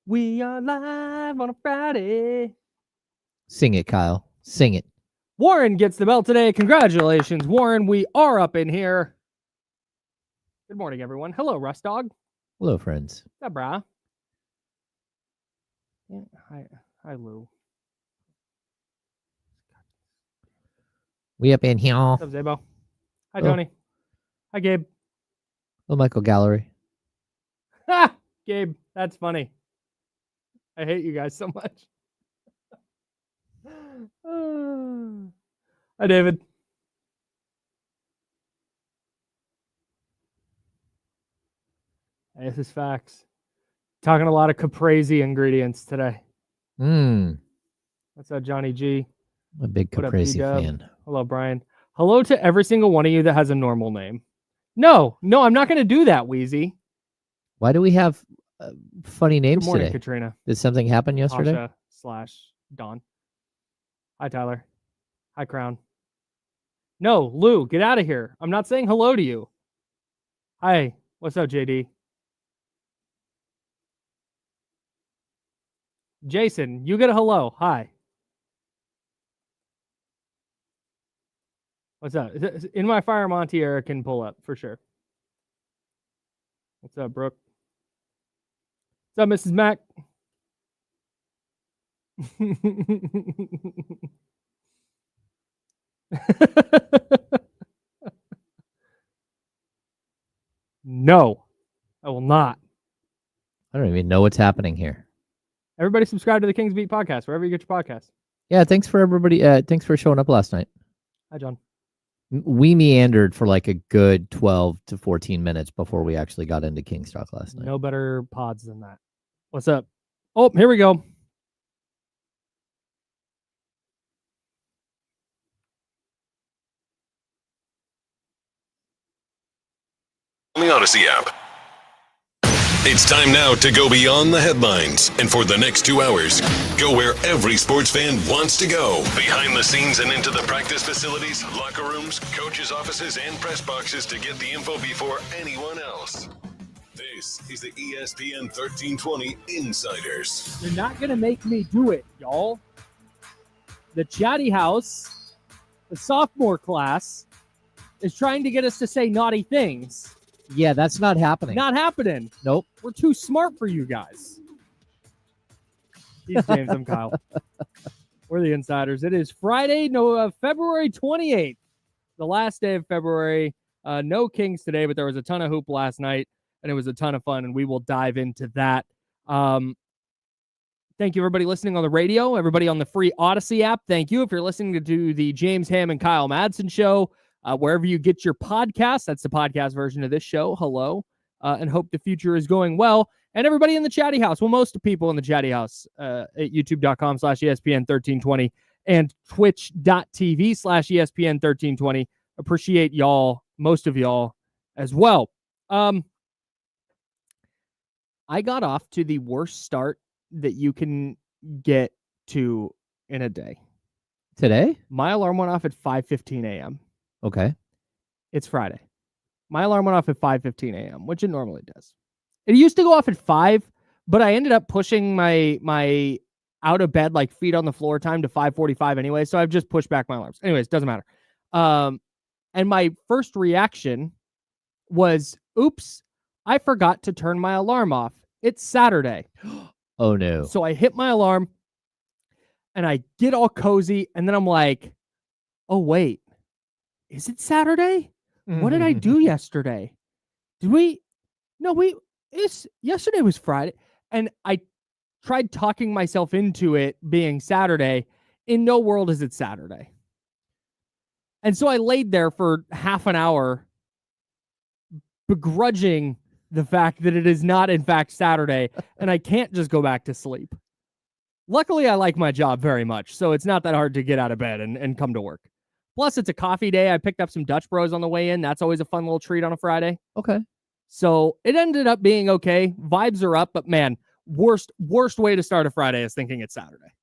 We are live on a Friday. Sing it, Kyle. Sing it. Warren gets the belt today. Congratulations, Warren. We are up in here. Good morning, everyone. Hello, Russ Dog. Hello, friends. What's up, brah? Yeah, hi, Lou. We up in here. What's up, Zabo? Hi, Tony. Hi, Gabe. Hello, Michael Gallery. Ha! Gabe, that's funny. I hate you guys so much. Hi, David. Hey, this is facts. Talking a lot of caprese ingredients today. What's up, Johnny G? I'm a big caprese fan. Hello, Brian. Hello to every single one of you that has a normal name. No, I'm not going to do that, Wheezy. Why do we have funny names Good morning, today? Katrina. Did something happen yesterday? Tasha/Dawn. Hi, Tyler. Hi, Crown. No, Lou, get out of here. I'm not saying hello to you. Hi. What's up, JD? Jason, you get a hello. Hi. What's up? In my Fire Monty era can pull up for sure. What's up, Brooke? What's up, Mrs. Mac? No, I will not. I don't even know what's happening here. Everybody subscribe to the Kings Beat podcast, wherever you get your podcast. Yeah, thanks for everybody. Thanks for showing up last night. Hi, John. We meandered for like a good 12 to 14 minutes before we actually got into Kings Talk last night. No better pods than that. What's up? Oh, here we go. On the Odyssey app. It's time now to go beyond the headlines, and for the next 2 hours, go where every sports fan wants to go. Behind the scenes and into the practice facilities, locker rooms, coaches' offices, and press boxes to get the info before anyone else. This is the ESPN 1320 Insiders. You're not going to make me do it, y'all. The Chatty House, the sophomore class, is trying to get us to say naughty things. Yeah, that's not happening. Not happening. Nope. We're too smart for you guys. He's James. I'm Kyle. We're the Insiders. It is Friday, February 28th, the last day of February. No Kings today, but there was a ton of hoop last night, and it was a ton of fun, and we will dive into that. Thank you, everybody listening on the radio, everybody on the free Odyssey app. Thank you. If you're listening to the James Ham and Kyle Madsen show, wherever you get your podcast, that's the podcast version of this show. Hello, and hope the future is going well. And everybody in the Chatty House, well, most people in the Chatty House at youtube.com/ESPN1320 and twitch.tv/ESPN1320. Appreciate y'all, most of y'all as well. I got off to the worst start that you can get to in a day. Today? My alarm went off at 5:15 a.m. Okay. It's Friday. My alarm went off at 5:15 a.m., which it normally does. It used to go off at 5, but I ended up pushing my out of bed, like feet on the floor time to 5:45 anyway, so I've just pushed back my alarms. Anyways, doesn't matter. And my first reaction was, oops, I forgot to turn my alarm off. It's Saturday. Oh, no. So I hit my alarm, and I get all cozy, and then I'm like, oh, wait. Is it Saturday? What did I do yesterday? Yesterday was Friday. And I tried talking myself into it being Saturday. In no world is it Saturday. And so I laid there for half an hour, begrudging the fact that it is not, in fact, Saturday, and I can't just go back to sleep. Luckily, I like my job very much, so it's not that hard to get out of bed and come to work. Plus, it's a coffee day. I picked up some Dutch Bros on the way in. That's always a fun little treat on a Friday. Okay. So it ended up being okay. Vibes are up, but man, worst way to start a Friday is thinking it's Saturday.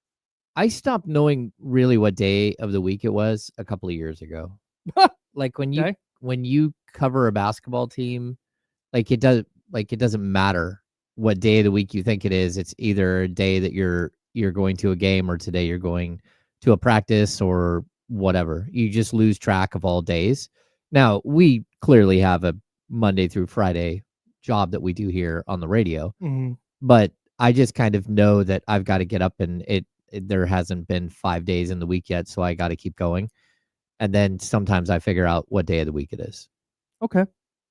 I stopped knowing really what day of the week it was a couple of years ago. Like when you cover a basketball team, it doesn't matter what day of the week you think it is. It's either a day that you're going to a game, or today you're going to a practice or whatever. You just lose track of all days. Now, we clearly have a Monday through Friday job that we do here on the radio, but I just kind of know that I've got to get up, and there hasn't been 5 days in the week yet, so I got to keep going. And then sometimes I figure out what day of the week it is. Okay.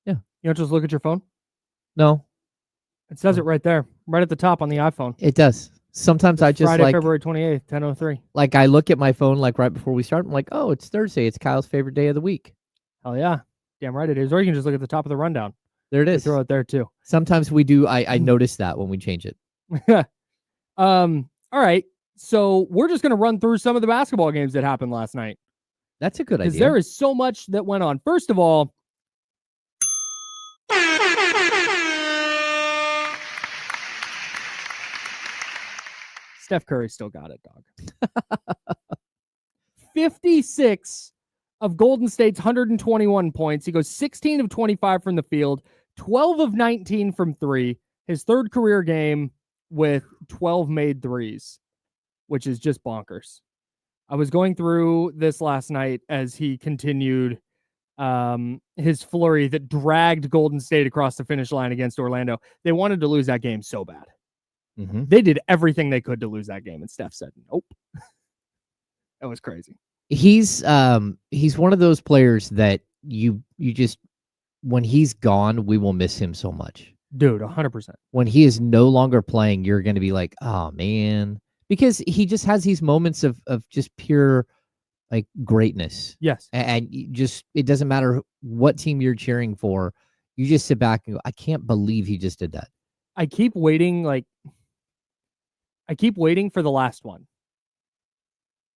Yeah. You don't just look at your phone? No. It says it right there, right at the top on the iPhone. It does. Sometimes I just Friday, February 28th, 10:03. Like I look at my phone like right before we start. I'm like, oh, it's Thursday. It's Kyle's favorite day of the week. Hell yeah. Damn right it is. Or you can just look at the top of the rundown. There it is. Throw it there too. Sometimes we do. I notice that when we change it. All right. So we're just going to run through some of the basketball games that happened last night. That's a good idea. Because there is so much that went on. First of all, Steph Curry still got it, dog. 56 of Golden State's 121 points. He goes 16 of 25 from the field, 12 of 19 from three. His third career game with 12 made threes, which is just bonkers. I was going through this last night as he continued his flurry that dragged Golden State across the finish line against Orlando. They wanted to lose that game so bad. They did everything they could to lose that game, and Steph said, nope. That was crazy. He's one of those players that you just, when he's gone, we will miss him so much. Dude, 100%. When he is no longer playing, you're going to be like, oh, man. Because he just has these moments of just pure, like, greatness. Yes. And you just, it doesn't matter what team you're cheering for. You just sit back and go, I can't believe he just did that. I keep waiting for the last one.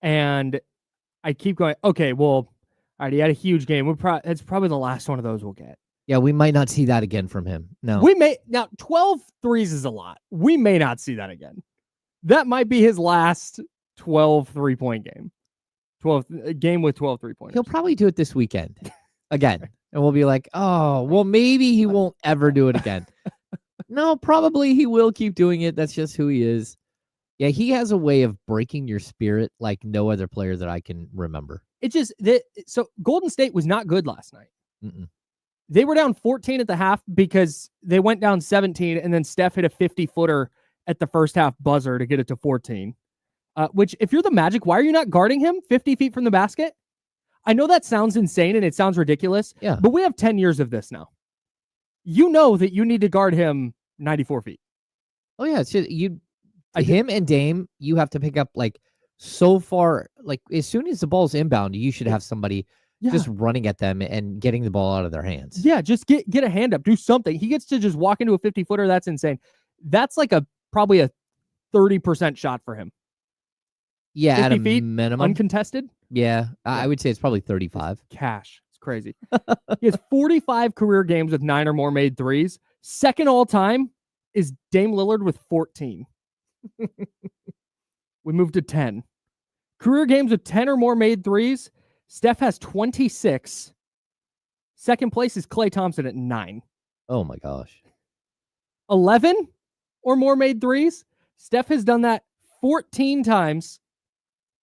And I keep going, okay, well, all right, he had a huge game. It's probably the last one of those we'll get. Yeah, we might not see that again from him. No. Now 12 threes is a lot. We may not see that again. That might be his last 12 3-point game. 12 game with 12 3-pointers. He'll probably do it this weekend again. And we'll be like, oh, well, maybe he won't ever do it again. No, probably he will keep doing it. That's just who he is. Yeah, he has a way of breaking your spirit like no other player that I can remember. So Golden State was not good last night. They were down 14 at the half because they went down 17, and then Steph hit a 50-footer at the first half buzzer to get it to 14. Which, if you're the Magic, why are you not guarding him 50 feet from the basket? I know that sounds insane and it sounds ridiculous, but we have 10 years of this now. You know that you need to guard him 94 feet. Oh, yeah. It's just, him and Dame, you have to pick up like so far. Like as soon as the ball's inbound, you should have somebody just running at them and getting the ball out of their hands. Yeah, just get a hand up, do something. He gets to just walk into a 50-footer. That's insane. That's like probably a 30% shot for him. Yeah, 50 at a feet, minimum. uncontested? Yeah, I would say it's probably 35. Cash. It's crazy. He has 45 career games with 9 or more made threes. Second all time is Dame Lillard with 14. We moved to 10. Career games with 10 or more made threes. Steph has 26. Second place is Klay Thompson at 9. Oh my gosh. 11 or more made threes. Steph has done that 14 times.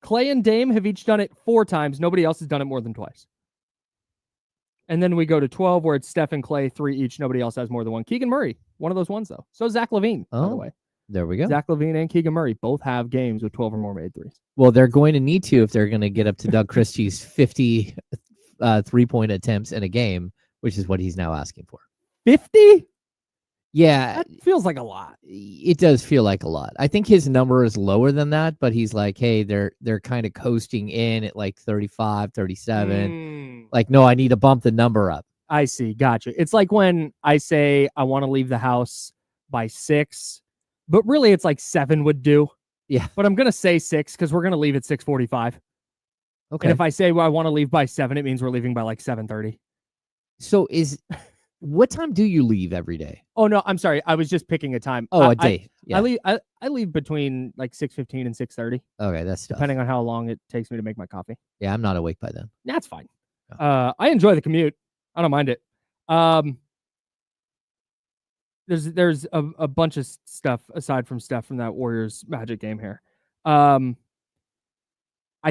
Klay and Dame have each done it 4 times. Nobody else has done it more than twice. And then we go to 12 where it's Steph and Klay, 3 each. Nobody else has more than one. Keegan Murray, one of those ones though. So Zach LaVine, by the way. There we go. Zach LaVine and Keegan Murray both have games with 12 or more made threes. Well, they're going to need to if they're going to get up to Doug Christie's 50 3-point attempts in a game, which is what he's now asking for. 50? Yeah. That feels like a lot. It does feel like a lot. I think his number is lower than that, but he's like, hey, they're kind of coasting in at like 35, 37. Like, no, I need to bump the number up. I see. Gotcha. It's like when I say I want to leave the house by 6, but really it's like 7 would do. Yeah. But I'm going to say 6 because we're going to leave at 6:45. Okay. And if I say I want to leave by 7, it means we're leaving by like 7:30. So what time do you leave every day? Oh, no, I'm sorry. I was just picking a time. Oh, a day. Yeah. I leave between like 6:15 and 6:30. Okay, that's tough. Depending on how long it takes me to make my coffee. Yeah, I'm not awake by then. That's fine. Oh. I enjoy the commute. I don't mind it. there's a bunch of stuff aside from Steph from that Warriors Magic game here. I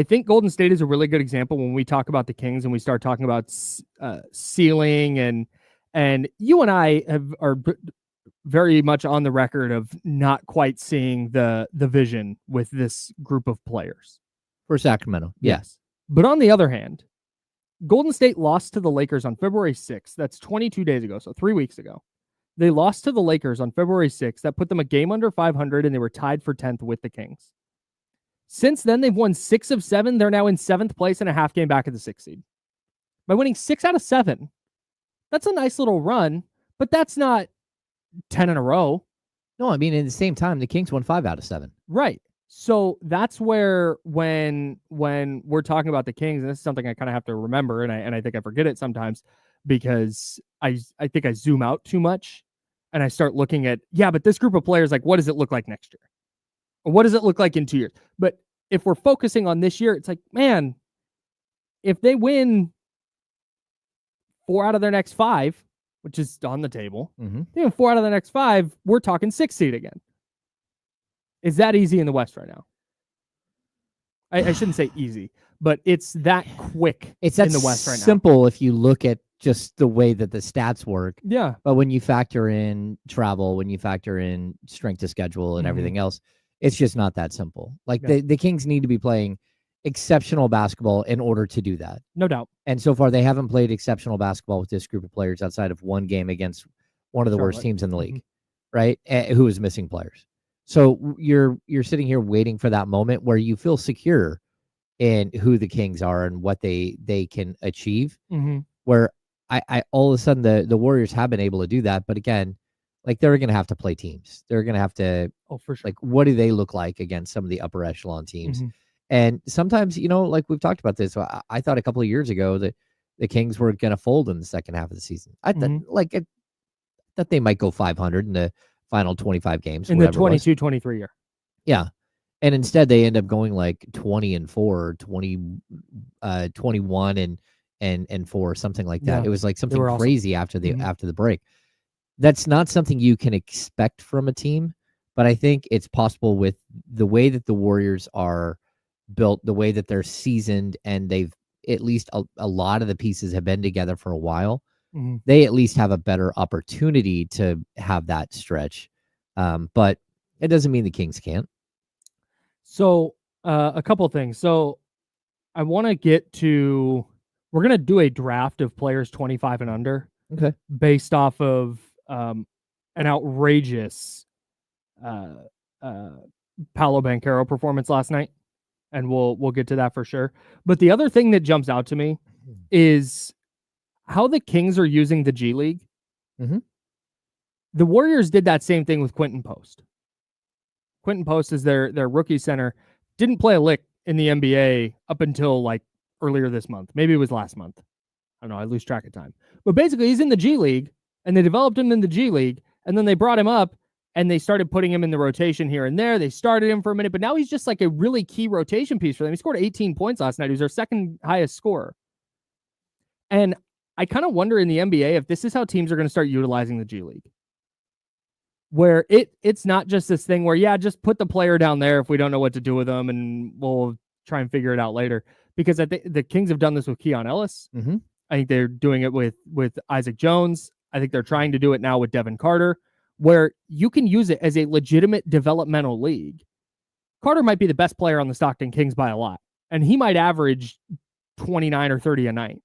think Golden State is a really good example when we talk about the Kings and we start talking about ceiling, and you and I are very much on the record of not quite seeing the vision with this group of players for Sacramento. Yes. But on the other hand, Golden State lost to the Lakers on February 6th. That's 22 days ago, so 3 weeks ago. They lost to the Lakers on February 6th. That put them a game under 500, and they were tied for 10th with the Kings. Since then, they've won 6 of 7. They're now in 7th place and a half game back at the 6th seed. By winning 6 out of 7, that's a nice little run, but that's not 10 in a row. No, I mean, at the same time, the Kings won 5 out of 7. Right. So that's where when we're talking about the Kings, and this is something I kind of have to remember, and I think I forget it sometimes because I think I zoom out too much and I start looking at, but this group of players, like, what does it look like next year? Or what does it look like in 2 years? But if we're focusing on this year, it's like, man, if they win 4 out of their next 5, which is on the table, they win 4 out of the next 5, we're talking 6th seed again. Is that easy in the West right now? I shouldn't say easy, but it's that quick in the West right now. It's simple if you look at just the way that the stats work. Yeah. But when you factor in travel, when you factor in strength of schedule and everything else, it's just not that simple. Like the Kings need to be playing exceptional basketball in order to do that. No doubt. And so far, they haven't played exceptional basketball with this group of players outside of one game against one of the worst teams in the league, right? Who is missing players. So you're sitting here waiting for that moment where you feel secure in who the Kings are and what they can achieve. Where I all of a sudden the Warriors have been able to do that, but again, like they're going to have to play teams. They're going to have to, for sure. Like, what do they look like against some of the upper echelon teams? And sometimes, like we've talked about this, I thought a couple of years ago that the Kings were going to fold in the second half of the season. I thought they might go 500 in the final 25 games. In the 22-23 year. Yeah. And instead they end up going like 20-4, 21 and 4, something like that. It was like something crazy after the break. That's not something you can expect from a team, but I think it's possible with the way that the Warriors are built, the way that they're seasoned, and they've at least a lot of the pieces have been together for a while. They at least have a better opportunity to have that stretch. But it doesn't mean the Kings can't. So a couple of things. So I want to get to, we're going to do a draft of players 25 and under. Okay. Based off of an outrageous Paolo Banchero performance last night. And we'll get to that for sure. But the other thing that jumps out to me is how the Kings are using the G League. The Warriors did that same thing with Quentin Post. Quentin Post is their rookie center. Didn't play a lick in the NBA up until like earlier this month. Maybe it was last month. I don't know. I lose track of time. But basically, he's in the G League, and they developed him in the G League, and then they brought him up, and they started putting him in the rotation here and there. They started him for a minute, but now he's just like a really key rotation piece for them. He scored 18 points last night. He was their second highest scorer. And I kind of wonder in the NBA if this is how teams are going to start utilizing the G League. Where it's not just this thing where, just put the player down there if we don't know what to do with them, and we'll try and figure it out later. Because I think the Kings have done this with Keon Ellis. I think they're doing it with Isaac Jones. I think they're trying to do it now with Devin Carter, where you can use it as a legitimate developmental league. Carter might be the best player on the Stockton Kings by a lot, and he might average 29 or 30 a night.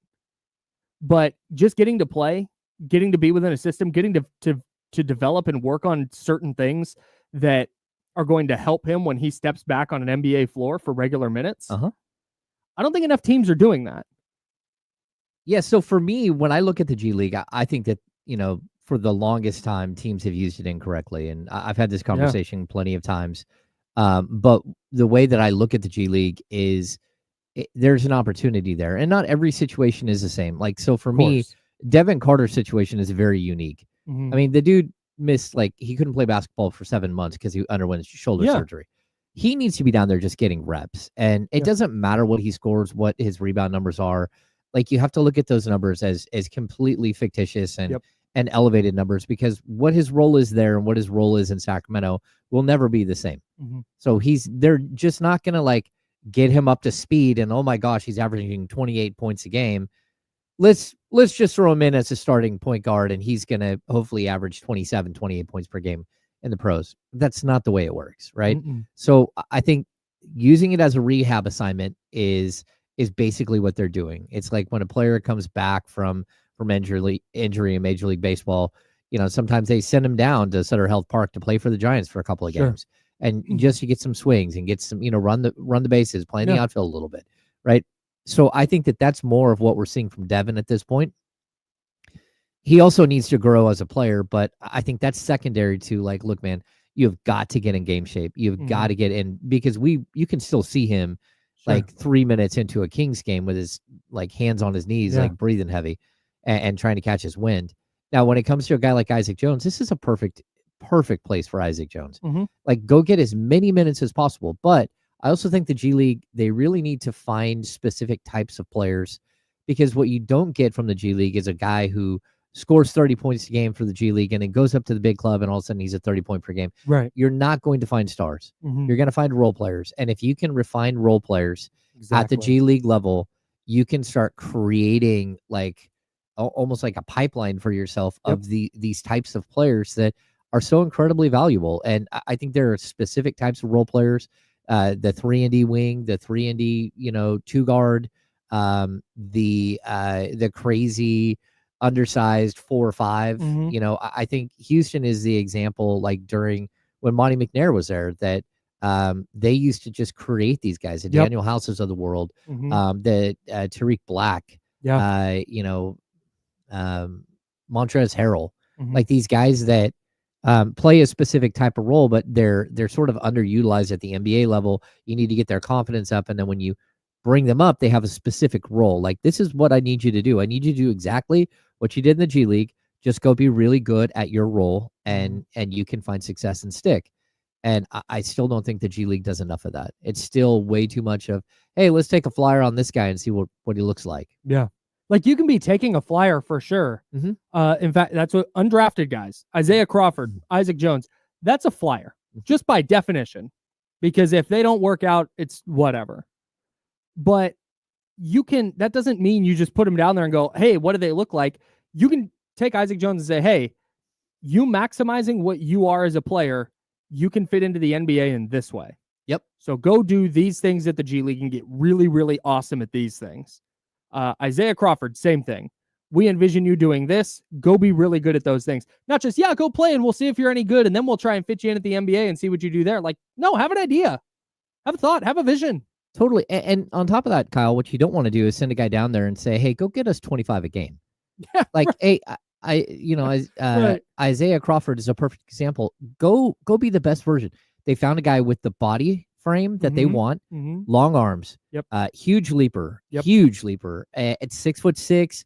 But just getting to play, getting to be within a system, getting to develop and work on certain things that are going to help him when he steps back on an NBA floor for regular minutes. I don't think enough teams are doing that. Yeah, so for me, when I look at the G League, I think that, for the longest time, teams have used it incorrectly. And I've had this conversation plenty of times. But the way that I look at the G League is there's an opportunity there. And not every situation is the same. Like, so for me, Devin Carter's situation is very unique. I mean, the dude missed, he couldn't play basketball for 7 months because he underwent shoulder surgery. He needs to be down there just getting reps. And it doesn't matter what he scores, what his rebound numbers are. Like, you have to look at those numbers as completely fictitious and and elevated numbers, because what his role is there and what his role is in Sacramento will never be the same. Mm-hmm. So they're just not going to like get him up to speed and, oh my gosh, he's averaging 28 points a game. Let's just throw him in as a starting point guard and he's going to hopefully average 27, 28 points per game in the pros. That's not the way it works, right? Mm-mm. So I think using it as a rehab assignment is basically what they're doing. It's like when a player comes back from injury in Major League Baseball, sometimes they send him down to Sutter Health Park to play for the Giants for a couple of games, and just to get some swings and get some, run the bases, play in the outfield a little bit, right? So I think that's more of what we're seeing from Devin at this point. He also needs to grow as a player, but I think that's secondary to, like, look, man, you've got to get in game shape. You've got to get in, because you can still see him like 3 minutes into a Kings game with his like hands on his knees, like breathing heavy and trying to catch his wind. Now, when it comes to a guy like Isaac Jones, this is a perfect place for Isaac Jones. Mm-hmm. Like, go get as many minutes as possible. But I also think the G League, they really need to find specific types of players, because what you don't get from the G League is a guy who scores 30 points a game for the G League and then goes up to the big club and all of a sudden he's a 30-point per game. Right. You're not going to find stars. Mm-hmm. You're going to find role players. And if you can refine role players at the G League level, you can start creating like almost like a pipeline for yourself of these types of players that are so incredibly valuable. And I think there are specific types of role players, the 3-and-D wing, the 3-and-D, 2-guard, the crazy undersized 4 or 5. Mm-hmm. I think Houston is the example, like during when Monty McNair was there, that they used to just create these guys, the Daniel Houses of the world, the Tariq Black, Montrezl Harrell, like these guys that play a specific type of role, but they're sort of underutilized at the NBA level. You need to get their confidence up, and then when you bring them up, they have a specific role. Like, this is what I need you to do. I need you to do exactly what you did in the G League. Just go be really good at your role, and you can find success and stick. And I still don't think the G League does enough of that. It's still way too much of, hey, let's take a flyer on this guy and see what he looks like. Yeah. Like, you can be taking a flyer for sure. Mm-hmm. In fact, that's what undrafted guys, Isaiah Crawford, Isaac Jones, that's a flyer just by definition, because if they don't work out, it's whatever. But that doesn't mean you just put them down there and go, hey, what do they look like? You can take Isaac Jones and say, hey, you maximizing what you are as a player, you can fit into the NBA in this way. Yep. So go do these things at the G League and get really, really awesome at these things. Isaiah Crawford, same thing. We envision you doing this. Go be really good at those things. Not just, go play and we'll see if you're any good, and then we'll try and fit you in at the NBA and see what you do there. Like, no, have an idea. Have a thought. Have a vision. Totally. And on top of that, Kyle, what you don't want to do is send a guy down there and say, hey, go get us 25 a game. Yeah, like, right. Right. Isaiah Crawford is a perfect example. Go be the best version. They found a guy with the body frame that they want, long arms, huge leaper, at 6'6",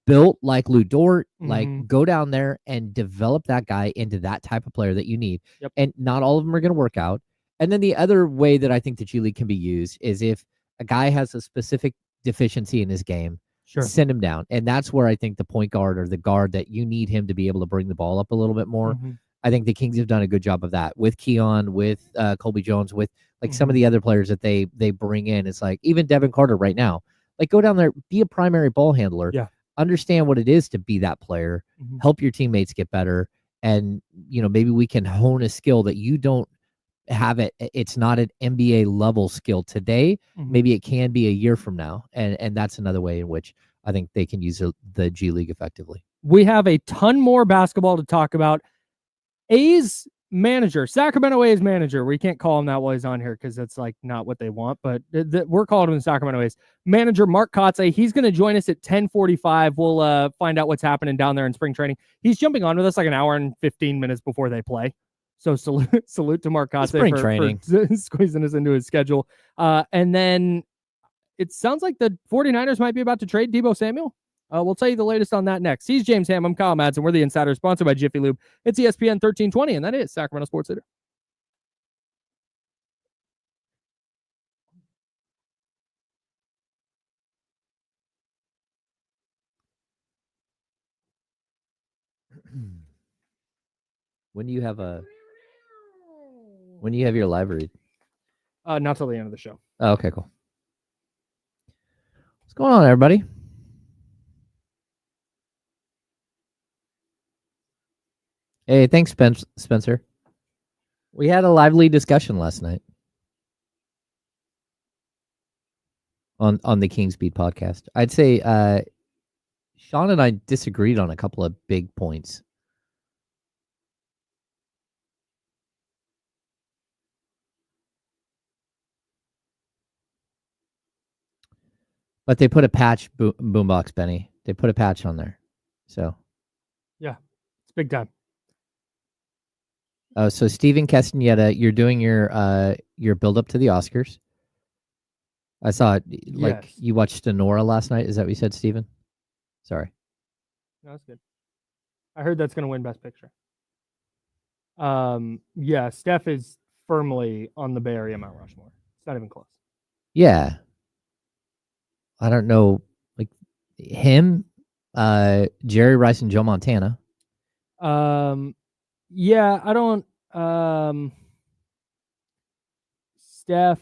built like Lou Dort. Like, go down there and develop that guy into that type of player that you need. And not all of them are going to work out. And then the other way that I think the G League can be used is if a guy has a specific deficiency in his game, send him down. And that's where I think the point guard or the guard that you need him to be able to bring the ball up a little bit more. I think the Kings have done a good job of that with Keon, with Colby Jones, with like some of the other players that they bring in. It's like even Devin Carter right now, like, go down there, be a primary ball handler, understand what it is to be that player, help your teammates get better. And, maybe we can hone a skill that you don't have it's not an NBA level skill today. Maybe it can be a year from now. And that's another way in which I think they can use the G League effectively. We have a ton more basketball to talk about. A's manager, Sacramento A's manager, we can't call him that while he's on here because that's like not what they want, but we're calling him the Sacramento A's manager, Mark Kotze. He's going to join us at 10:45. We'll find out what's happening down there in spring training. He's jumping on with us like an hour and 15 minutes before they play. So salute to Mark Kotze for squeezing us into his schedule. And then it sounds like the 49ers might be about to trade Deebo Samuel. We'll tell you the latest on that next. He's James Ham. I'm Kyle Madsen. We're the Insider, sponsored by Jiffy Lube. It's ESPN 1320, and that is Sacramento Sports Leader. When do you have your live read? Not till the end of the show. Oh, okay, cool. What's going on, everybody? Hey, thanks, Spencer. We had a lively discussion last night on the King's Beat podcast. I'd say Sean and I disagreed on a couple of big points. But they put a patch, Boombox Benny. They put a patch on there. So. Yeah, it's big time. So Steven Castaneda, you're doing your build up to the Oscars. I saw it. Like Yes. You watched Sonora last night. Is that what you said, Steven? Sorry. No, that's good. I heard that's going to win Best Picture. Yeah, Steph is firmly on the Bay Area Mount Rushmore. It's not even close. Yeah. I don't know, like him, Jerry Rice, and Joe Montana. Yeah, I don't. Steph,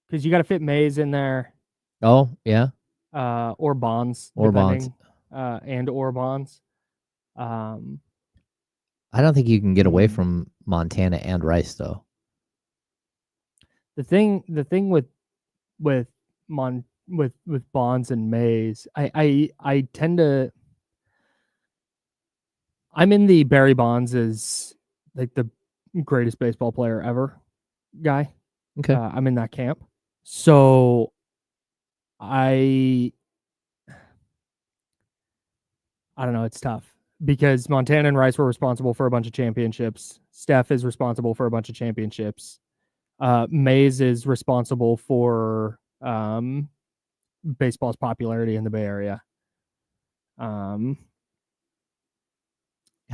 because you got to fit Mays in there. Oh yeah. Or Bonds, or depending, Bonds, and or Bonds. I don't think you can get away from Montana and Rice though. The thing with Bonds and Mays, I tend to. I'm in the Barry Bonds is like the greatest baseball player ever guy. Okay. I'm in that camp. So I don't know. It's tough because Montana and Rice were responsible for a bunch of championships. Steph is responsible for a bunch of championships. Mays is responsible for baseball's popularity in the Bay Area. How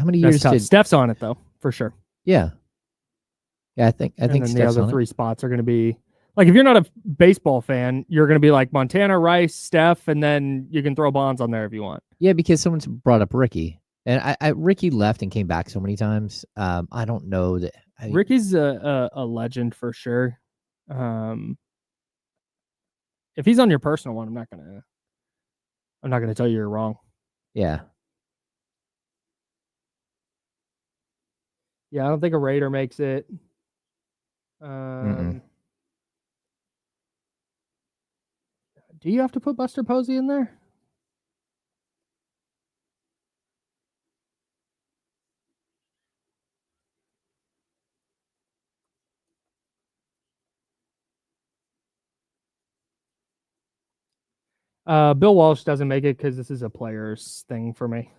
many years did Steph's on it though, for sure. Yeah. Yeah, I think and then Steph's the on other three spots are going to be like, if you're not a baseball fan, you're going to be like Montana, Rice, Steph, and then you can throw Bonds on there if you want. Yeah, because someone's brought up Ricky, and I Ricky left and came back so many times. I don't know that Ricky's a legend for sure. If he's on your personal one, I'm not gonna tell you you're wrong. Yeah. Yeah, I don't think a Raider makes it. Do you have to put Buster Posey in there? Bill Walsh doesn't make it because this is a player's thing for me.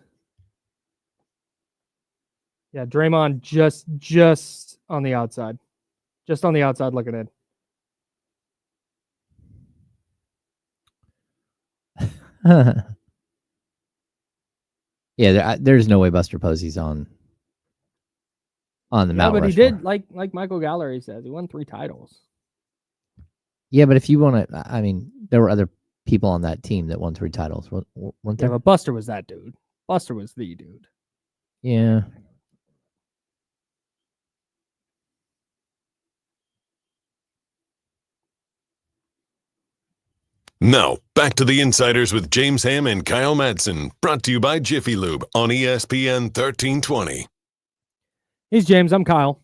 Yeah, Draymond just on the outside. Just on the outside looking in. Yeah, there's no way Buster Posey's on the Mount Rushmore. He did, like Michael Gallery says, he won 3 titles. Yeah, but if you want to, I mean, there were other people on that team that won 3 titles, weren't there? Yeah, but Buster was that dude. Buster was the dude. Yeah. Now, back to the Insiders with James Ham and Kyle Madsen, brought to you by Jiffy Lube on ESPN 1320. He's James. I'm Kyle.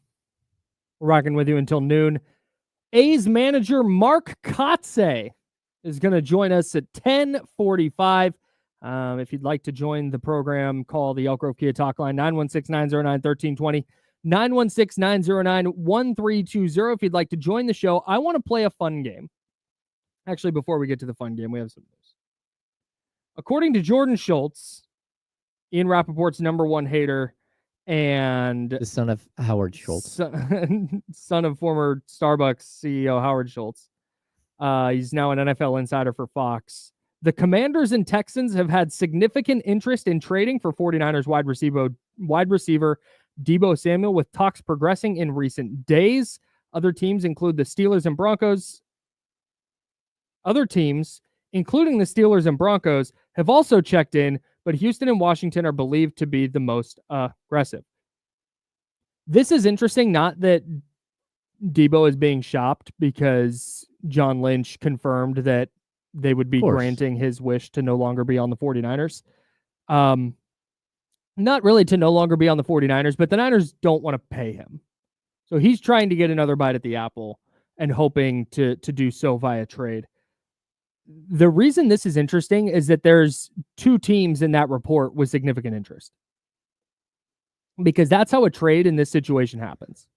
We're rocking with you until noon. A's manager Mark Kotze is going to join us at 10:45. If you'd like to join the program, call the Elk Grove Kia Talk line, 916-909-1320, 916-909-1320. If you'd like to join the show, I want to play a fun game. Actually, before we get to the fun game, we have some news. According to Jordan Schultz, Ian Rappaport's #1 hater and the son of Howard Schultz, son of former Starbucks CEO Howard Schultz. He's now an NFL insider for Fox. The Commanders and Texans have had significant interest in trading for 49ers wide receiver Deebo Samuel, with talks progressing in recent days. Other teams, including the Steelers and Broncos, have also checked in, but Houston and Washington are believed to be the most aggressive. This is interesting, not that Debo is being shopped because John Lynch confirmed that they would be granting his wish to no longer be on the 49ers. Not really to no longer be on the 49ers, but the Niners don't want to pay him. So he's trying to get another bite at the apple and hoping to do so via trade. The reason this is interesting is that there's 2 teams in that report with significant interest. Because that's how a trade in this situation happens.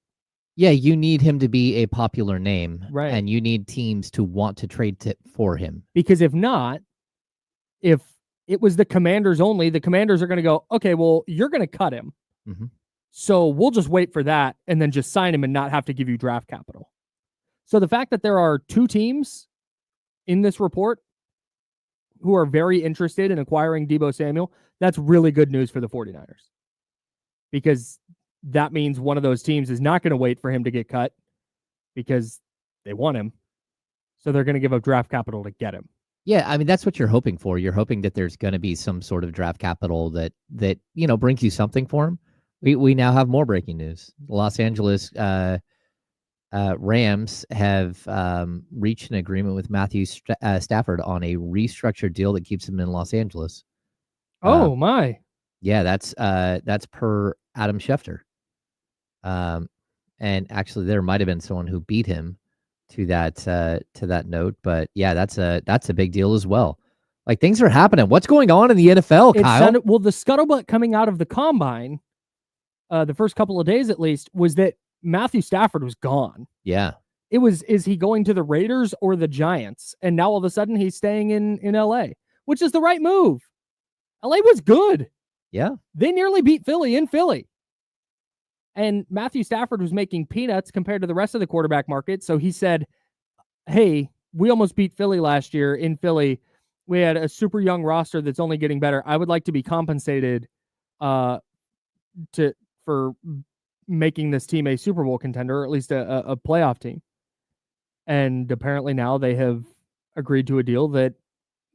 Yeah, you need him to be a popular name, right? And you need teams to want to trade for him. Because if not, if it was the Commanders only, the Commanders are going to go, okay, well, you're going to cut him. Mm-hmm. So we'll just wait for that and then just sign him and not have to give you draft capital. So the fact that there are 2 teams in this report who are very interested in acquiring Debo Samuel, that's really good news for the 49ers. Because that means one of those teams is not going to wait for him to get cut because they want him. So they're going to give up draft capital to get him. Yeah, I mean, that's what you're hoping for. You're hoping that there's going to be some sort of draft capital that brings you something for him. We now have more breaking news. The Los Angeles Rams have reached an agreement with Matthew Stafford on a restructured deal that keeps him in Los Angeles. Oh, my. Yeah, that's per Adam Schefter. And actually, there might have been someone who beat him to that note, but yeah, that's a big deal as well. Like, things are happening. What's going on in the NFL, Kyle? The scuttlebutt coming out of the combine, the first couple of days at least, was that Matthew Stafford was gone. Yeah, it was. Is he going to the Raiders or the Giants? And now all of a sudden he's staying in LA, which is the right move. LA was good. Yeah, they nearly beat Philly in Philly. And Matthew Stafford was making peanuts compared to the rest of the quarterback market. So he said, hey, we almost beat Philly last year in Philly. We had a super young roster that's only getting better. I would like to be compensated for making this team a Super Bowl contender, or at least a playoff team. And apparently now they have agreed to a deal that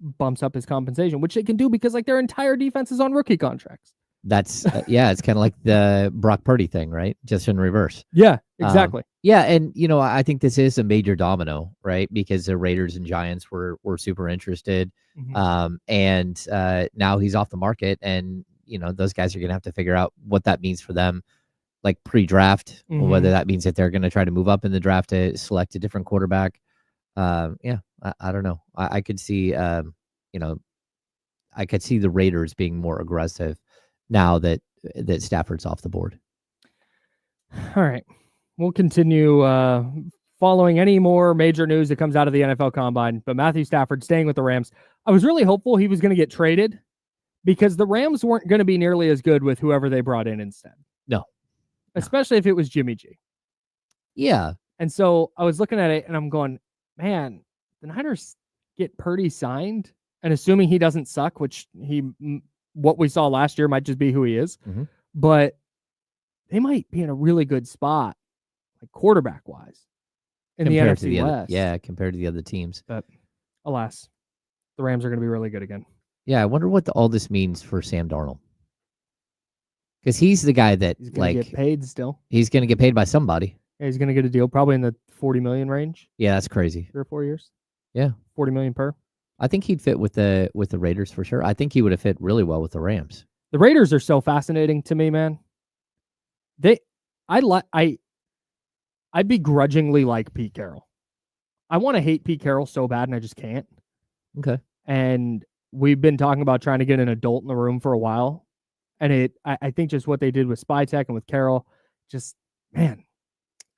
bumps up his compensation, which they can do because their entire defense is on rookie contracts. That's it's kind of like the Brock Purdy thing, right? Just in reverse. Yeah, exactly. And I think this is a major domino, right? Because the Raiders and Giants were super interested. Mm-hmm. And now he's off the market, and those guys are going to have to figure out what that means for them, like pre-draft, mm-hmm. whether that means that they're going to try to move up in the draft to select a different quarterback. I don't know. I could see, I could see the Raiders being more aggressive now that Stafford's off the board. All right. We'll continue following any more major news that comes out of the NFL Combine, but Matthew Stafford staying with the Rams. I was really hopeful he was going to get traded because the Rams weren't going to be nearly as good with whoever they brought in instead. No. Especially if it was Jimmy G. Yeah. And so I was looking at it and I'm going, man, the Niners get Purdy signed, and assuming he doesn't suck, which what we saw last year might just be who he is, mm-hmm. but they might be in a really good spot, quarterback wise, in compared the NFC West. Compared to the other teams. But alas, the Rams are going to be really good again. Yeah, I wonder what all this means for Sam Darnold, because he's the guy that he's going to get paid still. He's going to get paid by somebody. Yeah, he's going to get a deal probably in the $40 million range. Yeah, that's crazy. 3 or 4 years. Yeah, $40 million per. I think he'd fit with the Raiders for sure. I think he would have fit really well with the Rams. The Raiders are so fascinating to me, man. I begrudgingly like Pete Carroll. I want to hate Pete Carroll so bad, and I just can't. Okay. And we've been talking about trying to get an adult in the room for a while, and I think just what they did with Spytek and with Carroll, just man,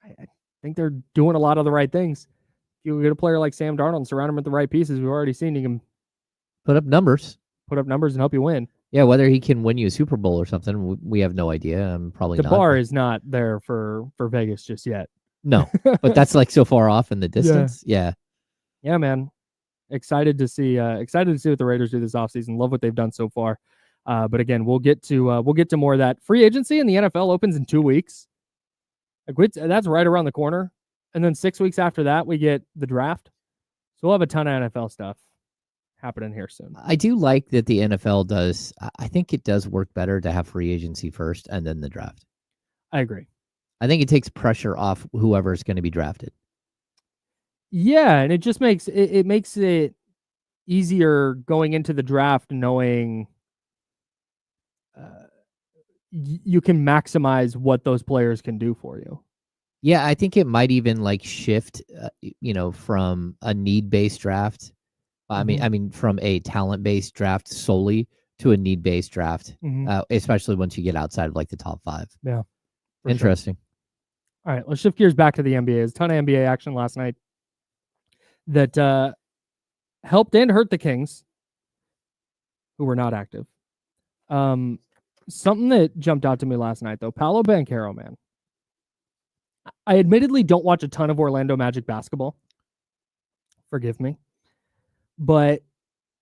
I think they're doing a lot of the right things. You get a player like Sam Darnold and surround him with the right pieces. We've already seen he can put up numbers and help you win. Yeah, whether he can win you a Super Bowl or something, we have no idea. Probably the not. The bar is not there for Vegas just yet. No, but that's so far off in the distance. Yeah, man. Excited to see what the Raiders do this offseason. Love what they've done so far. But again, we'll get to more of that. Free agency in the NFL opens in 2 weeks. That's right around the corner. And then 6 weeks after that, we get the draft. So we'll have a ton of NFL stuff happening here soon. I do like that the NFL does. I think it does work better to have free agency first and then the draft. I agree. I think it takes pressure off whoever's going to be drafted. Yeah, and it just makes it makes it easier going into the draft knowing you can maximize what those players can do for you. Yeah, I think it might even like shift, from a need-based draft. I mean, from a talent-based draft solely to a need-based draft, especially once you get outside of like the top 5. Yeah, interesting. Sure. All right, let's shift gears back to the NBA. There's a ton of NBA action last night that helped and hurt the Kings, who were not active. Something that jumped out to me last night, though, Paolo Banchero, man. I admittedly don't watch a ton of Orlando Magic basketball. Forgive me. But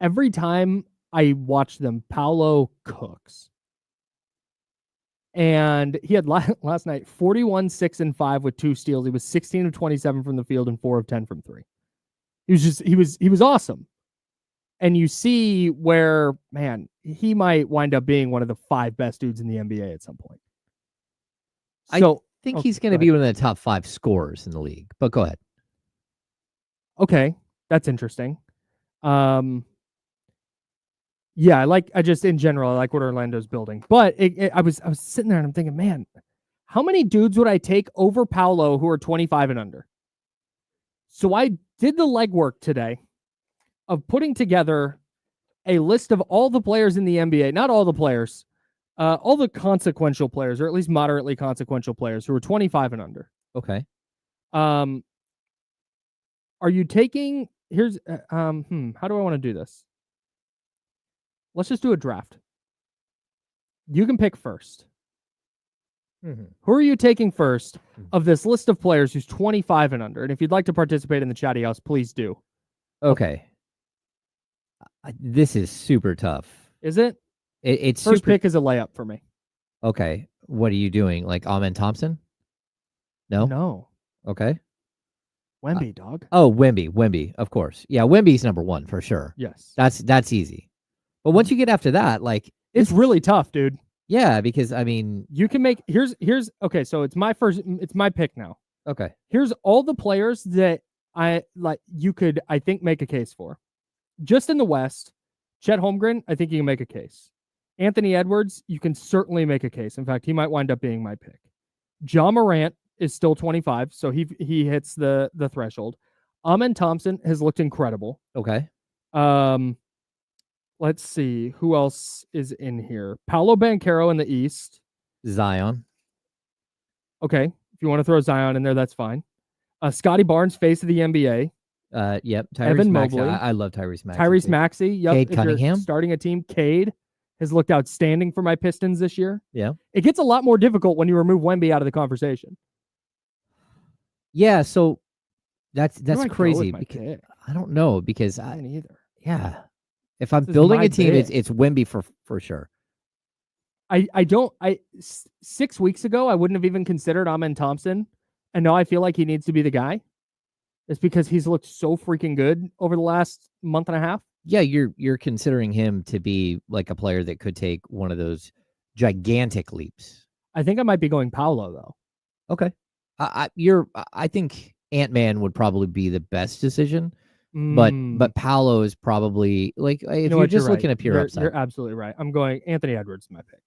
every time I watch them, Paolo cooks. And he had last night 41, 6, and 5 with 2 steals. He was 16 of 27 from the field and 4 of 10 from 3. He was awesome. And you see where, man, he might wind up being one of the 5 best dudes in the NBA at some point. So I think he's going to be one of the top 5 scorers in the league, but go ahead. Okay, that's interesting. Yeah, in general, I like what Orlando's building. But I was sitting there and I'm thinking, man, how many dudes would I take over Paolo who are 25 and under? So I did the legwork today of putting together a list of all the players in the NBA, not all the players, all the consequential players, or at least moderately consequential players who are 25 and under. Okay. Are you taking, here's, how do I want to do this? Let's just do a draft. You can pick first. Who are you taking first of this list of players who's 25 and under? And if you'd like to participate in the chatty house, please do. Okay. This is super tough. Is it? It's first pick is a layup for me. Okay. What are you doing? Like Amen Thompson? No? No. Okay. Wemby, dog. Oh, Wemby, of course. Yeah, Wemby's number 1 for sure. Yes. That's easy. But once you get after that, like it's really tough, dude. Yeah, because I mean, you can make here's okay, so it's my pick now. Okay. Here's all the players that you could I think make a case for. Just in the West, Chet Holmgren, I think you can make a case. Anthony Edwards, you can certainly make a case. In fact, he might wind up being my pick. Ja Morant is still 25, so he hits the threshold. Amen Thompson has looked incredible. Okay. Let's see who else is in here. Paolo Banchero in the East. Zion. Okay, if you want to throw Zion in there, that's fine. Scotty Barnes, face of the NBA. Yep. Tyrese Evan Maxey. Mobley. I love Tyrese Maxey. Tyrese Maxey. Yep. Cade Cunningham. Starting a team. Cade has looked outstanding for my Pistons this year. Yeah. It gets a lot more difficult when you remove Wemby out of the conversation. Yeah. So that's crazy. I don't know because I don't either. Yeah. If I'm building a team, it's Wemby for sure. 6 weeks ago, I wouldn't have even considered Amen Thompson. And now I feel like he needs to be the guy. It's because he's looked so freaking good over the last month and a half. Yeah, you're considering him to be like a player that could take one of those gigantic leaps. I think I might be going Paolo though. Okay. I think Ant-Man would probably be the best decision. But Paolo is probably like if you're just looking at pure upside. You're absolutely right. I'm going Anthony Edwards is my pick.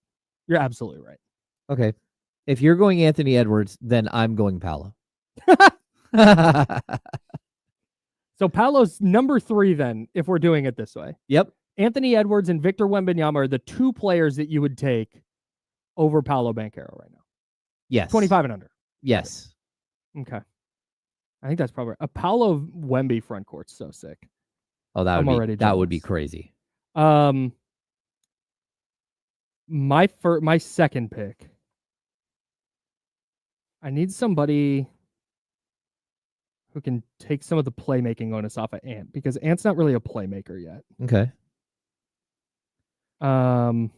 You're absolutely right. Okay. If you're going Anthony Edwards, then I'm going Paolo. So Paolo's number 3 then, if we're doing it this way. Yep. Anthony Edwards and Victor Wembanyama are the 2 players that you would take over Paolo Banchero right now. Yes. 25 and under. Yes. Okay. I think that's probably a Paolo Wemby front court's so sick. Oh, that would be crazy. My second pick. I need somebody who can take some of the playmaking onus off of Ant because Ant's not really a playmaker yet. Okay. I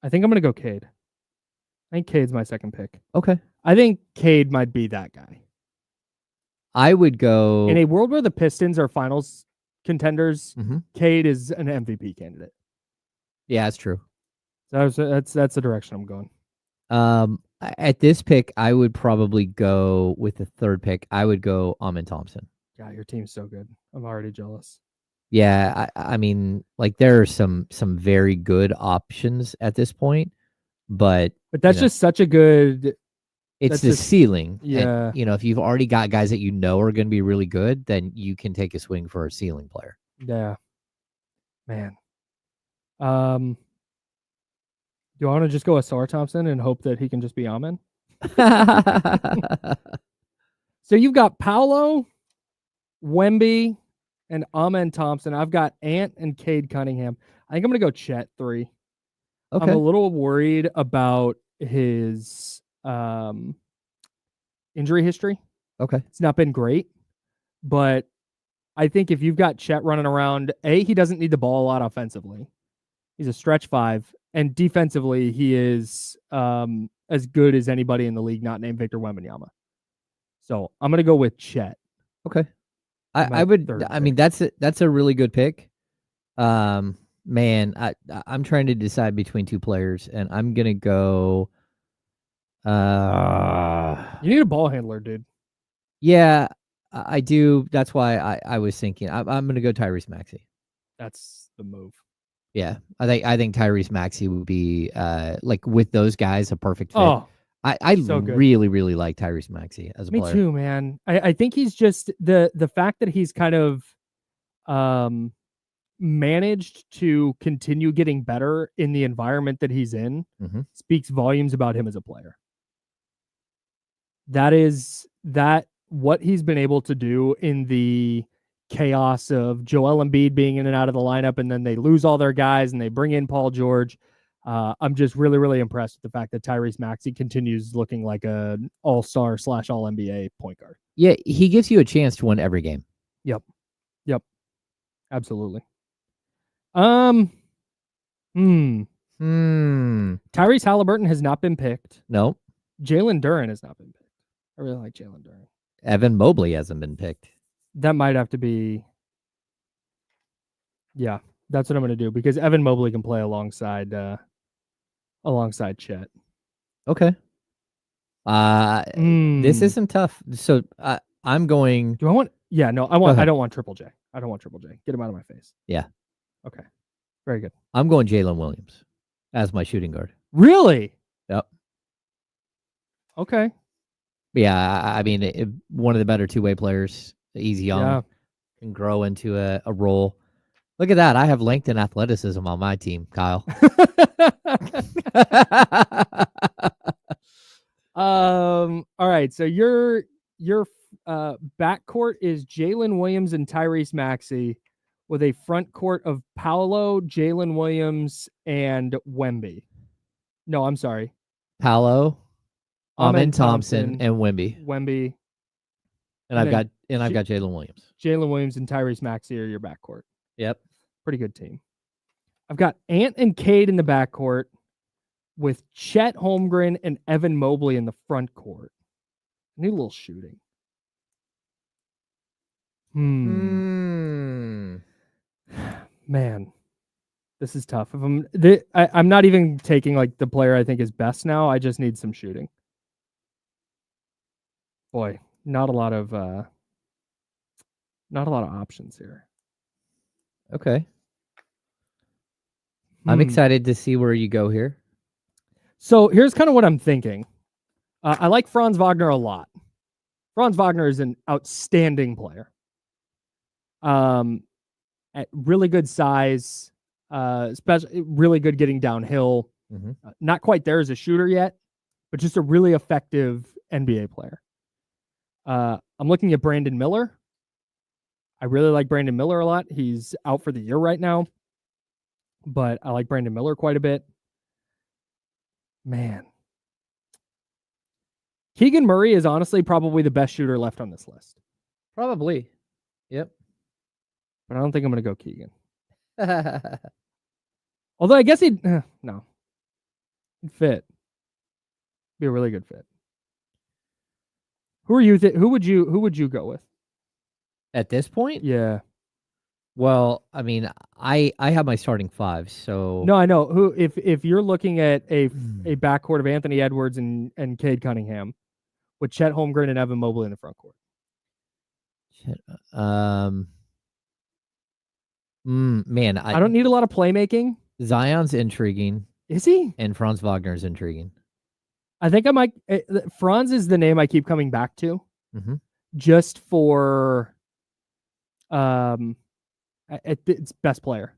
think I'm gonna go Cade. I think Cade's my second pick. Okay. I think Cade might be that guy. I would go in a world where the Pistons are finals contenders. Mm-hmm. Cade is an MVP candidate. Yeah, that's true. So that's the direction I'm going. At this pick, I would probably go with the third pick. I would go Amin Thompson. God, your team's so good. I'm already jealous. Yeah, I mean, like there are some very good options at this point, but But that's just such a good. it's that's the just- ceiling. Yeah. And, if you've already got guys that you know are going to be really good, then you can take a swing for a ceiling player. Yeah. Man. Do I want to just go with Sar Thompson and hope that he can just be Amin? So you've got Paolo, Wemby, and Amin Thompson. I've got Ant and Cade Cunningham. I think I'm going to go Chet 3. Okay. I'm a little worried about his injury history. Okay. It's not been great, but I think if you've got Chet running around, he doesn't need the ball a lot offensively. He's a stretch 5, and defensively, he is as good as anybody in the league not named Victor Wembanyama. So I'm going to go with Chet. Okay. My I would. third I mean, pick. that's a really good pick. Man, I'm trying to decide between two players, and I'm gonna go. You need a ball handler, dude. Yeah, I do. That's why I was thinking I'm gonna go Tyrese Maxey. That's the move. Yeah, I think Tyrese Maxey would be like with those guys a perfect fit. Oh, I so good. really really like Tyrese Maxey as a me player. too, man. I think he's just the fact that he's kind of managed to continue getting better in the environment that he's in speaks volumes about him as a player. That what he's been able to do in the chaos of Joel Embiid being in and out of the lineup, and then they lose all their guys and they bring in Paul George. I'm just really, really impressed with the fact that Tyrese Maxey continues looking like an all-star / all-NBA point guard. Yeah, he gives you a chance to win every game. Yep. Absolutely. Tyrese Halliburton has not been picked. No. Jalen Duren has not been picked. I really like Jalen Duren. Evan Mobley hasn't been picked. That might have to be. Yeah, that's what I'm going to do because Evan Mobley can play alongside Chet. Okay. This isn't tough. So I'm going. Do I want? Yeah, no, I want. I don't want Triple J. I don't want Triple J. Get him out of my face. Yeah. Okay. Very good. I'm going Jalen Williams as my shooting guard. Really? Yep. Okay. Yeah, I mean, one of the better two-way players. He's young, can grow into a role. Look at that. I have length and athleticism on my team, Kyle. All right. So your backcourt is Jalen Williams and Tyrese Maxey with a front court of Paolo, Jalen Williams, and Wemby. No, I'm sorry. Paolo, Amin Thompson, and Wemby. And I've got Jalen Williams. Jalen Williams and Tyrese Maxey are your backcourt. Yep. Pretty good team. I've got Ant and Cade in the backcourt with Chet Holmgren and Evan Mobley in the front court. Need a little shooting. Man, this is tough. If I'm not even taking like the player I think is best now. I just need some shooting. Boy, not a lot of options here. Okay. I'm excited to see where you go here. So here's kind of what I'm thinking. I like Franz Wagner a lot. Franz Wagner is an outstanding player. At really good size, especially really good getting downhill. Not quite there as a shooter yet, but just a really effective NBA player. I'm looking at Brandon Miller. I really like Brandon Miller a lot. He's out for the year right now, but I like Brandon Miller quite a bit. Man. Keegan Murray is honestly probably the best shooter left on this list. Probably. Yep. But I don't think I'm going to go Keegan. Although I guess he'd no. He'd fit. Be a really good fit. Who would you go with? At this point? Yeah. Well, I mean, I have my starting five, so No, I know. Who if you're looking at a Hmm. backcourt of Anthony Edwards and Cade Cunningham with Chet Holmgren and Evan Mobley in the front court. Shit, man, I don't need a lot of playmaking. Zion's intriguing Is he? and Franz Wagner's intriguing. I think I might. Franz is the name I keep coming back to, Mm-hmm. just for it's best player.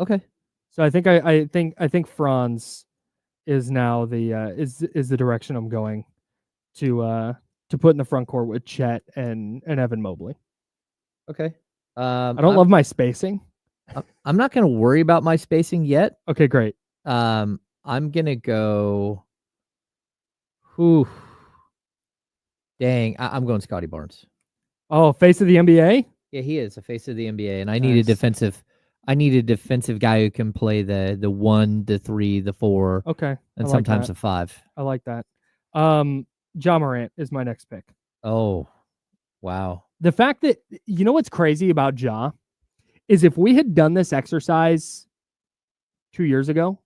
Okay. So I think Franz is now the is the direction I'm going to put in the front court with Chet and Evan Mobley. Okay. I don't love my spacing. I'm not going to worry about my spacing yet. Okay, great. I'm going to go. Whew. Dang, I'm going Scotty Barnes. Oh, face of the NBA? Yeah, he is a face of the NBA, and I need a defensive. I need a defensive guy who can play the 1, the 3, the 4, Okay. and sometimes the the 5. I like that. Ja Morant is my next pick. Oh, wow. The fact that you know what's crazy about Ja is if we had done this exercise 2 years ago,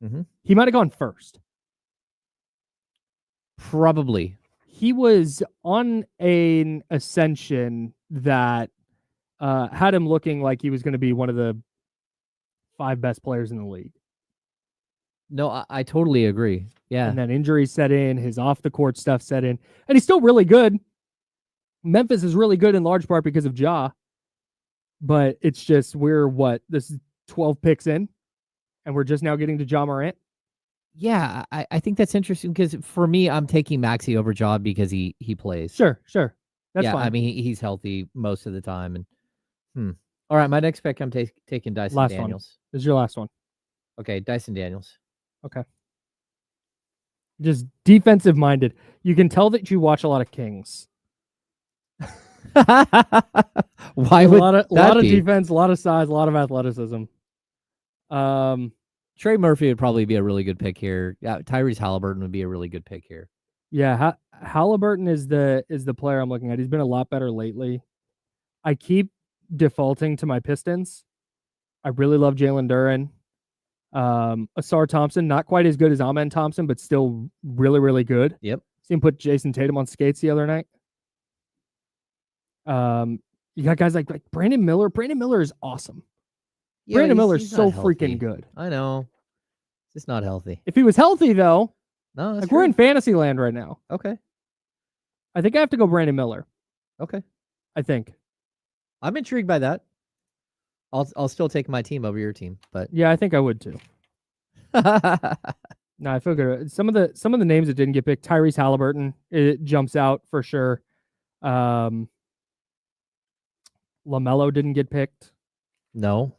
he might have gone first. Probably. He was on an ascension that had him looking like he was going to be one of the 5 best players in the league. No, I totally agree. Yeah. And then injuries set in, his off the court stuff set in, and he's still really good. Memphis is really good in large part because of Ja, but it's just this is 12 picks in, and we're just now getting to Ja Morant. Yeah, I think that's interesting because for me, I'm taking Maxey over Ja because he plays. Sure. That's fine. I mean, he's healthy most of the time. And all right, my next pick, I'm taking Dyson Daniels. This is your last one. Okay, Dyson Daniels. Okay. Just defensive minded. You can tell that you watch a lot of Kings. Why would a lot of defense, a lot of size, a lot of athleticism. Trey Murphy would probably be a really good pick here. Yeah, Tyrese Halliburton would be a really good pick here. Yeah, Halliburton is the player I'm looking at. He's been a lot better lately. I keep defaulting to my Pistons. I really love Jalen Duren. Asar Thompson, not quite as good as Amen Thompson, but still really, really good. Yep. Seen him put Jason Tatum on skates the other night. You got guys like Brandon Miller. Brandon Miller is awesome. Yeah, Brandon Miller's so freaking freaking good. I know. It's just not healthy. If he was healthy, though, no, that's we're in fantasy land right now. Okay. I think I have to go Brandon Miller. Okay. I think. I'm intrigued by that. I'll still take my team over your team, but yeah, I think I would too. No, I feel good. Some of the names that didn't get picked, Tyrese Halliburton, it jumps out for sure. LaMelo didn't get picked. No.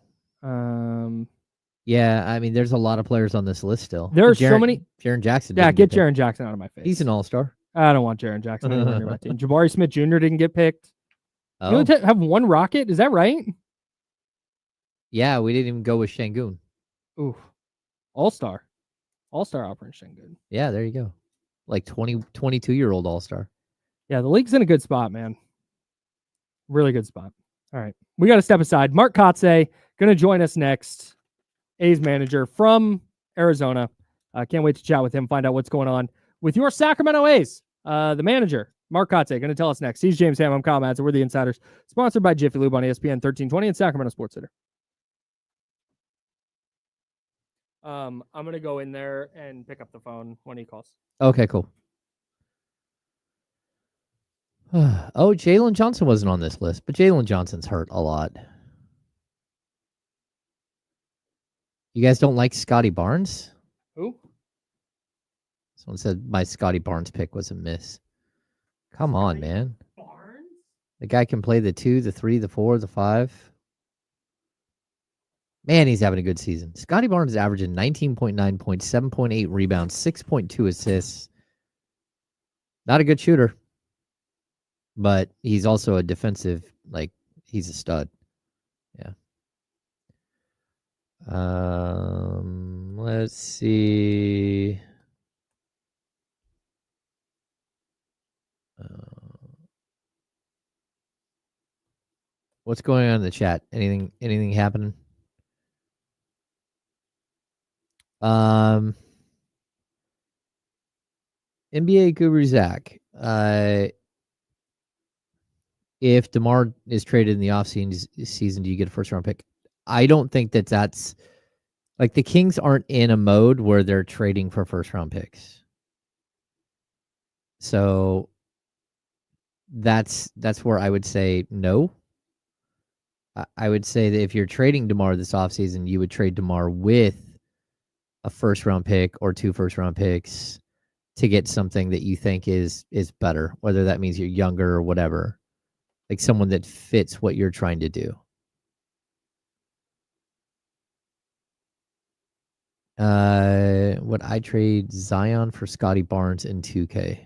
Yeah, I mean, there's a lot of players on this list still. There are so many. Jaren Jackson. Yeah, get Jaren Jackson out of my face. He's an all-star. I don't want Jaren Jackson anywhere near my team. Jabari Smith Jr. didn't get picked. Oh. You only have one Rocket? Is that right? Yeah, we didn't even go with Şengün. Ooh. All-star. All-star Operation Şengün. Yeah, there you go. Like 22-year-old all-star. Yeah, the league's in a good spot, man. Really good spot. All right. We got to step aside. Mark Kotze going to join us next. A's manager from Arizona. Can't wait to chat with him, find out what's going on with your Sacramento A's. The manager, Mark Kotze, going to tell us next. He's James Ham. I'm Kyle Madsen. We're the Insiders. Sponsored by Jiffy Lube on ESPN 1320 and Sacramento Sports Center. I'm going to go in there and pick up the phone when he calls. Okay, cool. Oh, Jalen Johnson wasn't on this list, but Jalen Johnson's hurt a lot. You guys don't like Scotty Barnes? Who? Someone said my Scotty Barnes pick was a miss. Come on, man. Barnes? The guy can play the 2, the 3, the 4, the 5. Man, he's having a good season. Scotty Barnes is averaging 19.9 points, 7.8 rebounds, 6.2 assists. Not a good shooter, but he's also a defensive, he's a stud. Yeah. Let's see. What's going on in the chat? Anything happening? NBA Guru Zach. If DeMar is traded in the offseason, do you get a first round pick? I don't think that's like the Kings aren't in a mode where they're trading for first round picks. So that's where I would say no. I would say that if you're trading DeMar this offseason, you would trade DeMar with a first round pick or 2 first round picks to get something that you think is better, whether that means you're younger or whatever. Like someone that fits what you're trying to do. Would I trade Zion for Scotty Barnes in 2K?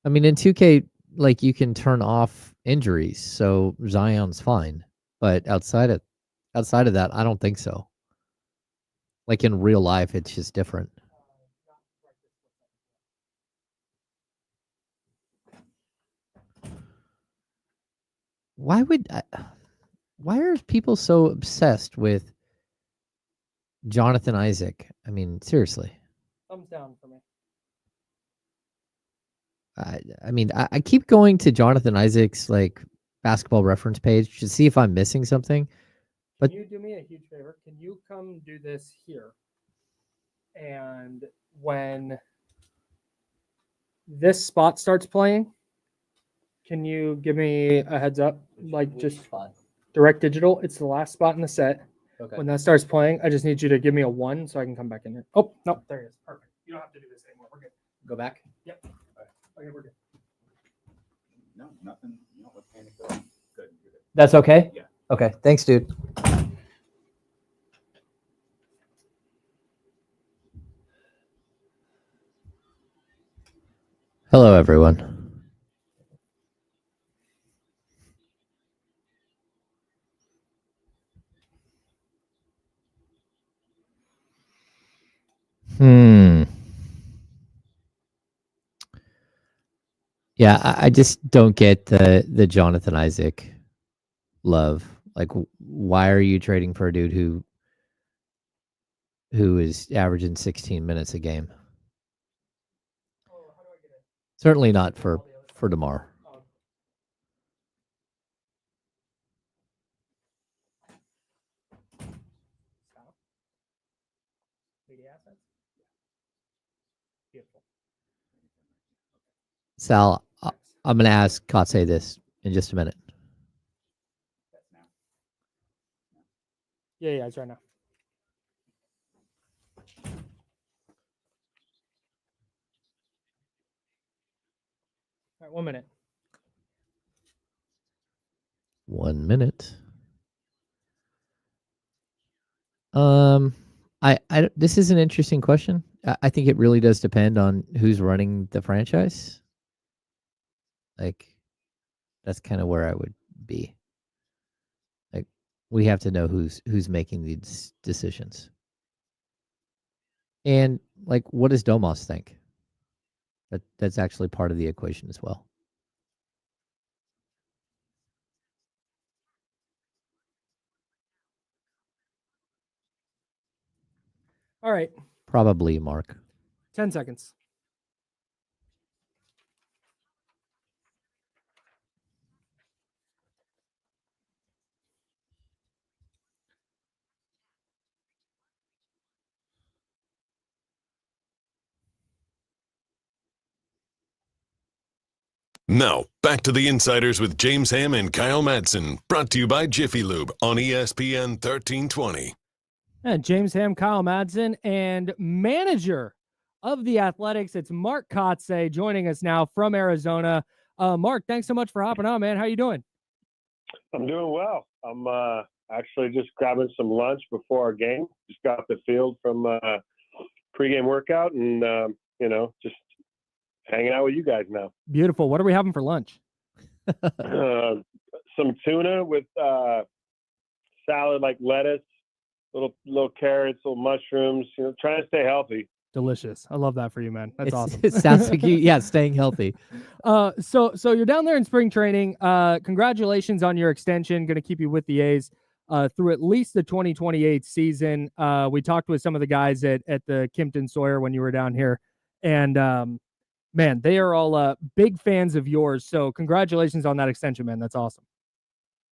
I mean, in 2K, like you can turn off injuries, so Zion's fine. But outside of that, I don't think so. Like in real life, it's just different. Why are people so obsessed with Jonathan Isaac? I mean, seriously. Thumbs down for me. I mean, I keep going to Jonathan Isaac's like basketball reference page to see if I'm missing something. But Can you do me a huge favor? Can you come do this here? And when this spot starts playing, can you give me a heads up? Like just direct digital. It's the last spot in the set. Okay. When that starts playing, I just need you to give me a 1 so I can come back in here. Oh, no, there it is. Perfect. You don't have to do this anymore. We're good. Go back. Yep. Okay, we're good. No, nothing. You know what panic though. Good. You're good. That's okay? Yeah. Okay. Thanks, dude. Hello, everyone. Yeah, I just don't get the Jonathan Isaac love. Like, why are you trading for a dude who is averaging 16 minutes a game? Certainly not for DeMar. Sal, I'm going to ask Kotze this in just a minute. Yeah, it's right now. All right, 1 minute. 1 minute. This is an interesting question. I think it really does depend on who's running the franchise. Like, that's kind of where I would be. Like, we have to know who's making these decisions. And like, what does Domas think? That's actually part of the equation as well. All right. Probably Mark. 10 seconds. Now, back to the Insiders with James Ham and Kyle Madsen, brought to you by Jiffy Lube on ESPN 1320. And James Ham, Kyle Madsen, and manager of the Athletics, it's Mark Kotze joining us now from Arizona. Mark, thanks so much for hopping on, man. How you doing? I'm doing well. I'm actually just grabbing some lunch before our game. Just got off the field from pregame workout and, just hanging out with you guys now. Beautiful. What are we having for lunch? Some tuna with salad, like lettuce, little carrots, little mushrooms, trying to stay healthy. Delicious. I love that for you, man. That's awesome. It sounds like you, staying healthy. So you're down there in spring training. Congratulations on your extension. Going to keep you with the A's through at least the 2028 season. We talked with some of the guys at the Kimpton Sawyer when you were down here, and man, they are all big fans of yours. So congratulations on that extension, man. That's awesome.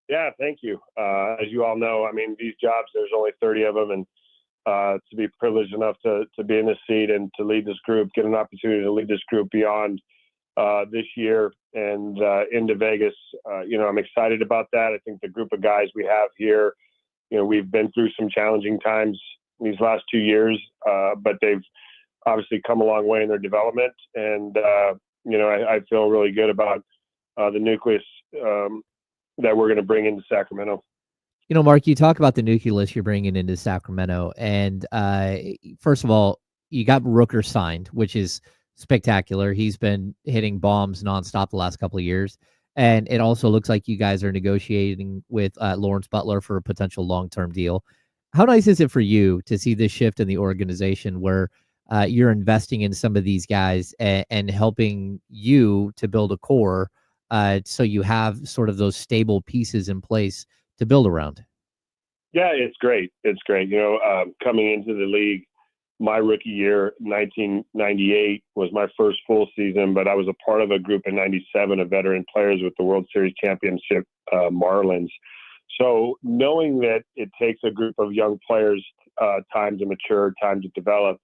Yeah, thank you. As you all know, I mean, these jobs, there's only 30 of them, and to be privileged enough to be in this seat and to lead this group, get an opportunity to lead this group beyond this year and into Vegas. I'm excited about that. I think the group of guys we have here, we've been through some challenging times these last 2 years, but they've obviously come a long way in their development. And, I feel really good about the nucleus that we're going to bring into Sacramento. Mark, you talk about the nucleus you're bringing into Sacramento. And first of all, you got Rooker signed, which is spectacular. He's been hitting bombs nonstop the last couple of years. And it also looks like you guys are negotiating with Lawrence Butler for a potential long-term deal. How nice is it for you to see this shift in the organization where you're investing in some of these guys and helping you to build a core so you have sort of those stable pieces in place to build around? Yeah, it's great. It's great. Coming into the league, my rookie year, 1998, was my first full season, but I was a part of a group in 97 of veteran players with the World Series championship Marlins. So knowing that it takes a group of young players time to mature, time to develop,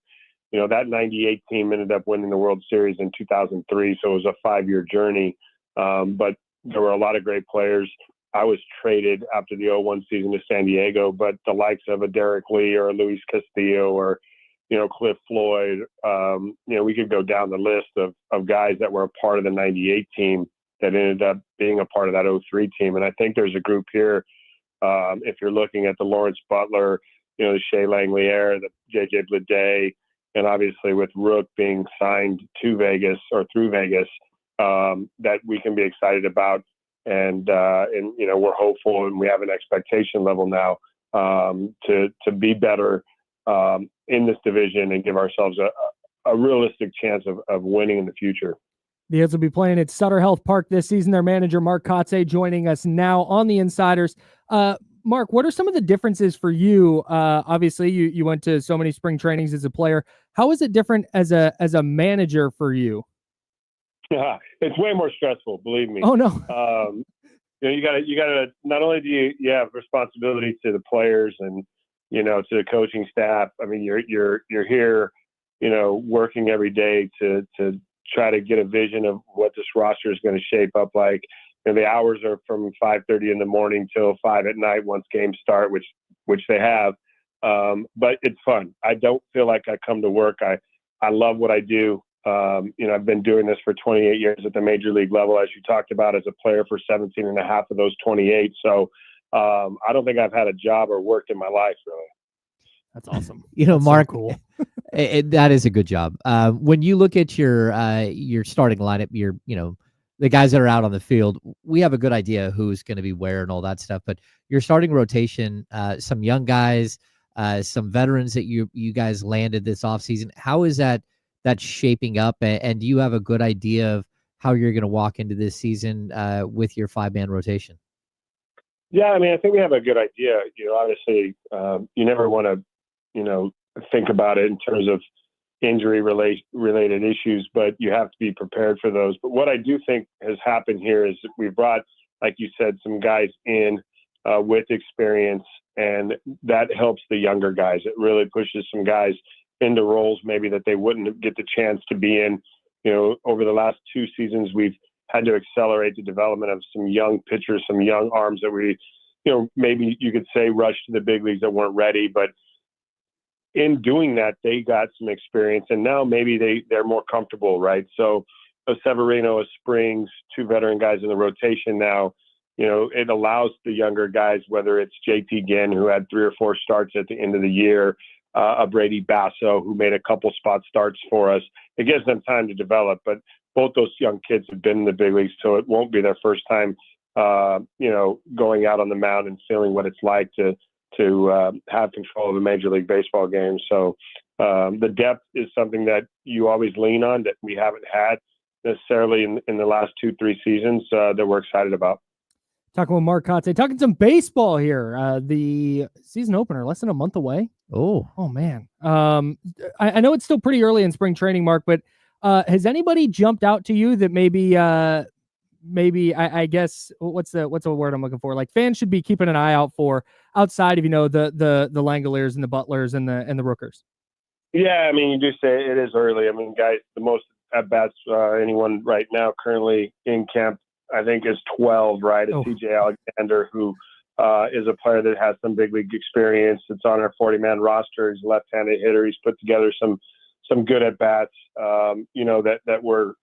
that 98 team ended up winning the World Series in 2003. So it was a 5-year journey. But there were a lot of great players. I was traded after the 01 season to San Diego, but the likes of a Derek Lee or a Luis Castillo or, Cliff Floyd, we could go down the list of guys that were a part of the 98 team that ended up being a part of that 03 team. And I think there's a group here, if you're looking at the Lawrence Butler, the Shea Langelier, the JJ Bleday, and obviously with Rook being signed to Vegas or through Vegas, that we can be excited about. And we're hopeful and we have an expectation level now to be better in this division and give ourselves a realistic chance of winning in the future. The A's will be playing at Sutter Health Park this season. Their manager, Mark Kotze, joining us now on the Insiders. Mark, what are some of the differences for you? Obviously, you went to so many spring trainings as a player. How is it different as a manager for you? Yeah, it's way more stressful, believe me. Oh no. You gotta not only do you have responsibility to the players and to the coaching staff. I memean, you're here, working every day to try to get a vision of what this roster is going to shape up like. The hours are from 5:30 in the morning till 5 at night once games start, which they have. But it's fun. I don't feel like I come to work. I love what I do. I've been doing this for 28 years at the major league level, as you talked about, as a player for 17 and a half of those 28. So I don't think I've had a job or worked in my life, really. That's awesome. That's Mark, so cool. That is a good job. When you look at your starting lineup, the guys that are out on the field, we have a good idea who's going to be where and all that stuff. But your starting rotation, some young guys, some veterans that you guys landed this offseason. How is that's shaping up? And do you have a good idea of how you're going to walk into this season with your 5-man rotation? Yeah, I mean, I think we have a good idea. Obviously, you never want to, think about it in terms of injury related issues, but you have to be prepared for those. But what I do think has happened here is we brought, like you said, some guys in with experience, and that helps the younger guys. It really pushes some guys into roles maybe that they wouldn't get the chance to be in. Over the last 2 seasons, we've had to accelerate the development of some young pitchers, some young arms that we, maybe you could say rushed to the big leagues that weren't ready. But in doing that, they got some experience, and now maybe they're more comfortable, right? So a Severino, a Springs, 2 veteran guys in the rotation now, it allows the younger guys, whether it's JT Ginn, who had 3 or 4 starts at the end of the year, a Brady Basso, who made a couple spot starts for us. It gives them time to develop, but both those young kids have been in the big leagues, so it won't be their first time, going out on the mound and feeling what it's like to have control of a Major League Baseball game. So the depth is something that you always lean on that we haven't had necessarily in the last 2-3 seasons that we're excited about. Talking with Mark Kotze, talking some baseball here. The season opener, less than a month away. Oh man. I know it's still pretty early in spring training, Mark, but has anybody jumped out to you that maybe I guess what's the word I'm looking for? Like fans should be keeping an eye out for outside of the Langoliers and the Butlers and the Rookers. Yeah, I mean, you do say it is early. I mean, guys, the most at bats anyone right now currently in camp, I think, is 12. Right, it's CJ Alexander, who is a player that has some big league experience. It's on our 40-man roster. He's a left-handed hitter. He's put together some good at bats. That we're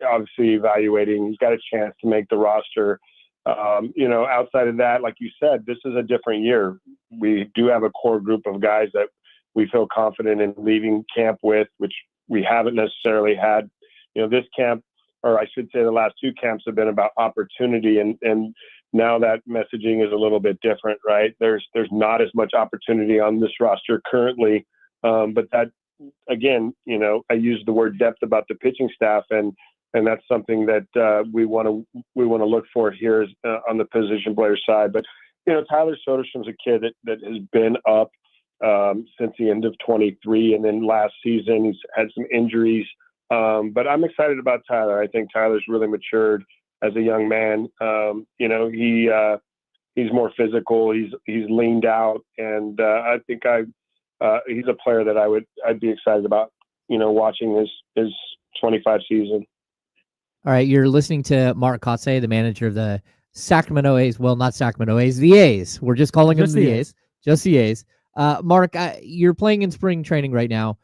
obviously evaluating. He's got a chance to make the roster. Outside of that, like you said, this is a different year. We do have a core group of guys that we feel confident in leaving camp with, which we haven't necessarily had. This camp, or I should say the last 2 camps, have been about opportunity, and now that messaging is a little bit different, right? There's not as much opportunity on this roster currently, but that, again, I use the word depth about the pitching staff, and that's something that we want to look for here on the position player side. But Tyler Soderstrom's a kid that has been up since the end of 23, and then last season he's had some injuries. But I'm excited about Tyler. I think Tyler's really matured as a young man. He's more physical. He's leaned out, and I think he's a player that I'd be excited about. Watching his 25 season. All right, you're listening to Mark Kotze, the manager of the Sacramento A's. Well, not Sacramento A's, the A's. We're just calling them the A's. Just the A's. Mark, you're playing in spring training right now,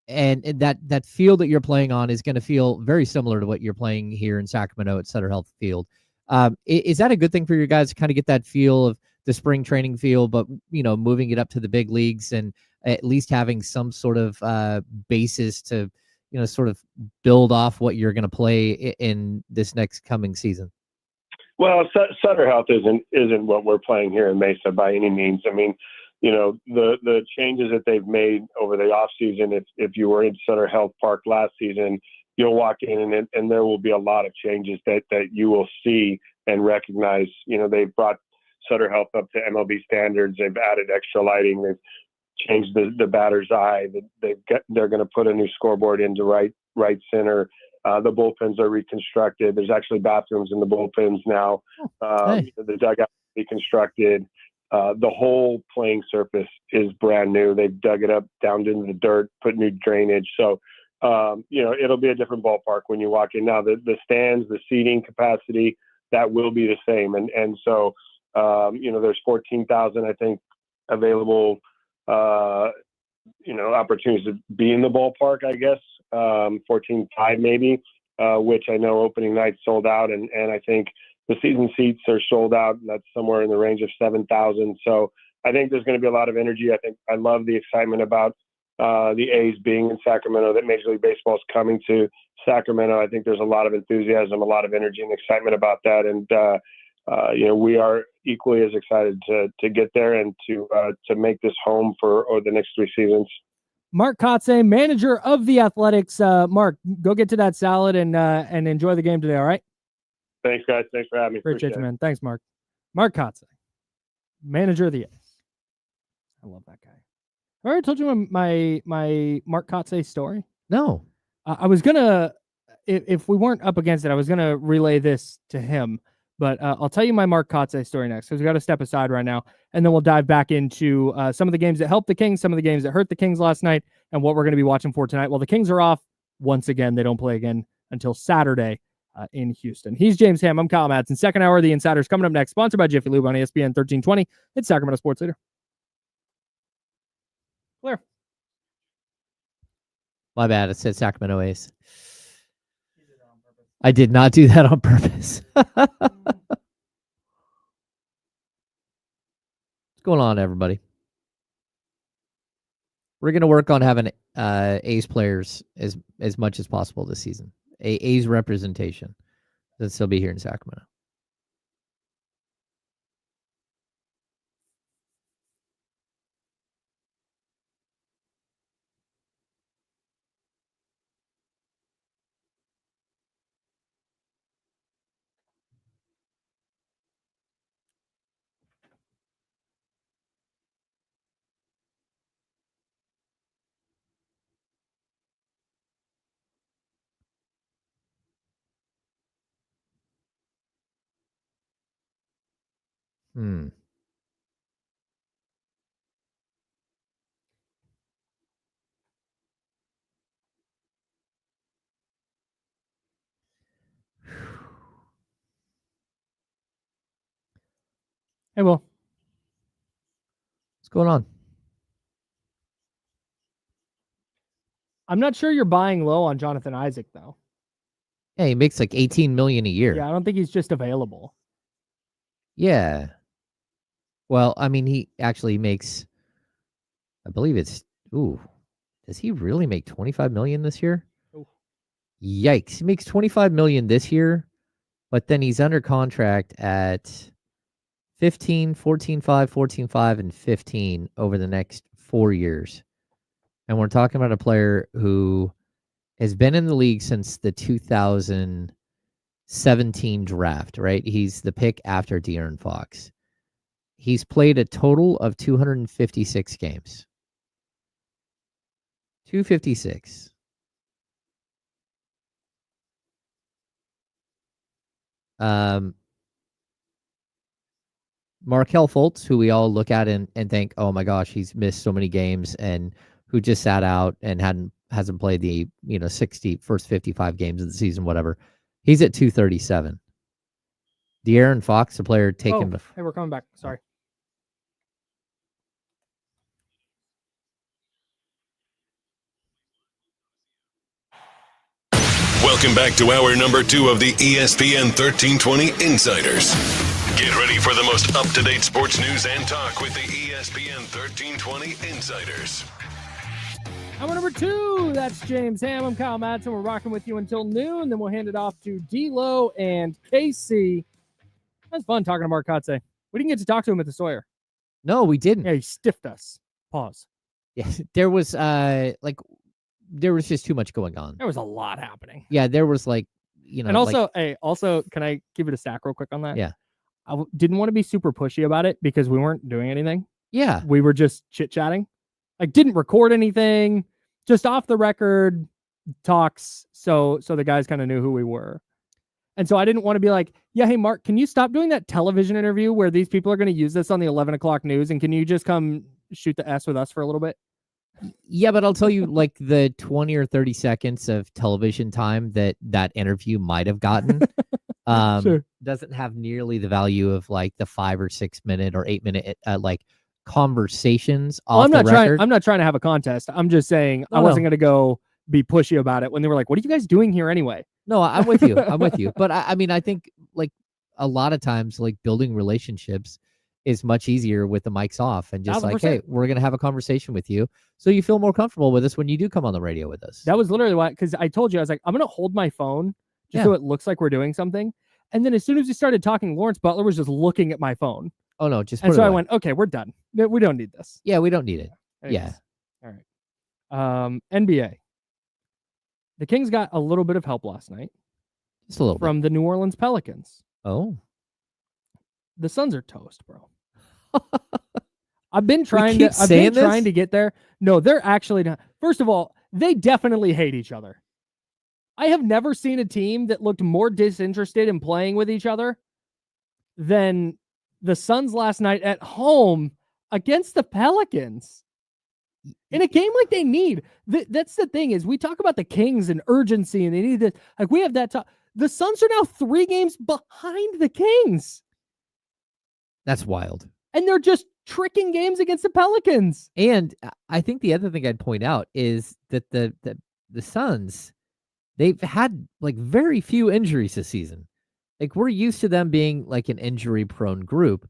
and that field that you're playing on is going to feel very similar to what you're playing here in Sacramento at Sutter Health Field. Is that a good thing for you guys to kind of get that feel of the spring training feel, but moving it up to the big leagues and at least having some sort of basis to sort of build off what you're going to play in this next coming season? Well, Sutter Health isn't what we're playing here in Mesa by any means. I mean, the changes that they've made over the off season, if you were in Sutter Health Park last season, you'll walk in and there will be a lot of changes that you will see and recognize. They've brought Sutter Health up to MLB standards. They've added extra lighting. They've changed the batter's eye. They're going to put a new scoreboard into right center. The bullpens are reconstructed. There's actually bathrooms in the bullpens now. The dugout reconstructed. The whole playing surface is brand new. They've dug it up down into the dirt, put new drainage. So, it'll be a different ballpark when you walk in. Now, the stands, the seating capacity, that will be the same. And so, there's 14,000, I think, available, opportunities to be in the ballpark, I guess, 14.5 maybe, which I know opening night sold out. And I think the season seats are sold out. And that's somewhere in the range of 7,000. So I think there's going to be a lot of energy. I love the excitement about the A's being in Sacramento, that Major League Baseball is coming to Sacramento. I think there's a lot of enthusiasm, a lot of energy and excitement about that. And, we are equally as excited to get there and to make this home for the next 3 seasons. Mark Kotze, manager of the Athletics. Mark, go get to that salad and enjoy the game today, all right? Thanks, guys. Thanks for having me. Appreciate you, man. Thanks, Mark. Mark Kotze, manager of the A's. I love that guy. I already told you my Mark Kotze story. No. I was going to, if we weren't up against it, I was going to relay this to him. But I'll tell you my Mark Kotze story next, because we've got to step aside right now, and then we'll dive back into some of the games that helped the Kings, some of the games that hurt the Kings last night, and what we're going to be watching for tonight. Well, the Kings are off once again. They don't play again until Saturday in Houston. He's James Ham. I'm Kyle Madsen. Second hour of the Insiders coming up next, sponsored by Jiffy Lube on ESPN 1320. It's Sacramento Sports Leader. Clear. My bad. It said Sacramento A's. I did not do that on purpose. What's going on, everybody? We're going to work on having A's players as much as possible this season. A's representation. They'll still be here in Sacramento. Hmm. Hey, Will. What's going on? I'm not sure you're buying low on Jonathan Isaac, though. Yeah, he makes like $18 million a year. Yeah, I don't think he's just available. Yeah. Well, I mean, he actually makes, I believe it's, does he really make $25 million this year? Ooh. Yikes. He makes $25 million this year, but then he's under contract at 15, 14.5, 14.5, and 15 over the next 4 years. And we're talking about a player who has been in the league since the 2017 draft, right? He's the pick after De'Aaron Fox. He's played a total of 256 games. 256. Markelle Fultz, who we all look at and think, oh my gosh, he's missed so many games, and who just sat out and hasn't played the first 55 games of the season, whatever. He's at 237. De'Aaron Fox, the player taken before. Hey, we're coming back. Sorry. Welcome back to hour number 2 of the ESPN 1320 Insiders. Get ready for the most up-to-date sports news and talk with the ESPN 1320 Insiders. Hour number 2. That's James Ham. I'm Kyle Madsen. We're rocking with you until noon. Then we'll hand it off to D-Lo and KC. That was fun talking to Mark Kotze. We didn't get to talk to him at the Sawyer. No, we didn't. Yeah, he stiffed us. Pause. Yeah, there was just too much going on. There was a lot happening. Yeah, there was and also, can I give it a stack real quick on that? Yeah. I didn't want to be super pushy about it because we weren't doing anything. Yeah. We were just chit-chatting. Like, didn't record anything, just off the record talks. So the guys kind of knew who we were. And so I didn't want to be like, yeah, hey, Mark, can you stop doing that television interview where these people are going to use this on the 11 o'clock news? And can you just come shoot the S with us for a little bit? Yeah, but I'll tell you, like, the 20 or 30 seconds of television time that interview might have gotten Sure. doesn't have nearly the value of like the 5 or 6 minute or 8 minute conversations off the record. I'm not trying to have a contest. I'm just saying I wasn't going to go be pushy about it when they were like, what are you guys doing here anyway? No, I'm with you. I'm with you. But I mean, I think like a lot of times, like, building relationships is much easier with the mics off and just 1,000%. like, hey, we're going to have a conversation with you so you feel more comfortable with us when you do come on the radio with us. That was literally why, because I told you, I was like, I'm going to hold my phone just so it looks like we're doing something. And then as soon as we started talking, Lawrence Butler was just looking at my phone. Oh, no, just and so I went, okay, we're done. We don't need this. Yeah, we don't need it. Anyways. Yeah. All right. NBA. The Kings got a little bit of help last night. Just a little from the New Orleans Pelicans. Oh. The Suns are toast, bro. I've been trying to get there. No, they're actually not. First of all, they definitely hate each other. I have never seen a team that looked more disinterested in playing with each other than the Suns last night at home against the Pelicans. In a game like they need. That's the thing, is we talk about the Kings and urgency and they need this. Like, we have that talk. The Suns are now 3 games behind the Kings. That's wild. And they're just tricking games against the Pelicans. And I think the other thing I'd point out is that the Suns, they've had like very few injuries this season. Like, we're used to them being like an injury-prone group,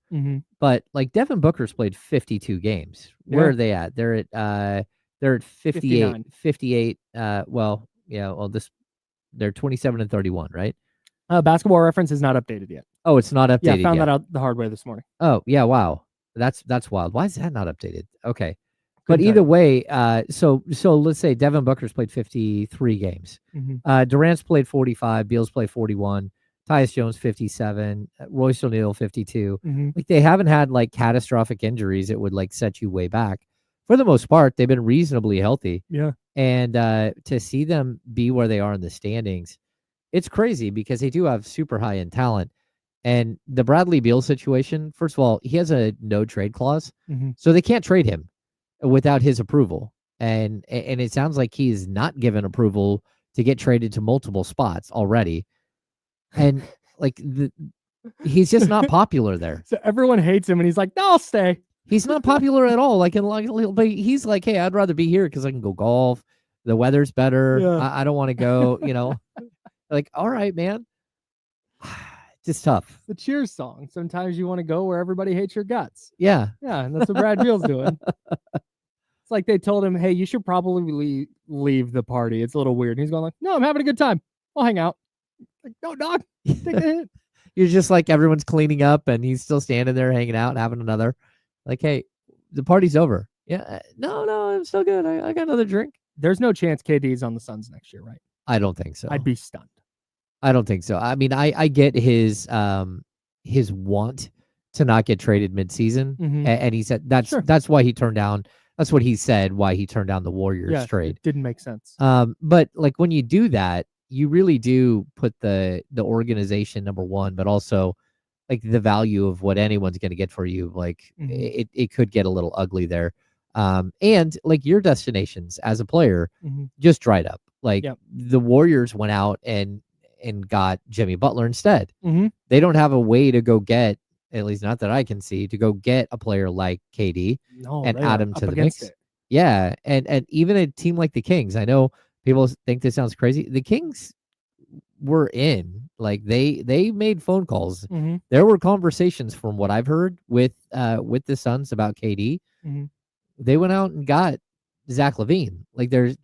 but like Devin Booker's played 52 games. Where are they at? They're at 58. 58. They're 27 and 31, right? Basketball Reference is not updated yet. Oh, it's not updated. Yeah, I found that out the hard way this morning. Oh, yeah, wow. That's wild. Why is that not updated? Okay. But either way, so let's say Devin Booker's played 53 games. Durant's played 45, Beal's played 41, Tyus Jones 57, Royce O'Neal 52. Like, they haven't had like catastrophic injuries that would like set you way back. For the most part, they've been reasonably healthy. Yeah. And to see them be where they are in the standings, it's crazy because they do have super high end talent. And the Bradley Beal situation, first of all, he has a no trade clause, Mhm. so they can't trade him without his approval. And it sounds like he's not given approval to get traded to multiple spots already. And like he's just not popular there. So everyone hates him, and he's like, "No, I'll stay." He's not popular at all. Like, but he's like, hey, I'd rather be here because I can go golf. The weather's better. Yeah. I don't want to go. Like, all right, man. Just tough. The Cheers song. Sometimes you want to go where everybody hates your guts. Yeah. Yeah, and that's what Brad Beal's doing. It's like they told him, "Hey, you should probably leave the party. It's a little weird." And he's going like, "No, I'm having a good time. I'll hang out." Like, no, dog, take the hit. You're just like everyone's cleaning up, and he's still standing there hanging out, having another. Like, hey, the party's over. Yeah. No, I'm still good. I got another drink. There's no chance KD's on the Suns next year, right? I don't think so. I'd be stunned. I don't think so. I mean, I get his want to not get traded midseason, Mhm. and he said that's Sure. that's why he turned down. That's what he said. Why he turned down the Warriors trade. It didn't make sense. But like when you do that, you really do put the organization number one, but also like the value of what anyone's going to get for you. Like it could get a little ugly there. And like your destinations as a player just dried up. Like the Warriors went out and got Jimmy Butler instead. They don't have a way to go get, at least not that I can see, to go get a player like KD and add him to the mix. Yeah. And even a team like the Kings, I know people think this sounds crazy. The Kings were in, like they made phone calls. There were conversations from what I've heard with the Suns about KD. They went out and got Zach LaVine. Like there's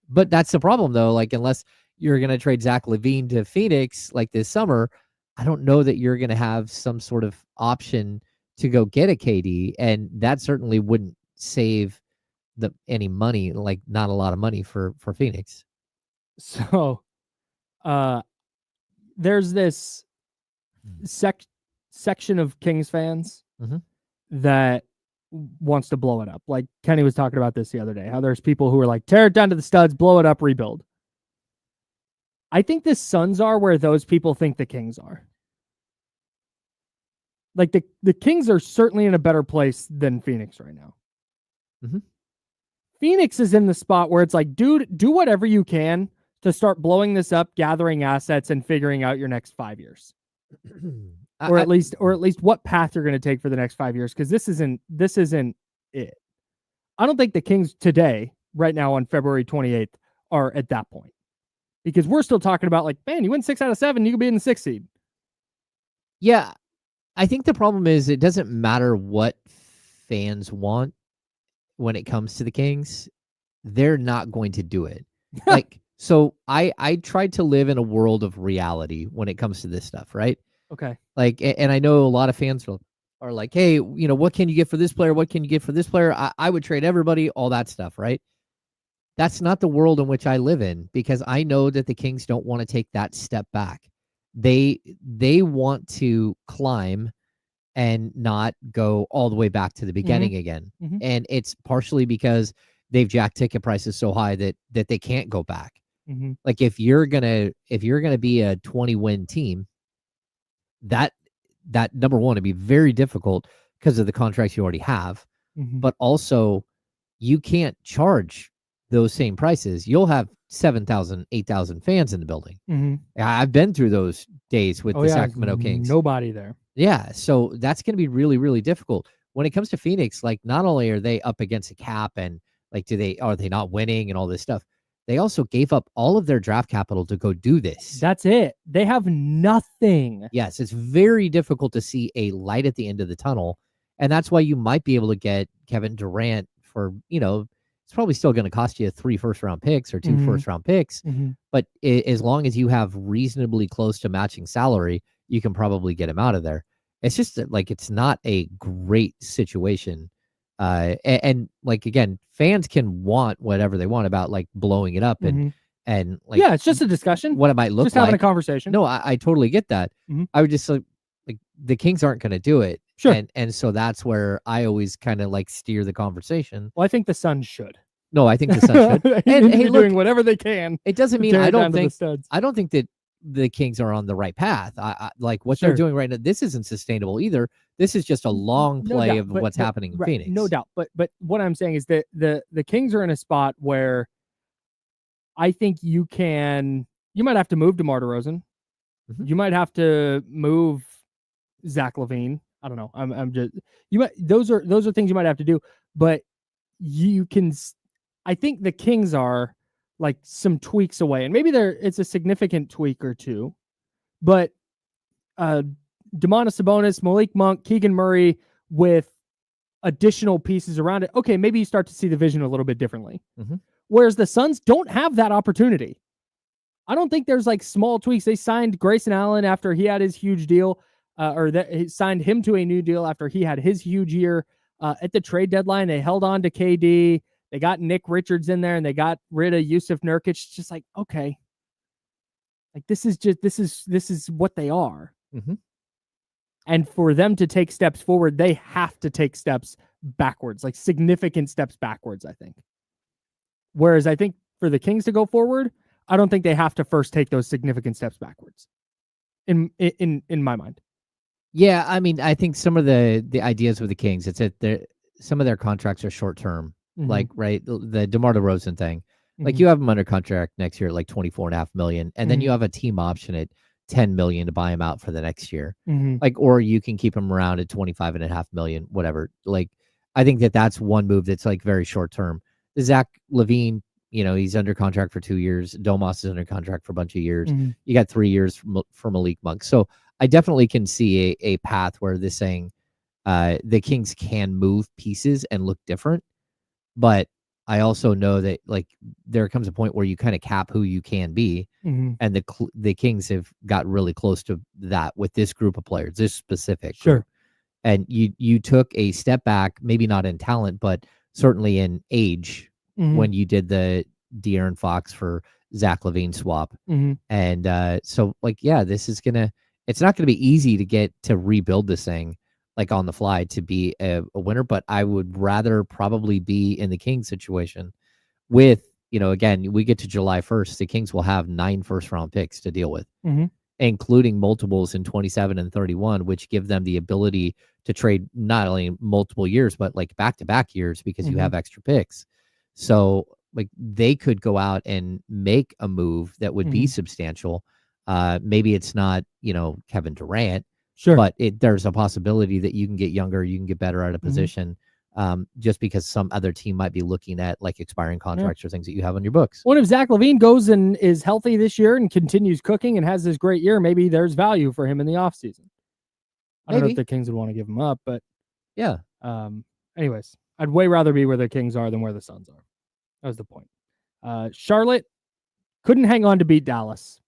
but that's the problem though. Like unless you're going to trade Zach LaVine to Phoenix like this summer, I don't know that you're going to have some sort of option to go get a KD, and that certainly wouldn't save any money, like not a lot of money for Phoenix. So there's this section of Kings fans that wants to blow it up. Like Kenny was talking about this the other day, how there's people who are like, tear it down to the studs, blow it up, rebuild. I think the Suns are where those people think the Kings are. Like the Kings are certainly in a better place than Phoenix right now. Phoenix is in the spot where it's like, dude, do whatever you can to start blowing this up, gathering assets, and figuring out your next 5 years. Or at least what path you're going to take for the next 5 years, because this isn't it. I don't think the Kings today, right now on February 28th, are at that point. Because we're still talking about like, man, you win 6 out of 7, you could be in the 6th seed. Yeah. I think the problem is it doesn't matter what fans want when it comes to the Kings. They're not going to do it. Like, so I tried to live in a world of reality when it comes to this stuff, right? Okay. Like, and I know a lot of fans are like, hey, what can you get for this player? What can you get for this player? I would trade everybody, all that stuff, right? That's not the world in which I live in, because I know that the Kings don't want to take that step back. They want to climb and not go all the way back to the beginning again. And it's partially because they've jacked ticket prices so high that they can't go back. Like if you're gonna be a 20-win team, that number one would be very difficult because of the contracts you already have. But also you can't charge those same prices. You'll have 7,000, 8,000 fans in the building. I've been through those days with the Sacramento Kings. Nobody there. Yeah, so that's going to be really, really difficult. When it comes to Phoenix, like not only are they up against a cap and like are they not winning and all this stuff, they also gave up all of their draft capital to go do this. That's it. They have nothing. Yes, it's very difficult to see a light at the end of the tunnel, and that's why you might be able to get Kevin Durant for, it's probably still going to cost you 3 first-round picks or 2 first-round picks. But as long as you have reasonably close to matching salary, you can probably get him out of there. It's just that, like, it's not a great situation. And like, again, fans can want whatever they want about like blowing it up and like, yeah, it's just a discussion. What it might look just like. Having a conversation. No, I totally get that. I would just like the Kings aren't going to do it. Sure. And so that's where I always kind of like steer the conversation. Well, I think the Suns should. No, I think the Suns should. And hey, doing whatever they can. It doesn't mean I don't think that the Kings are on the right path. Like what Sure. they're doing right now, this isn't sustainable either. This is just a long No play doubt, of but- what's but- happening in right, Phoenix. No doubt. But what I'm saying is that the Kings are in a spot where I think you might have to move DeMar DeRozan. Mhm. You might have to move Zach LaVine. I don't know. I'm just those are things you might have to do, but you can. I think the Kings are like some tweaks away, and maybe it's a significant tweak or two, but Domantas Sabonis, Malik Monk, Keegan Murray with additional pieces around it. Okay, maybe you start to see the vision a little bit differently. Mhm. Whereas the Suns don't have that opportunity. I don't think there's like small tweaks. They signed Grayson Allen after he had his huge deal, or that he signed him to a new deal after he had his huge year at the trade deadline. They held on to KD. They got Nick Richards in there, and they got rid of Yusuf Nurkic. It's just like, okay, like this is what they are. Mhm. And for them to take steps forward, they have to take steps backwards, like significant steps backwards, I think. Whereas I think for the Kings to go forward, I don't think they have to first take those significant steps backwards. In my mind. Yeah, I mean, I think some of the ideas with the Kings, it's that some of their contracts are short term. Mhm. Like, right, the DeMar DeRozan thing. Like, Mhm. you have him under contract next year at like $24.5 million, and then you have a team option at $10 million to buy him out for the next year. Mhm. Like, or you can keep him around at $25.5 million, whatever. Like, I think that's one move that's like very short term. Zach LaVine, he's under contract for 2 years. Domas is under contract for a bunch of years. Mhm. You got 3 years for Malik Monk. So I definitely can see a path where this saying the Kings can move pieces and look different. But I also know that like there comes a point where you kind of cap who you can be. Mhm. And the Kings have got really close to that with this group of players, this specific Sure. group. And you took a step back, maybe not in talent, but certainly in age Mhm. when you did the De'Aaron Fox for Zach LaVine swap. Mhm. And so like, yeah, it's not gonna be easy to get to rebuild this thing like on the fly to be a winner, but I would rather probably be in the Kings situation with, again, we get to July 1st, the Kings will have 9 first-round picks to deal with, Mhm. including multiples in 27 and 31, which give them the ability to trade not only multiple years, but like back-to-back years because you have extra picks. So like they could go out and make a move that would be substantial. Maybe it's not, Kevin Durant, Sure. but there's a possibility that you can get younger, you can get better out of position, just because some other team might be looking at like expiring contracts or things that you have on your books. Well, if Zach LaVine goes and is healthy this year and continues cooking and has this great year, maybe there's value for him in the offseason. I don't know if the Kings would want to give him up, but yeah. Anyways, I'd way rather be where the Kings are than where the Suns are. That was the point. Charlotte couldn't hang on to beat Dallas.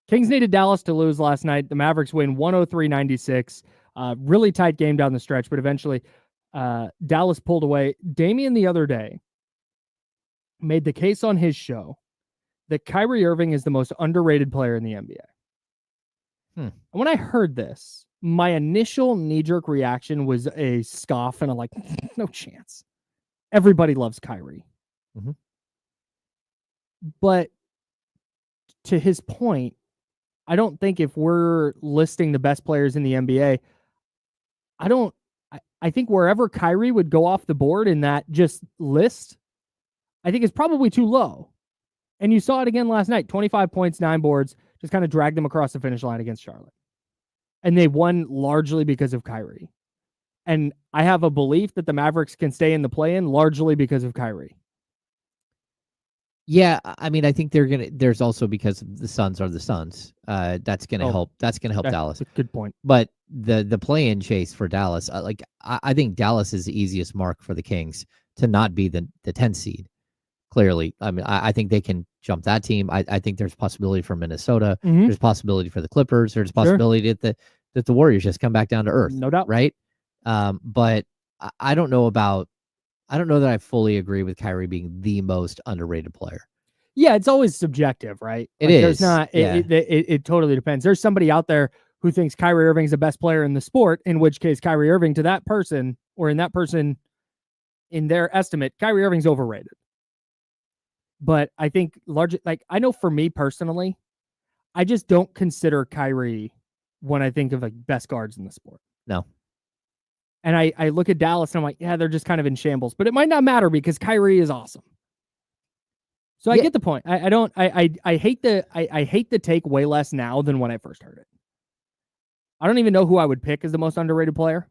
Kings needed Dallas to lose last night. The Mavericks win 103-96. Really tight game down the stretch, but eventually Dallas pulled away. Damian the other day made the case on his show that Kyrie Irving is the most underrated player in the NBA. And when I heard this, my initial knee-jerk reaction was a scoff, and I'm like, no chance. Everybody loves Kyrie. Mhm. But to his point, I don't think if we're listing the best players in the NBA, I think wherever Kyrie would go off the board in that just list, I think it's probably too low. And you saw it again last night, 25 points, 9 boards, just kind of dragged them across the finish line against Charlotte. And they won largely because of Kyrie. And I have a belief that the Mavericks can stay in the play-in largely because of Kyrie. Yeah, I mean, I think there's also because the Suns are the Suns. That's gonna help. That's gonna help Dallas. That's a good point. But the play-in chase for Dallas, I think Dallas is the easiest mark for the Kings to not be the 10th seed. Clearly, I mean, I think they can jump that team. I think there's possibility for Minnesota. There's possibility for the Clippers. There's possibility that the Warriors just come back down to earth. No doubt, right? But I don't know that I fully agree with Kyrie being the most underrated player. Yeah, it's always subjective, right? It is. There's not. It totally depends. There's somebody out there who thinks Kyrie Irving's the best player in the sport, in which case Kyrie Irving to that person, or in that person, in their estimate, Kyrie Irving's overrated. But I think I know for me personally, I just don't consider Kyrie when I think of like best guards in the sport. No. And I look at Dallas and I'm like, yeah, they're just kind of in shambles. But it might not matter because Kyrie is awesome. So I Yeah. get the point. I hate the take way less now than when I first heard it. I don't even know who I would pick as the most underrated player.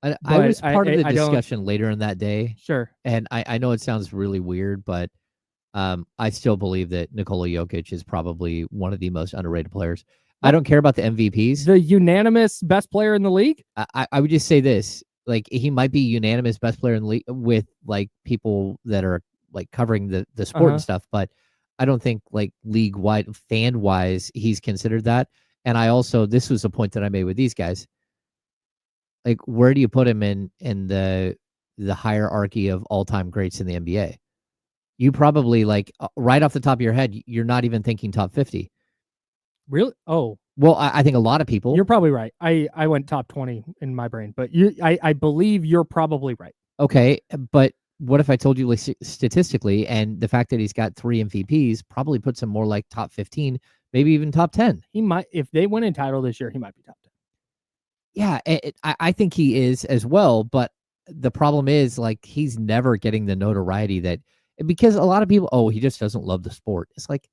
I But was part of the I don't- discussion later in that day, Sure. and I know it sounds really weird, but I still believe that Nikola Jokic is probably one of the most underrated players. I don't care about the MVPs. The unanimous best player in the league? I would just say this: like he might be unanimous best player in the league with like people that are like covering the sport and stuff, but I don't think like league wide fan wise he's considered that. And I also this was a point that I made with these guys. Like, where do you put him in the hierarchy of all time greats in the NBA? You probably like right off the top of your head, you're not even thinking top 50. Really? Oh, Well, I think a lot of people. you're probably right. I went top 20 in my brain, but I believe you're probably right. Okay, but what if I told you like statistically, and the fact that he's got 3 MVPs probably puts him more like top 15, maybe even top 10. He might, if they win a title this year, he might be top 10. Yeah, I think he is as well, but the problem is like he's never getting the notoriety that because a lot of people, oh, he just doesn't love the sport. It's like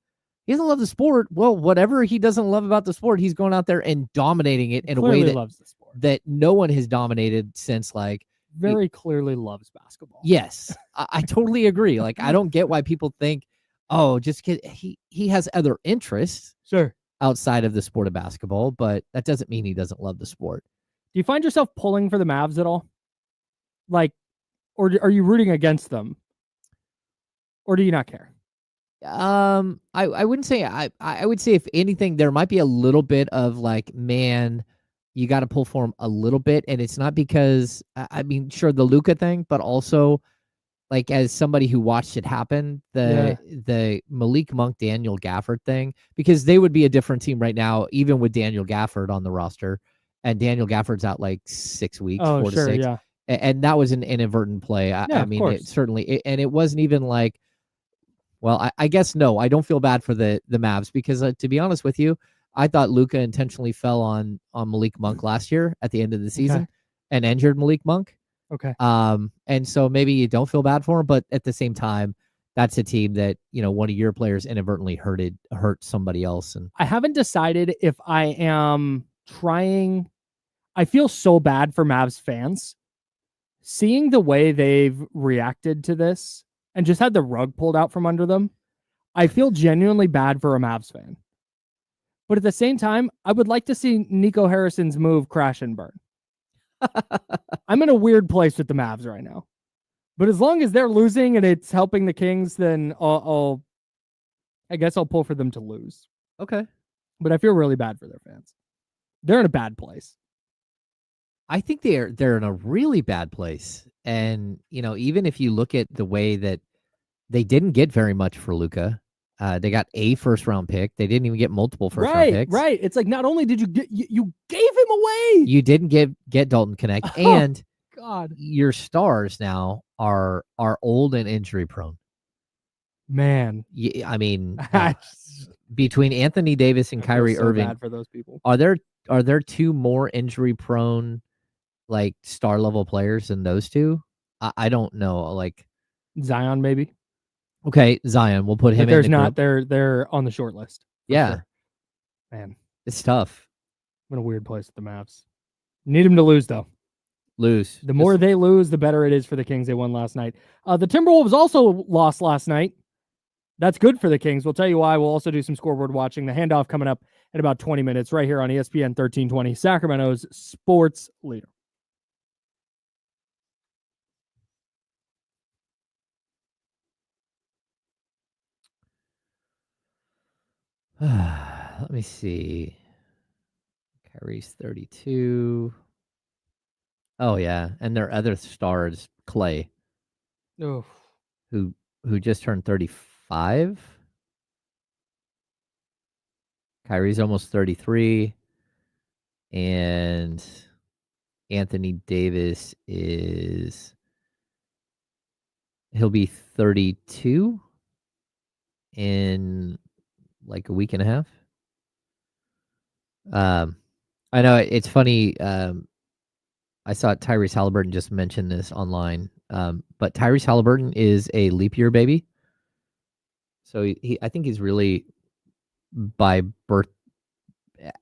he doesn't love the sport. Well, whatever he doesn't love about the sport, he's going out there and dominating it in a way Clearly that loves the sport. that no one has dominated since like Very clearly loves basketball. yes, I totally agree. Like I don't get why people think, oh, just he has other interests Sure. outside of the sport of basketball, but that doesn't mean he doesn't love the sport. Do you find yourself pulling for the Mavs at all? Like, or are you rooting against them? Or do you not care? I wouldn't say I would say if anything, there might be a little bit of like, man, you got to pull for him a little bit, and it's not because I mean, sure, the Luka thing, but also like as somebody who watched it happen, the Malik Monk Daniel Gafford thing, because they would be a different team right now, even with Daniel Gafford on the roster, and Daniel Gafford's out like 6 weeks, Oh, 4 sure, to 6, yeah. and that was an inadvertent play. I Of mean, course. it certainly, and it wasn't even like. Well, I guess no, I don't feel bad for the Mavs because to be honest with you, I thought Luka intentionally fell on Malik Monk last year at the end of the season and injured Malik Monk. Okay. And so maybe you don't feel bad for him, but at the same time, that's a team that, you know, one of your players inadvertently hurt somebody else. And I haven't decided if I am trying. I feel so bad for Mavs fans. Seeing the way they've reacted to this and just had the rug pulled out from under them, I feel genuinely bad for a Mavs fan. But at the same time, I would like to see Nico Harrison's move crash and burn. I'm in a weird place with the Mavs right now. But as long as they're losing and it's helping the Kings, then I guess I'll pull for them to lose. okay. But I feel really bad for their fans. They're in a bad place. I think they're in a really bad place. And, you know, even if you look at the way that they didn't get very much for Luka, they got a first round pick. They didn't even get multiple first round picks. Right. It's like not only did you get you gave him away. You didn't get Dalton Connect, Oh, and God, your stars now are old and injury prone. man. I mean, I between Anthony Davis and feel Kyrie so Irving, bad for those people. are there two more injury prone like star level players than those two? I don't know. Like, Zion, maybe. okay, Zion, we'll put him But there's in the not. group. They're on the short list. for Yeah, sure. Man, it's tough. I'm in a weird place with the Mavs. Need them to lose though. Lose. The more they lose, the better it is for the Kings. They won last night. The Timberwolves also lost last night. That's good for the Kings. We'll tell you why. We'll also do some scoreboard watching. The handoff coming up in about 20 minutes right here on ESPN 1320, Sacramento's sports leader. Let me see. Kyrie's 32. Oh yeah, and their other star is Clay, Oh, who just turned 35. Kyrie's almost 33, and Anthony Davis he'll be 32 in like a week and a half. I know it's funny. I saw Tyrese Halliburton just mention this online. But Tyrese Halliburton is a leap year baby. So I think he's really by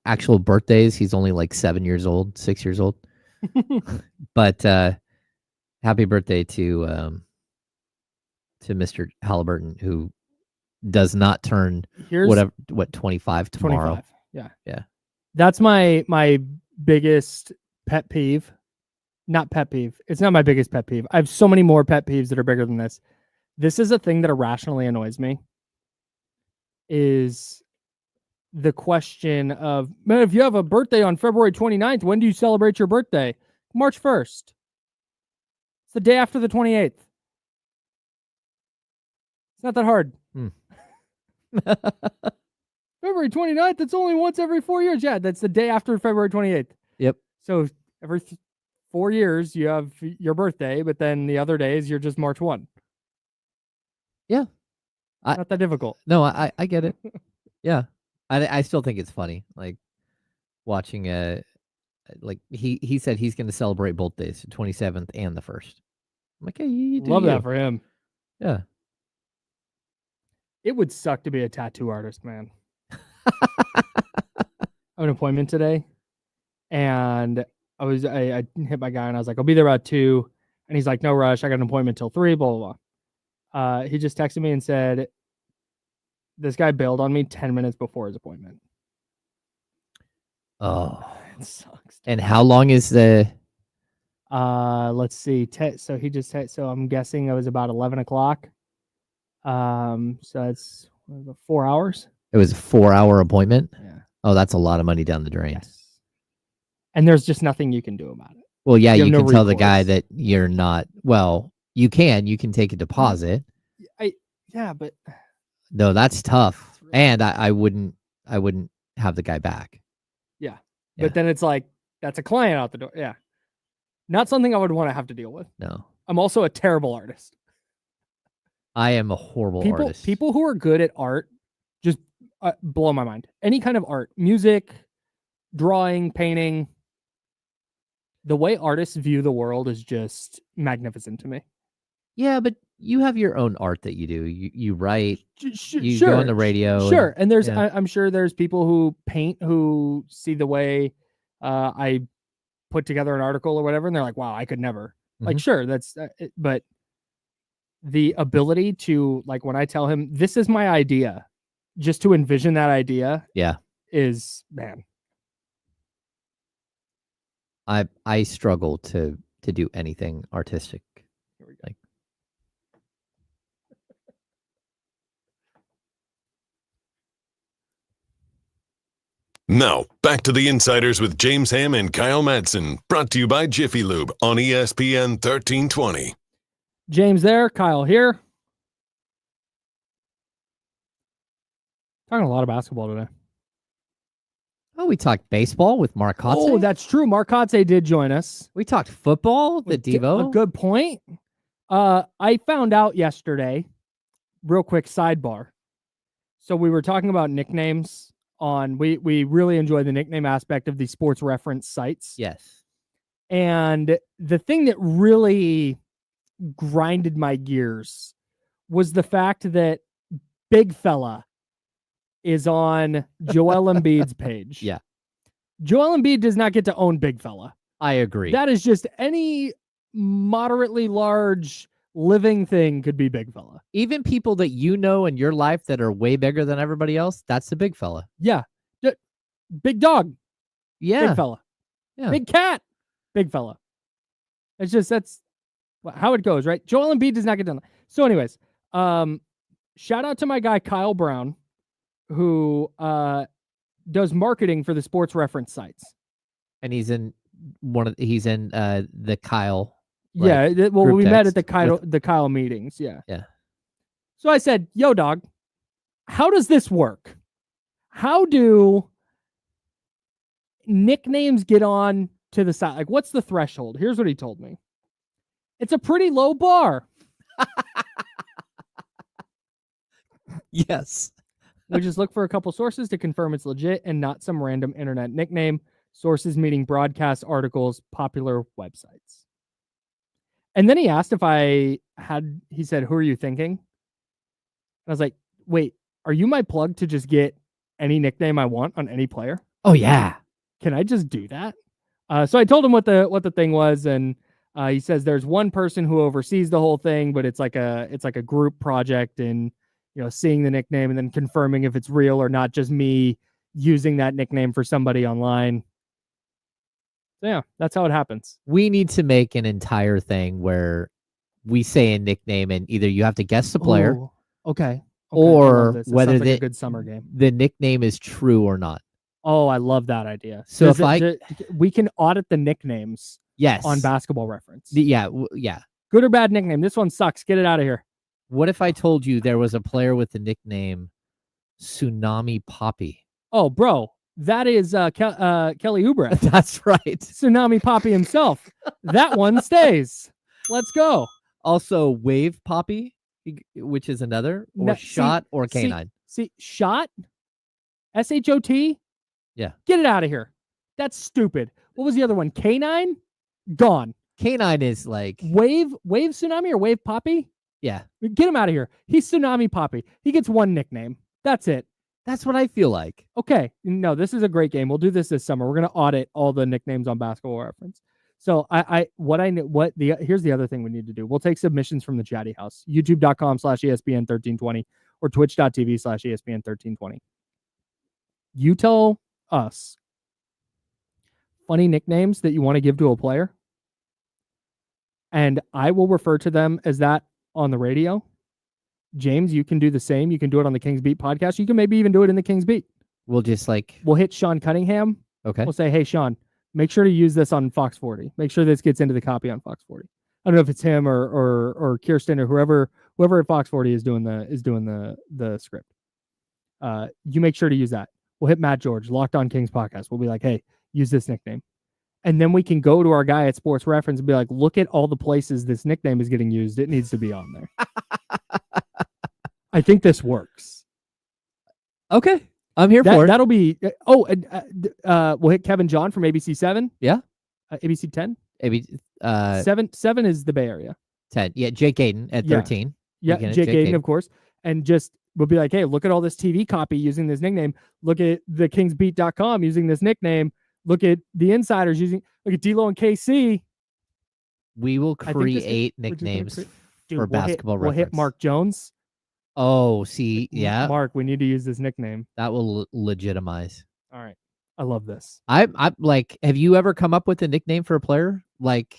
actual birthdays, he's only like 7 years old, 6 years old. But happy birthday to Mr. Halliburton, who does not turn Here's 25 tomorrow. 25. Yeah. Yeah. That's my biggest pet peeve. Not pet peeve. It's not my biggest pet peeve. I have so many more pet peeves that are bigger than this. This is a thing that irrationally annoys me. Is the question of, man, if you have a birthday on February 29th, when do you celebrate your birthday? March 1st. It's the day after the 28th. It's not that hard. February 29th, it's only once every 4 years. Yeah, that's the day after February 28th. Yep. So every 4 years, you have your birthday, but then the other days, you're just March 1. Yeah. Not that difficult. No, I get it. Yeah. I still think it's funny. Like watching like he said he's going to celebrate both days, the 27th and the 1st. I'm like, hey, you do Love you. that for him. Yeah. It would suck to be a tattoo artist, man. I have an appointment today, and I hit my guy, and I was like, I'll be there about 2, and he's like, no rush, I got an appointment till 3, blah, blah, blah. He just texted me and said, this guy bailed on me 10 minutes before his appointment. Oh. It sucks. And how long is the... Let's see. So he just so I'm guessing it was about 11 o'clock. So that's 4 hours. It was a 4-hour appointment? Yeah. Oh, that's a lot of money down the drain. Yes. And there's just nothing you can do about it. Well, yeah, you have can no tell the guy recourse. that you're not... Well, you can take a deposit. Yeah, but... No, that's tough. And I wouldn't have the guy back. Yeah. Yeah. But then it's like, that's a client out the door. Yeah. Not something I would want to have to deal with. No. I'm also a terrible artist. I am a horrible artist. People who are good at art just blow my mind. Any kind of art, music, drawing, painting. The way artists view the world is just magnificent to me. Yeah, but you have your own art that you do. You write, you sure, go on the radio. Sure. And there's, yeah. I'm sure there's people who paint who see the way I put together an article or whatever, and they're like, wow, I could never. Like, sure, that's, but the ability to, like, when I tell him, this is my idea, just to envision that idea. Yeah. Is, man. I struggle to do anything artistic. Here we go. Like, Now, back to the Insiders with James Ham and Kyle Madsen, brought to you by Jiffy Lube on ESPN 1320. James there, Kyle here. Talking a lot of basketball today. oh, we talked baseball with Mark Kotze. Oh, that's true. Mark Kotze did join us. We talked football, the Devo. A good point. I found out yesterday, real quick sidebar. So we were talking about nicknames on, we really enjoy the nickname aspect of the sports reference sites. Yes. And the thing that really grinded my gears was the fact that Big Fella is on Joel Embiid's page. Yeah. Joel Embiid does not get to own Big Fella. I agree. That is just any moderately large living thing could be Big Fella. Even people that you know in your life that are way bigger than everybody else, that's the Big Fella. Yeah. Big dog. Yeah. Big Fella. Yeah. Big cat. Big Fella. It's just, that's how it goes, right? Joel Embiid does not get done. So anyways, shout out to my guy, Kyle Brown, who does marketing for the sports reference sites. And he's in the Kyle. Yeah, well, group we met text at the Kyle meetings. Yeah. Yeah. So I said, yo, dog, how does this work? How do nicknames get on to the side? Like, what's the threshold? Here's what he told me. It's a pretty low bar. Yes. We just look for a couple sources to confirm it's legit and not some random internet nickname. Sources meaning broadcast articles, popular websites. And then he asked if he said, who are you thinking? And I was like, wait, are you my plug to just get any nickname I want on any player? Oh yeah. Can I just do that? So I told him what the thing was, and he says there's one person who oversees the whole thing, but it's like a group project, and seeing the nickname and then confirming if it's real or not just me using that nickname for somebody online. So yeah, that's how it happens. We need to make an entire thing where we say a nickname and either you have to guess the player. Ooh, okay. Or whether a good summer game. The nickname is true or not. Oh, I love that idea. So we can audit the nicknames. Yes. On Basketball Reference. Yeah. Good or bad nickname? This one sucks. Get it out of here. What if I told you there was a player with the nickname Tsunami Poppy? Oh, bro, that is Kelly Oubre. That's right. Tsunami Poppy himself. That one stays. Let's go. Also, Wave Poppy, which is another, or Shot or K9. See, Shot? SHOT? Yeah. Get it out of here. That's stupid. What was the other one? K9? Gone. K9 is like... Wave Tsunami or Wave Poppy? Yeah. Get him out of here. He's Tsunami Poppy. He gets one nickname. That's it. That's what I feel like. Okay. No, this is a great game. We'll do this summer. We're going to audit all the nicknames on Basketball Reference. So here's the other thing we need to do. We'll take submissions from the chatty house, youtube.com/ESPN1320 or twitch.tv/ESPN1320. You tell us funny nicknames that you want to give to a player, and I will refer to them as that on the radio. James, you can do the same. You can do it on the Kings Beat podcast. You can maybe even do it in the Kings Beat. We'll hit Sean Cunningham. Okay. We'll say, hey, Sean, make sure to use this on Fox 40. Make sure this gets into the copy on Fox 40. I don't know if it's him or Kirsten or whoever at Fox 40 is doing the script. You make sure to use that. We'll hit Matt George, Locked On Kings podcast. We'll be like, hey, use this nickname. And then we can go to our guy at Sports Reference and be like, look at all the places this nickname is getting used. It needs to be on there. I think this works. Okay. I'm here for it. That'll be... we'll hit Kevin John from ABC 7. Yeah. ABC 10? 7 is the Bay Area. 10. Yeah, Jake Aiden at 13. Yeah, Jake Aiden, of course. And just... We'll be like, hey, look at all this TV copy using this nickname. Look at the kingsbeat.com using this nickname. Look at the insiders look at D-Lo and KC. We will create nicknames for Basketball Reference. We'll hit Mark Jones. Oh, see, yeah. Mark, we need to use this nickname. That will legitimize. All right. I love this. I'm like, have you ever come up with a nickname for a player? Like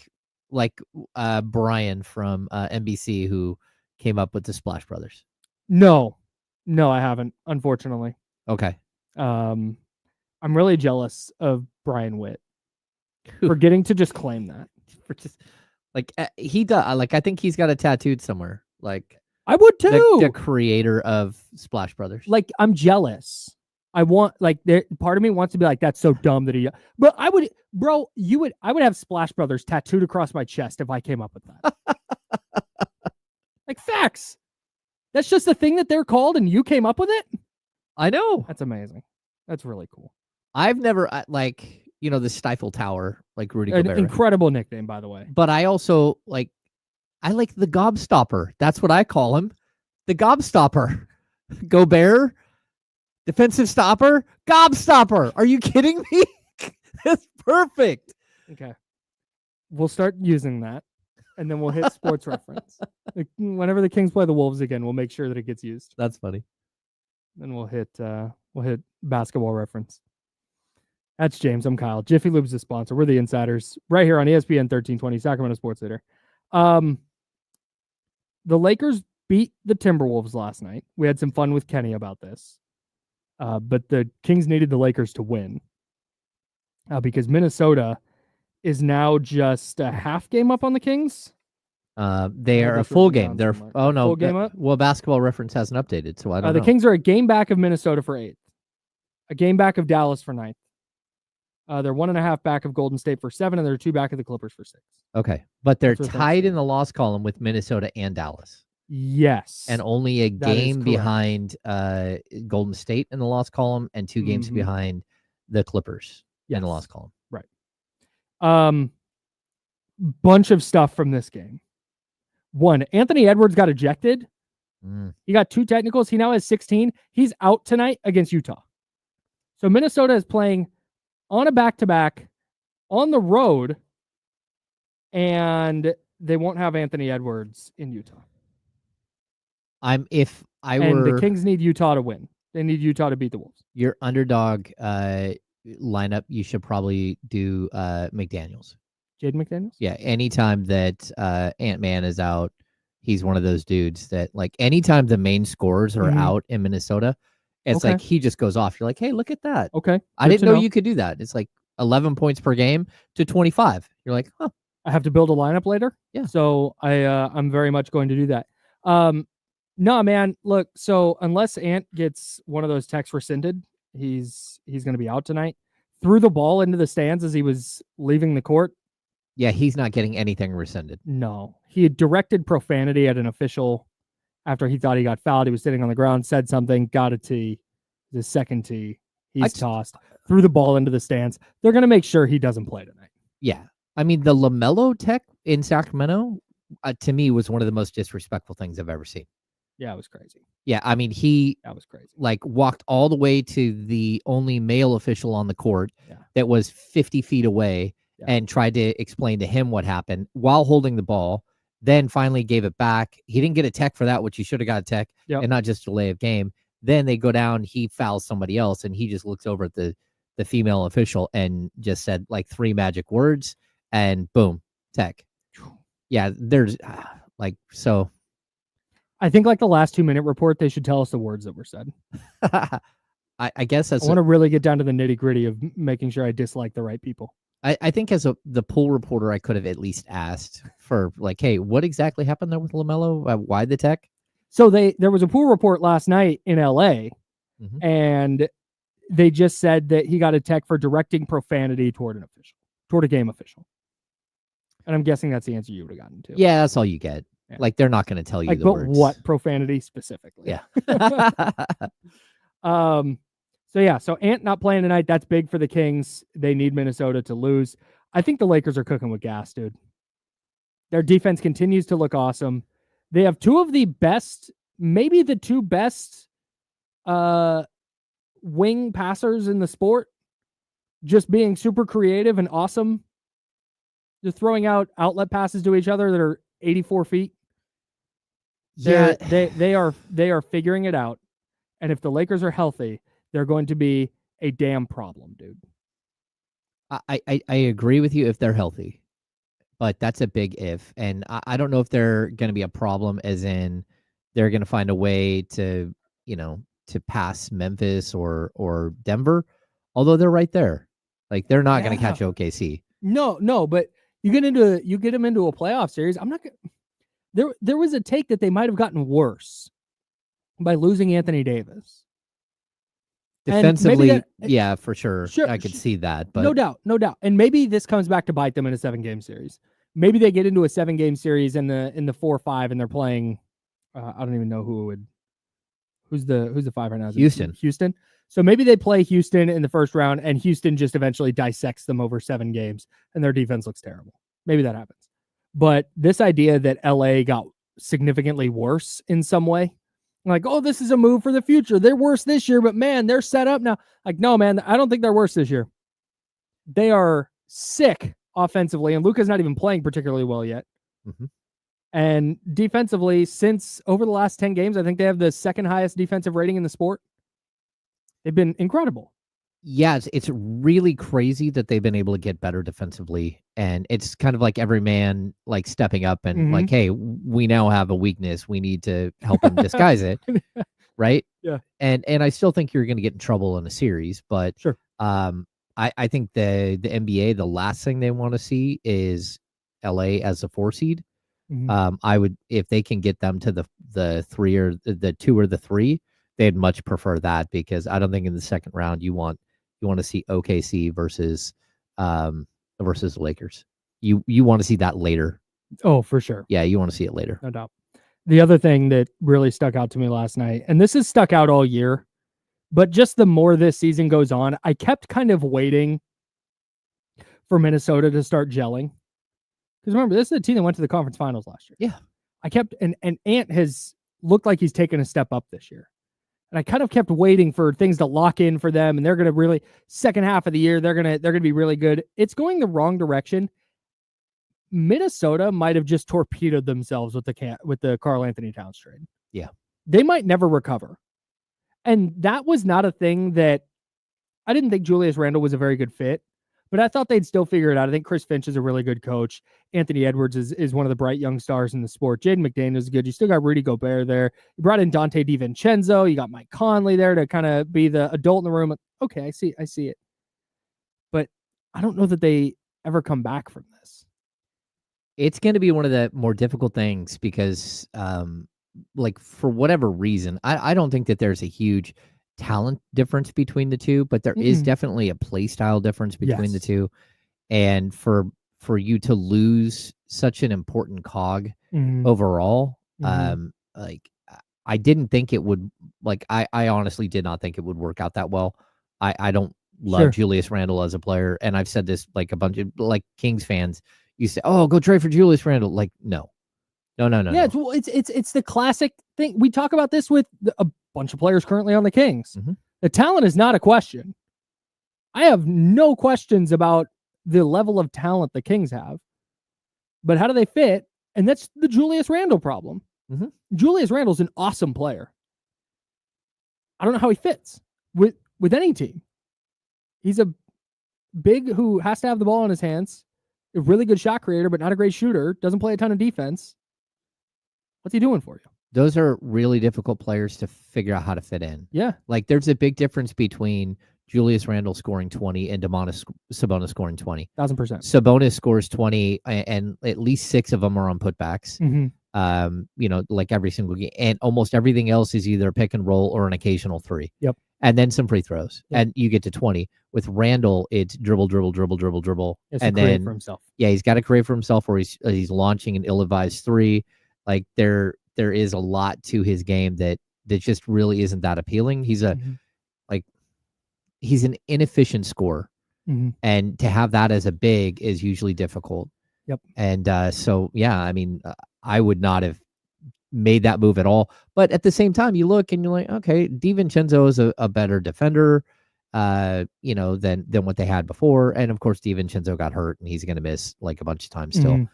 Brian from NBC who came up with the Splash Brothers. No, I haven't, unfortunately. Okay. I'm really jealous of Brian Witt for getting to just claim that. For just he does. Like, I think he's got it tattooed somewhere. Like, I would too. The creator of Splash Brothers. Like, I'm jealous. I want part of me wants to be like, that's so dumb that he. But I would have Splash Brothers tattooed across my chest if I came up with that. Like, facts. That's just the thing that they're called, and you came up with it? I know. That's amazing. That's really cool. I've never, the Stifle Tower, like Rudy Gobert. An incredible nickname, by the way. But I also, I like the Gobstopper. That's what I call him. The Gobstopper. Gobert, defensive stopper, Gobstopper. Are you kidding me? That's perfect. Okay. We'll start using that. And then we'll hit Sports Reference. Whenever the Kings play the Wolves again, we'll make sure that it gets used. That's funny. Then we'll hit Basketball Reference. That's James. I'm Kyle. Jiffy Lube's the sponsor. We're the insiders right here on ESPN 1320, Sacramento Sports Leader. The Lakers beat the Timberwolves last night. We had some fun with Kenny about this. But the Kings needed the Lakers to win because Minnesota is now just a half game up on the Kings. They are a full game. They're full game up. Well, Basketball Reference hasn't updated, so I don't know. The Kings are a game back of Minnesota for 8th, a game back of Dallas for 9th. They're 1.5 back of Golden State for 7, and they're 2 back of the Clippers for 6. Okay, but they're tied in the loss column with Minnesota and Dallas. Yes. and only a That is game correct. behind Golden State in the loss column and 2 games Mhm. behind the Clippers in the Yes. loss column. Bunch of stuff from this game. One, Anthony Edwards got ejected. He got 2 technicals. He now has 16. He's out tonight against Utah. So Minnesota is playing on a back-to-back on the road, and they won't have Anthony Edwards in Utah. If I And were the Kings need Utah to win. They need Utah to beat the Wolves. your underdog lineup, you should probably do McDaniels. Jaden McDaniels? Yeah, anytime that Ant-Man is out, he's one of those dudes that, like, anytime the main scorers are Mhm. out in Minnesota, it's Okay. like he just goes off. You're like, hey, look at that. Okay. I good didn't to know you could do that. It's like 11 points per game to 25. You're like, huh. I have to build a lineup later. Yeah. So I'm very much going to do that. No, man, look, so unless Ant gets one of those texts rescinded, he's going to be out tonight. Threw the ball into the stands as he was leaving the court. Yeah, he's not getting anything rescinded. No. He had directed profanity at an official after he thought he got fouled. He was sitting on the ground, said something, got a tee. The second tee, he's tossed. Threw the ball into the stands. They're going to make sure he doesn't play tonight. Yeah. I mean, the LaMelo tech in Sacramento, to me, was one of the most disrespectful things I've ever seen. Yeah, it was crazy. Yeah, I mean, That was crazy. like walked all the way to the only male official on the court that was 50 feet away and tried to explain to him what happened while holding the ball, then finally gave it back. He didn't get a tech for that, which he should have got a tech and not just delay of game. Then they go down, he fouls somebody else, and he just looks over at the female official and just said like 3 magic words, and boom, tech. Yeah, there's like, so. I think like the last 2-minute report, they should tell us the words that were said. I guess that's. I want to really get down to the nitty gritty of making sure I dislike the right people. I think as the pool reporter, I could have at least asked for like, hey, what exactly happened there with LaMelo? Why the tech? So there was a pool report last night in LA, and they just said that he got a tech for directing profanity toward a game official. And I'm guessing that's the answer you would have gotten to. Yeah, that's all you get. Yeah. Like, they're not going to tell you the words. What profanity specifically? Yeah. So Ant not playing tonight. That's big for the Kings. They need Minnesota to lose. I think the Lakers are cooking with gas, dude. Their defense continues to look awesome. They have 2 of the best, maybe the 2 best wing passers in the sport, just being super creative and awesome. They're throwing out outlet passes to each other that are 84 feet. Yeah, they are figuring it out. And if the Lakers are healthy, they're going to be a damn problem, dude. I agree with you if they're healthy, but that's a big if. And I don't know if they're going to be a problem as in they're going to find a way to, to pass Memphis or Denver, although they're right there. Like, they're not going to catch OKC. No, but you get them into a playoff series. I'm not going to. There was a take that they might have gotten worse by losing Anthony Davis. Defensively, yeah, for sure. I could see that. But no doubt. And maybe this comes back to bite them in a 7-game series. Maybe they get into a 7-game series in the 4-5 and they're playing I don't even know who's the 5 right now. Houston. So maybe they play Houston in the first round and Houston just eventually dissects them over 7 games and their defense looks terrible. Maybe that happens. But this idea that LA got significantly worse in some way, like, oh, this is a move for the future. They're worse this year, but man, they're set up now. Like, no, man, I don't think they're worse this year. They are sick offensively, and Luka's not even playing particularly well yet. And defensively, since over the last 10 games, I think they have the 2nd highest defensive rating in the sport. They've been incredible. Yeah, it's really crazy that they've been able to get better defensively. And it's kind of like every man like stepping up and like, hey, we now have a weakness. We need to help him disguise it. Right? Yeah. And I still think you're going to get in trouble in a series. But sure. I think the NBA, the last thing they want to see is LA as a 4 seed. I would, if they can get them to the 3 or the 2 or the 3, they'd much prefer that, because I don't think in the second round you want to see OKC versus the Lakers. You want to see that later. Oh, for sure. Yeah, you want to see it later. No doubt. The other thing that really stuck out to me last night, and this has stuck out all year, but just the more this season goes on, I kept kind of waiting for Minnesota to start gelling. Because remember, this is a team that went to the conference finals last year. Yeah. I kept, and Ant has looked like he's taken a step up this year. And I kind of kept waiting for things to lock in for them, and they're going to really, second half of the year, they're going to be really good. It's going the wrong direction. Minnesota might have just torpedoed themselves with the Karl Anthony Towns trade. Yeah. They might never recover. And that was not a thing that I didn't think Julius Randle was a very good fit, but I thought they'd still figure it out. I think Chris Finch is a really good coach. Anthony Edwards is one of the bright young stars in the sport. Jaden McDaniels is good. You still got Rudy Gobert there. You brought in Dante DiVincenzo. You got Mike Conley there to kind of be the adult in the room. Okay, I see it. But I don't know that they ever come back from this. It's going to be one of the more difficult things because, like, for whatever reason, I don't think that there's a huge talent difference between the two, but there is definitely a play style difference between the two. And for you to lose such an important cog overall, like, I didn't think it would, like, I honestly did not think it would work out that well. I don't love Julius Randle as a player. And I've said this, like, a bunch of, like, Kings fans, you say, oh, go trade for Julius Randle. Like, no. Yeah, no. It's the classic thing. We talk about this with a bunch of players currently on the Kings. The talent is not a question. I have no questions about the level of talent the Kings have. But how do they fit? And that's the Julius Randle problem. Julius Randle's an awesome player. I don't know how he fits with any team. He's a big who has to have the ball in his hands. A really good shot creator, but not a great shooter. Doesn't play a ton of defense. What's he doing for you? Those are really difficult players to figure out how to fit in. Yeah. Like, there's a big difference between Julius Randle scoring 20 and Domantas Sabonis scoring 20. 1,000%. Sabonis scores 20, and at least 6 of them are on putbacks. You know, like every single game. And almost everything else is either a pick and roll or an occasional 3. Yep. And then some free throws. Yep. And you get to 20. With Randle, it's dribble. And then for himself. Yeah, he's got to create for himself, or he's launching an ill-advised 3. Like, there is a lot to his game that just really isn't that appealing. He's he's an inefficient scorer. And to have that as a big is usually difficult. Yep. And so, yeah, I mean, I would not have made that move at all. But at the same time, you look and you're like, okay, DiVincenzo is a better defender, you know, than what they had before. And of course, DiVincenzo got hurt and he's going to miss like a bunch of times still.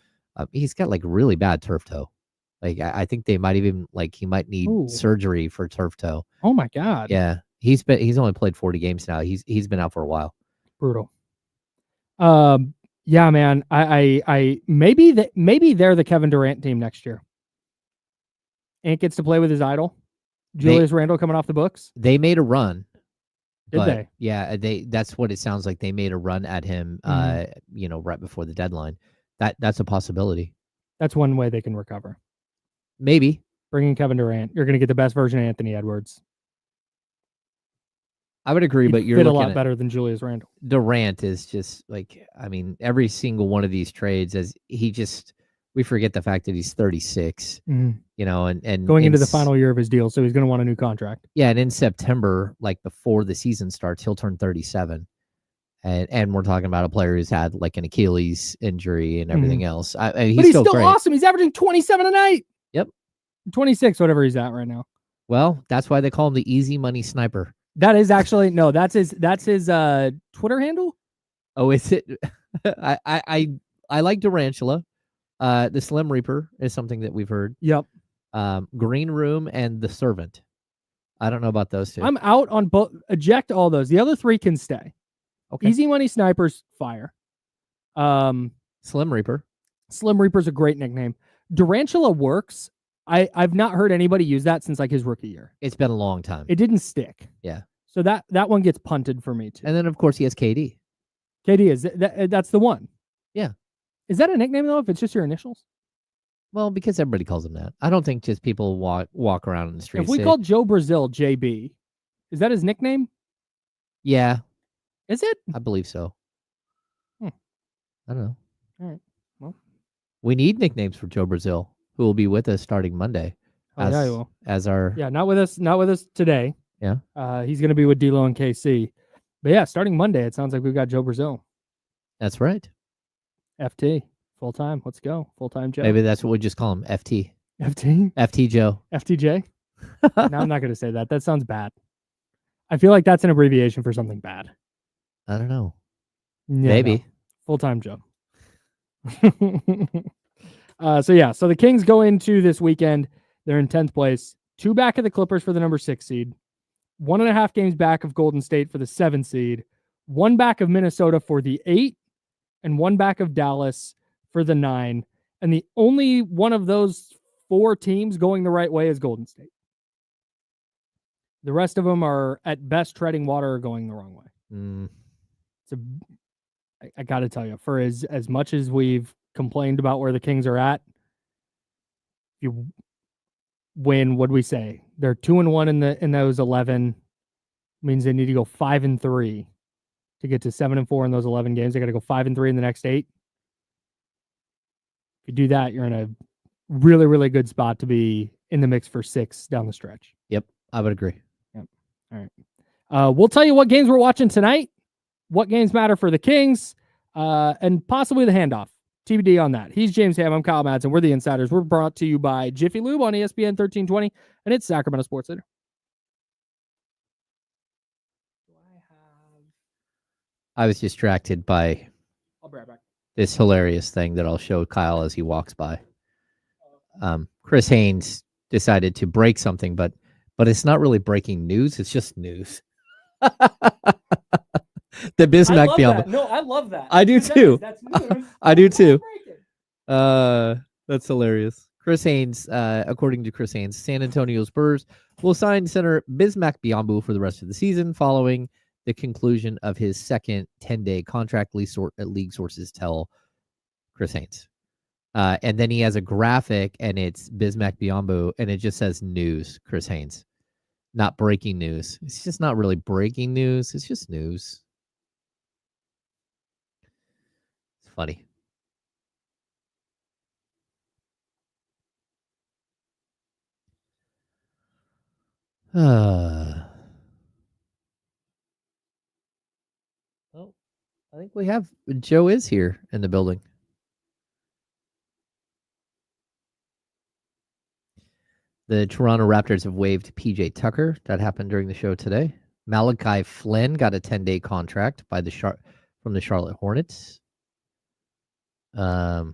He's got like really bad turf toe. Like, I think they might even, like, he might need surgery for turf toe. Oh my God. Yeah. He's only played 40 games now. He's been out for a while. Brutal. Yeah, man. I maybe they're the Kevin Durant team next year. Ant gets to play with his idol, Julius Randle, coming off the books. They made a run. Did they? Yeah, that's what it sounds like. They made a run at him, you know, right before the deadline. That's a possibility. That's one way they can recover. Maybe. Bringing Kevin Durant. You're going to get the best version of Anthony Edwards. I would agree, but you're fit a lot better than Julius Randle. Durant is just like, I mean, every single one of these trades, we forget the fact that he's 36, you know, and going into the final year of his deal. So he's going to want a new contract. Yeah. And in September, like before the season starts, he'll turn 37. And we're talking about a player who's had like an Achilles injury and everything else. But he's still great. Awesome. He's averaging 27 a night. Yep. 26, whatever he's at right now. Well, that's why they call him the easy money sniper. That is actually, no, that's his Twitter handle. Oh, is it? I like Durantula. The Slim Reaper is something that we've heard. Yep. Green Room and The Servant. I don't know about those two. I'm out on both. Eject all those. The other 3 can stay. Okay. Easy money snipers, fire. Slim Reaper. Slim Reaper's a great nickname. Durantula works. I've not heard anybody use that since like his rookie year. It's been a long time. It didn't stick. Yeah. So that one gets punted for me too. And then of course he has KD. KD is that's the one. Yeah. Is that a nickname though? If it's just your initials? Well, because everybody calls him that. I don't think just people walk around in the street. If we called Joe Brazil JB, is that his nickname? Yeah. Is it? I believe so. I don't know. All right. Well, we need nicknames for Joe Brazil. who will be with us starting Monday. Oh, yeah, he will. As our Yeah, not with us today. Yeah. He's going to be with D'Lo and KC. But yeah, starting Monday, it sounds like we've got Joe Brazil. That's right. FT, full time. Let's go. Full time Joe. Maybe that's what we just call him, FT. FT? FT Joe. FTJ? No, I'm not going to say that. That sounds bad. I feel like that's an abbreviation for something bad. I don't know. Yeah, Maybe. no. Full time Joe. So the Kings go into this weekend. They're in 10th place, 2 back of the Clippers for the number 6 seed, 1.5 games back of Golden State for the 7 seed, 1 back of Minnesota for the 8, and 1 back of Dallas for the 9. And the only one of those 4 teams going the right way is Golden State. The rest of them are at best treading water or going the wrong way. So I got to tell you, for as much as we've complained about where the Kings are at, if you win, what'd we say? They're 2-1 in those 11. Means they need to go 5-3 to get to 7-4 in those 11 games. They got to go 5-3 in the next 8. If you do that, you're in a really, really good spot to be in the mix for 6 down the stretch. Yep, I would agree. Yep. All right. We'll tell you what games we're watching tonight, what games matter for the Kings, and possibly the handoff. TBD on that. He's James Ham. I'm Kyle Madsen. We're the Insiders. We're brought to you by Jiffy Lube on ESPN 1320, and it's Sacramento Sports Center. I was distracted by I'll be right back. this hilarious thing that I'll show Kyle as he walks by. Chris Haynes decided to break something, but it's not really breaking news. It's just news. The Bismack Biombo. No, I love that. I do too. That's news. I do too. That's hilarious. Chris Haynes, according to Chris Haynes, San Antonio Spurs will sign center Bismack Biombo for the rest of the season following the conclusion of his second 10-day contract, league sources tell Chris Haynes. And then he has a graphic, and it's Bismack Biombo, and it just says news, Chris Haynes. Not breaking news. It's just not really breaking news. It's just news. It's funny. Oh, I think we have Joe is here in the building. The Toronto Raptors have waived PJ Tucker. That happened during the show today. Malachi Flynn got a 10-day contract by from the Charlotte Hornets. Wow.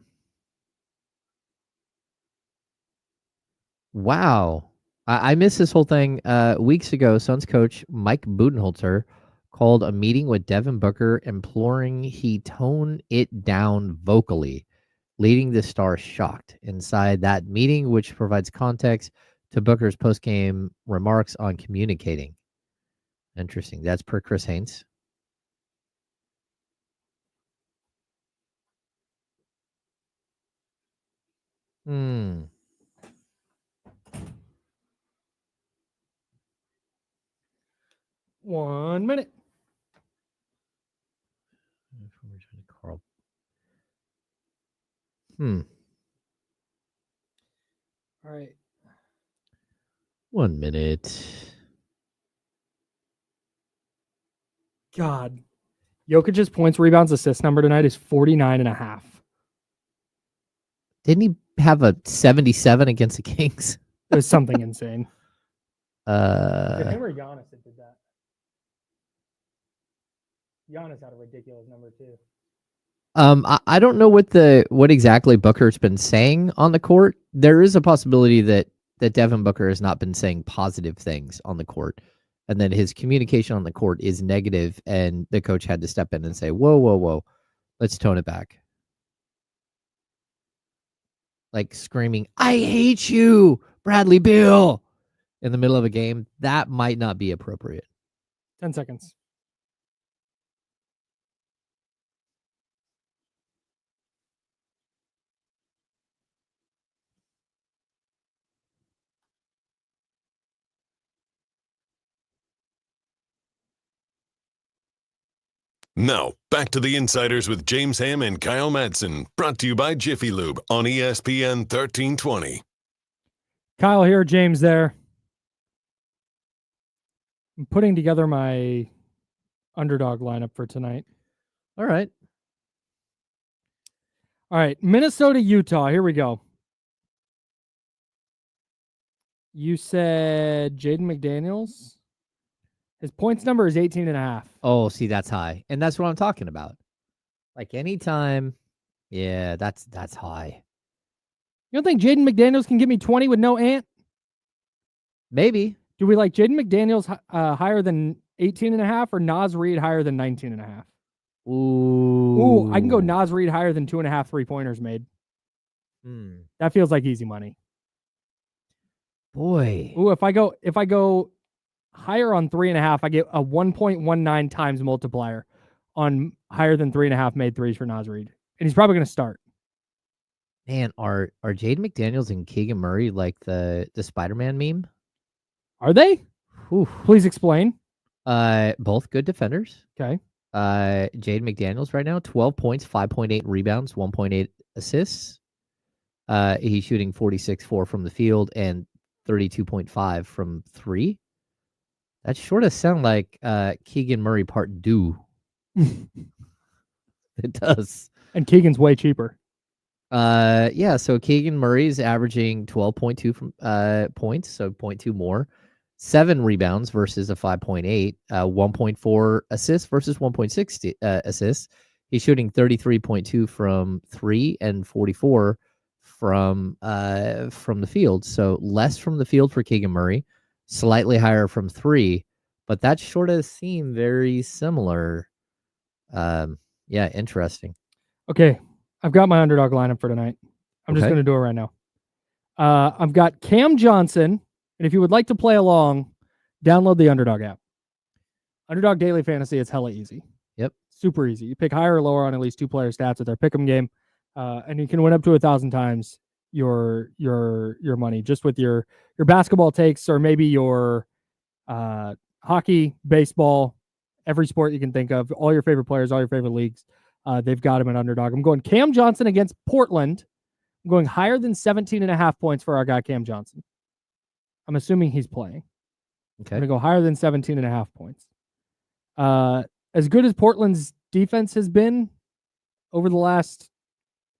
I missed this whole thing. Weeks ago, Suns coach Mike Budenholzer called a meeting with Devin Booker, imploring he tone it down vocally, leading the star shocked. Inside that meeting, which provides context to Booker's post-game remarks on communicating. Interesting. That's per Chris Haynes. Hmm. One minute. All right. 1 minute. God. Jokic's points, rebounds, assist number tonight is 49.5. Didn't he have a 77 against the Kings? It was something insane. Him Uh, or Giannis that did that? Giannis had a ridiculous number too. I don't know what exactly Booker's been saying on the court. There is a possibility that Devin Booker has not been saying positive things on the court, and then his communication on the court is negative, and the coach had to step in and say, "Whoa, whoa, whoa, let's tone it back." Like screaming, "I hate you, Bradley Beal," in the middle of a game, that might not be appropriate. 10 seconds. Now, back to the Insiders with James Ham and Kyle Madsen, brought to you by Jiffy Lube on ESPN 1320. Kyle here, James there. I'm putting together my underdog lineup for tonight. All right. All right, Minnesota, Utah. Here we go. You said Jaden McDaniels. His points number is 18.5. Oh, see, that's high. And that's what I'm talking about. Like anytime, yeah, that's high. You don't think Jaden McDaniels can give me 20 with no Ant? Maybe. Do we like Jaden McDaniels higher than 18.5 or Naz Reid higher than 19.5? Ooh. I can go Naz Reid higher than 2.5 3-pointers made. That feels like easy money. Boy. Ooh, if I go higher on 3.5, I get a 1.19 times multiplier on higher than 3.5 made threes for Naz Reid. And he's probably going to start. Man, are Jaden McDaniels and Keegan Murray like the Spider-Man meme? Are they? Ooh. Please explain. Both good defenders. Okay. Jaden McDaniels right now, 12 points, 5.8 rebounds, 1.8 assists. He's shooting 46.4 from the field and 32.5 from three. That sort of sound like Keegan Murray part two. It does. And Keegan's way cheaper. Yeah, so Keegan Murray's averaging 12.2 from points, so 0.2 more. 7 rebounds versus a 5.8, 1.4 assists versus 1.6 assists. He's shooting 33.2 from 3 and 44 from the field. So less from the field for Keegan Murray, slightly higher from 3, but that sort of seemed very similar. Yeah, interesting. Okay, I've got my underdog lineup for tonight. I'm just going to do it right now. I've got Cam Johnson. And if you would like to play along, download the Underdog app. Underdog Daily Fantasy, it's hella easy. Yep. Super easy. You pick higher or lower on at least 2 player stats with their pick'em game. And you can win up to 1,000 times your money just with your basketball takes, or maybe your hockey, baseball, every sport you can think of, all your favorite players, all your favorite leagues. They've got him at Underdog. I'm going Cam Johnson against Portland. I'm going higher than 17.5 points for our guy Cam Johnson. I'm assuming he's playing. Okay. I'm going to go higher than 17.5 points. As good as Portland's defense has been over the last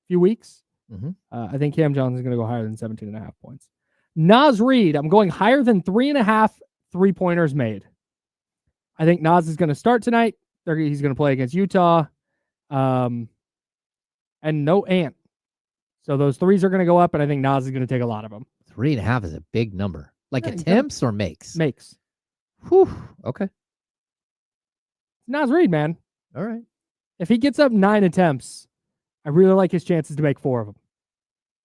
few weeks, I think Cam Johnson is going to go higher than 17.5 points. Naz Reid, I'm going higher than 3.5 3-pointers made. I think Naz is going to start tonight. He's going to play against Utah. And no Ant. So those threes are going to go up, and I think Naz is going to take a lot of them. 3.5 is a big number. Like attempts or makes? Makes. Whew. Okay. Naz Reid, man. All right. If he gets up 9 attempts, I really like his chances to make 4 of them,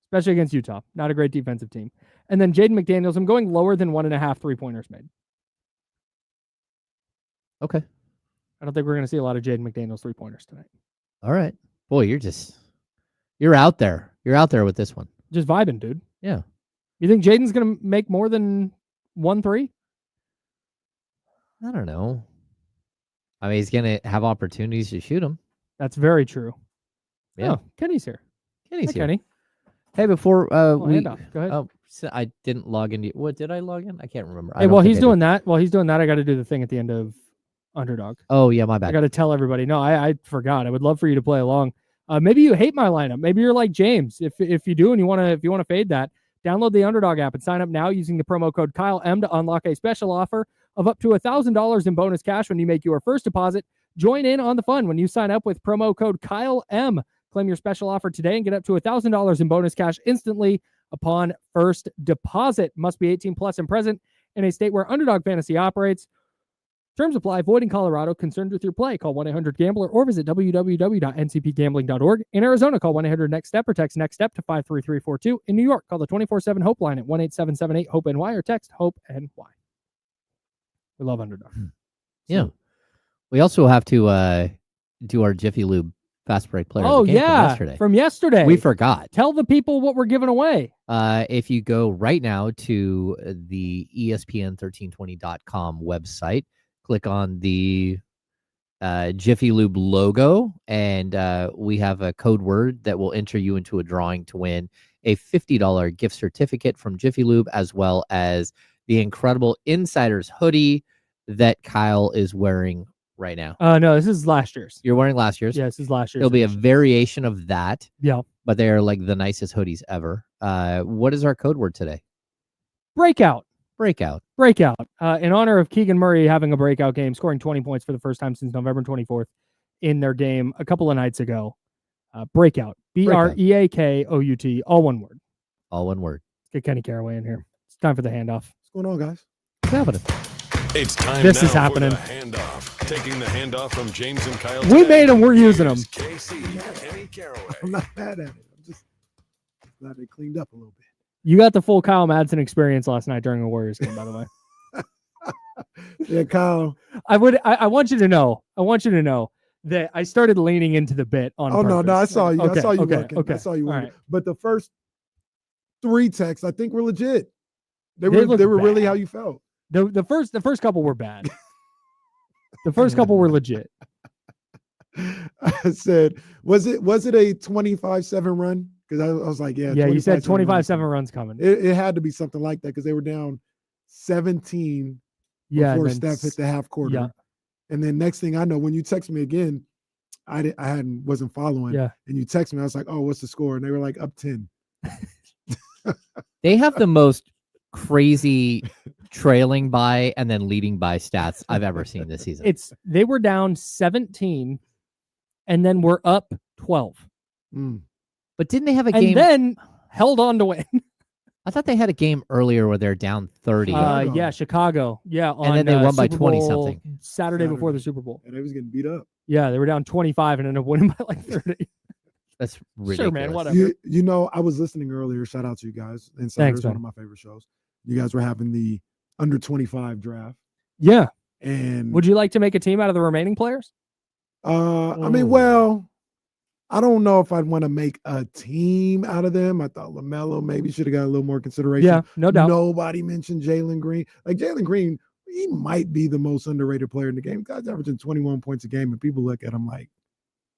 especially against Utah. Not a great defensive team. And then Jaden McDaniels, I'm going lower than 1.5 3-pointers made. Okay. I don't think we're going to see a lot of Jaden McDaniels 3-pointers tonight. All right. Boy, you're out there. You're out there with this one. Just vibing, dude. Yeah. You think Jaden's going to make more than 1 3? I don't know. I mean, he's going to have opportunities to shoot them. That's very true. Yeah. Oh, Kenny's here. Kenny's here. Kenny. Hey, before handoff. Go ahead. Oh, so I didn't log into. What did I log in? I can't remember. Hey, while he's doing that, I got to do the thing at the end of Underdog. Oh yeah, my bad. I got to tell everybody. No, I forgot. I would love for you to play along. Maybe you hate my lineup. Maybe you're like James. If you do and if you want to fade that, download the Underdog app and sign up now using the promo code KyleM to unlock a special offer of up to $1,000 in bonus cash when you make your first deposit. Join in on the fun when you sign up with promo code KyleM. Claim your special offer today and get up to $1,000 in bonus cash instantly upon first deposit. Must be 18 plus and present in a state where Underdog Fantasy operates. Terms apply. Void in Colorado. Concerned with your play? Call 1-800-GAMBLER or visit www.ncpgambling.org. In Arizona, call 1-800-NEXT-STEP or text NEXT STEP to 53342. In New York, call the 24/7 Hope line at 1-877-8-HOPE-NY or text HOPE-NY. We love Underdog. Yeah. We also have to do our Jiffy Lube Fast Break Player Oh, of the game yeah. From yesterday. We forgot. Tell the people what we're giving away. If you go right now to the ESPN1320.com website, click on the Jiffy Lube logo, and we have a code word that will enter you into a drawing to win a $50 gift certificate from Jiffy Lube, as well as the incredible Insiders hoodie that Kyle is wearing right now. No, this is last year's. You're wearing last year's? Yeah, this is last year's. It'll be a edition. variation of that. Yeah. But they are like the nicest hoodies ever. What is our code word today? Breakout. Breakout. In honor of Keegan Murray having a breakout game, scoring 20 points for the first time since November 24th in their game a couple of nights ago. Breakout. BREAKOUT. All one word. All one word. Let's get Kenny Caraway in here. It's time for the handoff. What's going on, guys? What's happening? It's time This now is happening. for the handoff. Taking the handoff from James and Kyle. We made them. We're using them. Here's KC, Kenny Caraway. I'm not mad at it. I'm just glad they cleaned up a little bit. You got the full Kyle Madsen experience last night during the Warriors game, by the way. Yeah, Kyle. I want you to know. I want you to know that I started leaning into the bit on Oh no, purpose. I saw you. Okay, I saw you okay, working. okay. I saw you All working. right. But the first 3 texts, I think, were legit. They They were look really bad. how you felt. The first couple were bad. The first couple were legit. I said, was it a 25-7 run? Because I was like, yeah. Yeah, you said 25-7 25-7 runs coming. It had to be something like that because they were down 17 Yeah, before and then Steph hit the half quarter. yeah. And then next thing I know, when you text me again, I wasn't following. Yeah. And you text me, I was like, oh, what's the score? And they were like up 10. They have the most crazy trailing by and then leading by stats I've ever seen this season. They were down 17 and then we're up 12. Mm. But didn't they have a And game? then held on to win. I thought they had a game earlier where they're down 30. Chicago. Yeah, Chicago. Yeah, And then they won by Super 20 Bowl something. Saturday before the Super Bowl. And they was getting beat up. Yeah, they were down 25 and ended up winning by like 30. That's ridiculous. Sure, man, whatever. You know, I was listening earlier. Shout out to you guys. Insiders, one of my favorite shows. You guys were having the under 25 draft. Yeah. And Would you like to make a team out of the remaining players? I mean, well, I don't know if I'd want to make a team out of them. I thought LaMelo maybe should have got a little more consideration. Yeah, no doubt. Nobody mentioned Jalen Green. Like Jalen Green, he might be the most underrated player in the game. Guy's averaging 21 points a game, and people look at him like,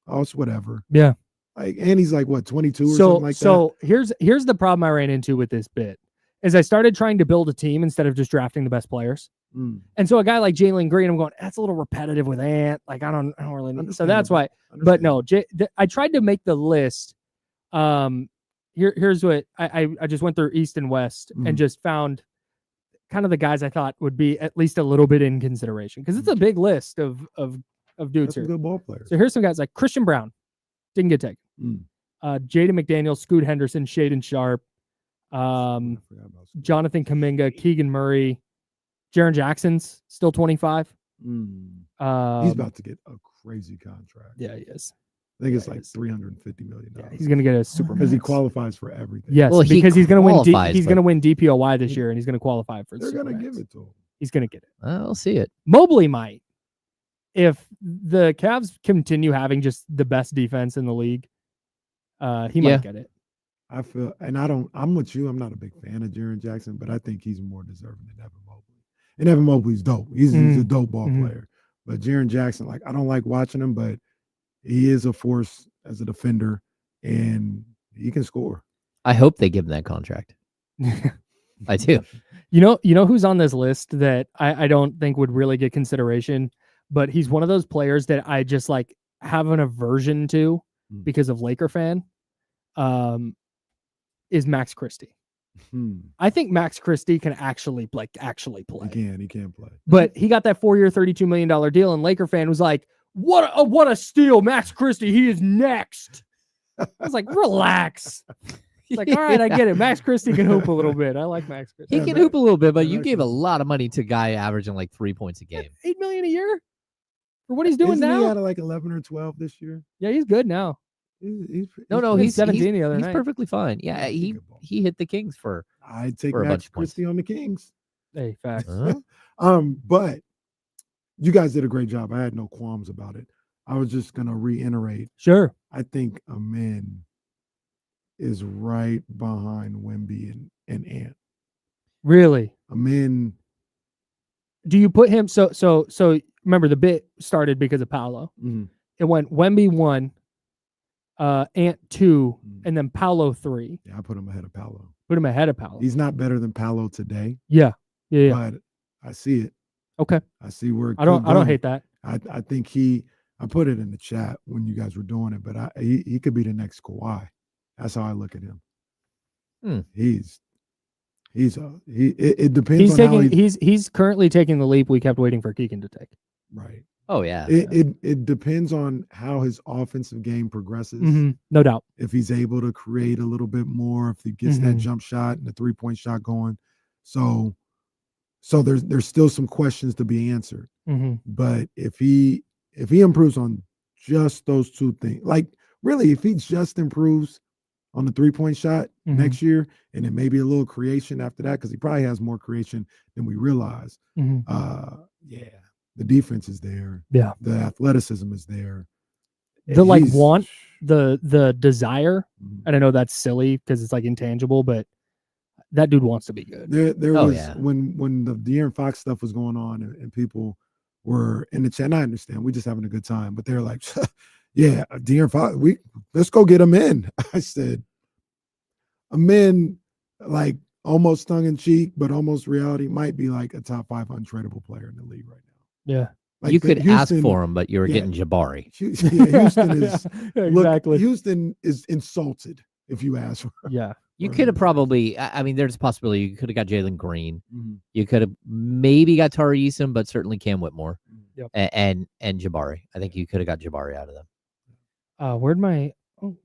oh, it's whatever. Yeah. Like, and he's like what, 22 or something like that. So here's the problem I ran into with this bit is I started trying to build a team instead of just drafting the best players. Mm. And so a guy like Jalen Green, I'm going, that's a little repetitive with Ant. Like I don't really need. So that's why. But no, I tried to make the list. Here's what I just went through East and West and just found kind of the guys I thought would be at least a little bit in consideration because it's a big list of dudes That's here. some good ball players. So here's some guys like Christian Brown, didn't get taken. Jaden McDaniel, Scoot Henderson, Shaden Sharp, Jonathan Kuminga, Keegan Murray, Jaren Jackson's still 25. He's about to get a crazy contract. Yeah, he is. I think it's like $350 million. Yeah, he's gonna get a super because he max. qualifies for everything. Yes, Well, he because he's gonna win. qualifies, He's but- gonna win DPOY this year, and he's gonna qualify for. They're super gonna max. give it to him. He's gonna get it. I'll see it. Mobley might, if the Cavs continue having just the best defense in the league. He might get it. I feel, and I'm with you. I'm not a big fan of Jaren Jackson, but I think he's more deserving than Evan Mobley. And Evan Mobley's dope. He's a dope ball player. But Jaren Jackson, like, I don't like watching him, but he is a force as a defender, and he can score. I hope they give him that contract. I do. You know who's on this list that I don't think would really get consideration, but he's one of those players that I just like have an aversion to because of Laker fan. Is Max Christie. I think Max Christie can actually play. He can play. But he got that 4-year, $32 million deal, and Laker fan was like, "What a steal, Max Christie! He is next." I was like, "Relax." It's like, all right, I get it. Max Christie can hoop a little bit. I like Max Christie. He can hoop a little bit, but you gave a lot of money to a guy averaging like 3 points a game. $8 million a year for what he's doing Isn't now. He had like 11 or 12 this year. Yeah, he's good now. He's 17 the other he's night. perfectly fine. Yeah, he hit the Kings for. I'd take for a bunch Max of points. Christie on the Kings. Hey, facts. But you guys did a great job. I had no qualms about it. I was just gonna reiterate. Sure. I think Amen is right behind Wemby and Ant. Really? Amen. Do you put him? So remember the bit started because of Paolo. Mhm. It went Wemby 1, Ant 2, Mm. and then Paolo 3. Yeah, I put him ahead of Paolo. Put him ahead of Paolo. He's not better than Paolo today, Yeah. but I see it. Okay. I see where it I don't could go. hate that. I think I put it in the chat when you guys were doing it, but he could be the next Kawhi. That's how I look at him. It depends on how he's currently taking the leap we kept waiting for Keegan to take. right. Oh yeah. It depends on how his offensive game progresses. Mm-hmm. No doubt. If he's able to create a little bit more, if he gets that jump shot and the 3-point shot going. So there's still some questions to be answered. Mm-hmm. But if he improves on just those two things, like really, if he just improves on the 3-point shot next year, and then maybe a little creation after that, because he probably has more creation than we realize. Yeah, the defense is there. Yeah, the athleticism is there. The the desire, and I know that's silly because it's like intangible, but that dude wants to be good. There was when the De'Aaron Fox stuff was going on, and people were in the chat. And I understand, we just having a good time, but they're like, "Yeah, De'Aaron Fox, let's go get him in." I said, "I'm in," like almost tongue in cheek, but almost reality. Might be like a top 5 untradeable player in the league right now. Yeah, like you could ask for him, but you were getting Jabari. Houston is exactly. Houston is insulted if you ask for him. Yeah. You could have probably, I mean, there's a possibility you could have got Jalen Green. You could have maybe got Tari Eason, but certainly Cam Whitmore and Jabari. I think you could have got Jabari out of them.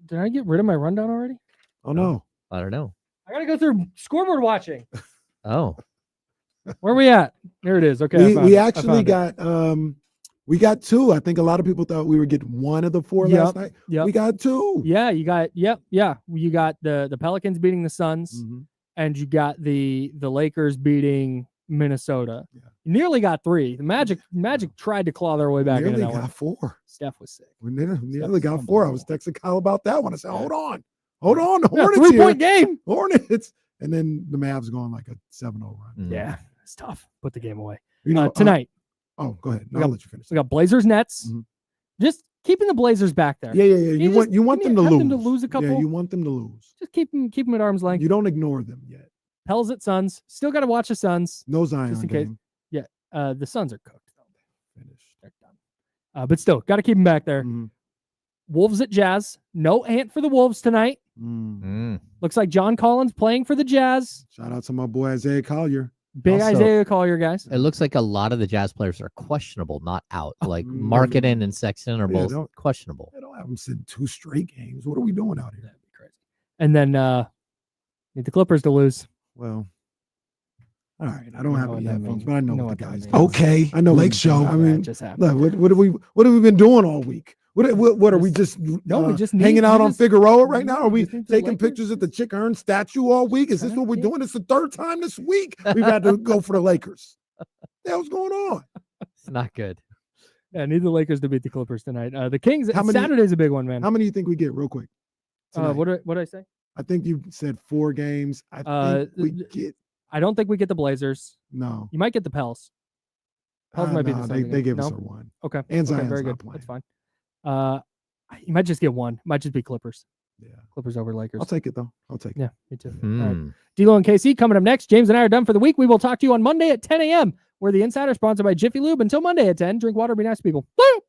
Did I get rid of my rundown already? Oh, no. I don't know. I got to go through scoreboard watching. Oh. Where are we at? There it is. Okay. We actually got, we got 2. I think a lot of people thought we would get 1 of the 4 last night. We got 2. Yeah, you got you got the Pelicans beating the Suns, and you got the Lakers beating Minnesota. Yeah. You nearly got 3. The Magic tried to claw their way back into that one. Got 4. Steph was sick. We nearly got 4. I was texting Kyle about that one. I said, hold on, the Hornets 3-point game. Hornets, and then the Mavs going like a 7-0 run. Yeah, it's tough. Put the game away. Tonight. Oh, go ahead. I'll let you finish. We got Blazers Nets. Just keeping the Blazers back there. Yeah. You want them to lose. Them to lose a couple. Yeah, you want them to lose. Just keep them at arm's length. You don't ignore them yet. Pels at Suns. Still got to watch the Suns. No Zion just in game. case. Yeah. The Suns are cooked. Finished. They're done. But still, got to keep them back there. Wolves at Jazz. No Ant for the Wolves tonight. Looks like John Collins playing for the Jazz. Shout out to my boy Isaiah Collier. Big also, Isaiah Collier, guys. It looks like a lot of the Jazz players are questionable, not out. Like Markkanen and Sexton are both questionable. They don't have them sitting 2 straight games. What are we doing out here? That'd be crazy. And then need the Clippers to lose. Well, all right. I don't have any headphones, but I know what the guys do. Okay. I know. Lake Show. I mean, look, what have we been doing all week? What are we just hanging out on Figueroa right now? Are we taking pictures at the Chick Hearn statue all week? Is this what we're doing? It's the 3rd time this week we've had to go for the Lakers. What the hell's going on? It's not good. Yeah, need the Lakers to beat the Clippers tonight. The Kings. Saturday's a big one, man. How many do you think we get, real quick? What did I say? I think you said 4 games. I think we get. I don't think we get the Blazers. No, you might get the Pels. Pels might be the same. They give us a 1. Okay, and Zion's very good. Playing. That's fine. You might just get 1. Might just be Clippers. Yeah, Clippers over Lakers. I'll take it though. I'll take it. Yeah, me too. All right. D-Lo and KC coming up next. James and I are done for the week. We will talk to you on Monday at 10 a.m. We're the Insider, sponsored by Jiffy Lube. Until Monday at 10, drink water, be nice to people. Woo!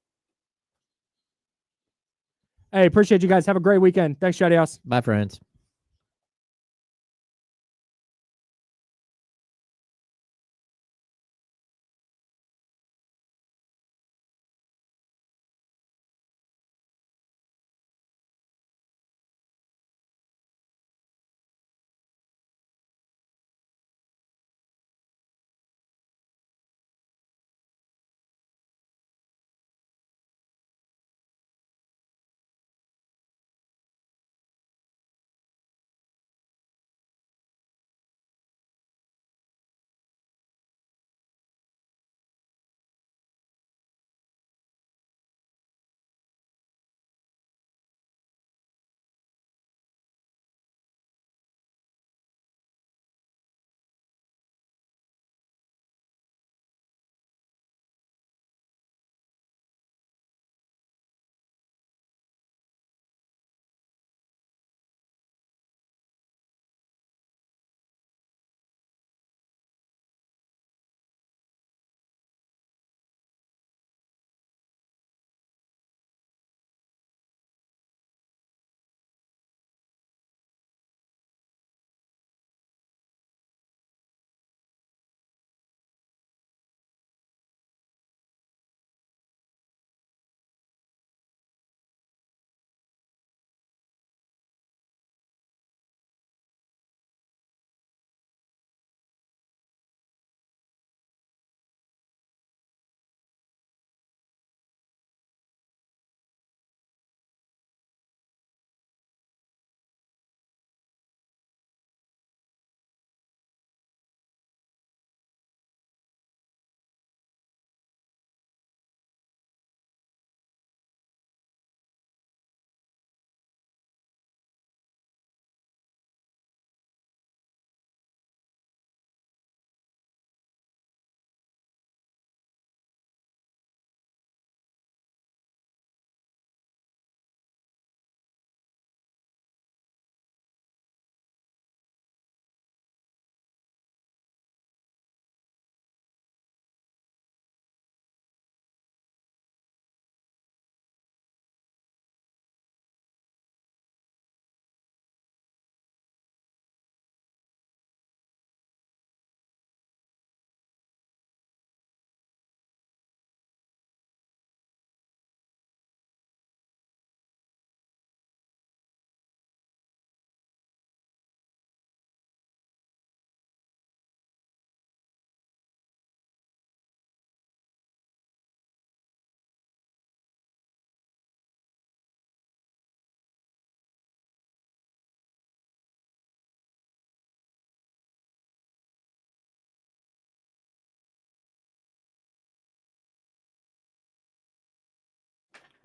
Hey, appreciate you guys. Have a great weekend. Thanks, Shady House. Bye, friends.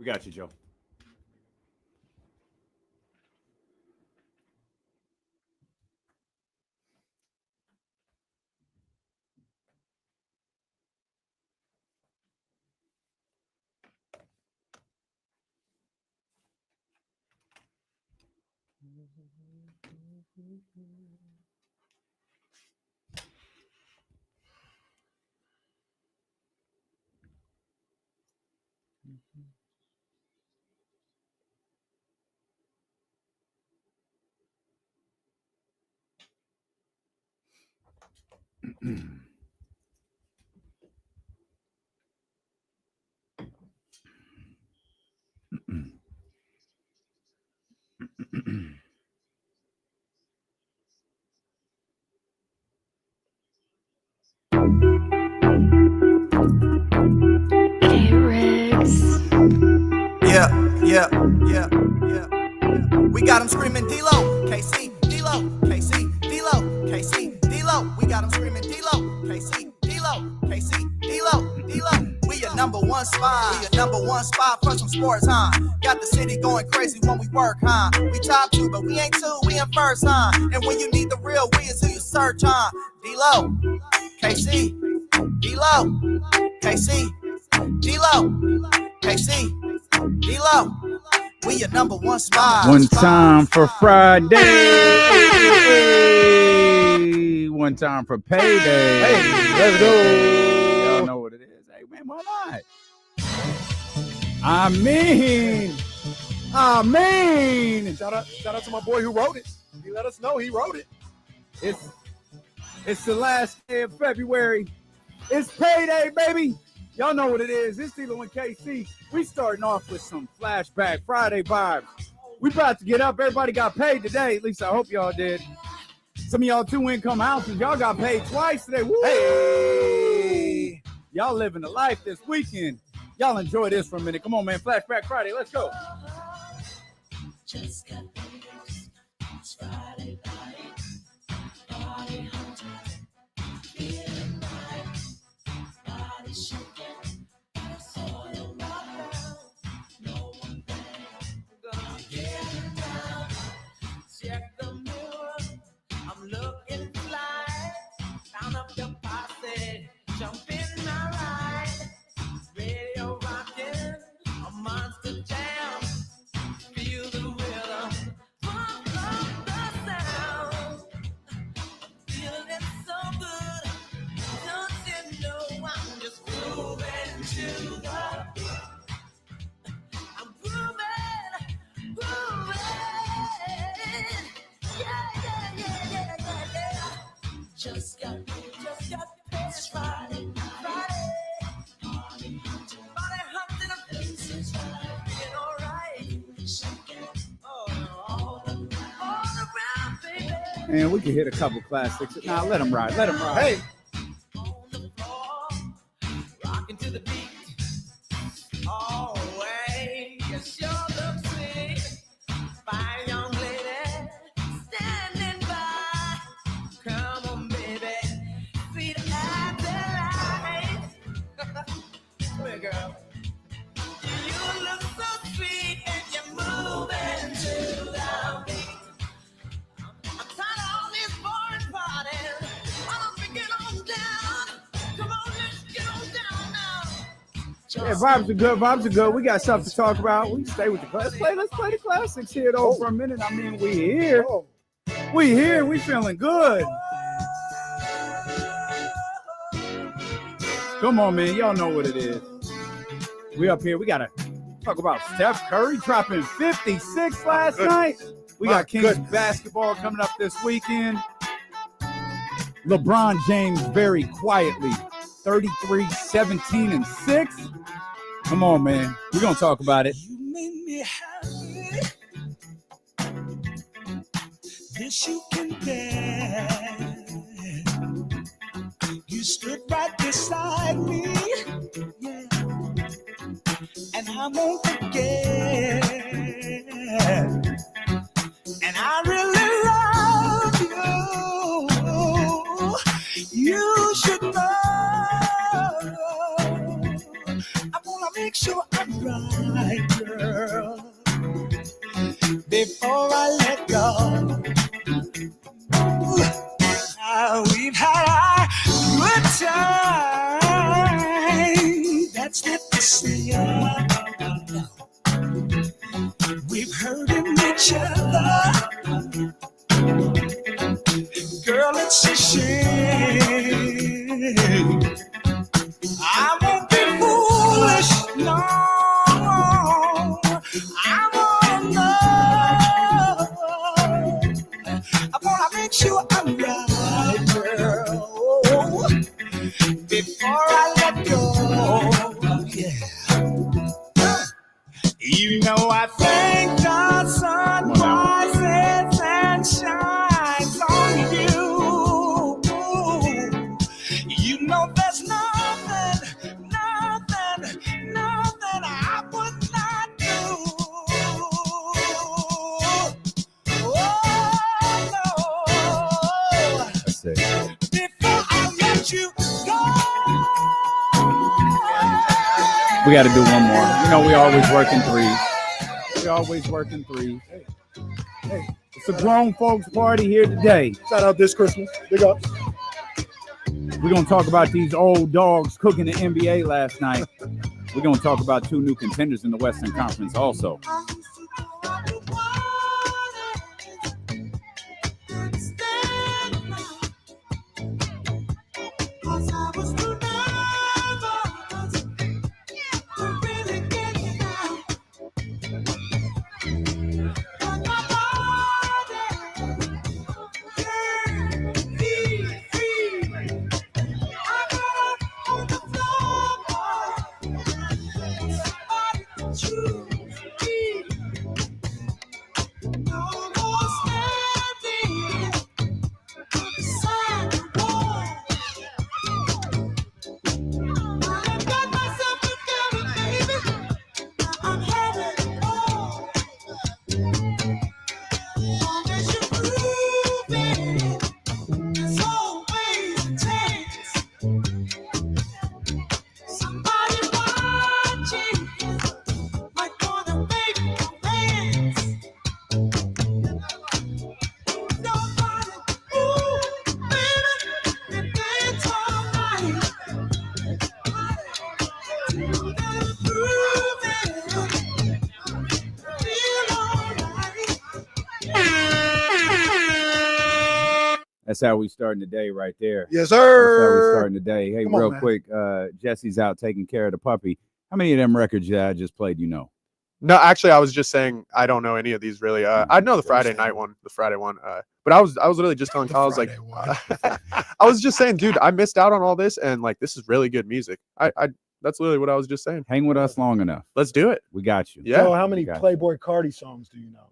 We got you, Joe. Yeah. We got them screaming D-Lo, KC, D-Lo, KC, D-Lo, KC, D-Lo. We got them screaming D-Lo, KC, D-Lo, KC, D-Lo, D-Lo. We your number one spot. We your number one spot for some sports, huh? Got the city going crazy when we work, huh? We top 2, but we ain't 2, we in first, huh? And when you need the real, we is who you search, huh? D-Lo, KC, D-Lo, KC, D-Lo, KC, D-Lo. We your number one spot. One time for Friday. One time for payday. Hey, let's go. Y'all know what it is. Hey, man, why not? I mean. Shout out to my boy who wrote it. He let us know he wrote it. It's the last day of February. It's payday, baby. Y'all know what it is. It's D-Lo and KC. We starting off with some flashback Friday vibes. We about to get up. Everybody got paid today. At least I hope y'all did. Some of y'all 2-income houses, y'all got paid twice today. Woo! Hey. Y'all living the life this weekend. Y'all enjoy this for a minute. Come on, man. Flashback Friday. Let's go. Just got paid. It's Friday night. Party hunter. Feeling right. Body shaking. Check the mirror, I'm looking fly. Down up the posse, jump in my ride. Radio rocking, a monster jam. Feel the rhythm, pump up the sound. Feeling so good, don't you know I'm just grooving to the beat. I'm grooving, grooving. Just got paid. Friday. Party hunting, this is right. Feeling alright. All around, baby. Man, we can hit a couple classics. Nah, let them ride. Hey. On the floor, rocking to the beat. All way, you sure look sweet. Fine young lady, standing by. Come on, baby, sweet as the light. Come here, girl. You look so sweet and you're moving to the beat. I'm tired of all these boring parties. Why don't we get on down? Come on, let's get on down now. Yeah, vibes are good. We got stuff to talk about. We can stay with the class. Let's play the classics here though for a minute. I mean, we here. We feeling good. Come on, man. Y'all know what it is. We up here. We gotta talk about Steph Curry dropping 56 last night. We got Kings basketball coming up this weekend. LeBron James very quietly 33, 17, and 6. Come on, man. We're gonna talk about it. You made me happy. This you can bear. You stood right beside me, yeah. And I won't forget. And I really love you. You should know. I wanna make sure I'm right. make sure I'm right, girl. Before I let go, yeah. You know I thank the sun rises and shines on you. You know there's nothing I would not do. Oh, no. That's it. Before I let you go. We got to do one more. You know, we always work in threes. We always work in threes. Hey, it's a grown folks party here today. Shout out this Christmas. Big ups. We're going to talk about these old dogs cooking the NBA last night. We're going to talk about two new contenders in the Western Conference also. That's how we starting the day right there. Yes, That's how we sir. starting the day. Hey, Come on, real man. quick, Jesse's out taking care of the puppy. How many of them records that I just played you know? No, actually, I was just saying I don't know any of these really. I know the Friday night one, the Friday one. But I was really just telling Kyle, I was like, I was just saying, dude, I missed out on all this, and like, this is really good music. That's literally what I was just saying. Hang with us long enough. Let's do it. We got you. Yeah. So how many We got you. Playboy Cardi songs do you know?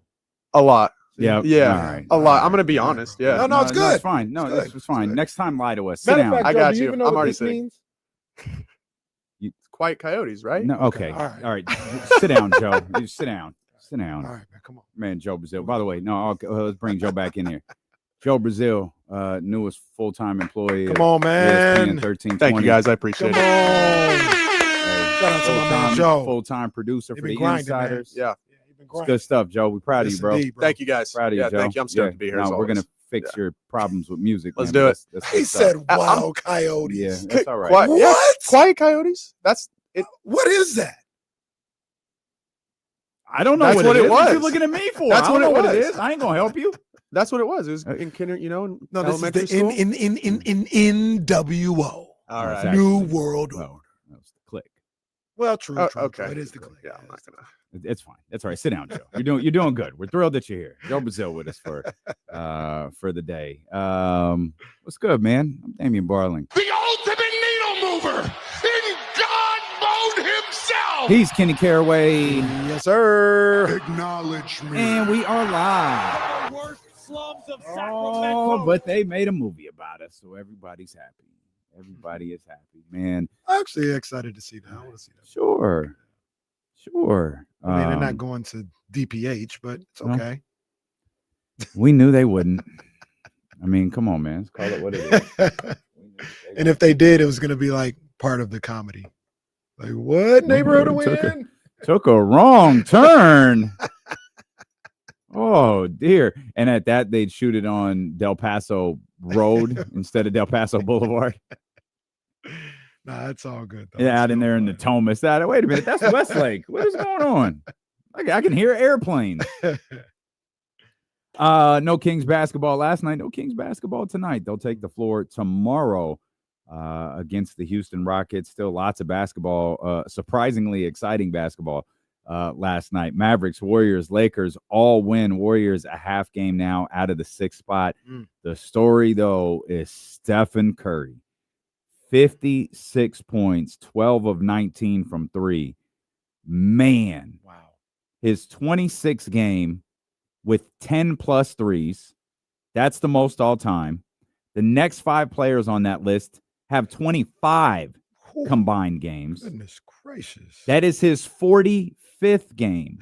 A lot. Yeah. Yeah. All right. A lot. I'm gonna be honest. Yeah. No, it's good. It's fine. No, It's it's fine. good. Next time, lie to us. Sit Matter down. of fact, I Joe, got do you. you even know I'm what already this sitting. means? Quiet Coyotes, right? No, okay. all right. All right. Sit down, Joe. You sit down. Sit down. All right, man, come on. Man, Joe Brazil. By the way, no, let's bring Joe back in here. Joe Brazil, newest full-time employee. Come on, man. ESPN 1320. Thank you guys. I appreciate Come it. on. Shout out to my man Joe. Full-time producer He for been the grinding, man. Insiders. Yeah. He been It's grinding. good stuff, Joe. We're proud of you, Yes, bro. indeed, bro. Thank you guys. Proud of you, Yeah, Joe. thank you. I'm stoked to be here. No, as we're gonna always. fix your problems with music. Let's man. do it. That's He good said stuff. wild coyotes. Yeah, that's all right. Quiet, yeah, What? Quiet Coyotes? That's it. What is that? I don't know That's what what it it is. What was. you looking at me for? That's I don't what know it what it was. is. I ain't gonna help you. That's what it was. It was in kinder, in No, this is elementary the school. in NWO. All No, it's right. actually- New World Order. No, that's the click. Well, true. Oh, true, okay. true. It is the click. Yeah, I'm not gonna. It's fine. That's all right. Sit down, Joe. You're doing good. We're thrilled that you're here. Joe Brazil with us for the day. What's good, man? I'm Damian Barling. The ultimate needle mover in God mode himself. He's Kenny Caraway, Yes, sir. Acknowledge me. and we are live. Worst slums of Oh, Sacramento. but they made a movie about us, so everybody's happy. Everybody is happy, man. I'm actually excited to see that. I want to see that. Sure. I mean, they're not going to DPH, but it's no. okay. We knew they wouldn't. I mean, come on, man. Let's call it what it is. And if they did, it was going to be like part of the comedy. Like, what? Neighborhood win? Took a wrong turn. Oh dear! And at that, they'd shoot it on Del Paso Road instead of Del Paso Boulevard. Nah, it's all good. Though. Yeah, It's out in still there in the fun. Thomas. Wait a minute, that's Westlake. What is going on? I can hear airplanes. No Kings basketball last night. No Kings basketball tonight. They'll take the floor tomorrow against the Houston Rockets. Still lots of basketball. Surprisingly exciting basketball last night. Mavericks, Warriors, Lakers all win. Warriors a half game now out of the 6th spot. The story, though, is Stephen Curry. 56 points, 12 of 19 from 3. Man. Wow. His 26th game with 10-plus threes. That's the most all time. The next 5 players on that list have 25 combined games. Goodness gracious. That is his 45th game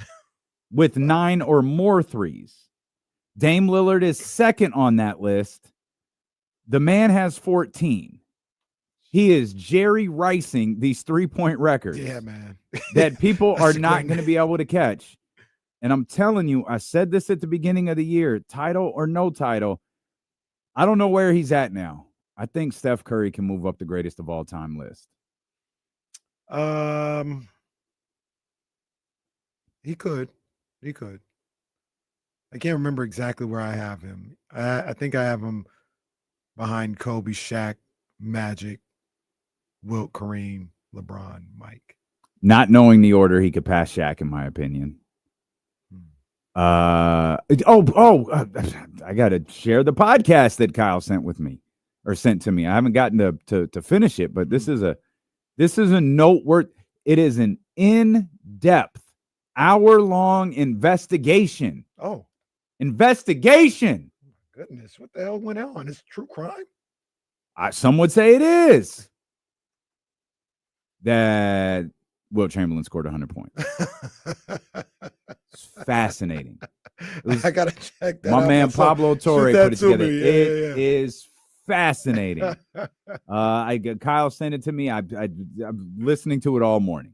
with 9 or more threes. Dame Lillard is second on that list. The man has 14. He is Jerry Ricing these 3-point records. Yeah, man. That people are That's not great. going to be able to catch. And I'm telling you, I said this at the beginning of the year, title or no title, I don't know where he's at now. I think Steph Curry can move up the greatest of all time list. He could. I can't remember exactly where I have him. I think I have him behind Kobe, Shaq, Magic, Wilt, Kareem, LeBron, Mike. Not knowing the order, he could pass Shaq, in my opinion. I got to share the podcast that Kyle sent to me. I haven't gotten to finish it, but this is a noteworthy. It is an in-depth, hour-long investigation. Oh, investigation! Goodness, what the hell went on? It's true crime. Some would say it is. That Wilt Chamberlain scored 100 points. It's fascinating. I gotta check that. My man Pablo Torre put it together. It is fascinating. Kyle sent it to me. I'm listening to it all morning.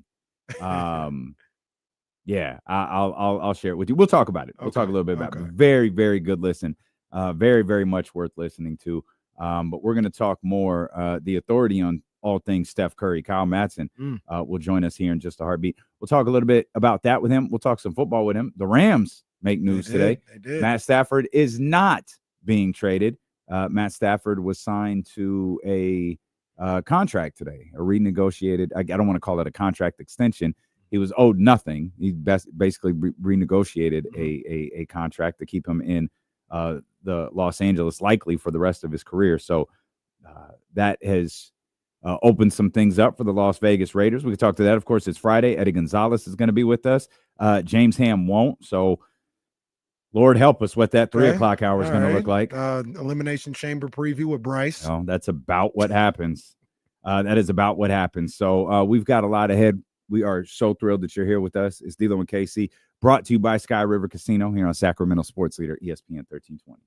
Yeah, I'll share it with you. We'll talk about it. We'll talk a little bit about it. Very, very good listen. Very, very much worth listening to. But we're going to talk more. The authority on all things Steph Curry, Kyle Madsen, will join us here in just a heartbeat. We'll talk a little bit about that with him. We'll talk some football with him. The Rams make news today. They did. Matt Stafford is not being traded. Matt Stafford was signed to a contract today, a renegotiated. I don't want to call it a contract extension. He was owed nothing. He basically renegotiated a contract to keep him in the Los Angeles, likely for the rest of his career. So that has opened some things up for the Las Vegas Raiders. We can talk to that. Of course, it's Friday. Eddie Gonzalez is going to be with us. James Ham won't. So Lord help us what that 3 o'clock hour is going to look like. Elimination Chamber preview with Bryce. Oh, that's about what happens. That is about what happens. So we've got a lot ahead. We are so thrilled that you're here with us. It's D'Lo and KC, brought to you by Sky River Casino here on Sacramento Sports Leader, ESPN 1320.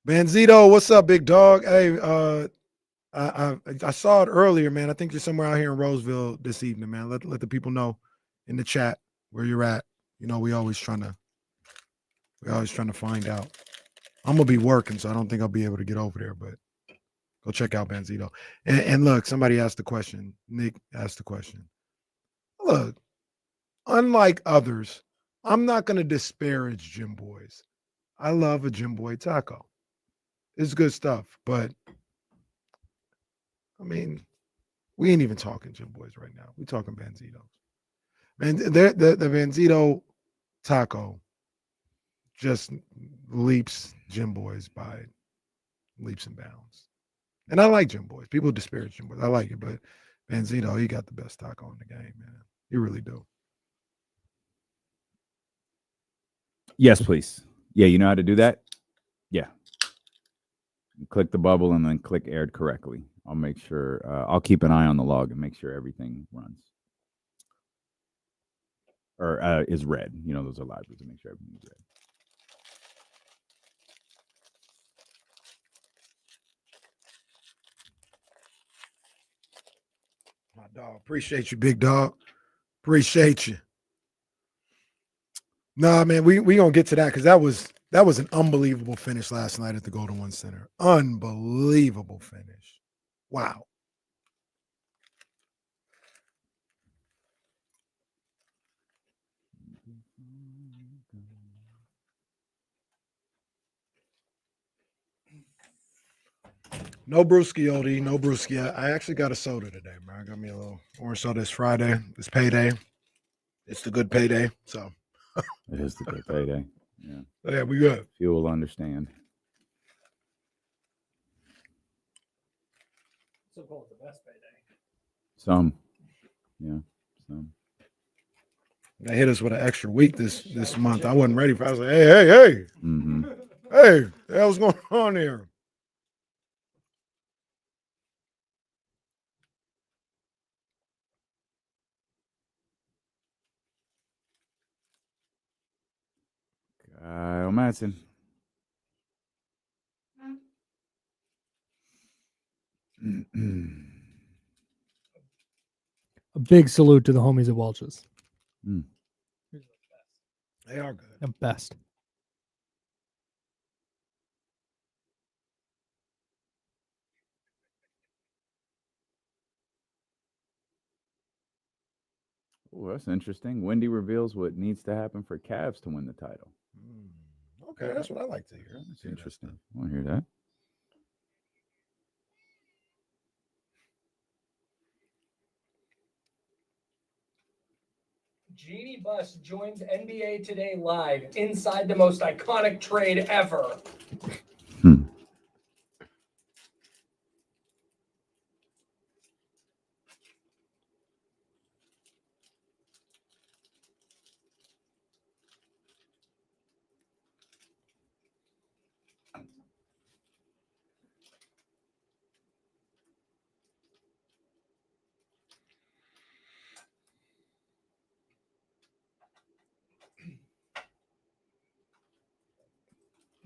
Banzito, what's up, big dog? Hey, I saw it earlier, man. I think you're somewhere out here in Roseville this evening, man. Let the people know in the chat where you're at. You know, we always trying to find out. I'm gonna be working, so I don't think I'll be able to get over there, but go check out Banzito. And look, somebody asked the question. Nick asked the question. Look, unlike others, I'm not gonna disparage Gym Boys. I love a Gym Boy taco. It's good stuff, but I mean, we ain't even talking Gym Boys right now. We're talking Banzitos. And the Banzito taco just leaps Gym Boys by leaps and bounds. And I like Gym Boys. People disparage Gym Boys. I like it, but Banzito, he got the best taco in the game, man. You really do. Yes, please. Yeah, you know how to do that? Yeah. Click the bubble and then click aired correctly. I'll make sure. I'll keep an eye on the log and make sure everything runs. Or is red. You know, those are libraries to make sure everything is red. My dog. Appreciate you, big dog. Appreciate you. Nah, man, we gonna get to that because that was an unbelievable finish last night at the Golden One Center. Unbelievable finish. Wow. No brewski, Odie. No brewski. I actually got a soda today, man. I got me a little orange soda. It's Friday. It's payday. It's the good payday. So It is the good payday. Yeah. yeah, we good. You will understand. So call it the best payday. Some. Yeah. Some. They hit us with an extra week this month. I wasn't ready for it. I was like, hey. Mm-hmm. Hey, the hell's going on here? Kyle Madsen. A big salute to the homies at Welch's. They are good. The best. Oh, that's interesting. Wendy reveals what needs to happen for Cavs to win the title. Okay, that's what I like to hear. That's interesting. I want to hear that. Jeannie Buss joins NBA Today Live inside the most iconic trade ever.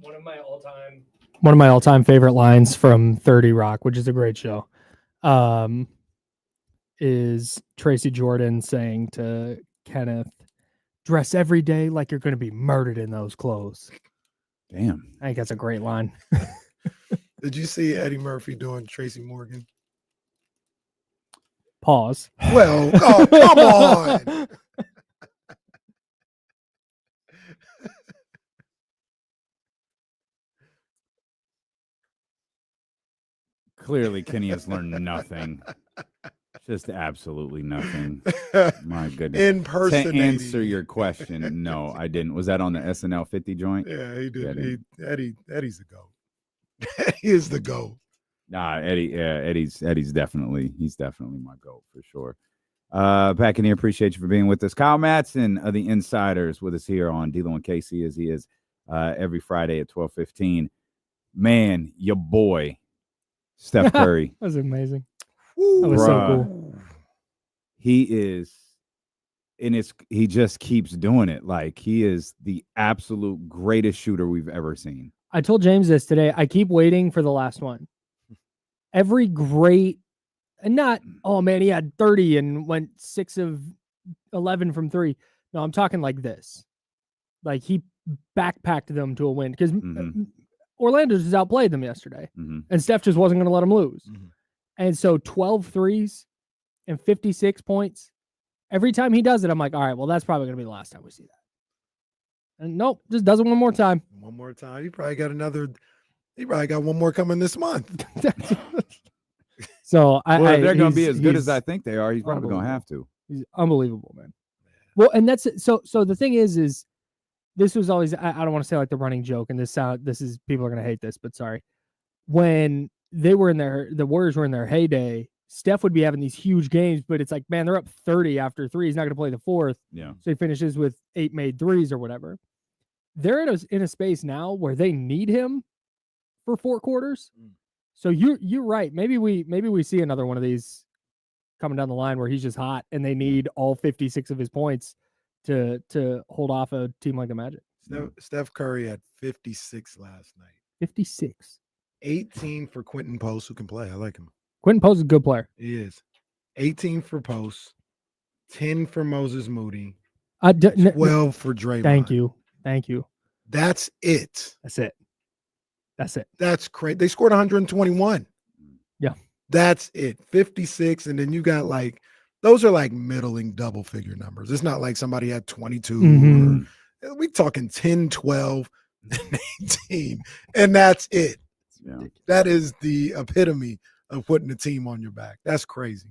One of my all-time favorite lines from 30 Rock, which is a great show, is Tracy Jordan saying to Kenneth, "Dress every day like you're going to be murdered in those clothes." Damn. I think that's a great line. Did you see Eddie Murphy doing Tracy Morgan? Pause. Well, oh, come on. Clearly, Kenny has learned nothing. Just absolutely nothing. My goodness. Impersonating. To answer your question, no, I didn't. Was that on the SNL 50 joint? Yeah, he did. Yeah, Eddie's the GOAT. He is the GOAT. Nah, Eddie's definitely my GOAT for sure. Back in here, appreciate you for being with us. Kyle Madsen of the Insiders with us here on D-Lo and KC as he is every Friday at 12:15. Man, your boy, Steph Curry. That was amazing. Woo, that was so cool. He is, and he just keeps doing it. Like, he is the absolute greatest shooter we've ever seen. I told James this today. I keep waiting for the last one. Every great, and not, oh man, he had 30 and went 6 of 11 from 3. No, I'm talking like this. Like, he backpacked them to a win because Orlando just outplayed them yesterday. And Steph just wasn't going to let them lose. And so 12 threes and 56 points. Every time he does it, I'm like, all right, well, that's probably going to be the last time we see that. And nope, just does it one more time. One more time. He probably got one more coming this month. So if they're going to be as good as I think they are, he's probably going to have to. He's unbelievable, man. Well, and that's so the thing is this was always, I don't want to say like the running joke, and this is, people are going to hate this, but sorry. When the Warriors were in their heyday, Steph would be having these huge games, but it's like, man, they're up 30 after 3. He's not going to play the 4th. Yeah. So he finishes with 8 made threes or whatever. They're in a space now where they need him for 4 quarters. So you're right. Maybe we see another one of these coming down the line where he's just hot and they need all 56 of his points to hold off a team like the Magic. Steph Curry had 56 last night. 56. 18 for Quentin Post, who can play. I like him. Quentin Post is a good player. He is. 18 for Post, 10 for Moses Moody, 12 for Draymond. Thank you. That's it. That's it. That's crazy. They scored 121. Yeah. That's it. 56. And then you got those are like middling double figure numbers. It's not like somebody had 22. We talking 10, 12, and 18. And that's it. That is the epitome of putting the team on your back. That's crazy.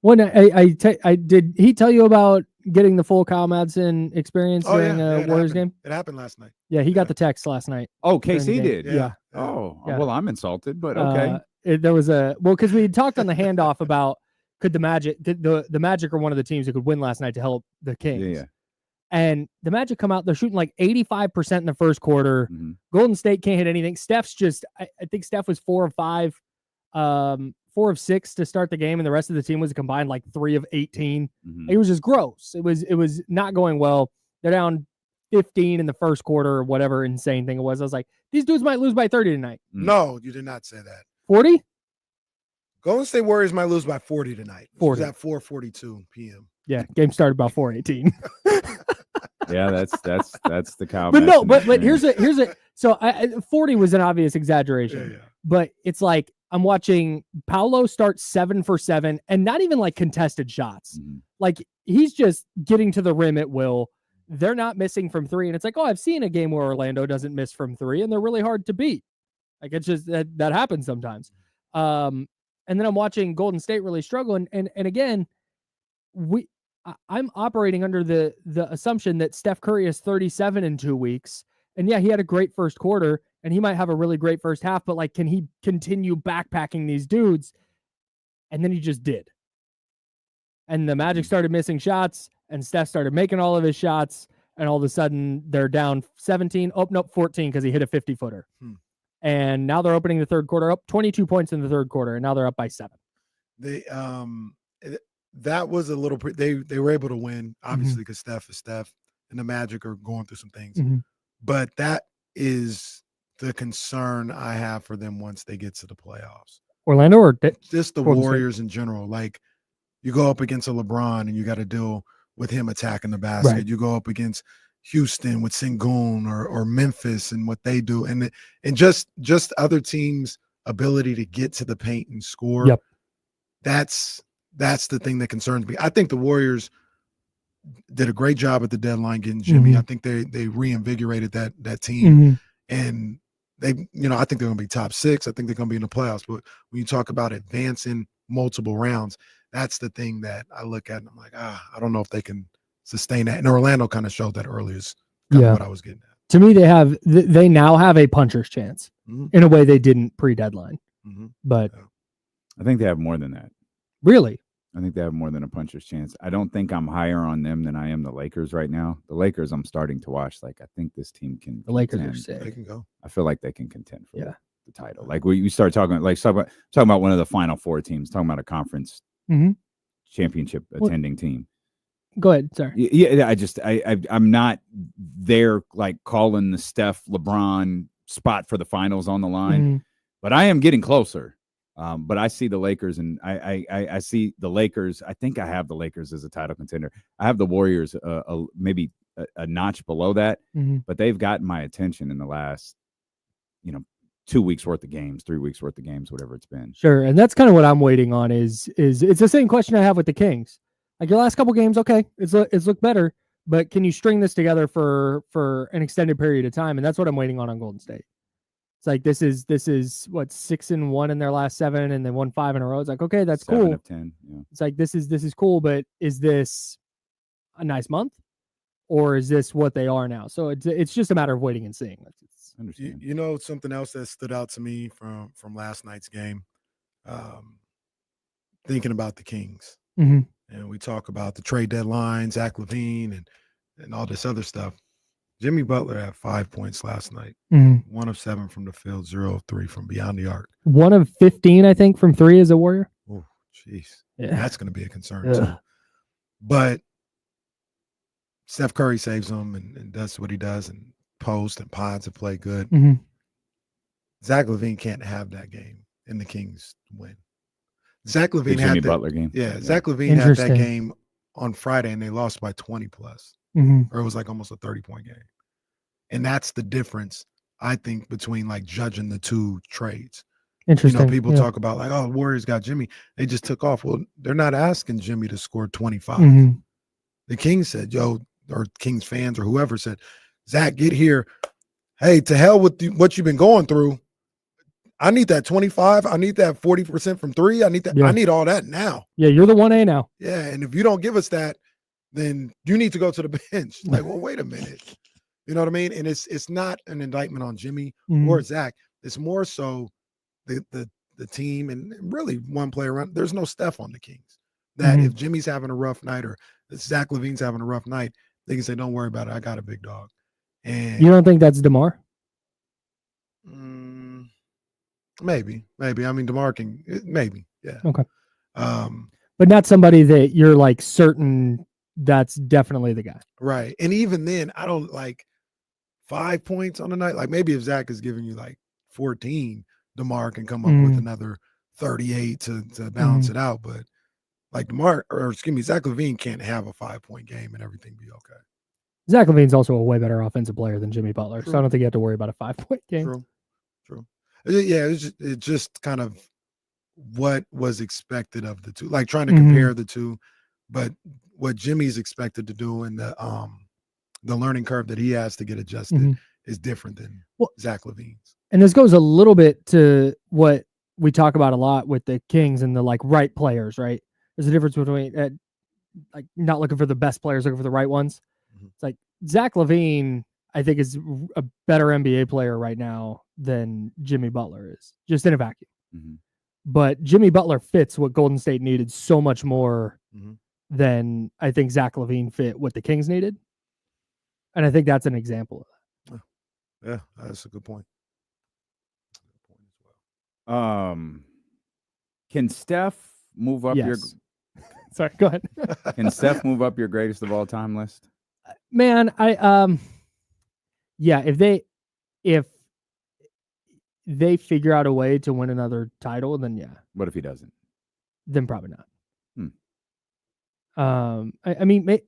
When I did he tell you about getting the full Kyle Madsen experience during a Warriors game? It happened last night. Yeah, he got the text last night. Oh, during the KC game. did. Yeah. Oh, Yeah. well, I'm insulted, but okay. There was because we had talked on the handoff about could the Magic are one of the teams that could win last night to help the Kings. Yeah. And the Magic come out, they're shooting like 85% in the first quarter. Mm-hmm. Golden State can't hit anything. Steph's just, I think Steph was 4 of 5, 4 of 6 to start the game, and the rest of the team was a combined like 3 of 18. Mm-hmm. It was just gross. It was not going well. They're down 15 in the first quarter or whatever insane thing it was. I was like, these dudes might lose by 30 tonight. No, you did not say that. 40? Golden State Warriors might lose by 40 tonight. 40. It was at 4:42 p.m. Yeah, game started about 4:18. Yeah, that's the Kyle. But no, Madsen but here's experience. a so 40 was an obvious exaggeration. Yeah. But it's like I'm watching Paolo start 7 for 7 and not even like contested shots. Mhm. Like he's just getting to the rim at will. They're not missing from 3, and it's like, oh, I've seen a game where Orlando doesn't miss from 3, and they're really hard to beat. Like it's just that happens sometimes. And then I'm watching Golden State really struggle, and again, I'm operating under the assumption that Steph Curry is 37 in 2 weeks. And yeah, he had a great first quarter and he might have a really great first half, but like, can he continue backpacking these dudes? And then he just did. And the Magic started missing shots and Steph started making all of his shots. And all of a sudden they're down 17. Oh, no, 14 because he hit a 50-footer. And now they're opening the third quarter up 22 points in the third quarter. And now they're up by 7. That was a little they were able to win, obviously, because Steph is Steph and the Magic are going through some things. But that is the concern I have for them once they get to the playoffs. Orlando or just the Warriors in general. Like you go up against a LeBron and you got to deal with him attacking the basket. Right. You go up against Houston with Sengun or Memphis and what they do. And just other teams' ability to get to the paint and score. Yep. That's the thing that concerns me. I think the Warriors did a great job at the deadline getting Jimmy. I think they reinvigorated that team. And they, I think they're going to be top 6. I think they're going to be in the playoffs. But when you talk about advancing multiple rounds, that's the thing that I look at and I'm like, I don't know if they can sustain that. And Orlando kind of showed that earlier is kind of what I was getting at. To me, they now have a puncher's chance in a way they didn't pre-deadline. But I think they have more than that. Really? I think they have more than a puncher's chance. I don't think I'm higher on them than I am the Lakers right now. The Lakers, I'm starting to watch. Like, I think this team can. The Lakers are contend. sick. They can go. I feel like they can contend for the title. Like, we start talking about one of the Final Four teams, talking about a conference championship attending team. Go ahead. Sorry. Yeah, I'm not there like calling the Steph LeBron spot for the finals on the line, but I am getting closer. But I see the Lakers, and I see the Lakers. I think I have the Lakers as a title contender. I have the Warriors maybe a notch below that, but they've gotten my attention in the last, 2 weeks worth of games, 3 weeks worth of games, whatever it's been. Sure, and that's kind of what I'm waiting on. Is it's the same question I have with the Kings. Like your last couple games, okay, it's looked better, but can you string this together for an extended period of time? And that's what I'm waiting on Golden State. It's like this is what 6-1 in their last 7, and they won 5 in a row. It's like, okay, that's 7 cool. of 10. Yeah. It's like this is cool, but is this a nice month, or is this what they are now? So it's just a matter of waiting and seeing. Something else that stood out to me from last night's game, thinking about the Kings, and we talk about the trade deadline, Zach LaVine, and all this other stuff. Jimmy Butler had 5 points last night. 1 of 7 from the field, 0 of 3 from beyond the arc. 1 of 15, I think, from 3 as a Warrior. Oh, jeez. Yeah. That's going to be a concern too. But Steph Curry saves them and does what he does, and post and pods and play good. Zach LaVine can't have that game, and the Kings win. Zach LaVine had the Butler game. Yeah, Zach LaVine had that game on Friday, and they lost by 20 plus. Or it was like almost a 30-point game. And that's the difference, I think, between like judging the two trades. Interesting. People talk about like, oh, Warriors got Jimmy. They just took off. Well, they're not asking Jimmy to score 25. The Kings said, or Kings fans or whoever said, Zach, get here. Hey, to hell with what you've been going through. I need that 25. I need that 40% from 3. I need that. Yeah. I need all that now. Yeah, you're the 1A now. Yeah, and if you don't give us that, then you need to go to the bench. Like, well, wait a minute. You know what I mean? And it's not an indictment on Jimmy or Zach. It's more so the team and really one player around. There's no Steph on the Kings. That if Jimmy's having a rough night or Zach LaVine's having a rough night, they can say, "Don't worry about it. I got a big dog." And You don't think that's DeMar? Maybe. I mean, DeMar can maybe, yeah. Okay. But not somebody that you're like certain that's definitely the guy. Right. And even then, I don't like 5 points on the night. Like maybe if Zach is giving you like 14, DeMar can come up with another 38 to balance it out. But like Zach LaVine can't have a 5-point game and everything be okay. Zach LaVine's also a way better offensive player than Jimmy Butler. So I don't think you have to worry about a 5-point game. True. Yeah, it's just kind of what was expected of the two, like trying to compare the two, but what Jimmy's expected to do and the learning curve that he has to get adjusted is different than Zach LaVine's. And this goes a little bit to what we talk about a lot with the Kings and the like right players, right? There's a difference between like not looking for the best players, looking for the right ones. It's like Zach LaVine, I think, is a better NBA player right now than Jimmy Butler is, just in a vacuum. But Jimmy Butler fits what Golden State needed so much more than I think Zach LaVine fit what the Kings needed. And I think that's an example of that. Yeah, that's a good point. Can Steph move up your Sorry, go ahead. Can Steph move up your greatest of all time list? Man, yeah, if they figure out a way to win another title, then yeah. What if he doesn't? Then probably not. I mean,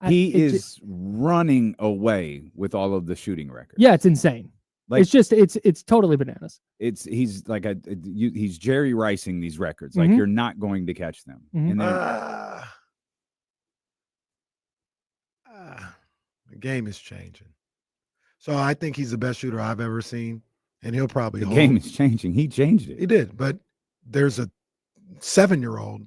he is running away with all of the shooting records. Yeah, it's insane. Like, it's totally bananas. He's like he's Jerry Ricing these records. Like you're not going to catch them. And then, the game is changing. So I think he's the best shooter I've ever seen, and he'll probably the game is changing. He changed it. He did, but there's a 7-year-old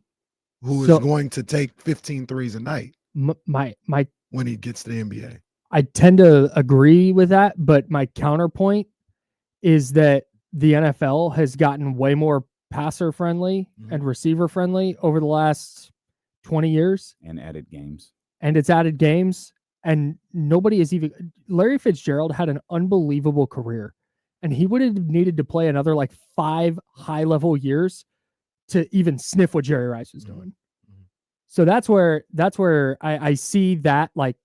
who is going to take 15 threes a night. When he gets to the NBA. I tend to agree with that, but my counterpoint is that the NFL has gotten way more passer friendly and receiver friendly over the last 20 years. And added games. And it's added games. And nobody is even... Larry Fitzgerald had an unbelievable career. And he would have needed to play another like 5 high-level years to even sniff what Jerry Rice was doing. So that's where I see that, like,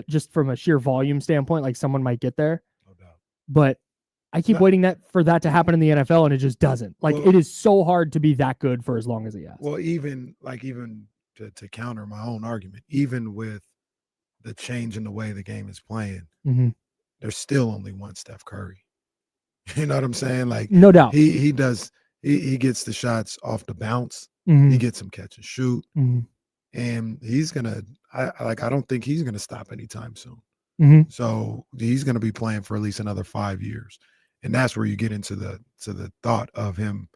just from a sheer volume standpoint, like someone might get there. No doubt. But I keep waiting for that to happen in the NFL, and it just doesn't. Like, it is so hard to be that good for as long as he has. Well, even to counter my own argument, even with the change in the way the game is playing, there's still only one Steph Curry. You know what I'm saying? Like, no doubt. He gets the shots off the bounce. He gets some catch and shoot. And he's gonna I don't think he's gonna stop anytime soon. So he's gonna be playing for at least another 5 years. And that's where you get into the thought of him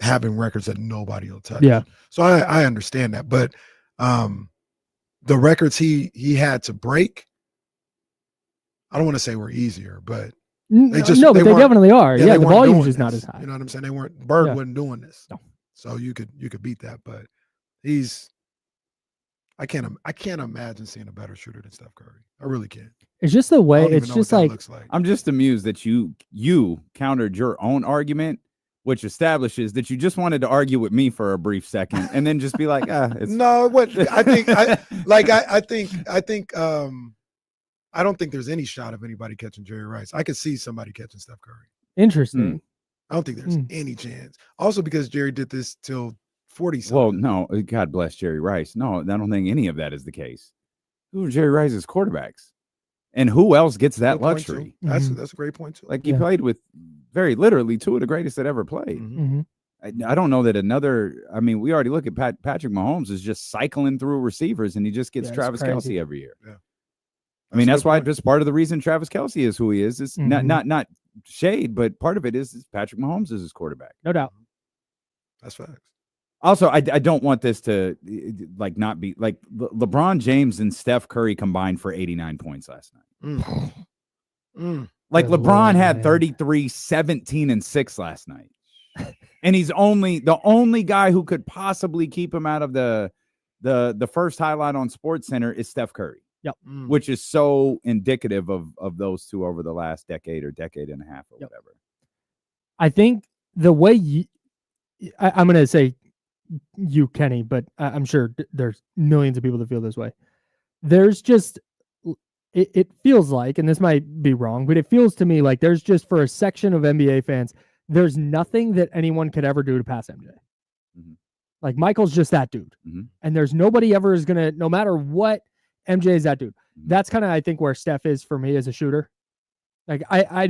having records that nobody will touch. Yeah. So I understand that. But the records he had to break, I don't want to say were easier, but they definitely are. Yeah, the volume's just not as high. You know what I'm saying? Bird wasn't doing this. No. So you could beat that, but I can't imagine seeing a better shooter than Steph Curry. I really can't. It's just the way it's just like I'm just amused that you countered your own argument, which establishes that you just wanted to argue with me for a brief second and then just be like, no, what I think I don't think there's any shot of anybody catching Jerry Rice. I could see somebody catching Steph Curry. Interesting. I don't think there's any chance. Also because Jerry did this till 40. Well, no, God bless Jerry Rice. No, I don't think any of that is the case. Who are Jerry Rice's quarterbacks? And who else gets that luxury? That's a great point too. Like he played with very literally 2 of the greatest that ever played. I don't know that we already look at Patrick Mahomes is just cycling through receivers and he just gets Travis Kelce every year. Yeah. I mean, That's that's why a good just part of the reason Travis Kelce is who he is. It's not shade, but part of it is Patrick Mahomes is his quarterback. No doubt. That's facts. Also, I don't want this to like not be like LeBron James and Steph Curry combined for 89 points last night. Like Good LeBron Lord, had man. 33, 17, and 6 last night. And he's the only guy who could possibly keep him out of the first highlight on SportsCenter is Steph Curry. Yep. Which is so indicative of those two over the last decade or decade and a half or whatever. I think the way I'm going to say you, Kenny, but I'm sure there's millions of people that feel this way. There's just, it feels like, and this might be wrong, but it feels to me like there's just for a section of NBA fans, there's nothing that anyone could ever do to pass MJ. Like Michael's just that dude. And there's nobody ever is going to, no matter what, MJ is that dude. That's kind of, I think, where Steph is for me as a shooter. Like I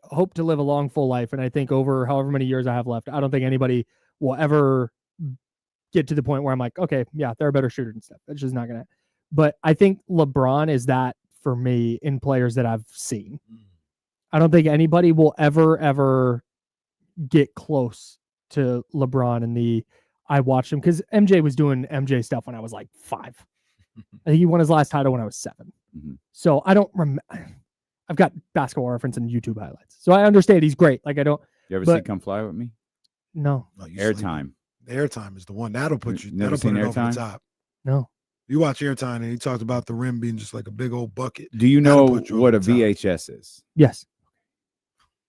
hope to live a long, full life. And I think over however many years I have left, I don't think anybody will ever get to the point where I'm like, okay, yeah, they're a better shooter than Steph. That's just not going to. But I think LeBron is that for me in players that I've seen. I don't think anybody will ever get close to LeBron in I watched him because MJ was doing MJ stuff when I was like 5. I think he won his last title when I was 7. So I don't remember. I've got Basketball Reference and YouTube highlights. So I understand he's great. Like I don't. You ever see Come Fly With Me? No. Airtime. Airtime is the one. That'll put you Never that'll put seen it over the Airtime? top. No. You watch Airtime and he talked about the rim being just like a big old bucket. Do you That'll know put you what a over the top. VHS is? Yes.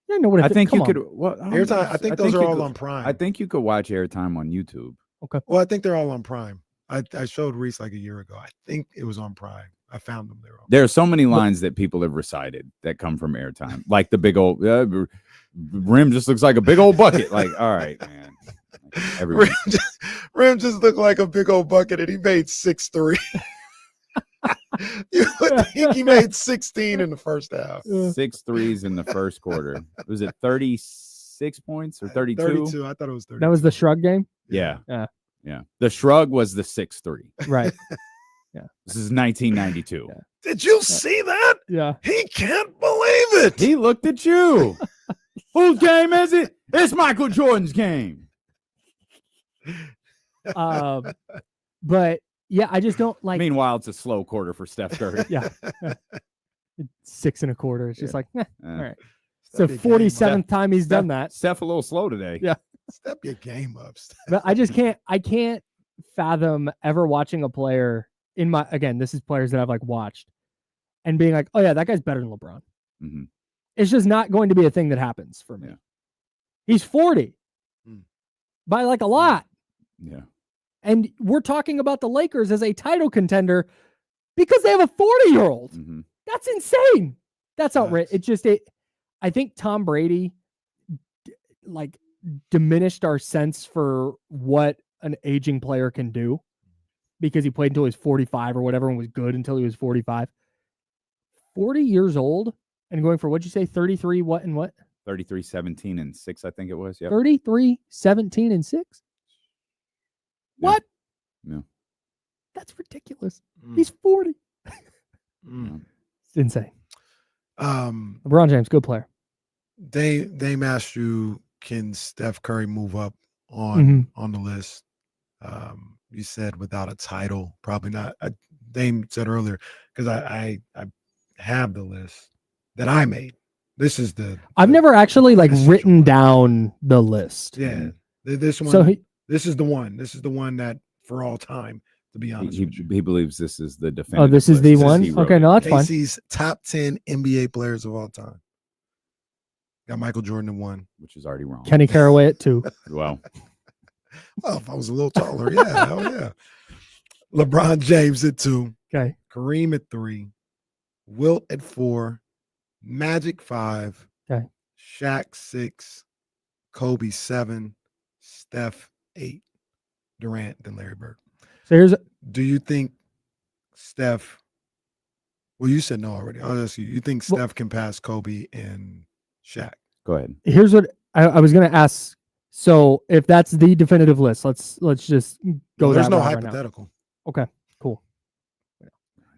Yeah, I know what I think you come could. on. Well, Airtime, I think those are you all could- on Prime. I think you could watch Airtime on YouTube. Okay. Well, I think they're all on Prime. I showed Reese like a year ago. I think it was on Prime. I found them there. There are so many lines that people have recited that come from Airtime, like the big old rim just looks like a big old bucket. Like, all right, man. Everyone. Rim just looked like a big old bucket, and he made 6-3. You would think he made 16 in the first half. 6 threes in the first quarter. Was it 36 points or 32? 32. I thought it was 32. That was the shrug game? Yeah. Yeah. Yeah. The shrug was the 6-3. Right. Yeah. This is 1992. Did you see that? Yeah. He can't believe it. He looked at you. Whose game is it? It's Michael Jordan's game. But yeah, I just don't like. Meanwhile, it's a slow quarter for Steph Curry. Yeah. 6 1/4. It's just like, all right. It's Step the your game 47th time he's done that. Steph a little slow today. Yeah. Step your game up. Steph. But I can't fathom ever watching a player again, this is players that I've like watched and being like, oh yeah, that guy's better than LeBron. Mm-hmm. It's just not going to be a thing that happens for me. Yeah. He's 40 by like a lot. Yeah. And we're talking about the Lakers as a title contender because they have a 40-year-old. Mm-hmm. That's insane. That's outrageous. It's just I think Tom Brady like diminished our sense for what an aging player can do because he played until he was 45 or whatever and was good until he was 45. 40 years old and going for, what'd you say, 33 what and what? 33, 17, and 6, I think it was. Yep. 33, 17, and 6? What? No. That's ridiculous. He's 40. It's insane. LeBron James, good player. They asked you, can Steph Curry move up on the list? You said without a title, probably not. Dame said earlier, because I have the list that I made. This is I've never actually like written down the list. Yeah, this one. So this is the one. This is the one that for all time. To be honest, He believes this is the definitive. Oh, this is the one. Okay, no, that's fine. KC's top 10 NBA players of all time. Got Michael Jordan at 1, which is already wrong. Kenny Caraway at 2. Well, if I was a little taller, yeah, hell yeah. LeBron James at 2. Okay. Kareem at 3. Wilt at 4. Magic 5. Okay. Shaq 6. Kobe 7. Steph 8. Durant, then Larry Bird. So do you think Steph? Well, you said no already. I'll ask you. You think Steph can pass Kobe and Shaq? Go ahead. Here's what I was going to ask. So if that's the definitive list, let's just go. There's that no route hypothetical. Right now. Okay, cool.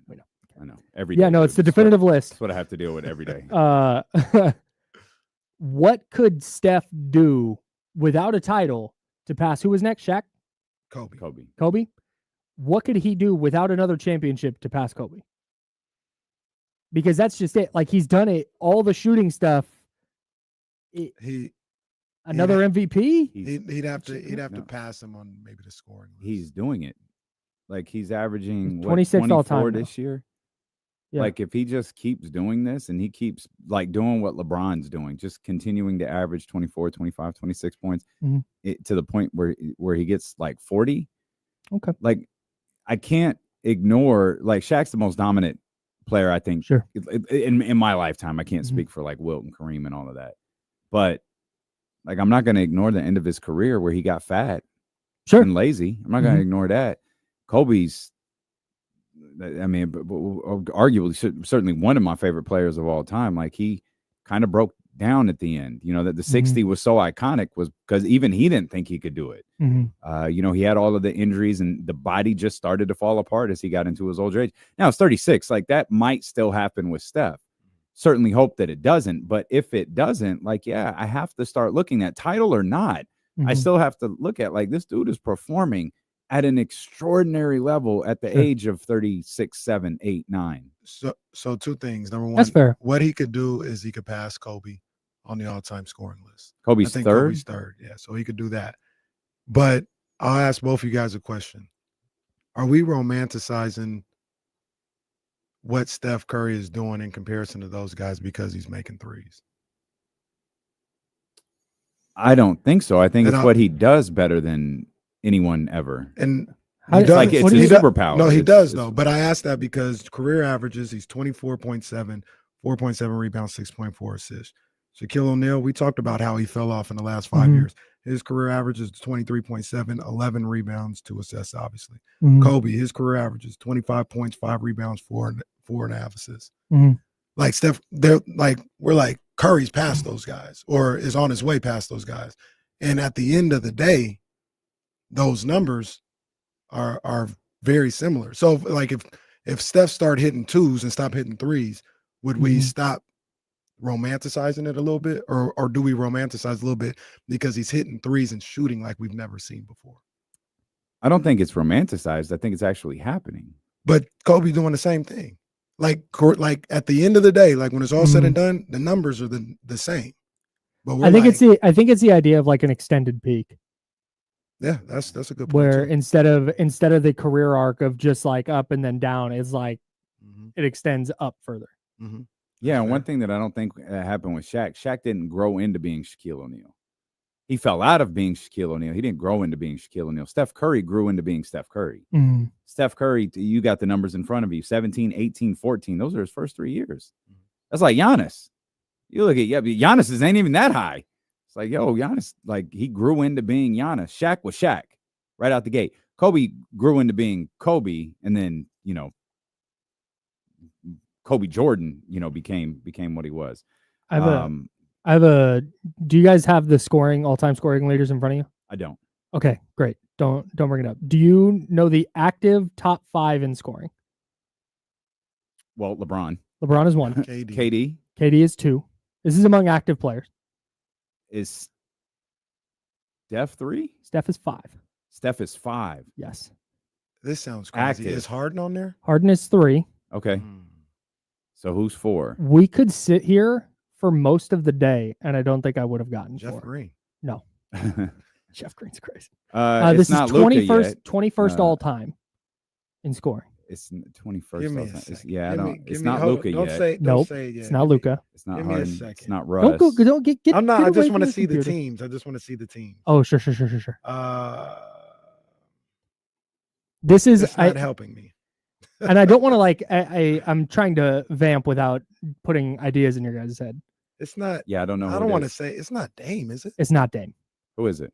We know. I know. Every day. Yeah, no, dude. it's the That's definitive list. That's what I have to deal with every day. What could Steph do without a title to pass? Who was next? Shaq? Kobe? What could he do without another championship to pass Kobe? Because that's just it. Like, he's done it. All the shooting stuff. Another MVP? He'd have to pass him on maybe the scoring list. He's doing it. Like, he's averaging 26th all time this year. Yeah. Like, if he just keeps doing this and he keeps like doing what LeBron's doing, just continuing to average 24, 25, 26 points to the point where he gets like 40. Okay. Like, I can't ignore, like, Shaq's the most dominant player, I think, sure, in my lifetime. I can't speak for like Wilt and Kareem and all of that. But like, I'm not going to ignore the end of his career where he got fat and lazy. I'm not going to ignore that. Kobe's, I mean, arguably, certainly one of my favorite players of all time. Like, he kind of broke down at the end. You know, that the 60 was so iconic was because even he didn't think he could do it. You know, he had all of the injuries and the body just started to fall apart as he got into his older age. Now it's 36. Like, that might still happen with Steph. Certainly hope that it doesn't. But if it doesn't, like, yeah, I have to start looking at title or not. I still have to look at, like, this dude is performing at an extraordinary level at the age of 36, 7, 8, 9. So two things. Number one, that's fair. What he could do is he could pass Kobe on the all-time scoring list. Kobe's third? Kobe's third, yeah. So he could do that. But I'll ask both of you guys a question. Are we romanticizing what Steph Curry is doing in comparison to those guys because he's making threes? I don't think so. I think it's what he does better than anyone ever. And it's like it's a superpower. No, he does though. But I asked that because career averages, he's 24.7, 4.7 rebounds, 6.4 assists. Shaquille O'Neal, we talked about how he fell off in the last 5 years. His career average is 23.7, 11 rebounds, 2 assists, obviously. Kobe, his career average is 25 points, 5 rebounds, 4.5 assists. Like Steph, we're like, Curry's past those guys or is on his way past those guys. And at the end of the day, those numbers are very similar. So like if Steph start hitting twos and stop hitting threes, would we stop romanticizing it a little bit, or do we romanticize a little bit because he's hitting threes and shooting like we've never seen before? I don't think it's romanticized. I think it's actually happening. But Kobe doing the same thing. Like at the end of the day, like when it's all said and done, the numbers are the same. But I think it's the idea of like an extended peak. Yeah, that's a good point. Where too. instead of the career arc of just like up and then down, it's like it extends up further. Yeah, and one thing that I don't think happened with Shaq didn't grow into being Shaquille O'Neal. He fell out of being Shaquille O'Neal. He didn't grow into being Shaquille O'Neal. Steph Curry grew into being Steph Curry. Steph Curry, you got the numbers in front of you, 17, 18, 14. Those are his first 3 years. That's like Giannis. You look at Giannis ain't even that high. It's like, yo, Giannis, like, he grew into being Giannis. Shaq was Shaq right out the gate. Kobe grew into being Kobe, and then, you know, Kobe Jordan, you know, became what he was. Do you guys have the all-time scoring leaders in front of you? I don't. Okay, great. Don't bring it up. Do you know the active top 5 in scoring? Well, LeBron is 1. KD is 2. This is among active players. Is Steph 3? Steph is 5. Steph is 5. Yes. This sounds crazy. Active. Is Harden on there? Harden is 3. Okay. So who's 4? We could sit here for most of the day, and I don't think I would have gotten Jeff 4. Green. No. Jeff Green's crazy. This is 21st all time in scoring. It's 21st. Give me all a time. second. It's not Luka yet. Nope. Say it yet. It's not Luka. It's not Give me a Harden. second. It's not Russ. Don't get. I'm not. get I away just from want to the see the computer. teams. I just want to see the teams. Oh, sure. This is It's not helping me. and I don't want to I'm trying to vamp without putting ideas in your guys' head. It's not. Yeah, I don't know. I don't want to say it's not Dame, is it? It's not Dame. Who is it?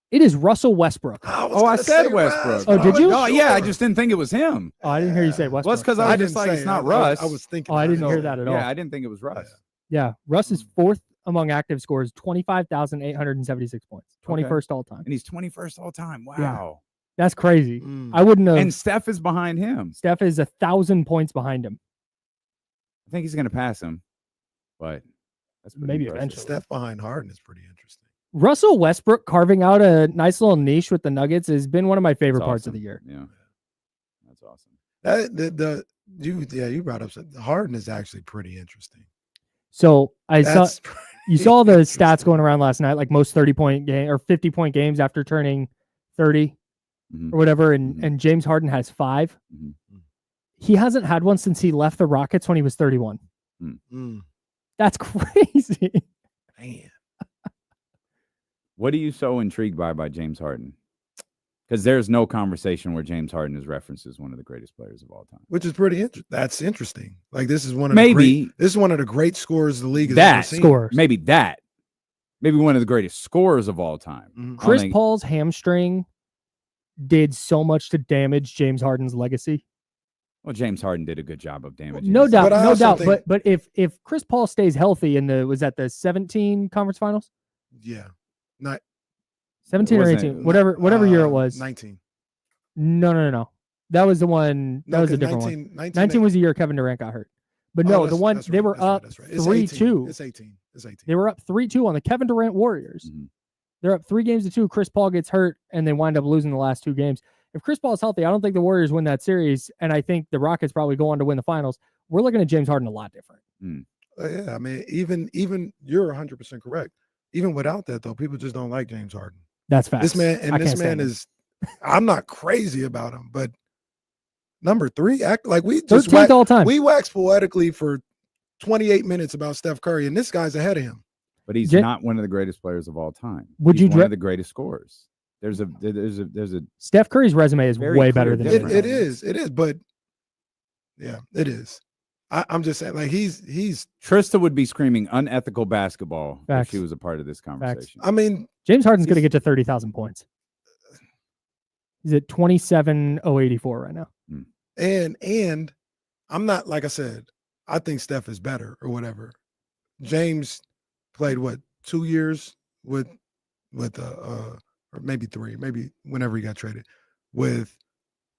It is Russell Westbrook. I said Westbrook. Oh, did you? No, yeah, I just didn't think it was him. Oh, I didn't hear you say Westbrook. Well, it's because I was just like, it's not Russ. I was thinking. Oh, I didn't hear that at all. Yeah, I didn't think it was Russ. Yeah, Russ is 4th among active scores, 25,876 points, 21st all time. And he's 21st all time. Wow. Yeah. That's crazy. I wouldn't have. And Steph is behind him. Steph is 1,000 points behind him. I think he's going to pass him, but that's pretty Maybe impressive. eventually. Steph behind Harden is pretty interesting. Russell Westbrook carving out a nice little niche with the Nuggets has been one of my favorite That's parts of awesome. the year. Yeah, that's awesome. You brought up Harden is actually pretty interesting. So you saw the interesting. stats going around last night, like most 30-point game or 50-point games after turning 30 or whatever, and James Harden has 5. He hasn't had one since he left the Rockets when he was 31. That's crazy. Man. What are you so intrigued by James Harden? Because there's no conversation where James Harden is referenced as one of the greatest players of all time. Which is pretty interesting. That's interesting. Like this is one of Maybe this is one of the great scorers the league has that ever seen. Scores. Maybe one of the greatest scorers of all time. Chris Paul's hamstring did so much to damage James Harden's legacy. Well, James Harden did a good job of damaging. No doubt, But I no also doubt. think- But if Chris Paul stays healthy in the 17 conference finals, Yeah. Not 17 or 18, whatever year it was. 19. No. That was the one. That No, was a 'cause different 19 one. 19 was the year Kevin Durant got hurt. But no, the one they were up That's right. It's 3-2. 18. It's 18. It's 18. They were up 3-2 on the Kevin Durant Warriors. They're up 3-2. Chris Paul gets hurt, and they wind up losing the last 2 games. If Chris Paul is healthy, I don't think the Warriors win that series, and I think the Rockets probably go on to win the finals. We're looking at James Harden a lot different. Yeah, I mean, even you're 100% correct. Even without that, though, people just don't like James Harden. That's facts. This man I can't stand him. is. I'm not crazy about him, but number 3, act like we just 13th all time. We waxed poetically for 28 minutes about Steph Curry, and this guy's ahead of him. But he's not one of the greatest players of all time. Would He's you one dra- of the greatest scorers? There's a Steph Curry's resume is very way clear better than difference. It is, but yeah, it is. I'm just saying, like he's Trista would be screaming unethical basketball Facts. if she was a part of this conversation. I mean, James Harden's going to get to 30,000 points. He's at 27,084 right now. and I'm not, like I said, I think Steph is better or whatever. James played 2 years with or maybe 3, maybe whenever he got traded with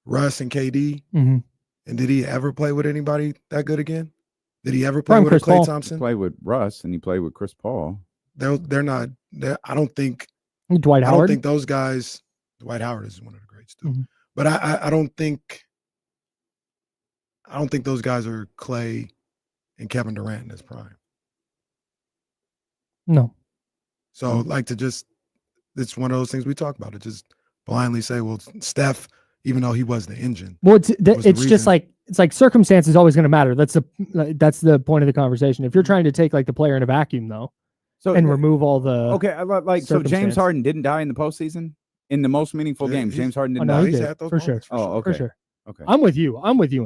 Russ and KD. Mm-hmm. And did he ever play with anybody that good again? Did he ever play Prime with Chris Klay Paul. Thompson? He played with Russ and he played with Chris Paul. They're not. I don't think. Dwight I don't Howard. think those guys. Dwight Howard is one of the greats too. Mhm. But I don't think. I don't think those guys are Klay and Kevin Durant in his prime. No. So like to just, it's one of those things we talk about. It just blindly say, well, Steph, even though he was the engine. Well, it's the just like circumstance is always going to matter. That's the point of the conversation. If you're trying to take like the player in a vacuum though, and remove all the so James circumstance. Harden didn't die in the postseason in the most meaningful Yeah, games. he's- James Harden Oh, didn't no, die. he he's did, had those for sure. moments, for Oh, sure. okay. For sure. Okay. I'm with you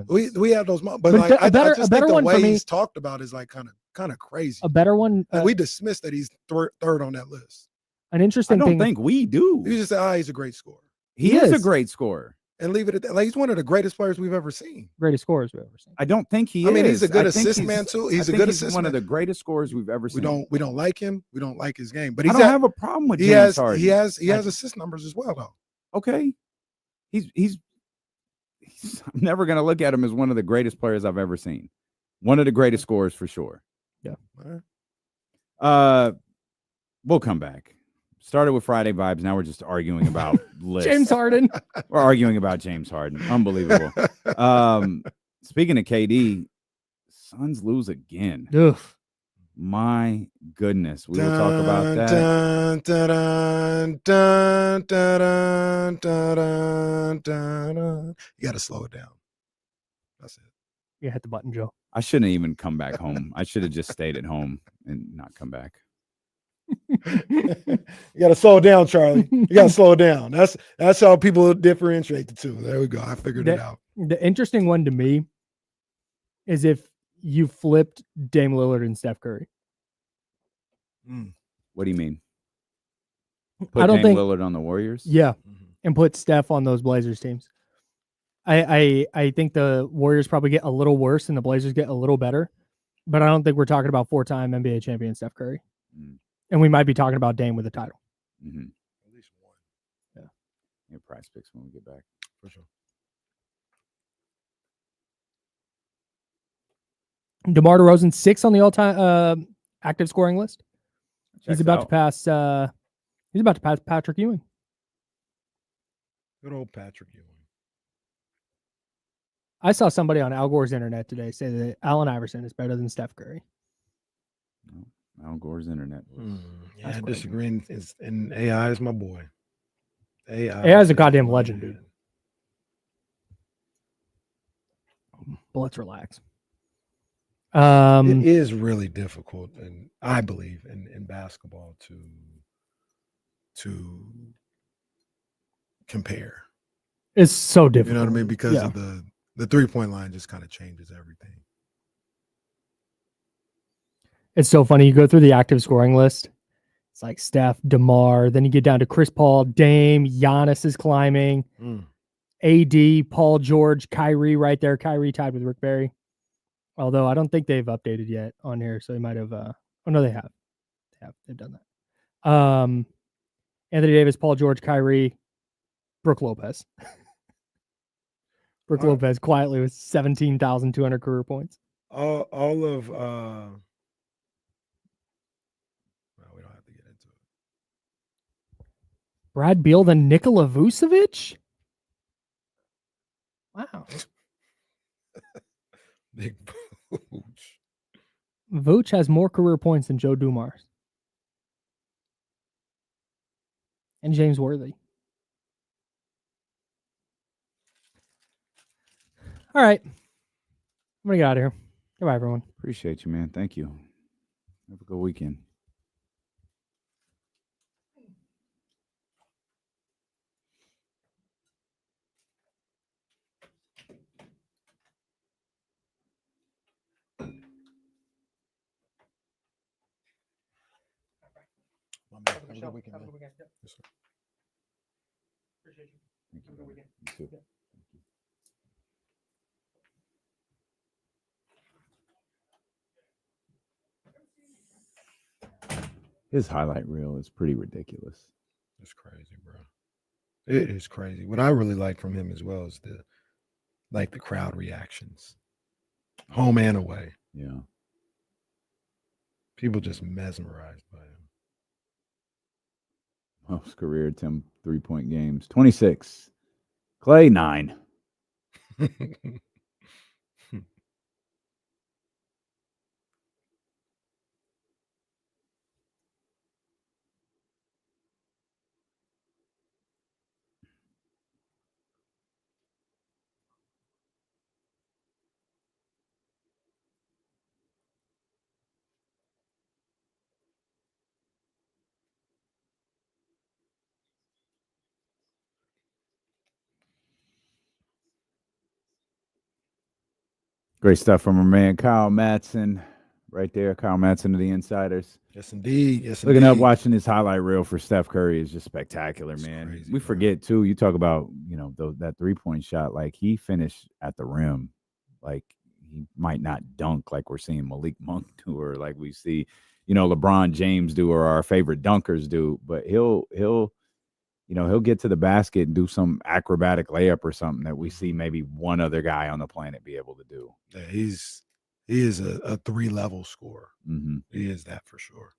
in this. We have those moments, but But like a better- I just a better think the one for way me- he's talked about is like kind of crazy. A better one. Like, we dismiss that he's third on that list. An I interesting don't thing. think we do. You just say, he's a great scorer, He He is a is. great scorer. and leave it at that. Like he's one of the greatest players we've ever seen. Greatest scorers we've ever seen. I don't think he I is. mean, he's a good I think assist man, too. He's I a think good he's assist one of man. the greatest scorers we've ever seen. We don't like him. We don't like his game, but I he's don't have a problem with James Harden. he has assist numbers as well though. Okay. He's I'm never going to look at him as one of the greatest players I've ever seen. One of the greatest scorers for sure. All right. We'll come back. Started with Friday vibes. Now we're just arguing about lists. James Harden. We're arguing about James Harden. Unbelievable. Speaking of KD, Suns lose again. Ugh. My goodness. We will talk about that. Dun, dun, dun, dun, dun, dun, dun, dun. You got to slow it down. That's it. You hit the button, Joe. I shouldn't even come back home. I should have just stayed at home and not come back. You got to slow it down, Charlie. You got to slow it down. That's how people differentiate the two. There we go. I figured it out. The interesting one to me is if you flipped Dame Lillard and Steph Curry. What do you mean? I don't Dame think Lillard on the Warriors? Yeah, and put Steph on those Blazers teams. I think the Warriors probably get a little worse and the Blazers get a little better, but I don't think we're talking about 4-time NBA champion Steph Curry. And we might be talking about Dame with a title. Mm-hmm. At least one. Yeah, price picks when we get back. For sure. DeMar DeRozan 6 on the all-time active scoring list. He's about to pass. He's about to pass Patrick Ewing. Good old Patrick Ewing. I saw somebody on Al Gore's internet today say that Allen Iverson is better than Steph Curry. Al Gore's internet. Yeah, I disagree. And AI is my boy. AI is a goddamn legend, dude. But let's relax. It is really difficult, and I believe in basketball to compare. It's so difficult. You know what I mean? Because of the 3-point line just kind of changes everything. It's so funny. You go through the active scoring list. It's like Steph, DeMar. Then you get down to Chris Paul, Dame, Giannis is climbing. AD, Paul George, Kyrie right there. Kyrie tied with Rick Barry. Although I don't think they've updated yet on here, so they might have. Oh no, they have. They've done that. Anthony Davis, Paul George, Kyrie, Brooke Lopez. Brooke Lopez quietly with 17,200 career points. All of well, we don't have to get into it. Brad Beal, then Nikola Vucevic. Wow. Big Vooch. Vooch has more career points than Joe Dumars. And James Worthy. All right. I'm going to get out of here. Goodbye, everyone. Appreciate you, man. Thank you. Have a good weekend. Have a good weekend. Yes, sir. Appreciate you. Have a good weekend. You too. His highlight reel is pretty ridiculous. It's crazy, bro. It is crazy. What I really like from him as well is the crowd reactions, home and away. Yeah. People just mesmerized by him. Most career attempt 3-point games 26. Clay 9. Great stuff from our man Kyle Madsen, right there. Kyle Madsen of the Insiders. Yes, indeed. Yes, Looking indeed. up, watching this highlight reel for Steph Curry is just spectacular, man. Crazy, we bro. forget too. You talk about that 3-point shot. Like he finished at the rim, like he might not dunk like we're seeing Malik Monk do, or like we see, LeBron James do, or our favorite dunkers do. But he'll get to the basket and do some acrobatic layup or something that we see maybe one other guy on the planet be able to do. Yeah, he is a 3-level scorer. Mm-hmm. He is that for sure.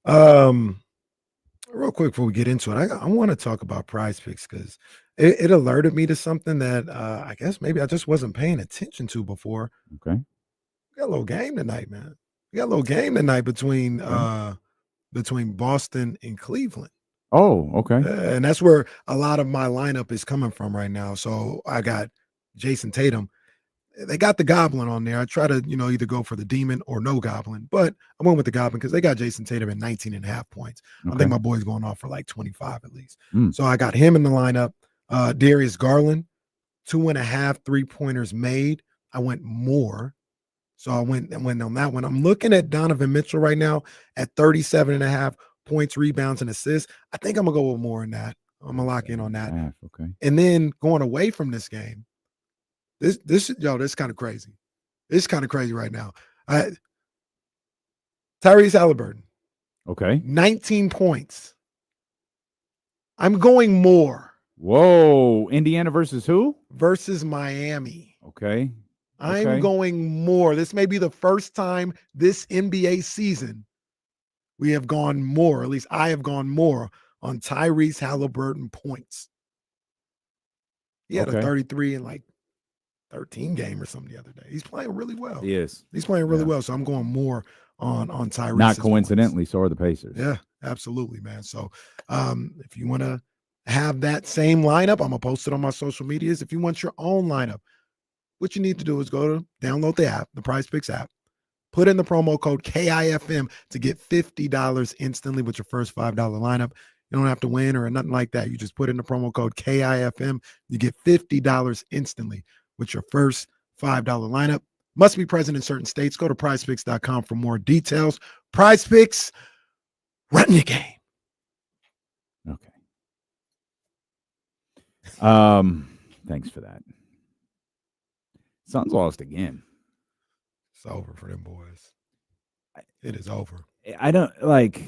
Real quick before we get into it, I want to talk about Prize Picks because it alerted me to something that I guess maybe I just wasn't paying attention to before. Okay. We got a little game tonight, man. We got a little game tonight between Boston and Cleveland. Oh, okay. And that's where a lot of my lineup is coming from right now. So I got Jason Tatum. They got the Goblin on there. I try to, either go for the Demon or no Goblin, but I went with the Goblin because they got Jason Tatum at 19.5 points. Okay. I think my boy's going off for like 25 at least. So I got him in the lineup. Darius Garland, 2.5 3-pointers made. I went more. So I went on that one. I'm looking at Donovan Mitchell right now at 37.5 points, rebounds, and assists. I think I'm gonna go with more in that. I'm gonna lock in on that. Okay. And then going away from this game, this is kind of crazy. It's kind of crazy right now. Tyrese Halliburton. Okay. 19 points. I'm going more. Whoa. Indiana versus who? Versus Miami. Okay. I'm Okay. going more. This may be the first time this NBA season we have gone more, at least I have gone more on Tyrese Halliburton points. He had a Okay. 33 and like 13 game or something the other day. He's playing really well. He is. He's playing really Yeah. well. So I'm going more on Tyrese. Not coincidentally, so are the Pacers. Yeah, absolutely, man. So if you want to have that same lineup, I'm gonna post it on my social medias. If you want your own lineup, what you need to do is go to download the app, the Prize Picks app, put in the promo code KIFM to get $50 instantly with your first $5 lineup. You don't have to win or nothing like that. You just put in the promo code KIFM. You get $50 instantly with your first $5 lineup. Must be present in certain states. Go to prizepicks.com for more details. Prize Picks, run your game. Okay. Thanks for that. Suns lost again. It's over for them boys. It is over. I don't like,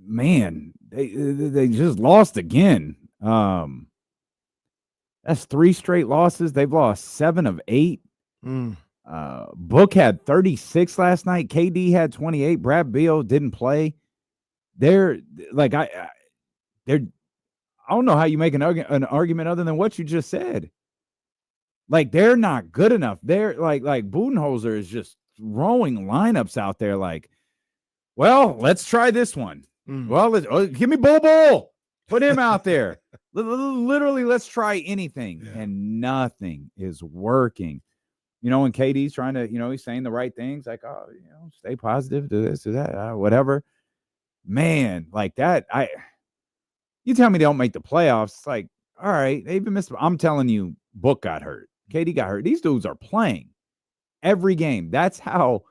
man, they just lost again. That's 3 straight losses. They've lost 7 of 8. Book had 36 last night. KD had 28. Brad Beal didn't play. They're like, I don't know how you make an argument other than what you just said. Like, they're not good enough. They're like Budenholzer is just throwing lineups out there. Like, well, let's try this one. Well, give me Bull. Put him out there. Literally, let's try anything, and nothing is working. You know, and KD's trying to, he's saying the right things, like, oh, stay positive, do this, do that, whatever. Man, like that, you tell me they don't make the playoffs. It's like, all right, they even missed. I'm telling you, Book got hurt. KD got hurt. These dudes are playing every game. That's how.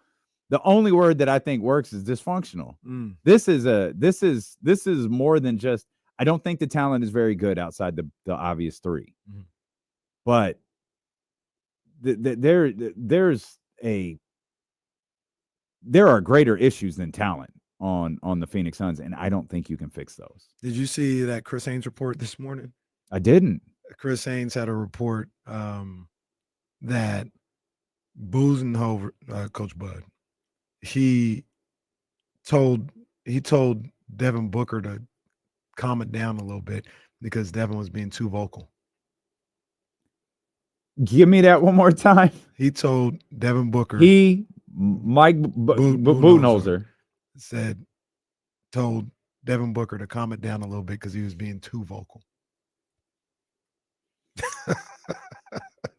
The only word that I think works is dysfunctional. This is more than just. I don't think the talent is very good outside the obvious 3, but there are greater issues than talent on the Phoenix Suns, and I don't think you can fix those. Did you see that Chris Haynes report this morning? I didn't. Chris Haynes had a report that Budenholzer, Coach Bud, he told Devin Booker to calm it down a little bit because Devin was being too vocal. Give me that one more time. He told Devin Booker. Mike Budenholzer told Devin Booker to calm it down a little bit because he was being too vocal.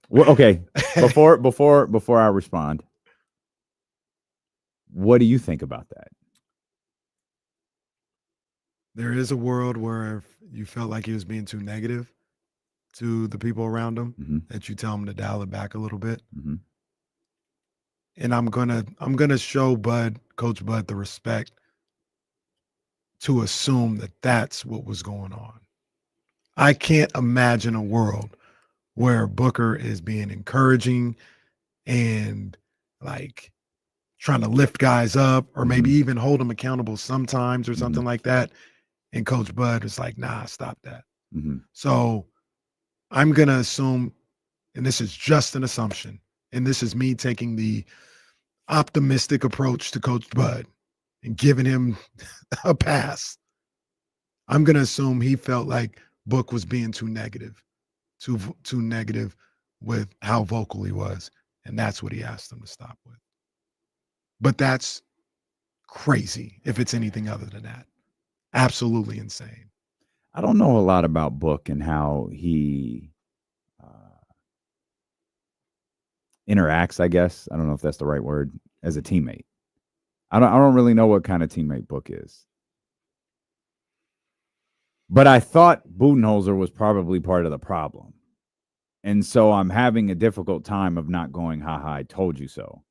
Well, okay. Before I respond, what do you think about that? There is a world where if you felt like he was being too negative to the people around him, that you tell him to dial it back a little bit. And I'm gonna show Coach Bud, the respect to assume that that's what was going on. I can't imagine a world where Booker is being encouraging and like trying to lift guys up or maybe even hold them accountable sometimes or something like that. And Coach Bud was like, nah, stop that. So I'm going to assume, and this is just an assumption, and this is me taking the optimistic approach to Coach Bud and giving him a pass. I'm going to assume he felt like Book was being too negative with how vocal he was. And that's what he asked him to stop with. But that's crazy if it's anything other than that. Absolutely insane. I don't know a lot about Book and how he interacts, I guess. I don't know if that's the right word, as a teammate. I don't really know what kind of teammate Book is. But I thought Budenholzer was probably part of the problem. And so I'm having a difficult time of not going, haha, I told you so.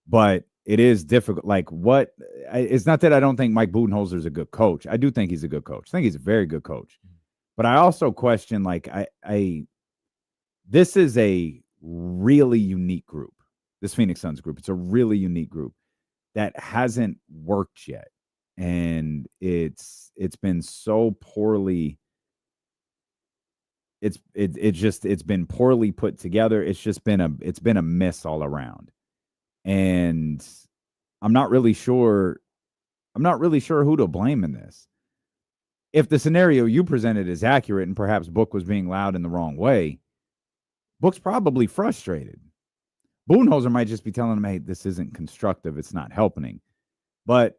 But it is difficult. Like, it's not that I don't think Mike Budenholzer is a good coach. I do think he's a good coach. I think he's a very good coach. But I also question, like, this is a really unique group, this Phoenix Suns group. It's a really unique group that hasn't worked yet. And it's been so poorly it's been poorly put together. It's been a miss all around. And I'm not really sure who to blame in this. If the scenario you presented is accurate and perhaps Book was being loud in the wrong way, Book's probably frustrated. Budenholzer might just be telling him, hey, this isn't constructive. It's not helping. But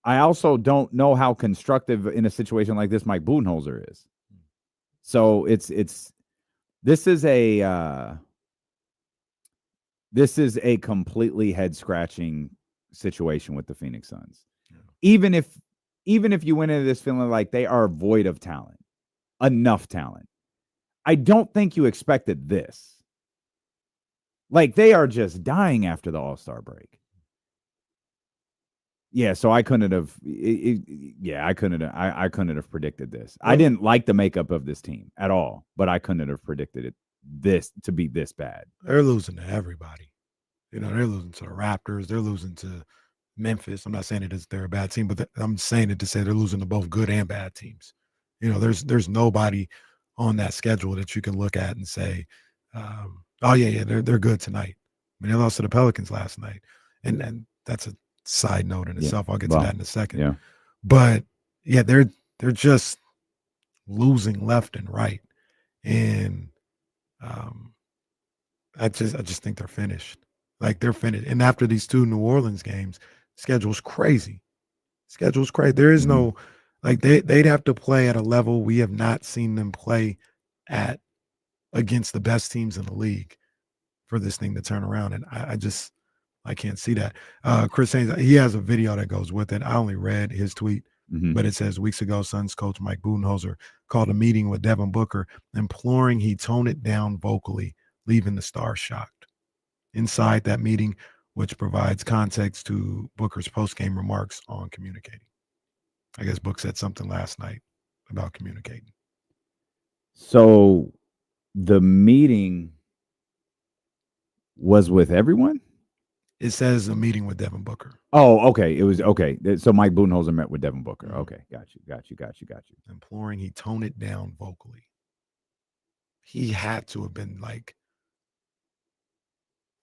I also don't know how constructive in a situation like this Mike Budenholzer is. So this is a completely head-scratching situation with the Phoenix Suns. Yeah. Even if you went into this feeling like they are void of talent, enough talent, I don't think you expected this. Like, they are just dying after the All-Star break. Yeah, so I couldn't have. I couldn't have predicted this. I didn't like the makeup of this team at all, but I couldn't have predicted this to be this bad. They're losing to everybody. They're losing to the Raptors. They're losing to Memphis. I'm not saying it is they're a bad team, but I'm saying it to say they're losing to both good and bad teams. There's nobody on that schedule that you can look at and say, they're good tonight. I mean, they lost to the Pelicans last night, and that's a side note in itself. I'll get to that in a second. Yeah, but they're just losing left and right, and I just think they're finished. Like, they're finished. And after these 2 New Orleans games, schedule's crazy. There is no, like, they'd have to play at a level we have not seen them play at against the best teams in the league for this thing to turn around. And I can't see that. Chris Haynes, he has a video that goes with it. I only read his tweet, but it says, weeks ago, Suns coach Mike Budenholzer called a meeting with Devin Booker, imploring he tone it down vocally, leaving the Stars shocked. Inside that meeting, which provides context to Booker's post-game remarks on communicating. I guess Book said something last night about communicating. So the meeting was with everyone? It says a meeting with Devin Booker. Oh, okay. It was okay. So Mike Budenholzer met with Devin Booker. Okay, got you. Imploring he tone it down vocally. He had to have been, like,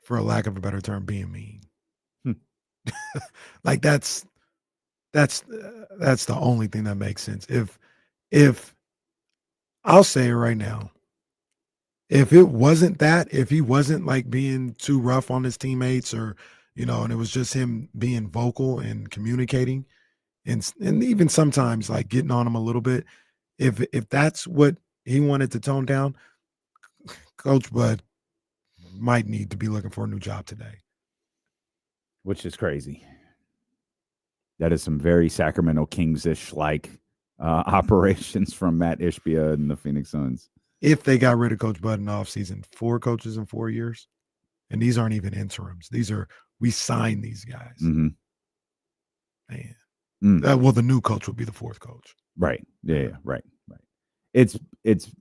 for a lack of a better term, being mean. Like, that's the only thing that makes sense. If I'll say it right now, if it wasn't that, if he wasn't, like, being too rough on his teammates, or, and it was just him being vocal and communicating, and even sometimes, like, getting on him a little bit, if that's what he wanted to tone down, Coach Bud might need to be looking for a new job today. Which is crazy. That is some very Sacramento Kings-ish like operations from Matt Ishbia and the Phoenix Suns. If they got rid of Coach Bud in the offseason, 4 coaches in 4 years, and these aren't even interims. We signed these guys. Mm-hmm. Man. Well, the new coach would be the 4th coach. Right. Yeah. Right. It's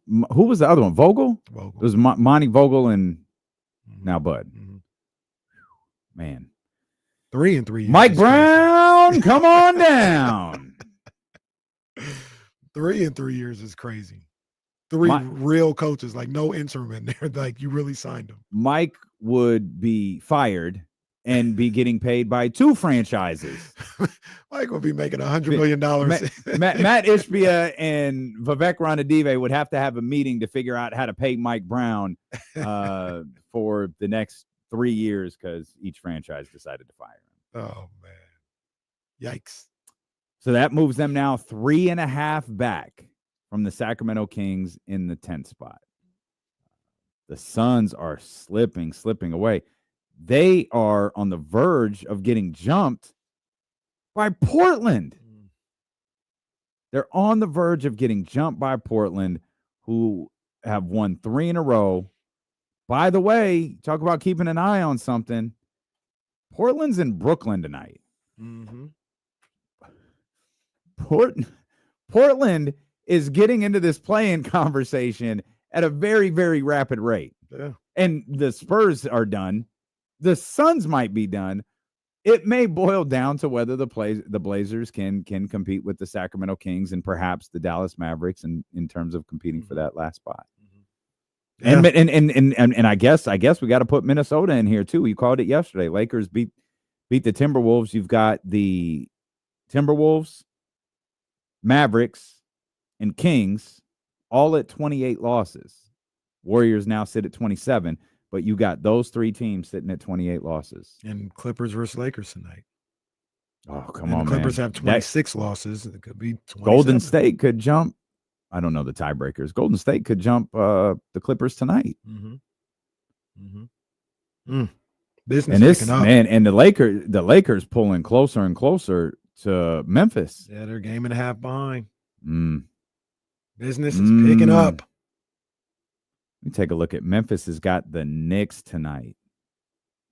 who was the other one? Vogel? It was Monty Vogel and now Bud. Mm-hmm. Man. 3 in 3 years. Mike Brown, come on down. 3 in 3 years is crazy. 3 real coaches, like, no interim in there. Like, you really signed them. Mike would be fired and be getting paid by 2 franchises. Mike would be making $100 million. Matt Ishbia and Vivek Ranadive would have to have a meeting to figure out how to pay Mike Brown for the next 3 years because each franchise decided to fire him. Oh, man. Yikes. So that moves them now 3.5 back from the Sacramento Kings in the 10th spot. The Suns are slipping away. They are on the verge of getting jumped by Portland. They're on the verge of getting jumped by Portland, who have won 3 in a row. By the way, talk about keeping an eye on something. Portland's in Brooklyn tonight. Mm-hmm. Portland is getting into this play-in conversation at a very, very rapid rate. Yeah. And the Spurs are done. The Suns might be done. It may boil down to whether the Blazers can compete with the Sacramento Kings and perhaps the Dallas Mavericks in terms of competing for that last spot. Yeah. And I guess we got to put Minnesota in here too. You called it yesterday. Lakers beat the Timberwolves. You've got the Timberwolves, Mavericks, and Kings all at 28 losses. Warriors now sit at 27, but you got those three teams sitting at 28 losses. And Clippers versus Lakers tonight. Oh, come and on, the Clippers man. have 26 losses. It could be 27. Golden State could jump. I don't know the tiebreakers. Golden State could jump the Clippers tonight. Business And this picking up. man, and the Lakers pulling closer and closer to Memphis. Yeah, they're a game and a half behind. Mm. Business is picking up. Let me take a look at Memphis. Has got the Knicks tonight.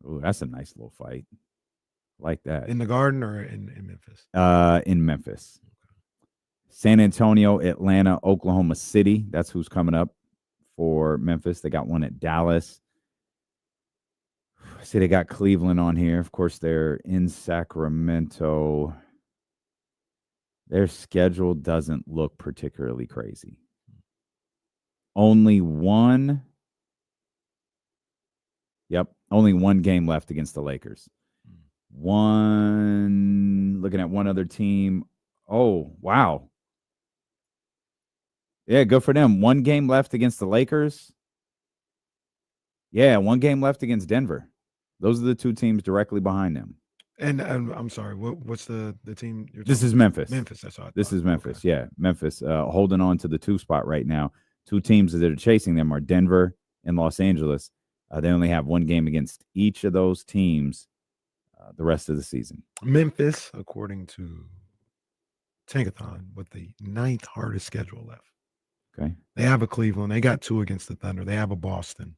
Oh, that's a nice little fight. Like that. In the Garden or in Memphis? In Memphis. San Antonio, Atlanta, Oklahoma City. That's who's coming up for Memphis. They got one at Dallas. See, they got Cleveland on here. Of course, they're in Sacramento. Their schedule doesn't look particularly crazy. Only one game left against the Lakers. Looking at one other team. Oh, wow. Yeah, good for them. One game left against the Lakers. Yeah, one game left against Denver. Those are the two teams directly behind them. And I'm sorry, what's the team? This is Memphis. Memphis, that's what I thought. This is Memphis. Okay. Yeah, Memphis holding on to the 2 spot right now. Two teams that are chasing them are Denver and Los Angeles. They only have one game against each of those teams the rest of the season. Memphis, according to Tankathon, with the 9th hardest schedule left. Okay. They have a Cleveland. They got 2 against the Thunder. They have a Boston.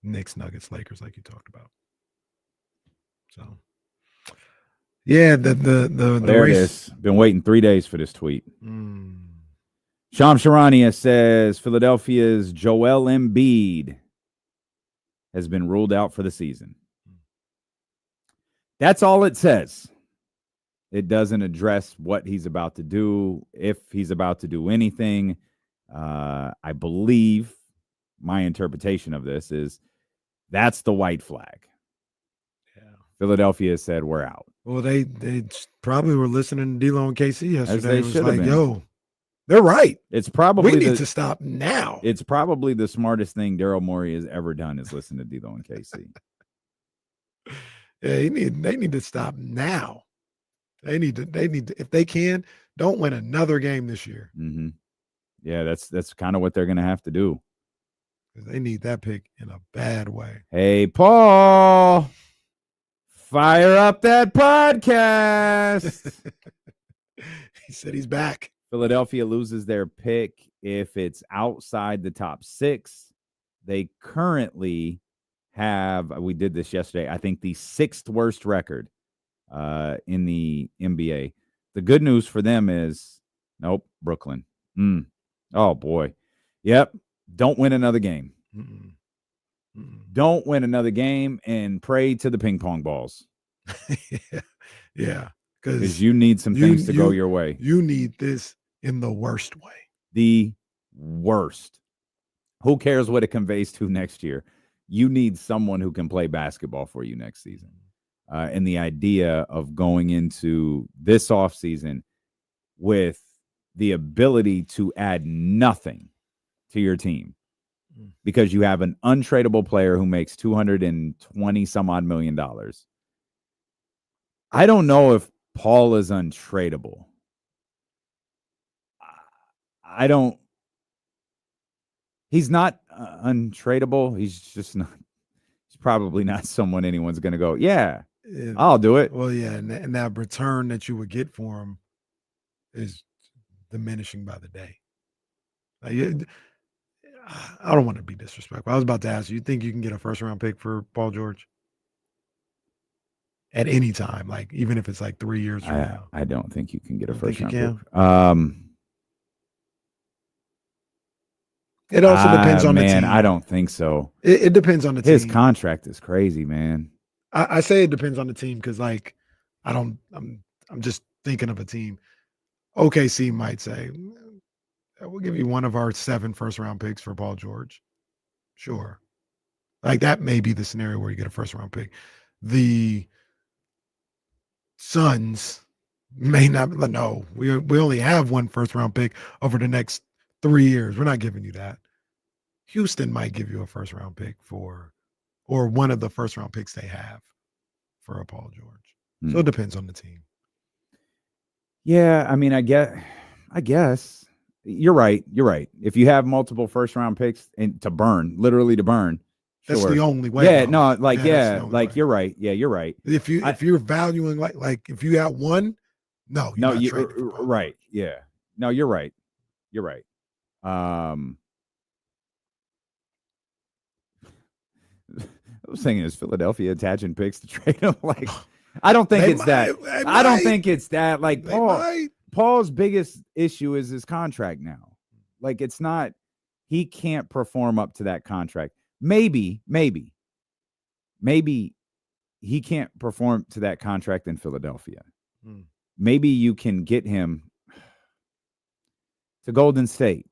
Knicks, Nuggets, Lakers, like you talked about. So, yeah, the there race. It is. Been waiting 3 days for this tweet. Sham Sharania says Philadelphia's Joel Embiid has been ruled out for the season. That's all it says. It doesn't address what he's about to do, if he's about to do anything. I believe my interpretation of this is that's the white flag. Yeah. Philadelphia said we're out. Well, they probably were listening to D-Lo and KC yesterday. It was like, been. yo, they're right. It's probably we need to stop now. It's probably the smartest thing Daryl Morey has ever done is listen to D-Lo and KC. Yeah, they need to stop now. They need to, if they can, don't win another game this year. Mm-hmm. Yeah, that's kind of what they're going to have to do. They need that pick in a bad way. Hey, Paul, fire up that podcast. He said he's back. Philadelphia loses their pick if it's outside the top 6. They currently have, we did this yesterday, I think the 6th worst record in the NBA. The good news for them is, nope, Brooklyn. Oh, boy. Yep. Don't win another game. Don't win another game and pray to the ping pong balls. Yeah. Because you need some things to go your way. You need this in the worst way. The worst. Who cares what it conveys to next year? You need someone who can play basketball for you next season. And the idea of going into this offseason with the ability to add nothing to your team because you have an untradeable player who makes $220 some odd million. I don't know if Paul is untradeable. He's not untradeable. He's just not. He's probably not someone anyone's going to go, yeah, I'll do it. Well, yeah, and that return that you would get for him is diminishing by the day. I don't want to be disrespectful. I was about to ask you think you can get a 1st-round pick for Paul George at any time, like even if it's like 3 years from now? I don't think you can get a Think you 1st-round can? pick. It also depends on the team. I don't think so. It depends on the team. His contract is crazy, man. I say it depends on the team because, like, I'm just thinking of a team. OKC might say, We'll give you one of our 7 first-round picks for Paul George. Sure. Like that may be the scenario where you get a first-round pick. The Suns may not. No, we only have 1 first-round pick over the next 3 years. We're not giving you that. Houston might give you a first-round pick or one of the first-round picks they have for a Paul George. So it depends on the team. Yeah, I mean, I guess you're right. You're right. If you have multiple first-round picks and literally to burn, That's sure. the only way. Yeah, though. no, like that's the only way. you're right. Yeah, you're right. If you're valuing like if you got one, no, you're not trading for Paul right. George. Yeah. No, you're right. You're right. I was thinking, is Philadelphia attaching picks to trade him? Like, I don't think it's that. I don't think it's that. Like Paul's biggest issue is his contract now. Like, it's not. He can't perform up to that contract. Maybe he can't perform to that contract in Philadelphia. Maybe you can get him to Golden State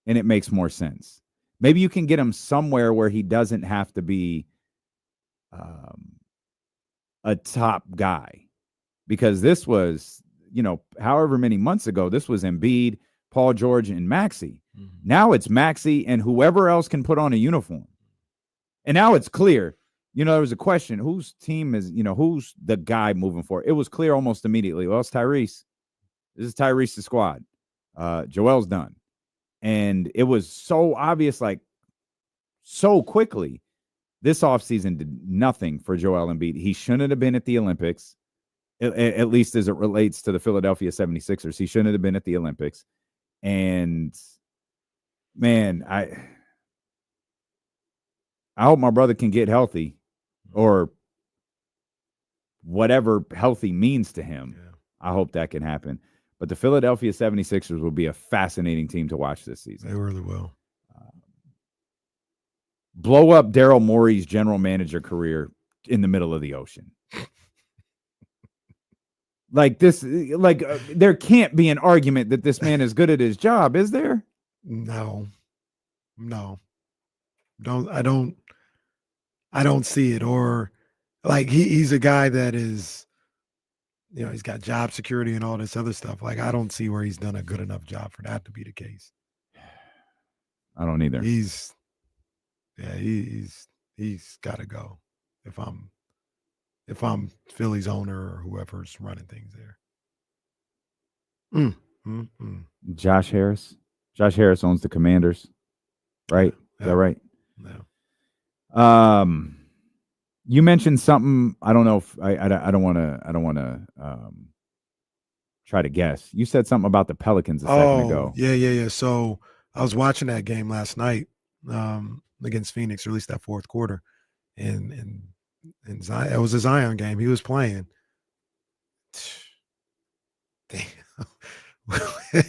and it makes more sense. Maybe you can get him somewhere where he doesn't have to be a top guy, because this was, however many months ago, this was Embiid, Paul George, and Maxey. Now it's Maxey and whoever else can put on a uniform. And now it's clear. There was a question, whose team is, who's the guy moving forward? It was clear almost immediately. Well, it's Tyrese. This is Tyrese's squad. Joel's done. And it was so obvious, like so quickly. This offseason did nothing for Joel Embiid. He shouldn't have been at the Olympics, at least as it relates to the Philadelphia 76ers. He shouldn't have been at the Olympics. And, man, I hope my brother can get healthy, or whatever healthy means to him. Yeah. I hope that can happen. But the Philadelphia 76ers will be a fascinating team to watch this season. They really will. Blow up Daryl Morey's general manager career in the middle of the ocean. There can't be an argument that this man is good at his job, is there? No. I don't see it. Or like he's a guy that is, he's got job security and all this other stuff. Like, I don't see where he's done a good enough job for that to be the case. I don't either. He's got to go. If I'm Philly's owner or whoever's running things there. Josh Harris. Josh Harris owns the Commanders, right? Yeah. Is that right? Yeah. You mentioned something. I don't know if I don't want to try to guess. You said something about the Pelicans a second ago. Yeah. So I was watching that game last night against Phoenix, or at least that fourth quarter, and Zion, it was a Zion game. He was playing. Damn.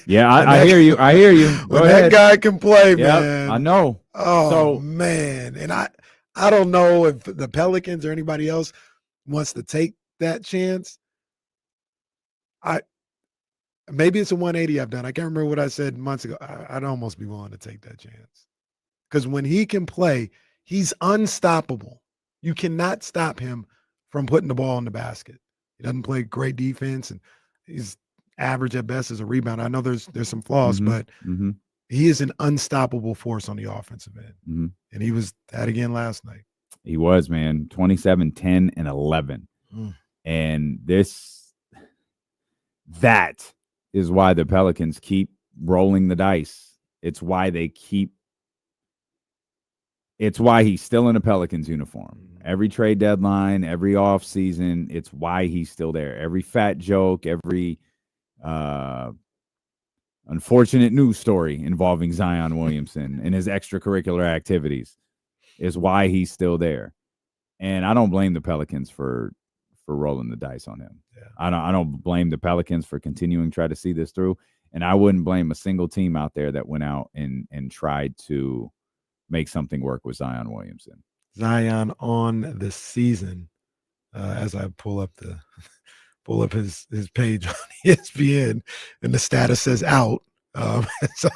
Yeah, I hear you. When that guy can play, man. I know. Oh, man. And I don't know if the Pelicans or anybody else wants to take that chance. Maybe it's a 180 I've done. I can't remember what I said months ago. I'd almost be willing to take that chance. Because when he can play, he's unstoppable. You cannot stop him from putting the ball in the basket. He doesn't play great defense, and he's average at best as a rebounder. I know there's some flaws, but he is an unstoppable force on the offensive end. And he was that again last night. He was, man. 27, 10, and 11. And that is why the Pelicans keep rolling the dice. It's why he's still in a Pelicans uniform. Every trade deadline, every off season, it's why he's still there. Every fat joke, every unfortunate news story involving Zion Williamson and his extracurricular activities is why he's still there. And I don't blame the Pelicans for rolling the dice on him. Yeah. I don't blame the Pelicans for continuing to try to see this through. And I wouldn't blame a single team out there that went out and tried to make something work with Zion Williamson. Zion on the season, as I pull up his page on ESPN, and the status says out. So-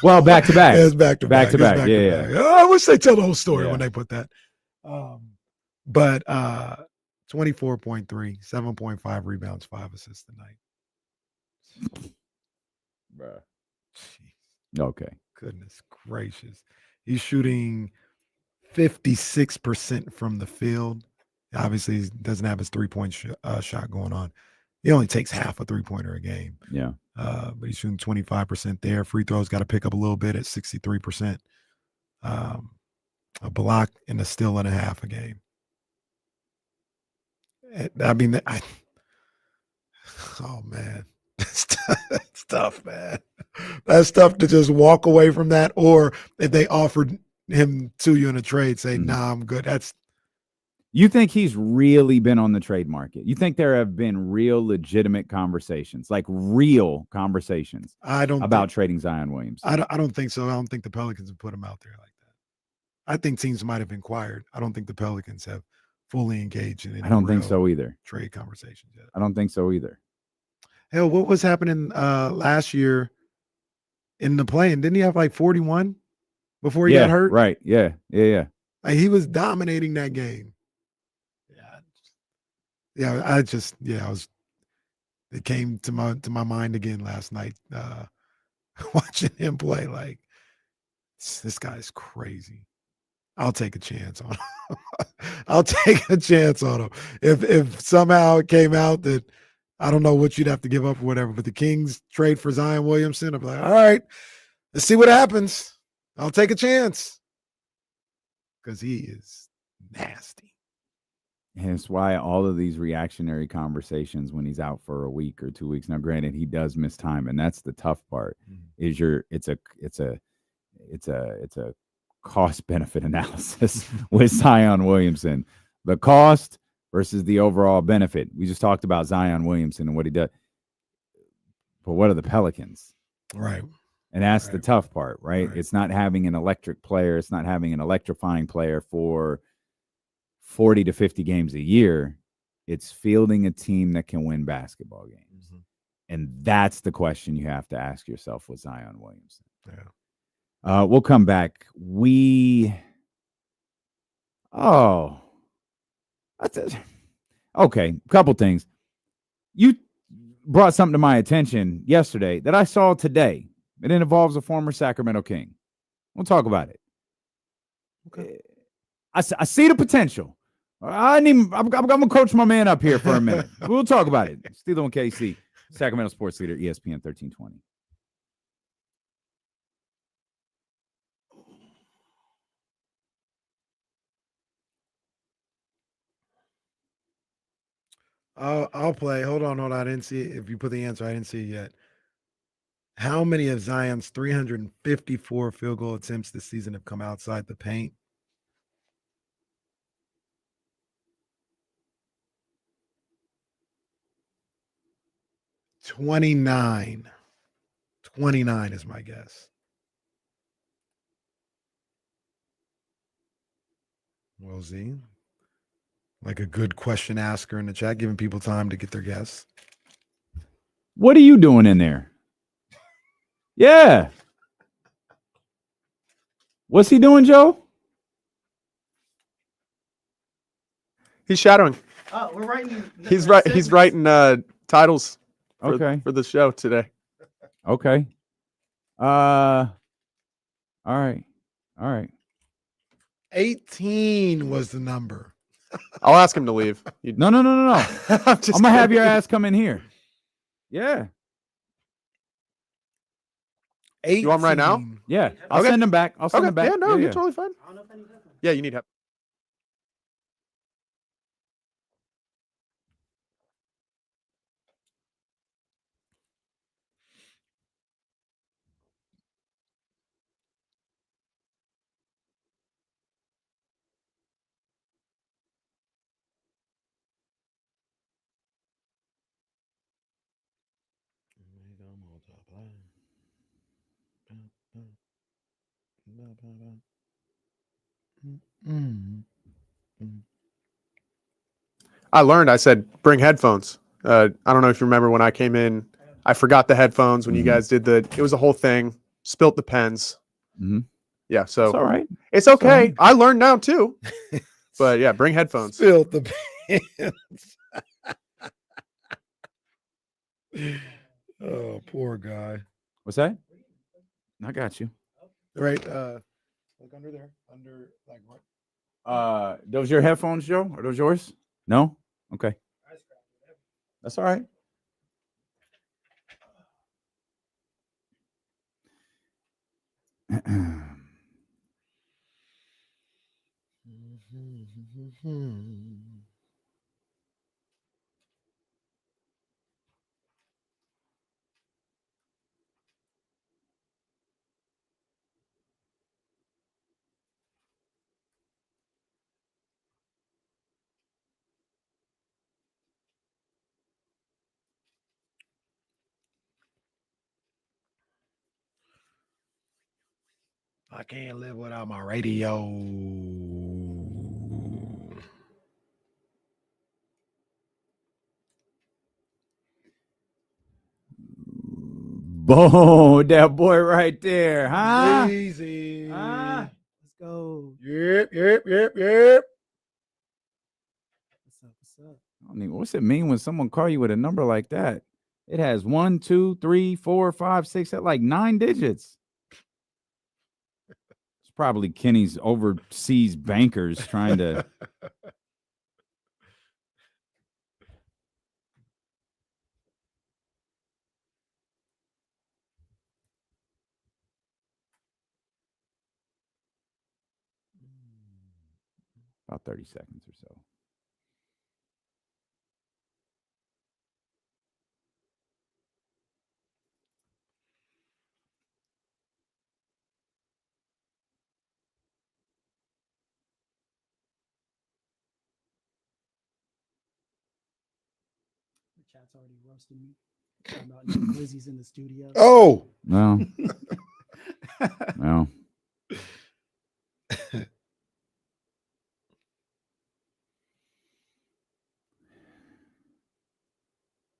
Well, back to back. It's back to Back to It's back. Yeah. Oh, I wish they tell the whole story Yeah. when they put that. But 24.3, 7.5 rebounds, 5 assists tonight. Bruh. Okay. Goodness gracious. He's shooting 56% from the field. Obviously, he doesn't have his 3-point shot going on. He only takes half a 3-pointer a game. Yeah. But he's shooting 25% there. Free throws got to pick up a little bit at 63%. A block and a steal and a half a game. I mean, oh man, it's tough, man. That's tough to just walk away from that. Or if they offered him to you in a trade, say, nah, I'm good. You think he's really been on the trade market? You think there have been real legitimate conversations, like real conversations about trading Zion Williamson? I don't think so. I don't think the Pelicans have put him out there like that. I think teams might have inquired. I don't think the Pelicans have fully engaged in any I don't think so either. Trade conversations yet. I don't think so either. Hell, what was happening last year in the play-in? Didn't he have like 41 before he got hurt? Right. Yeah. Like he was dominating that game. It came to my mind again last night, watching him play. Like, this guy's crazy. I'll take a chance on him. I'll take a chance on him. If somehow it came out that I don't know what you'd have to give up or whatever, but the Kings trade for Zion Williamson, I'm like, all right, let's see what happens. I'll take a chance. Because he is nasty. And it's why all of these reactionary conversations when he's out for a week or 2 weeks. Now, granted, he does miss time, and that's the tough part. Is it's a cost benefit analysis with Zion Williamson. The cost versus the overall benefit. We just talked about Zion Williamson and what he does. But what are the Pelicans? Right. And that's the tough part, right? It's not having an electric player. It's not having an electrifying player for 40 to 50 games a year. It's fielding a team that can win basketball games. And that's the question you have to ask yourself with Zion Williamson. Yeah. We'll come back. Okay, couple things. You brought something to my attention yesterday that I saw today. It involves a former Sacramento King. We'll talk about it. Okay. I see the potential. I'm gonna coach my man up here for a minute. We'll talk about it. Steelo and KC, Sacramento sports leader, ESPN 1320. I'll play. Hold on. I didn't see it. If you put the answer, I didn't see it yet. How many of Zion's 354 field goal attempts this season have come outside the paint? $29 is my guess. We'll see. Like a good question asker in the chat, giving people time to get their guess. What are you doing in there? Yeah. What's he doing, Joe? He's shadowing. Oh, we're writing. He's writing titles for the show today. Okay. All right. 18 was the number. I'll ask him to leave. No. I'm gonna have your ass come in here. Yeah. 18. You want him right now? Yeah. I'll send him back. Yeah, no, you're totally fine. Yeah, you need help. I learned. I said, bring headphones. I don't know if you remember when I came in I forgot the headphones when you guys did it was a whole thing. Spilt the pens. Yeah, so It's all right. It's okay. all right. I learned now too. But yeah, bring headphones. Spilt the pants. Oh, poor guy. What's that? I got you. Right. Look under there. Under like what? Those your headphones, Joe? Are those yours? No? Okay. That's all right. I can't live without my radio. Boom, that boy right there, huh? Easy. Huh? Let's go. Yep. What's up? I mean, what's it mean when someone call you with a number like that? It has 1, 2, 3, 4, 5, 6, like 9 digits. It's probably Kenny's overseas bankers trying to. About 30 seconds or so. The chat's already roasting me. Talking about no glizzies in the studio. Oh. No. No.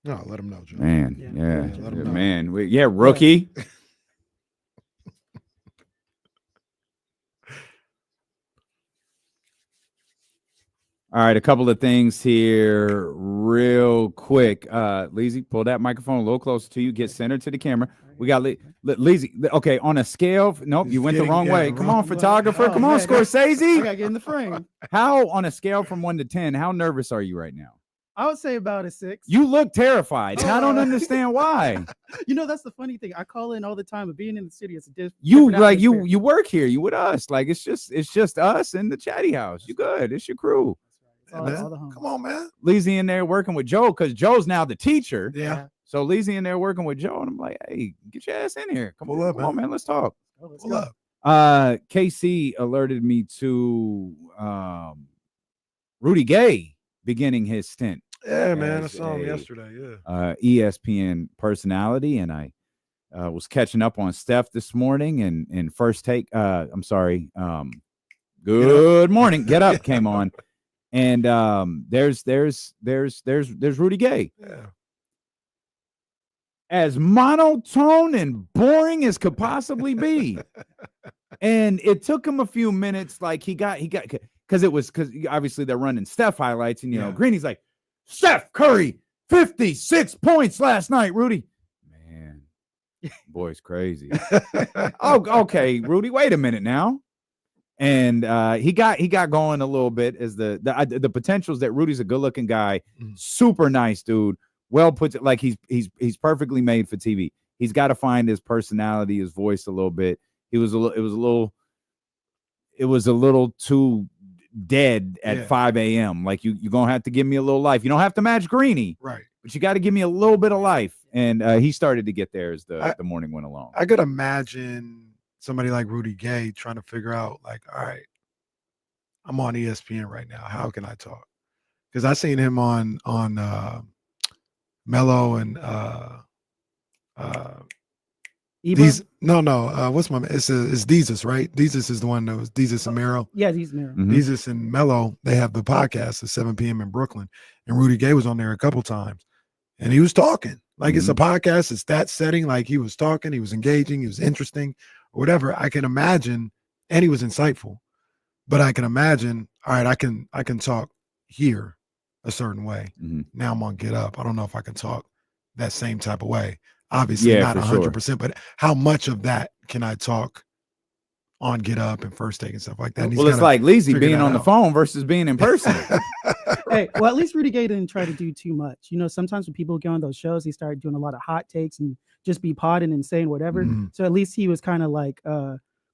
No, let him know, Joe. Man, Yeah, yeah, let him know. man. Yeah, rookie. All right, a couple of things here real quick. Leezy, pull that microphone a little closer to you. Get centered to the camera. We got Leezy. Okay, on a scale. Nope, you went the wrong way. Come on, photographer. Come on, Scorsese. I gotta get in the frame. How, on a scale from 1 to 10, how nervous are you right now? I would say about a 6. You look terrified, and I don't understand why. You know, that's the funny thing. I call in all the time, but being in the studio, it's a You different like atmosphere. you work here. You with us. Like it's just us in the chatty house. You good? It's your crew. It's all the homies. Come on, man. Leezy in there working with Joe because Joe's now the teacher. Yeah. So Leezy in there working with Joe, and I'm like, hey, get your ass in here. Come Pull on, up, come on, man. Let's talk. Oh, let's Pull go. up. KC alerted me to Rudy Gay beginning his stint. Yeah, man. I as saw him a, yesterday. Yeah. ESPN personality, and I was catching up on Steph this morning, and First Take. I'm sorry. Good morning. Get Up came on, and there's Rudy Gay. Yeah. As monotone and boring as could possibly be. And it took him a few minutes. Like he got because obviously they're running Steph highlights, and you know, Greeny's like, Steph Curry, 56 points last night, Rudy. Man, boy's crazy. Oh, okay, Rudy, wait a minute now. And he got going a little bit as the potentials that Rudy's a good-looking guy, super nice dude. Well put, like he's perfectly made for TV. He's got to find his personality, his voice a little bit. It was a little too dead at 5 a.m. Like you're gonna have to give me a little life. You don't have to match Greeny, right? But you got to give me a little bit of life. And he started to get there as the morning went along. I could imagine somebody like Rudy Gay trying to figure out, like, all right, I'm on ESPN right now. How can I talk? Because I seen him on Mello and what's my it's Deezus, right? Deezus is the one that was Deezus and Mero. Yeah, Deezus Mero. Deezus and Mello, they have the podcast at 7 p.m. in Brooklyn, and Rudy Gay was on there a couple times, and he was talking Like it's a podcast, it's that setting. Like he was talking, he was engaging, he was interesting, or whatever. I can imagine, and he was insightful. But I can imagine, all right, I can talk here a certain way. Now I'm gonna get up. I don't know if I can talk that same type of way. Obviously not 100%, but how much of that can I talk on get up and first take and stuff like that? Well, it's like Leezy being on the phone versus being in person. Hey, well, at least Rudy Gay didn't try to do too much. You know, sometimes when people go on those shows, they start doing a lot of hot takes and just be podding and saying whatever. So at least he was kind of like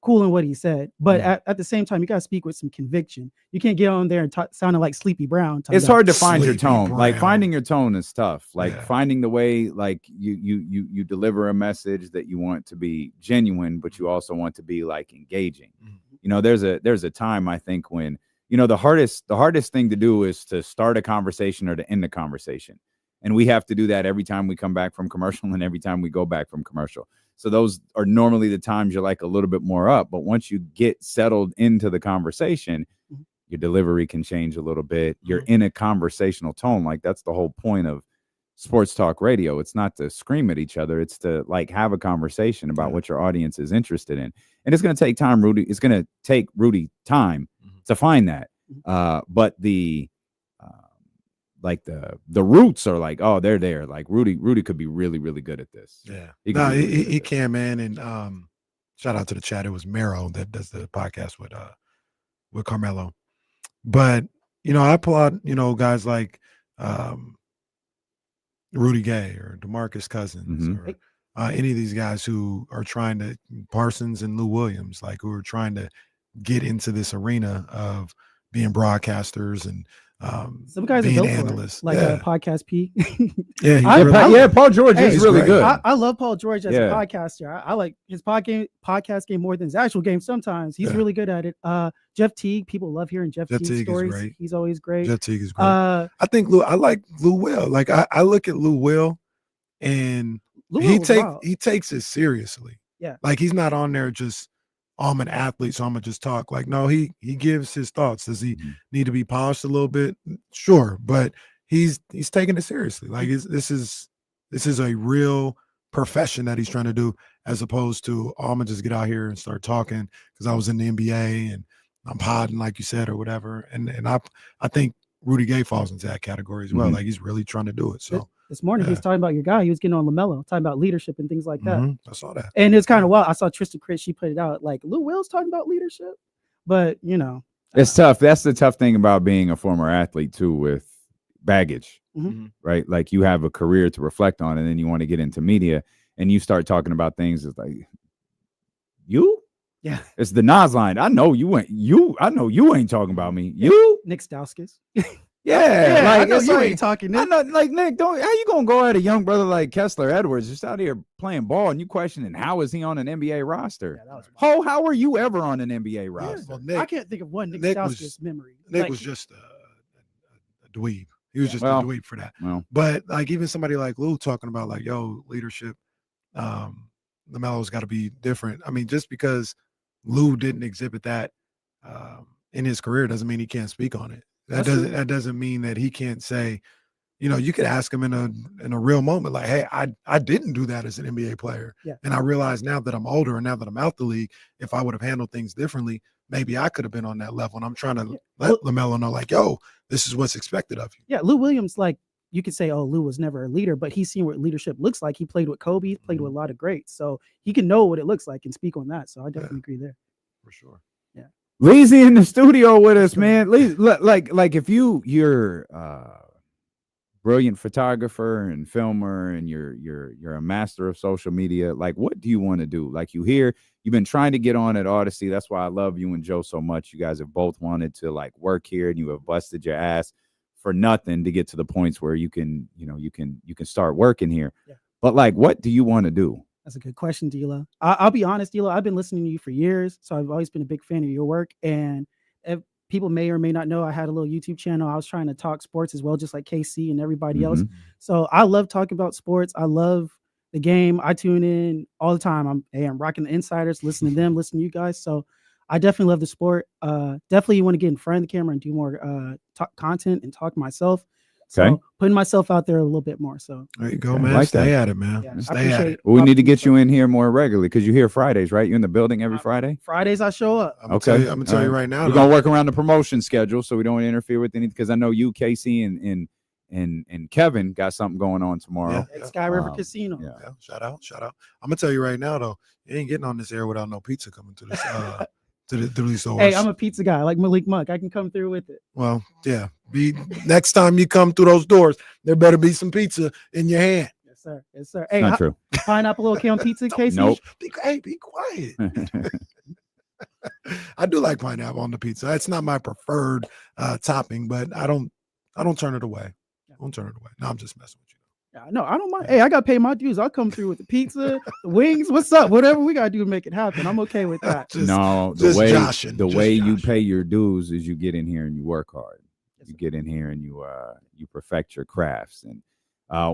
cool in what he said. But at the same time, you got to speak with some conviction. You can't get on there and sounding like Sleepy Brown. It's hard to find your tone. Like finding your tone is tough. Like finding the way, like you deliver a message that you want to be genuine, but you also want to be like engaging. You know, there's a time I think when, you know, the hardest thing to do is to start a conversation or to end a conversation. And we have to do that every time we come back from commercial and every time we go back from commercial. So those are normally the times you're like a little bit more up. But once you get settled into the conversation, your delivery can change a little bit. You're in a conversational tone. Like that's the whole point of sports talk radio. It's not to scream at each other. It's to like have a conversation about what your audience is interested in. And it's going to take time, Rudy. It's going to take Rudy time to find that. But the roots are like, oh, they're there. Like Rudy could be really, really good at this. Yeah. He can, man. And shout out to the chat. It was Mero that does the podcast with Carmelo. But, you know, I applaud, you know, guys like Rudy Gay or DeMarcus Cousins or any of these guys who are trying to, Parsons and Lou Williams, like who are trying to get into this arena of being broadcasters and some guys are built for it, like Podcast P. Paul George is really good. I love Paul George as a podcaster. I like his podcast game more than his actual game. Sometimes he's really good at it. Jeff Teague, people love hearing Jeff Teague stories. He's always great. Jeff Teague is great. I think I like Lou Will. Like I look at Lou Will, and he takes it seriously. Yeah, like he's not on there just, oh, I'm an athlete, so I'm gonna just talk. Like, no, he gives his thoughts. Does he need to be polished a little bit? Sure, but he's taking it seriously. Like this is a real profession that he's trying to do, as opposed to, oh, I'm gonna just get out here and start talking because I was in the NBA and I'm podding, like you said, or whatever. And I think Rudy Gay falls into that category as well. Like he's really trying to do it. So this morning he was talking about your guy. He was getting on LaMelo, talking about leadership and things like that. I saw that. And it's kind of wild. I saw Tristan Chris, she put it out like Lou Will's talking about leadership. But you know, it's tough. That's the tough thing about being a former athlete too, with baggage, right? Like you have a career to reflect on, and then you want to get into media and you start talking about things. It's like, yeah, it's the Nas line. I know you ain't talking about me. You Nick Stauskas. Yeah, like I know you like, ain't talking. Nick. I know, like Nick, how you gonna go at a young brother like Kessler Edwards just out here playing ball and you questioning how is he on an NBA roster? How are you ever on an NBA roster? Well, Nick, I can't think of one Nick Stauskas memory. Nick was just a dweeb. He was just a dweeb for that. Well, but like even somebody like Lou talking about like, yo, leadership, LaMelo's got to be different. I mean, just because Lou didn't exhibit that in his career doesn't mean he can't speak on it. That doesn't mean that he can't say, you know, you could ask him in a real moment, like, hey, I didn't do that as an NBA player. Yeah. And I realize now that I'm older and now that I'm out the league, if I would have handled things differently, maybe I could have been on that level. And I'm trying to let LaMelo know, like, yo, this is what's expected of you. Yeah, Lou Williams, like, you could say, oh, Lou was never a leader, but he's seen what leadership looks like. He played with Kobe, played with a lot of greats. So he can know what it looks like and speak on that. So I definitely agree there. For sure. Yeah. Leezy in the studio with us, man. Like if you're brilliant photographer and filmer and you're a master of social media, like what do you want to do? Like you've been trying to get on at Odyssey. That's why I love you and Joe so much. You guys have both wanted to like work here and you have busted your ass for nothing to get to the points where you can start working here. Yeah. But like, what do you want to do? That's a good question, D'Lo. I'll be honest, D'Lo. I've been listening to you for years, so I've always been a big fan of your work. And if people may or may not know, I had a little YouTube channel. I was trying to talk sports as well, just like KC and everybody else. So I love talking about sports. I love the game. I tune in all the time. I'm rocking the insiders, listening to them, listening to you guys. So I definitely love the sport. Definitely you want to get in front of the camera and do more content and talk myself. So putting myself out there a little bit more. So there you go, man. Stay at it, man. Yeah, I Stay at appreciate it. Well, we need to get you in here more regularly because you're here Fridays, right? You're in the building every Friday. Fridays I show up. I'm gonna tell you right now. We're gonna work around the promotion schedule so we don't interfere with anything. Because I know you, Casey, and Kevin got something going on tomorrow. At Sky River Casino. Yeah. Shout out. I'm gonna tell you right now though, you ain't getting on this air without no pizza coming to this to these stores. Hey, I'm a pizza guy like Malik Monk. I can come through with it. Well, yeah. Next time you come through those doors, there better be some pizza in your hand. Yes, sir. Yes, sir. Hey, Not true. Pineapple okay on pizza, Casey? Nope. Be quiet. I do like pineapple on the pizza. That's not my preferred topping, but I don't turn it away. I don't turn it away. No, I'm just messing with you. Yeah, no, I don't mind. Hey, I got to pay my dues. I'll come through with the pizza, the wings. What's up? Whatever we got to do to make it happen. I'm okay with that. The way you pay your dues is you get in here and you work hard. You get in here and you perfect your crafts. And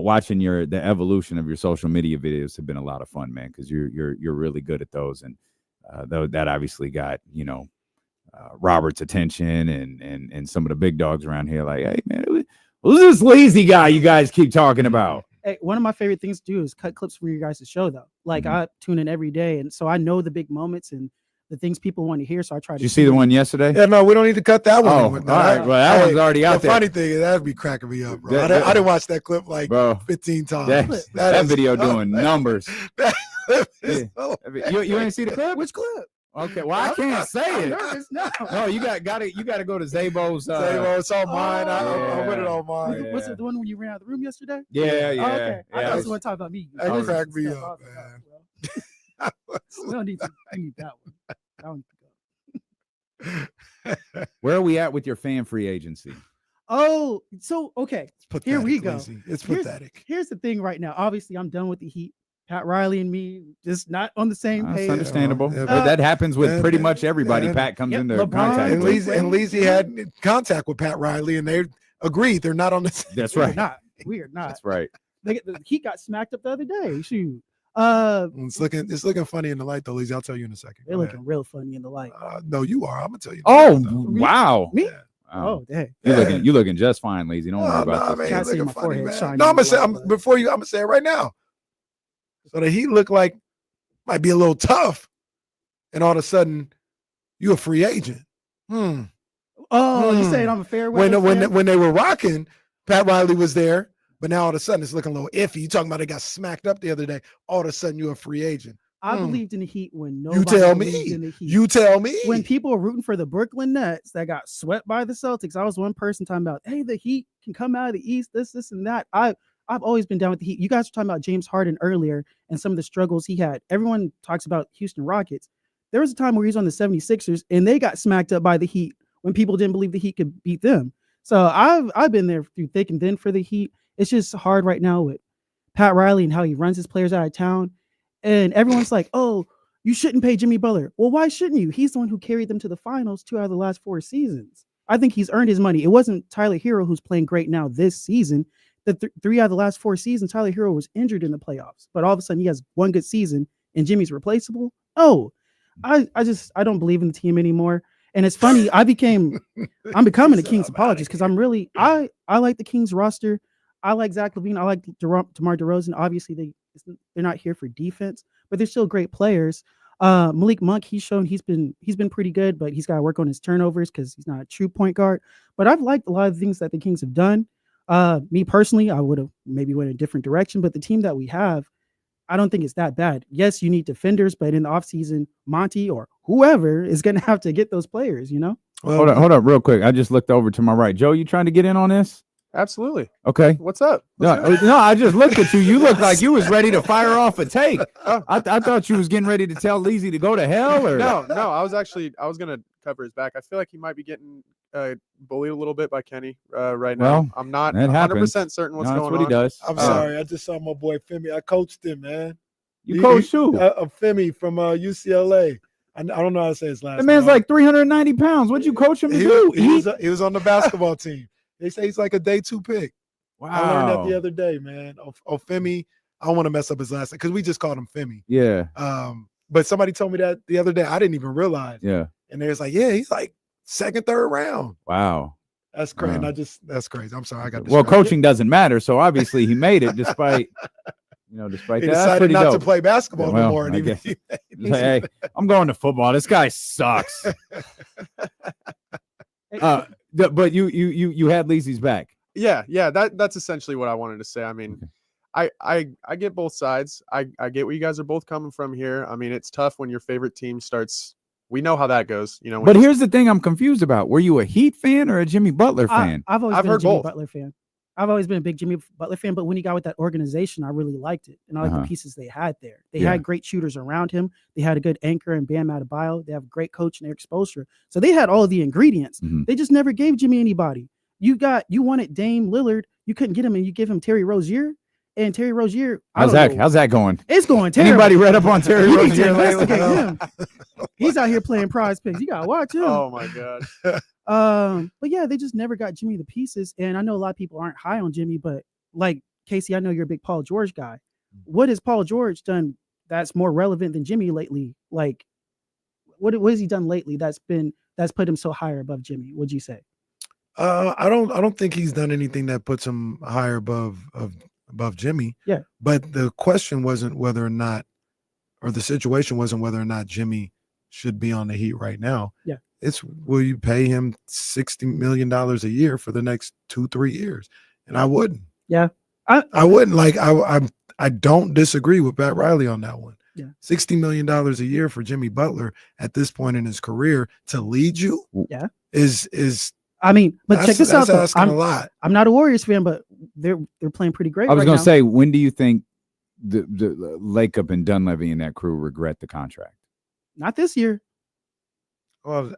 watching the evolution of your social media videos have been a lot of fun, man, because you're really good at those. And that obviously got Robert's attention and some of the big dogs around here. Like, hey man, who's this lazy guy you guys keep talking about? Hey, one of my favorite things to do is cut clips from your guys' show, though. Like I tune in every day, and so I know the big moments and the things people want to hear. So I try to. Did you see the one yesterday? Yeah, no, we don't need to cut that one. Oh, all right. Well, that one's already out there. The funny thing is that'd be cracking me up, bro. I didn't watch that clip like 15 times. That video doing numbers. You You ain't see the clip? Which clip? Okay, well I can't say it. No, you got to go to Zabo's. It's on mine. I'll put it on mine. Yeah. Was it the one when you ran out of the room yesterday? Yeah. Oh, okay. I Yeah. thought someone talking about me. That cracked me up, man. We don't need that one. Where are we at with your fan free agency? Oh, so okay. Here we go. It's pathetic. Here's the thing right now. Obviously, I'm done with the Heat. Pat Riley and me just not on the same page. That's understandable. That happens with pretty much everybody. Pat comes into contact and with. And Leezy had contact with Pat Riley, and they agreed they're not on the same. That's right. We are not. That's right. The Heat got smacked up the other day. Shoot. It's looking funny in the light, though, Leezy. I'll tell you in a second. They're looking real funny in the light. No, you are. I'm gonna tell you. Oh, wow. Me? Yeah. Oh, dang. You're looking just fine, Lazy. Don't worry about this. Can't see my forehead shining. No, I'm gonna say it right now. So the Heat look like might be a little tough, and all of a sudden, you a free agent. You saying I'm a fair weather when they were rocking, Pat Riley was there, but now all of a sudden it's looking a little iffy. You talking about they got smacked up the other day. All of a sudden you're a free agent. I believed in the Heat when nobody believed in the Heat. You tell me. When people were rooting for the Brooklyn Nets that got swept by the Celtics, I was one person talking about, hey, the Heat can come out of the East, this, and that. I've always been down with the Heat. You guys were talking about James Harden earlier and some of the struggles he had. Everyone talks about Houston Rockets. There was a time where he was on the 76ers and they got smacked up by the Heat when people didn't believe the Heat could beat them. So I've been there through thick and thin for the Heat. It's just hard right now with Pat Riley and how he runs his players out of town. And everyone's like, oh, you shouldn't pay Jimmy Butler. Well, why shouldn't you? He's the one who carried them to the finals 2 out of the last 4 seasons. I think he's earned his money. It wasn't Tyler Hero who's playing great now this season. The 3 out of the last 4 seasons, Tyler Hero was injured in the playoffs, but all of a sudden he has one good season and Jimmy's replaceable. Oh, I don't believe in the team anymore. And it's funny, I'm becoming a Kings apologist because I like the Kings roster. I like Zach LaVine. I like DeMar DeRozan. Obviously they're not here for defense, but they're still great players. Malik Monk, he's been pretty good, but he's got to work on his turnovers because he's not a true point guard. But I've liked a lot of the things that the Kings have done. Me personally, I would have maybe went a different direction, but the team that we have, I don't think it's that bad. Yes, you need defenders, but in the offseason, Monty or whoever is going to have to get those players, you know? Hold up real quick. I just looked over to my right. Joe, you trying to get in on this? Absolutely. Okay. What's up? No, I just looked at you. You looked like you was ready to fire off a take. I thought you was getting ready to tell Leezy to go to hell. Or no. I was gonna cover his back. I feel like he might be getting bullied a little bit by Kenny right now. Well, I'm not 100% certain what's going on. That's what he does. I'm sorry. I just saw my boy Femi. I coached him, man. You coached who? Femi from UCLA. I don't know how to say his last name. The man's like 390 pounds. What'd you coach him to do? He was on the basketball team. They say he's like a day 2 pick. Wow. I learned that the other day, man. Femi. I don't want to mess up his last name because we just called him Femi. Yeah. But somebody told me that the other day. I didn't even realize. Yeah. And they was like, yeah, he's like 2nd, 3rd round. Wow. That's crazy. That's crazy. I'm sorry. I got well, distracted. coaching doesn't matter, so obviously he made it despite despite He that. That's decided pretty not dope. to play basketball Well, no more. I guess. Hey, I'm going to football. This guy sucks. But you had Lisi's back. Yeah. That's essentially what I wanted to say. I mean, I get both sides. I get where you guys are both coming from here. I mean, it's tough when your favorite team starts. We know how that goes, you know. But here's the thing I'm confused about. Were you a Heat fan or a Jimmy Butler fan? I've always been heard a Jimmy both. Butler fan. I've always been a big Jimmy Butler fan, but when he got with that organization, I really liked it. And I like the pieces they had there. They had great shooters around him. They had a good anchor in Bam Adebayo. They have a great coach in Eric Spoelstra. So they had all of the ingredients. They just never gave Jimmy anybody. You wanted Dame Lillard. You couldn't get him, and you give him Terry Rozier. And Terry Rozier, how's that going? It's going terrible. Anybody read up on Terry You need to Rozier lately? investigate him. He's out here playing prize picks. You gotta watch him. Oh my god. But yeah, they just never got Jimmy the pieces. And I know a lot of people aren't high on Jimmy, but like Casey, I know you're a big Paul George guy. What has Paul George done that's more relevant than Jimmy lately? Like, what has he done lately that's put him so higher above Jimmy? Would you say? I don't think he's done anything that puts him higher above Jimmy. Yeah. But the question wasn't whether or not, or the situation wasn't whether or not Jimmy should be on the Heat right now. Yeah. It's, will you pay him $60 million a year for the next 2-3 years? And I wouldn't. Yeah. I wouldn't. Like, I don't disagree with Pat Riley on that one. Yeah. $60 million a year for Jimmy Butler at this point in his career to lead you. Yeah. Is I mean, but check this out. That's asking a lot. I'm not a Warriors fan, but they're playing pretty great. I was right going now. to say, when do you think the Lakeup and Dunleavy and that crew regret the contract? Not this year. Well,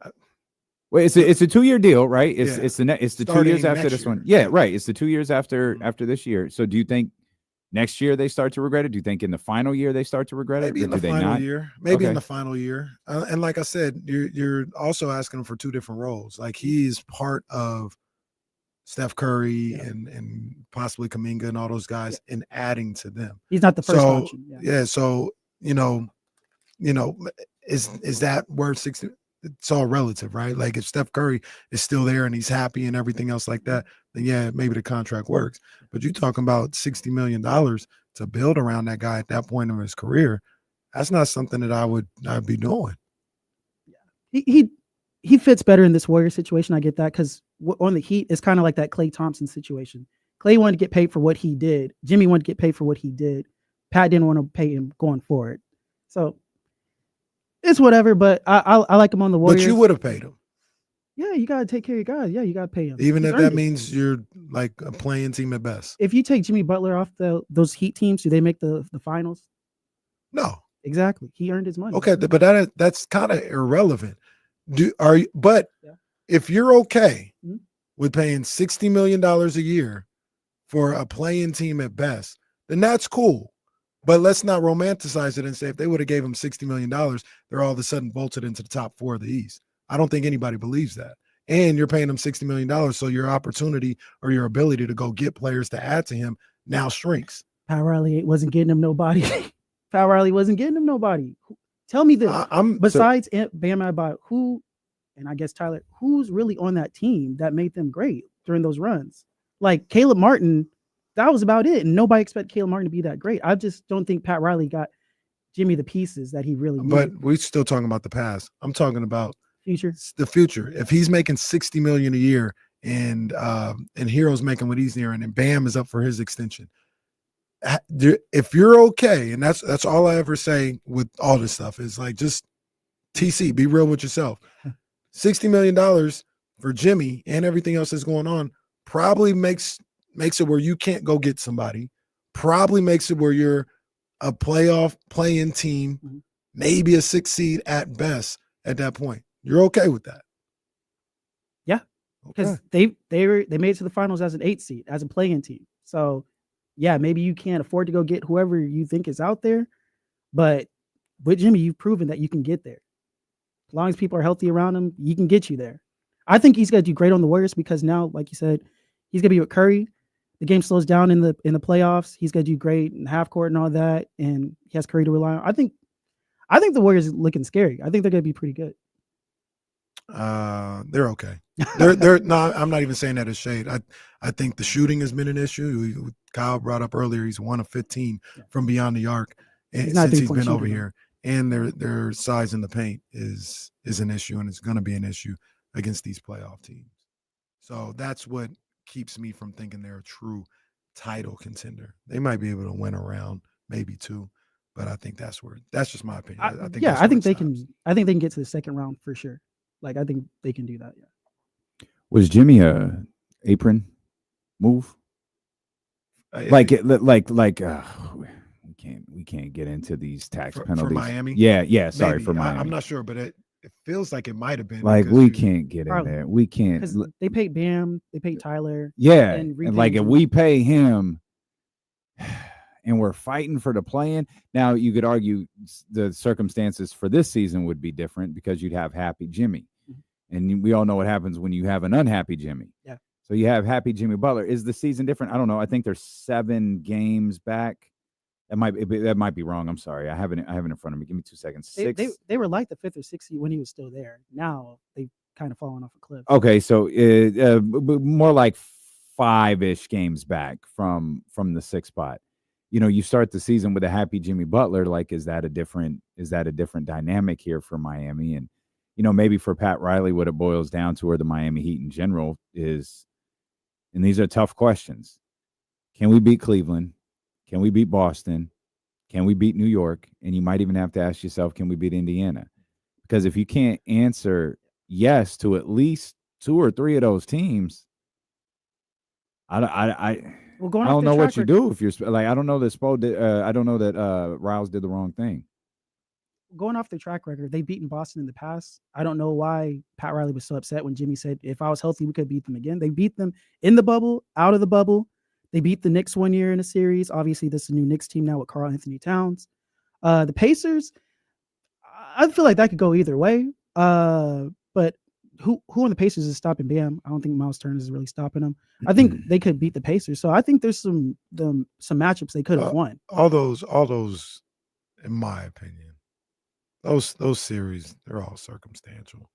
it's a 2-year deal, right? It's the 2 Starting years after next this year. one. Yeah, right. It's the 2 years after this year. So do you think next year they start to regret it? Do you think in the final year they start to regret Maybe it? in the Do they final not? year. Maybe in Okay. the final year. And like I said, you're also asking him for two different roles. Like, he's part of Steph Curry and possibly Kuminga and all those guys, and adding to them. He's not the first So option. yeah. So is that worth 60? It's all relative, right? Like, if Steph Curry is still there and he's happy and everything else like that, then yeah, maybe the contract works. But you're talking about $60 million to build around that guy at that point in his career. That's not something that I'd be doing. He fits better in this Warrior situation. I get that, because on the Heat, it's kind of like that Klay Thompson situation. Klay wanted to get paid for what he did. Jimmy wanted to get paid for what he did. Pat didn't want to pay him going forward. So it's whatever, but I like him on the Warriors. But you would have paid him. Yeah, you got to take care of your guys. Yeah, you got to pay him. Even He's if earned that it. means you're like a playing team at best. If you take Jimmy Butler off those Heat teams, do they make the finals? No. Exactly. He earned his money. Okay, but that's kind of irrelevant. If you're okay with paying $60 million a year for a playing team at best, then that's cool. But let's not romanticize it and say if they would have gave him $60 million, they're all of a sudden bolted into the top 4 of the East. I don't think anybody believes that. And you're paying him $60 million, so your opportunity or your ability to go get players to add to him now shrinks. Pat Riley wasn't getting him nobody. Pat Riley wasn't getting him nobody. Tell me this. Besides Bam Adebayo, who, and I guess Tyler, who's really on that team that made them great during those runs? Like Caleb Martin, that was about it. And nobody expected Caleb Martin to be that great. I just don't think Pat Riley got Jimmy the pieces that he really needed. But we're still talking about the past. I'm talking about the future. If he's making $60 million a year and Hero's making what he's nearing, and Bam is up for his extension, if you're okay, and that's all I ever say with all this stuff is like, just TC, be real with yourself. $60 million for Jimmy and everything else that's going on probably makes it where you can't go get somebody, probably makes it where you're a playoff playing team, maybe a 6 seed at best at that point. You're okay with that? Yeah, because they made it to the finals as an 8 seed, as a playing team. So yeah, maybe you can't afford to go get whoever you think is out there, but with Jimmy, you've proven that you can get there. As long as people are healthy around him, he can get you there. I think he's going to do great on the Warriors because now, like you said, he's going to be with Curry. The game slows down in the playoffs. He's going to do great in half court and all that, and he has Curry to rely on. I think the Warriors are looking scary. I think they're going to be pretty good. They're okay. They're no, I'm not even saying that as shade. I think the shooting has been an issue. Kyle brought up earlier, he's 1 of 15 from beyond the arc since he's been over here. And their size in the paint is an issue, and it's going to be an issue against these playoff teams. So that's what keeps me from thinking they're a true title contender. They might be able to win a round, maybe 2, but I think that's just my opinion. I think they can. I think they can get to the second round for sure. Like I think they can do that. Yeah. Was Jimmy a apron move? We can't get into these tax penalties for Miami. Yeah. Sorry, maybe. for Miami. I'm not sure, but it feels like it might have been. Like we can't get in there. We can't. Because they paid Bam, they paid Tyler. Yeah, and like if we pay him, and we're fighting for the play-in. Now you could argue the circumstances for this season would be different because you'd have happy Jimmy, and we all know what happens when you have an unhappy Jimmy. Yeah. So you have happy Jimmy Butler. Is the season different? I don't know. I think there's 7 games back. That might be wrong. I'm sorry. I have it in front of me. Give me 2 seconds. 6. They were like the 5th or 6th seed when he was still there. Now they've kind of fallen off a cliff. Okay, so more like 5-ish games back from the 6th spot. You know, you start the season with a happy Jimmy Butler. Like, is that a different dynamic here for Miami? And you know, maybe for Pat Riley, what it boils down to, or the Miami Heat in general, is, and these are tough questions. Can we beat Cleveland? Can we beat Boston? Can we beat New York? And you might even have to ask yourself, can we beat Indiana? Because if you can't answer yes to at least 2 or 3 of those teams, I don't know what you do if you're like, I don't know that I don't know that Riles did the wrong thing. Going off their track record, they've beaten Boston in the past. I don't know why Pat Riley was so upset when Jimmy said, if I was healthy, we could beat them again. They beat them in the bubble, out of the bubble. They beat the Knicks 1 year in a series. Obviously, this is a new Knicks team now with Karl Anthony Towns. The Pacers, I feel like that could go either way. But who on the Pacers is stopping Bam? I don't think Miles Turner is really stopping them. I think they could beat the Pacers. So I think there's some matchups they could have won. All those, in my opinion, those series, they're all circumstantial.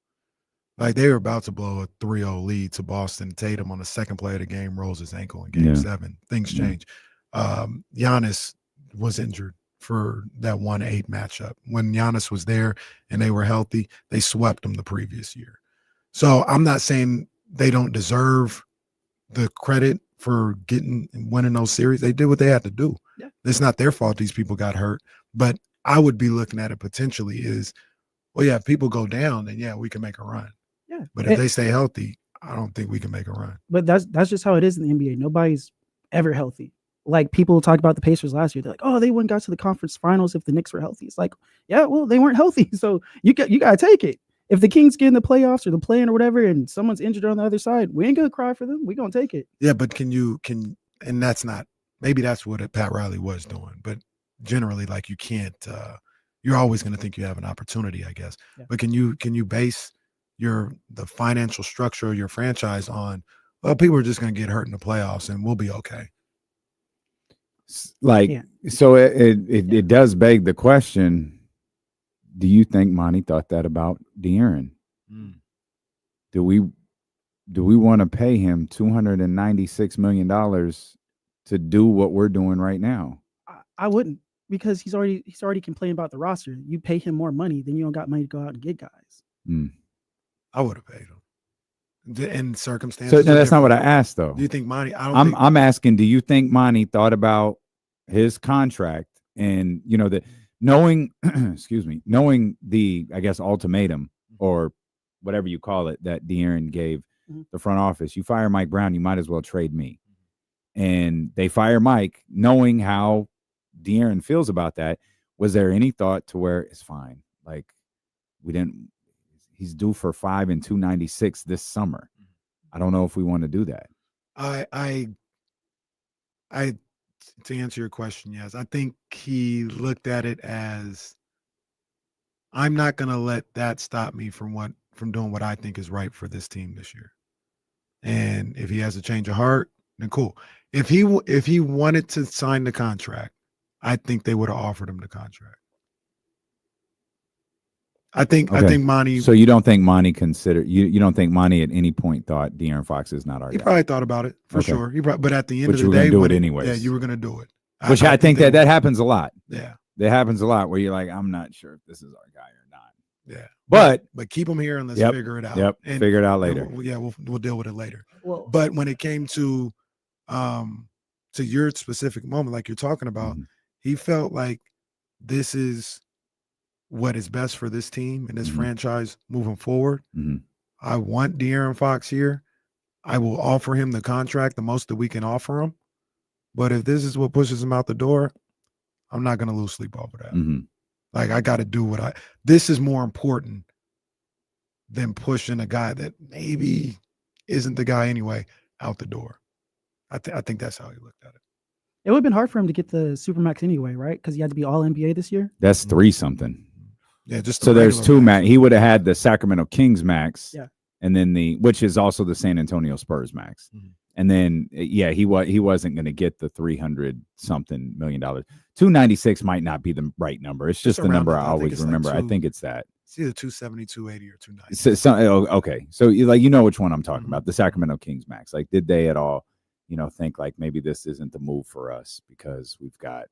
Like, they were about to blow a 3-0 lead to Boston. Tatum on the second play of the game rolls his ankle in game 7. Things change. Giannis was injured for that 1-8 matchup. When Giannis was there and they were healthy, they swept them the previous year. So I'm not saying they don't deserve the credit for winning those series. They did what they had to do. Yeah. It's not their fault these people got hurt. But I would be looking at it potentially is, well, yeah, if people go down, then yeah, we can make a run. Yeah. But if they stay healthy, I don't think we can make a run. But that's just how it is in the NBA. Nobody's ever healthy. Like, people talk about the Pacers last year. They're like, oh, they wouldn't got to the conference finals if the Knicks were healthy. It's like, yeah, well, they weren't healthy. So you got to take it. If the Kings get in the playoffs or the play-in or whatever, and someone's injured on the other side, we ain't gonna cry for them. We gonna take it. Yeah, but and that's not, maybe that's what Pat Riley was doing. But generally, like, you can't. You're always gonna think you have an opportunity, I guess. Yeah. But can you base the financial structure of your franchise on, well, people are just gonna get hurt in the playoffs and we'll be okay? Like, so it does beg the question. Do you think Monty thought that about De'Aaron? Do we want to pay him $296 million to do what we're doing right now? I wouldn't, because he's already complaining about the roster. You pay him more money, then you don't got money to go out and get guys. I would have paid him in circumstances. So no, that's not what I asked, though. Do you think Monty? I'm asking. Do you think Monty thought about his contract and, you know, that knowing, knowing the, I guess, ultimatum or whatever you call it that De'Aaron gave the front office? You fire Mike Brown, you might as well trade me. And they fire Mike, knowing how De'Aaron feels about that. Was there any thought to where it's fine? Like, he's due for $5 and $296 this summer. I don't know if we want to do that. I to answer your question, yes. I think he looked at it as, I'm not going to let that stop me from doing what I think is right for this team this year. And if he has a change of heart, then cool. If he wanted to sign the contract, I think they would have offered him the contract. I think Monty. So you don't think Monty you don't think Monty at any point thought De'Aaron Fox is not our He guy? probably thought about it for Okay. sure. But at the end But of you the were gonna day, do it anyways. Yeah, you were gonna do it. Which I think that happens a lot. Yeah, that happens a lot where you're like, I'm not sure if this is our guy or not. Yeah, but keep him here and let's figure it out. Yep, and figure it out later. We'll deal with it later. Well, but when it came to your specific moment, like you're talking about, he felt like this is what is best for this team and this franchise moving forward. I want De'Aaron Fox here. I will offer him the contract, the most that we can offer him. But if this is what pushes him out the door, I'm not going to lose sleep over that. Like, I got to do this is more important than pushing a guy that maybe isn't the guy anyway out the door. I think that's how he looked at it. It would have been hard for him to get the Supermax anyway, right? Because he had to be all NBA this year. That's 3-something. Yeah, just so there's 2 max. He would have had the Sacramento Kings max, yeah, and then which is also the San Antonio Spurs max, and then he wasn't going to get the $300-something million. 296 might not be the right number. It's just the number I always remember. I think it's that. It's either 270, 280, or 290. Okay, so you know which one I'm talking about, the Sacramento Kings max. Like, did they at all, think like maybe this isn't the move for us because we've got?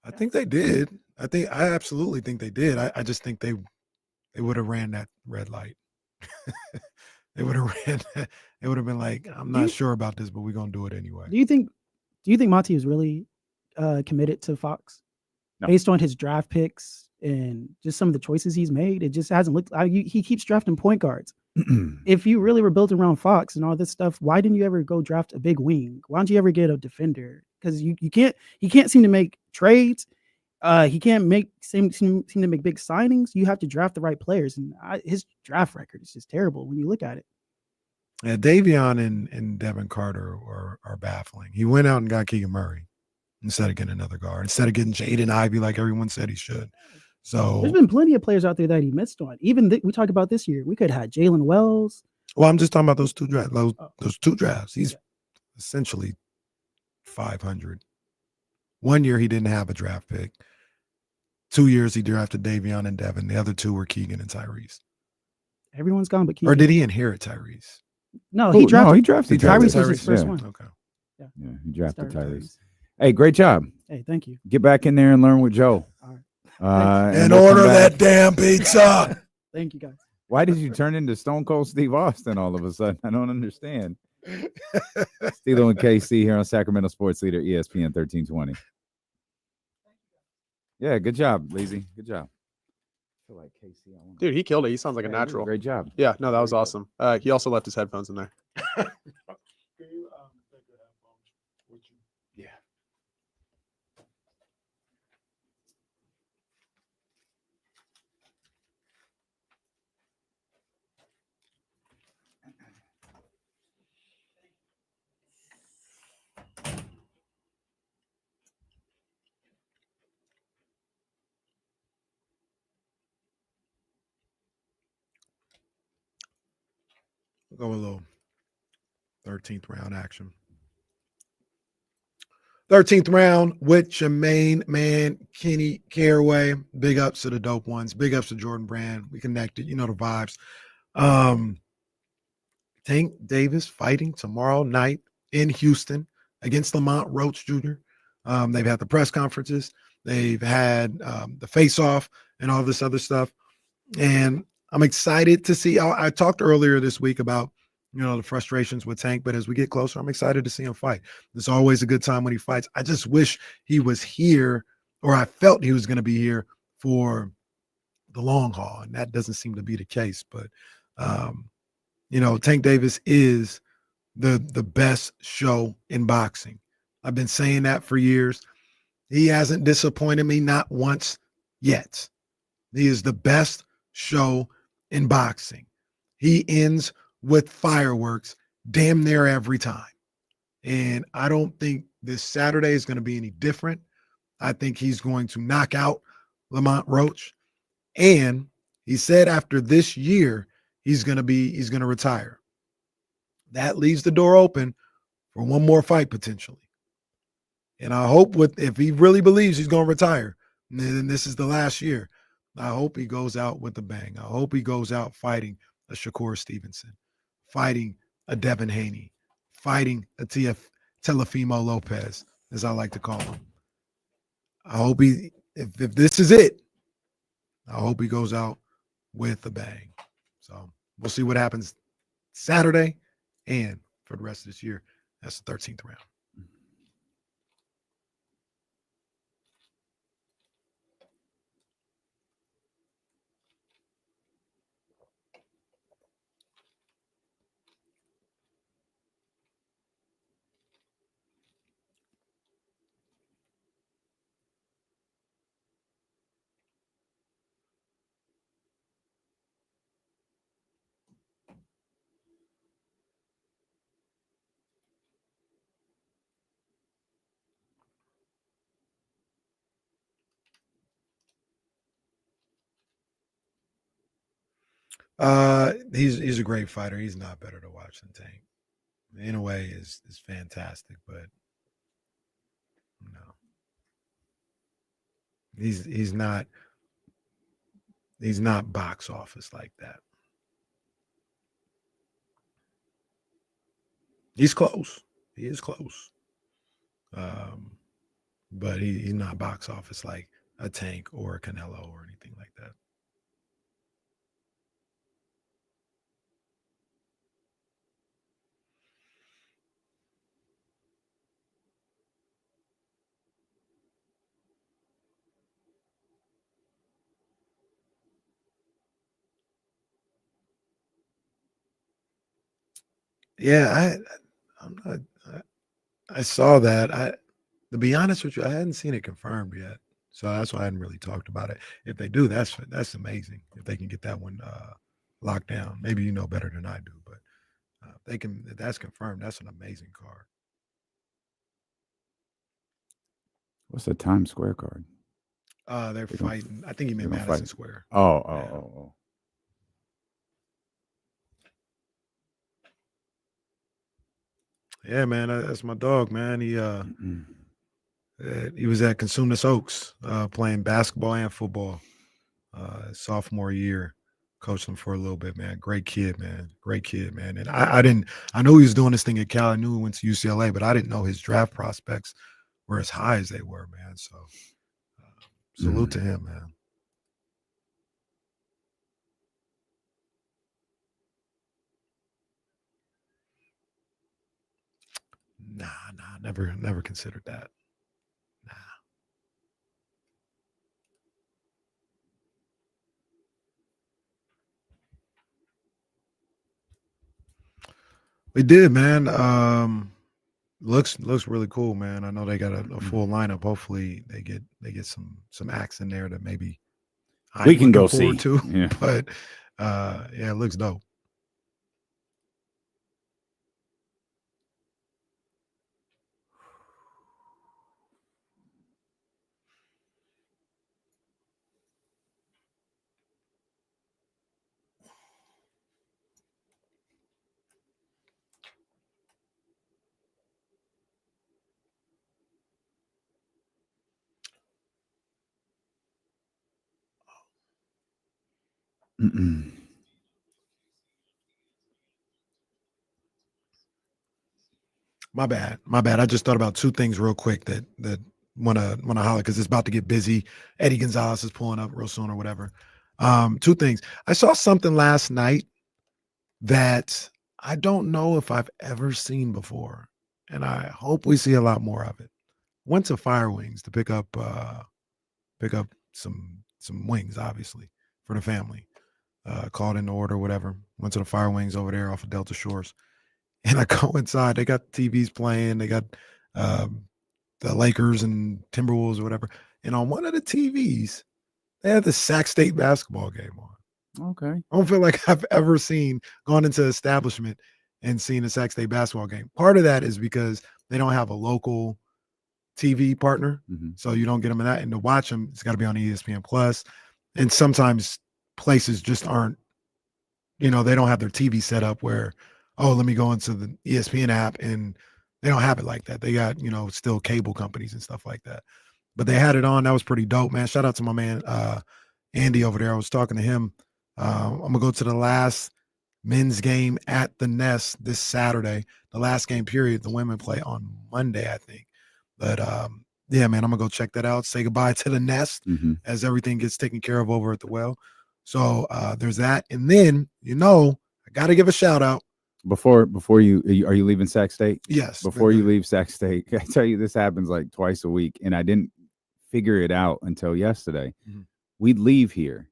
I think they did. I absolutely think they did. I just think they would have ran that red light. They would have ran that. It would have been like, I'm not sure about this, but we're gonna do it anyway. Do you think Monty is really committed to Fox based on his draft picks and just some of the choices he's made? It just hasn't looked. He keeps drafting point guards. If you really were built around Fox and all this stuff, why didn't you ever go draft a big wing? Why don't you ever get a defender? Because you can't. He can't seem to make trades. He can't seem to make big signings. You have to draft the right players, and his draft record is just terrible when you look at it. Yeah, Davion and Devin Carter are baffling. He went out and got Keegan Murray instead of getting another guard, instead of getting Jaden Ivey like everyone said he should. So there's been plenty of players out there that he missed on. Even we talked about this year. We could have had Jalen Wells. Well, I'm just talking about those 2 drafts. Those 2 drafts. He's essentially 500. 1 year he didn't have a draft pick. 2 years he drafted Davion and Devin. The other 2 were Keegan and Tyrese. Everyone's gone but Keegan. Or did he inherit Tyrese? No, he drafted Tyrese. Was his first one. Okay. Yeah, he drafted Tyrese. Hey, great job. Hey, thank you. Get back in there and learn with Joe. All right. And order that damn pizza. Thank you, guys. Why did you turn into Stone Cold Steve Austin all of a sudden? I don't understand. Stilo and KC here on Sacramento Sports Leader, ESPN 1320. Yeah, good job, Lazy. Good job. I feel like KC. Dude, he killed it. He sounds like a natural. Great job. Yeah, no, that was awesome. He also left his headphones in there. Yeah. We'll go a little 13th round action. 13th round with your main man, Kenny Caraway. Big ups to the dope ones. Big ups to Jordan Brand. We connected. You know the vibes. Tank Davis fighting tomorrow night in Houston against Lamont Roach Jr. They've had the press conferences. They've had the face-off and all this other stuff. And I'm excited to see. I talked earlier this week about, the frustrations with Tank, but as we get closer, I'm excited to see him fight. It's always a good time when he fights. I just wish he was here, or I felt he was going to be here for the long haul, and that doesn't seem to be the case. But, Tank Davis is the best show in boxing. I've been saying that for years. He hasn't disappointed me, not once yet. He is the best show in boxing. He ends with fireworks damn near every time. And I don't think this Saturday is going to be any different. I think he's going to knock out Lamont Roach. And he said after this year, he's going to retire. That leaves the door open for one more fight potentially. And I hope if he really believes he's going to retire, then this is the last year. I hope he goes out with a bang. I hope he goes out fighting a Shakur Stevenson, fighting a Devin Haney, fighting a Telefimo Lopez, as I like to call him. I hope if this is it, I hope he goes out with a bang. So we'll see what happens Saturday and for the rest of this year. That's the 13th round. He's a great fighter. He's not better to watch than Tank. In a way, is fantastic, but no, he's not box office like that. He's close. He is close. But he's not box office like a Tank or a Canelo or anything like that. Yeah, I'm not. I saw that. To be honest with you, I hadn't seen it confirmed yet, so that's why I hadn't really talked about it. If they do, that's amazing. If they can get that one locked down, maybe you know better than I do, but if they can. If that's confirmed, that's an amazing card. What's the Times Square card? They're fighting. I think he meant they're gonna Madison fight. Square. Oh. Yeah, man, that's my dog, man. He was at Consumnes Oaks playing basketball and football sophomore year. Coached him for a little bit, man. Great kid, man. Great kid, man. And I knew he was doing this thing at Cal. I knew he went to UCLA, but I didn't know his draft prospects were as high as they were, man. So salute to him, man. Nah, never considered that. Nah. We did, man. Looks really cool, man. I know they got a full lineup. Hopefully they get some acts in there that maybe We can go forward see. to. Yeah. But yeah, it looks dope. My bad. I just thought about two things real quick that wanna holler because it's about to get busy. Eddie Gonzalez is pulling up real soon or whatever. Two things. I saw something last night that I don't know if I've ever seen before, and I hope we see a lot more of it. Went to Fire Wings to pick up some wings, obviously, for the family. Called in to order, whatever. Went to the Fire Wings over there off of Delta Shores. And I go inside. They got TVs playing. They got the Lakers and Timberwolves or whatever. And on one of the TVs, they had the Sac State basketball game on. Okay. I don't feel like I've ever gone into an establishment and seen a Sac State basketball game. Part of that is because they don't have a local TV partner, so you don't get them in that. And to watch them, it's got to be on ESPN Plus. And sometimes places just aren't, they don't have their TV set up where, oh, let me go into the ESPN app, and they don't have it like that. They got, still cable companies and stuff like that. But they had it on. That was pretty dope, man. Shout out to my man Andy over there. I was talking to him. I'm gonna go to the last men's game at the Nest this Saturday. The last game period. The women play on Monday, I think. But yeah, man, I'm gonna go check that out. Say goodbye to the Nest as everything gets taken care of over at the Well. So there's that, and then I got to give a shout out. Before you are you leaving Sac State? Yes. Before you leave Sac State, I tell you this happens like twice a week, and I didn't figure it out until yesterday. We'd leave here,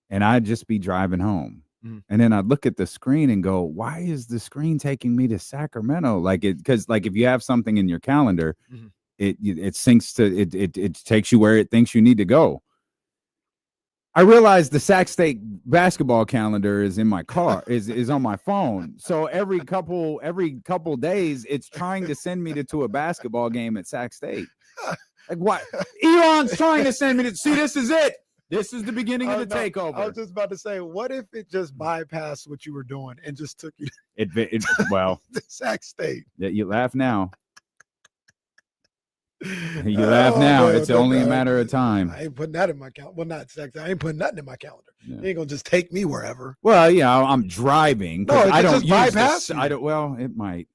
and I'd just be driving home, and then I'd look at the screen and go, "Why is the screen taking me to Sacramento?" Like because if you have something in your calendar, it syncs to it takes you where it thinks you need to go. I realized the Sac State basketball calendar is in my car, is on my phone. So every couple days, it's trying to send me to a basketball game at Sac State. Like what? Elon's trying to send me to see. This is it. This is the beginning of the takeover. I was just about to say, what if it just bypassed what you were doing and just took you well to Sac State? You laugh now. You laugh now. Man, it's only a matter of time. I ain't putting that in my calendar. Well, not Sac State. I ain't putting nothing in my calendar. You ain't gonna just take me wherever. Well, yeah, I'm driving. No, I don't just use bypass this. I don't. Well, it might.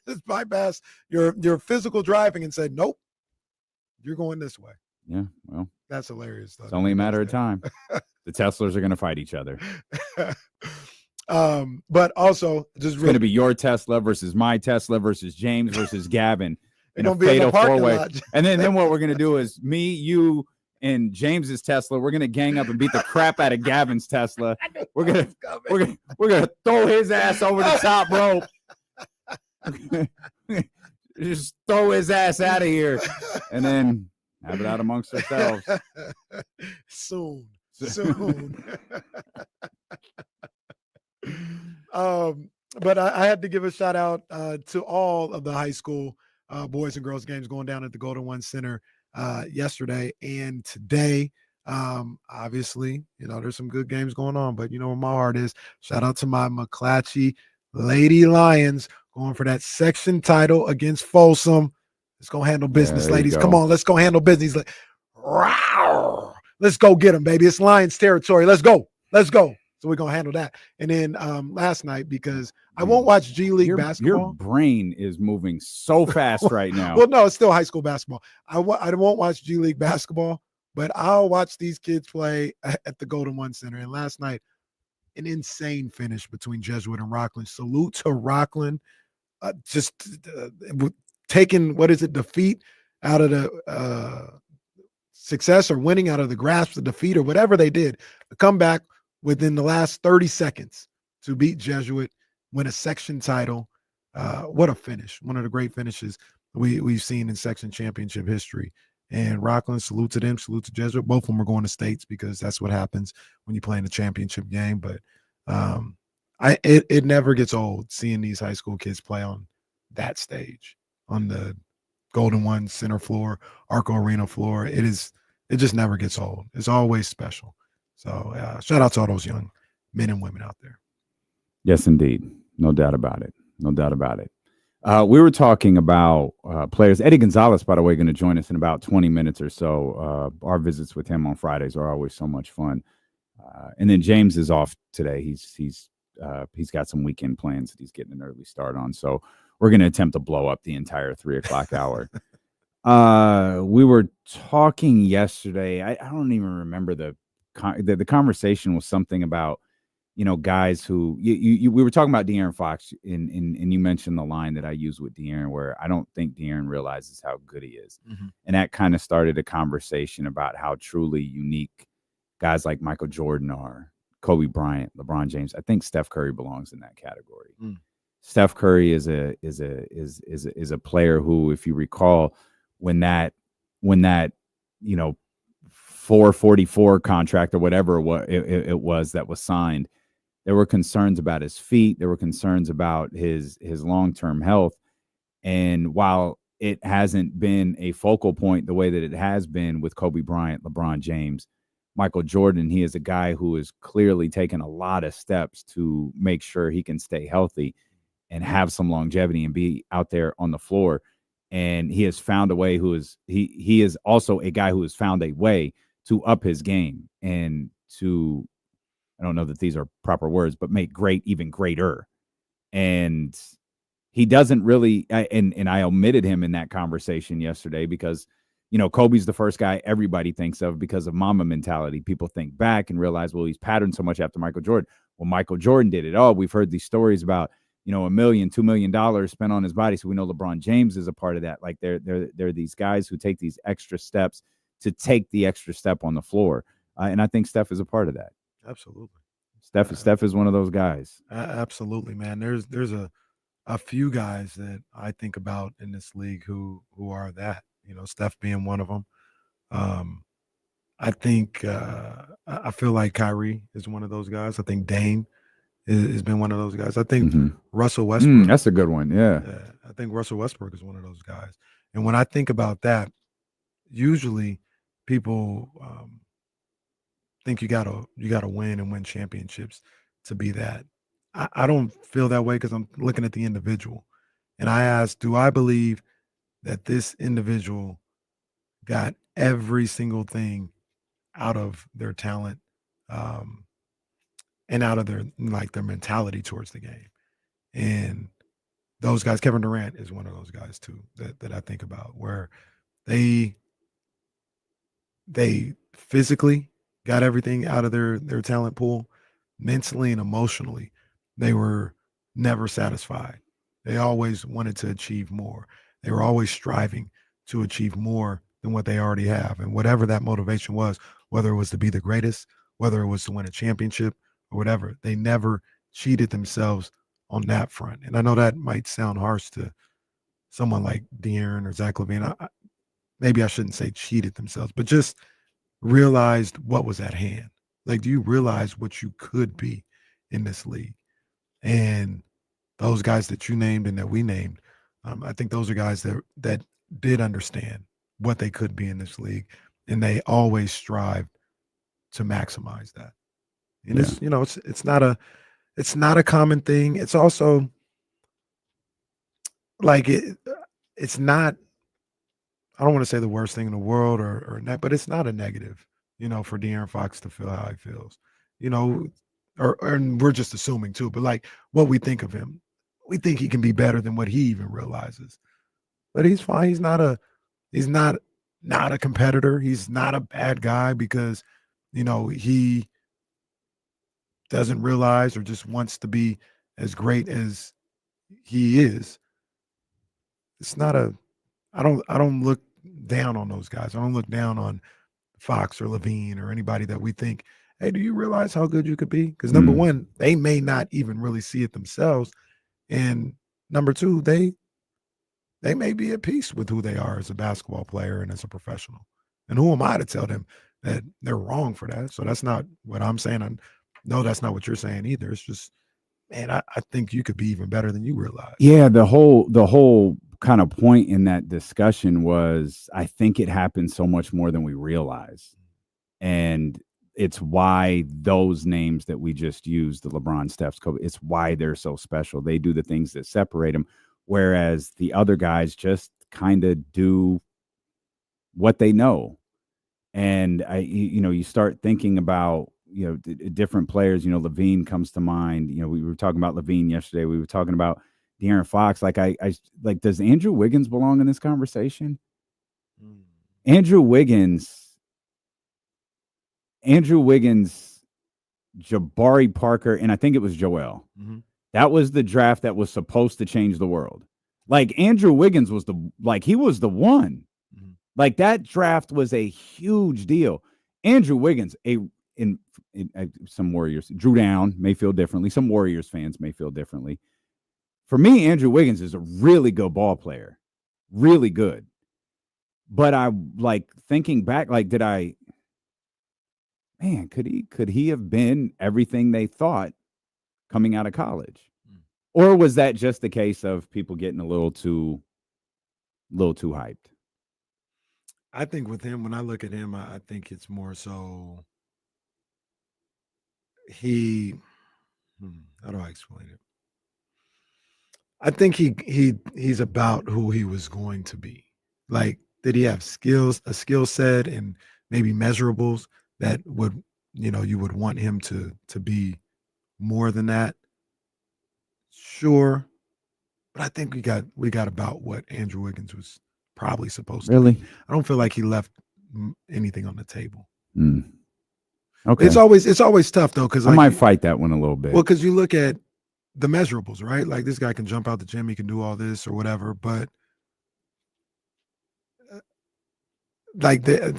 Just bypass your physical driving and say, nope, you're going this way. Yeah, well, that's hilarious. It's only a matter of time. The Teslars are going to fight each other. But also, just it's going to be your Tesla versus my Tesla versus James versus Gavin in a be in fatal the parking four-way. lot. And then what we're going to do is me, you, and James's Tesla. We're going to gang up and beat the crap out of Gavin's Tesla. We're gonna throw his ass over the top rope. Just throw his ass out of here, and then have it out amongst ourselves. Soon. But I had to give a shout out to all of the high school boys and girls games going down at the Golden One Center yesterday and today. Obviously, there's some good games going on, but where my heart is. Shout out to my McClatchy Lady Lions going for that section title against Folsom. Let's go handle business, ladies. Come on, let's go handle business. Let's go get them, baby. It's Lions territory. Let's go. So we're gonna handle that. And then last night, because I won't watch G League basketball. Your brain is moving so fast right now. Well, no, it's still high school basketball. I won't watch G League basketball, but I'll watch these kids play at the Golden One Center. And last night, an insane finish between Jesuit and Rockland. Salute to Rockland, just taking defeat out of the success, or winning out of the grasp of defeat, or whatever they did. The comeback within the last 30 seconds to beat Jesuit, win a section title. What a finish. One of the great finishes we've seen in section championship history. And Rockland, salute to them, salute to Jesuit. Both of them are going to states because that's what happens when you play in a championship game. But it never gets old seeing these high school kids play on that stage, on the Golden One Center floor, Arco Arena floor. It just never gets old. It's always special. So shout out to all those young men and women out there. Yes, indeed. No doubt about it. We were talking about players. Eddie Gonzalez, by the way, going to join us in about 20 minutes or so. Our visits with him on Fridays are always so much fun. And then James is off today. He's got some weekend plans that he's getting an early start on. So we're going to attempt to blow up the entire 3:00 hour. We were talking yesterday. I don't even remember the conversation was something about, guys who we were talking about De'Aaron Fox and you mentioned the line that I use with De'Aaron, where I don't think De'Aaron realizes how good he is. And that kind of started a conversation about how truly unique guys like Michael Jordan are, Kobe Bryant, LeBron James. I think Steph Curry belongs in that category. Steph Curry is a player who, if you recall, when that 444 contract or whatever it was that was signed, there were concerns about his feet. There were concerns about his long-term health. And while it hasn't been a focal point the way that it has been with Kobe Bryant, LeBron James, Michael Jordan, he is a guy who has clearly taken a lot of steps to make sure he can stay healthy and have some longevity and be out there on the floor. And he has found a way he is also a guy who has found a way to up his game and to, I don't know that these are proper words, but make great even greater. And he doesn't really, and I omitted him in that conversation yesterday because, Kobe's the first guy everybody thinks of because of Mamba mentality. People think back and realize, well, he's patterned so much after Michael Jordan. Well, Michael Jordan did it. Oh, we've heard these stories about, $1 million, $2 million spent on his body. So we know LeBron James is a part of that. Like they're these guys who take these extra steps to take the extra step on the floor. And I think Steph is a part of that. Absolutely. Steph is one of those guys. Absolutely, man. There's a few guys that I think about in this league who are that. Steph being one of them. I think I feel like Kyrie is one of those guys. I think Dame has been one of those guys. I think Russell Westbrook. That's a good one. Yeah. I think Russell Westbrook is one of those guys. And when I think about that, usually people think you gotta win and win championships to be that. I don't feel that way because I'm looking at the individual. And I ask, do I believe that this individual got every single thing out of their talent and out of their mentality towards the game? And those guys, Kevin Durant is one of those guys too that I think about, where they physically got everything out of their talent pool, mentally and emotionally. They were never satisfied. They always wanted to achieve more. They were always striving to achieve more than what they already have. And whatever that motivation was, whether it was to be the greatest, whether it was to win a championship or whatever, they never cheated themselves on that front. And I know that might sound harsh to someone like De'Aaron or Zach LaVine. Maybe I shouldn't say cheated themselves, but just realized what was at hand. Like, do you realize what you could be in this league? And those guys that you named and that we named, I think those are guys that did understand what they could be in this league, and they always strive to maximize that. And it's not a common thing. It's also like it's not, I don't want to say the worst thing in the world or not, but it's not a negative, for De'Aaron Fox to feel how he feels, and we're just assuming too, but like what we think of him, we think he can be better than what he even realizes. But he's fine. He's not a competitor. He's not a bad guy because, he doesn't realize or just wants to be as great as he is. It's not I don't look down on those guys. I don't look down on Fox or Levine or anybody that we think, hey, do you realize how good you could be? Because number one, they may not even really see it themselves. And number two, they may be at peace with who they are as a basketball player and as a professional. And who am I to tell them that they're wrong for that? So that's not what I'm saying. I know that's not what you're saying either. It's just, man, I think you could be even better than you realize. Yeah, the whole kind of point in that discussion was, I think it happens so much more than we realize. And it's why those names that we just used, the LeBron, Steph's, Kobe, it's why they're so special. They do the things that separate them, whereas the other guys just kind of do what they know. And you start thinking about, different players. Levine comes to mind. We were talking about Levine yesterday. We were talking about De'Aaron Fox. Like I does Andrew Wiggins belong in this conversation? Andrew Wiggins, Jabari Parker, and I think it was Joel. That was the draft that was supposed to change the world. Like Andrew Wiggins was he was the one. Like that draft was a huge deal. Andrew Wiggins, some Warriors, Drew Down may feel differently. Some Warriors fans may feel differently. For me, Andrew Wiggins is a really good ball player, really good. But I like thinking back, like, could he have been everything they thought coming out of college? Or was that just the case of people getting a little too hyped? I think with him, when I look at him, I think it's more so how do I explain it? I think he's about who he was going to be. Like, did he have a skill set, and maybe measurables that would, you would want him to be more than that. Sure. But I think we got about what Andrew Wiggins was probably supposed to Really? be. I don't feel like he left anything on the table. Okay. It's always tough though, because I might fight that one a little bit. Well, because you look at the measurables, right? Like this guy can jump out the gym, he can do all this or whatever, but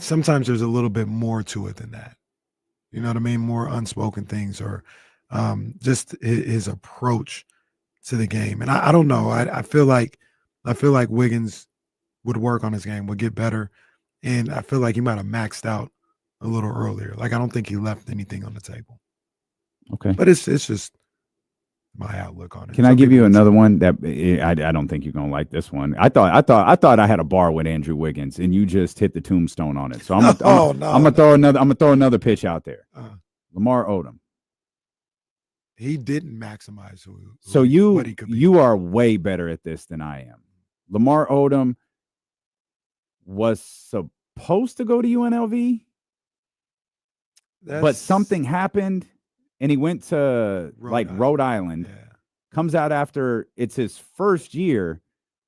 sometimes there's a little bit more to it than that. You know what I mean? More unspoken things, or just his approach to the game. And I don't know. I feel like Wiggins would work on his game, would get better, and I feel like he might have maxed out a little earlier. Like I don't think he left anything on the table. Okay, but it's just my outlook on it. Can I give you another one that I don't think you're gonna like this one? I thought I had a bar with Andrew Wiggins, and you just hit the tombstone on it. So I'm gonna throw another pitch out there. Lamar Odom. He didn't maximize what he could be. You are way better at this than I am. Lamar Odom was supposed to go to UNLV, but something happened. And he went to Rhode Island, comes out after it's his first year,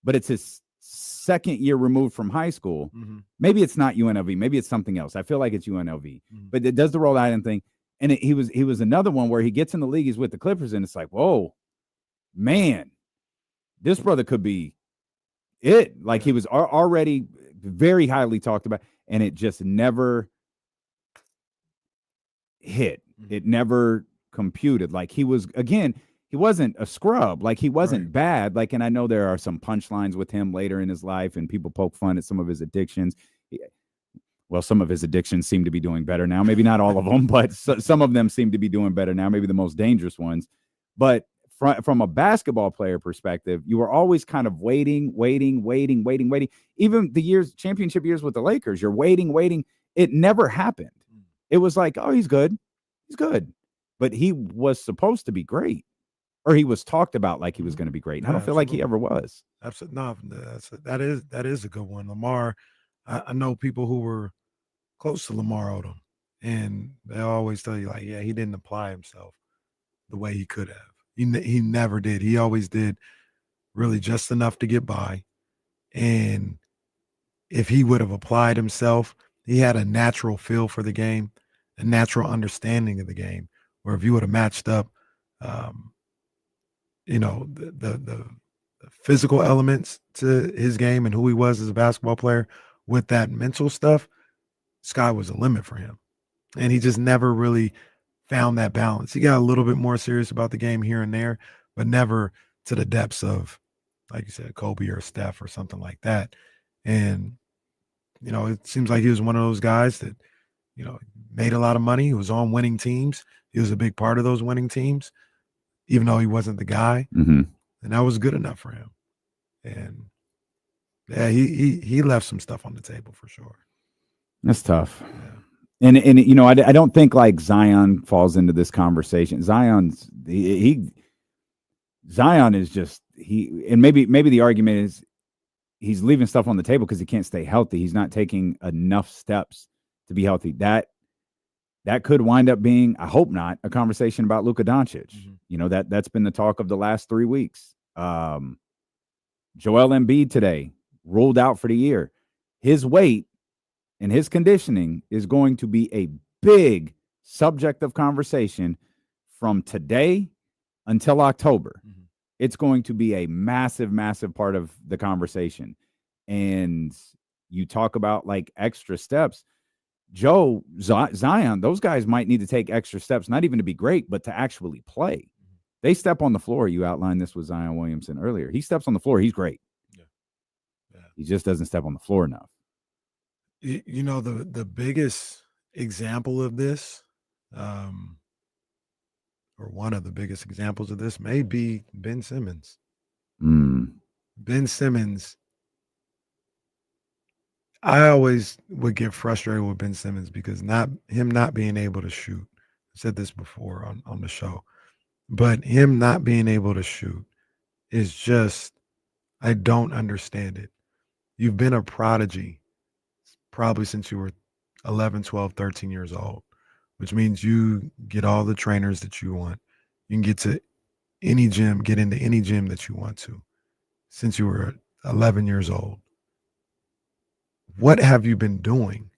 but it's his second year removed from high school. Maybe it's not UNLV. Maybe it's something else. I feel like it's UNLV, but it does the Rhode Island thing. And he was another one where he gets in the league. He's with the Clippers, and it's like, whoa, man, this brother could be it. Like he was already very highly talked about, and it just never hit. It never computed. Like he was, again, he wasn't a scrub. Like he wasn't bad. Like, and I know there are some punchlines with him later in his life, and people poke fun at some of his addictions. Well, some of his addictions seem to be doing better now. Maybe not all of them, but some of them seem to be doing better now. Maybe the most dangerous ones. But from a basketball player perspective, you were always kind of waiting. Even the championship years with the Lakers, you're waiting. It never happened. It was like, oh, he's good. He's good. But he was supposed to be great, or he was talked about like he was going to be great. And I don't feel like he ever was. Absolutely. No, that is a good one. Lamar, I know people who were close to Lamar Odom, and they always tell you like, yeah, he didn't apply himself the way he could have. He never did. He always did really just enough to get by. And if he would have applied himself, he had a natural feel for the game, a natural understanding of the game, where if you would have matched up, the physical elements to his game and who he was as a basketball player with that mental stuff, sky was the limit for him. And he just never really found that balance. He got a little bit more serious about the game here and there, but never to the depths of, like you said, Kobe or Steph or something like that. And, it seems like he was one of those guys that, made a lot of money. He was on winning teams. He was a big part of those winning teams, even though he wasn't the guy. And that was good enough for him. And yeah, he left some stuff on the table for sure. That's tough. Yeah. And I don't think like Zion falls into this conversation. Zion is just and maybe the argument is he's leaving stuff on the table because he can't stay healthy. He's not taking enough steps to be healthy. That could wind up being, I hope not, a conversation about Luka Doncic. That's been the talk of the last 3 weeks. Joel Embiid today ruled out for the year. His weight and his conditioning is going to be a big subject of conversation from today until October. It's going to be a massive, massive part of the conversation. And you talk about like extra steps. Joe, Zion, those guys might need to take extra steps, not even to be great, but to actually play. They step on the floor. You outlined this with Zion Williamson earlier. He steps on the floor. He's great. Yeah. He just doesn't step on the floor enough. The biggest example of this, or one of the biggest examples of this, may be Ben Simmons. Ben Simmons, I always would get frustrated with Ben Simmons because not being able to shoot. I said this before on the show, but him not being able to shoot is just, I don't understand it. You've been a prodigy probably since you were 11, 12, 13 years old, which means you get all the trainers that you want. You can get to any gym, get into any gym that you want to since you were 11 years old. What have you been doing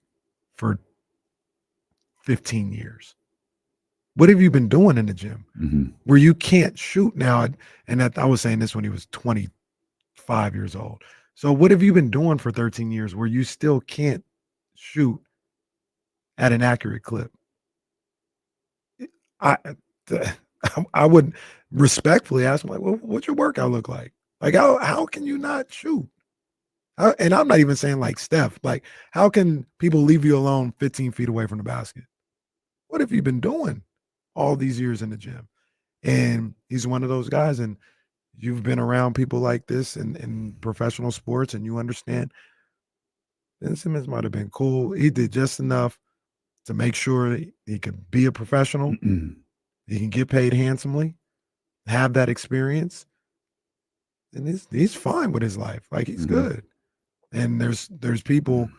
for 15 years? What have you been doing in the gym where you can't shoot now? And I was saying this when he was 25 years old. So what have you been doing for 13 years where you still can't shoot at an accurate clip? I would respectfully ask him, like, well, what's your workout look like? Like, how can you not shoot? And I'm not even saying like Steph. Like, how can people leave you alone 15 feet away from the basket? What have you been doing all these years in the gym? And he's one of those guys. And you've been around people like this in professional sports, and you understand Ben Simmons might have been cool. He did just enough to make sure he could be a professional. He can get paid handsomely, have that experience, and he's fine with his life. Like, he's good. And there's people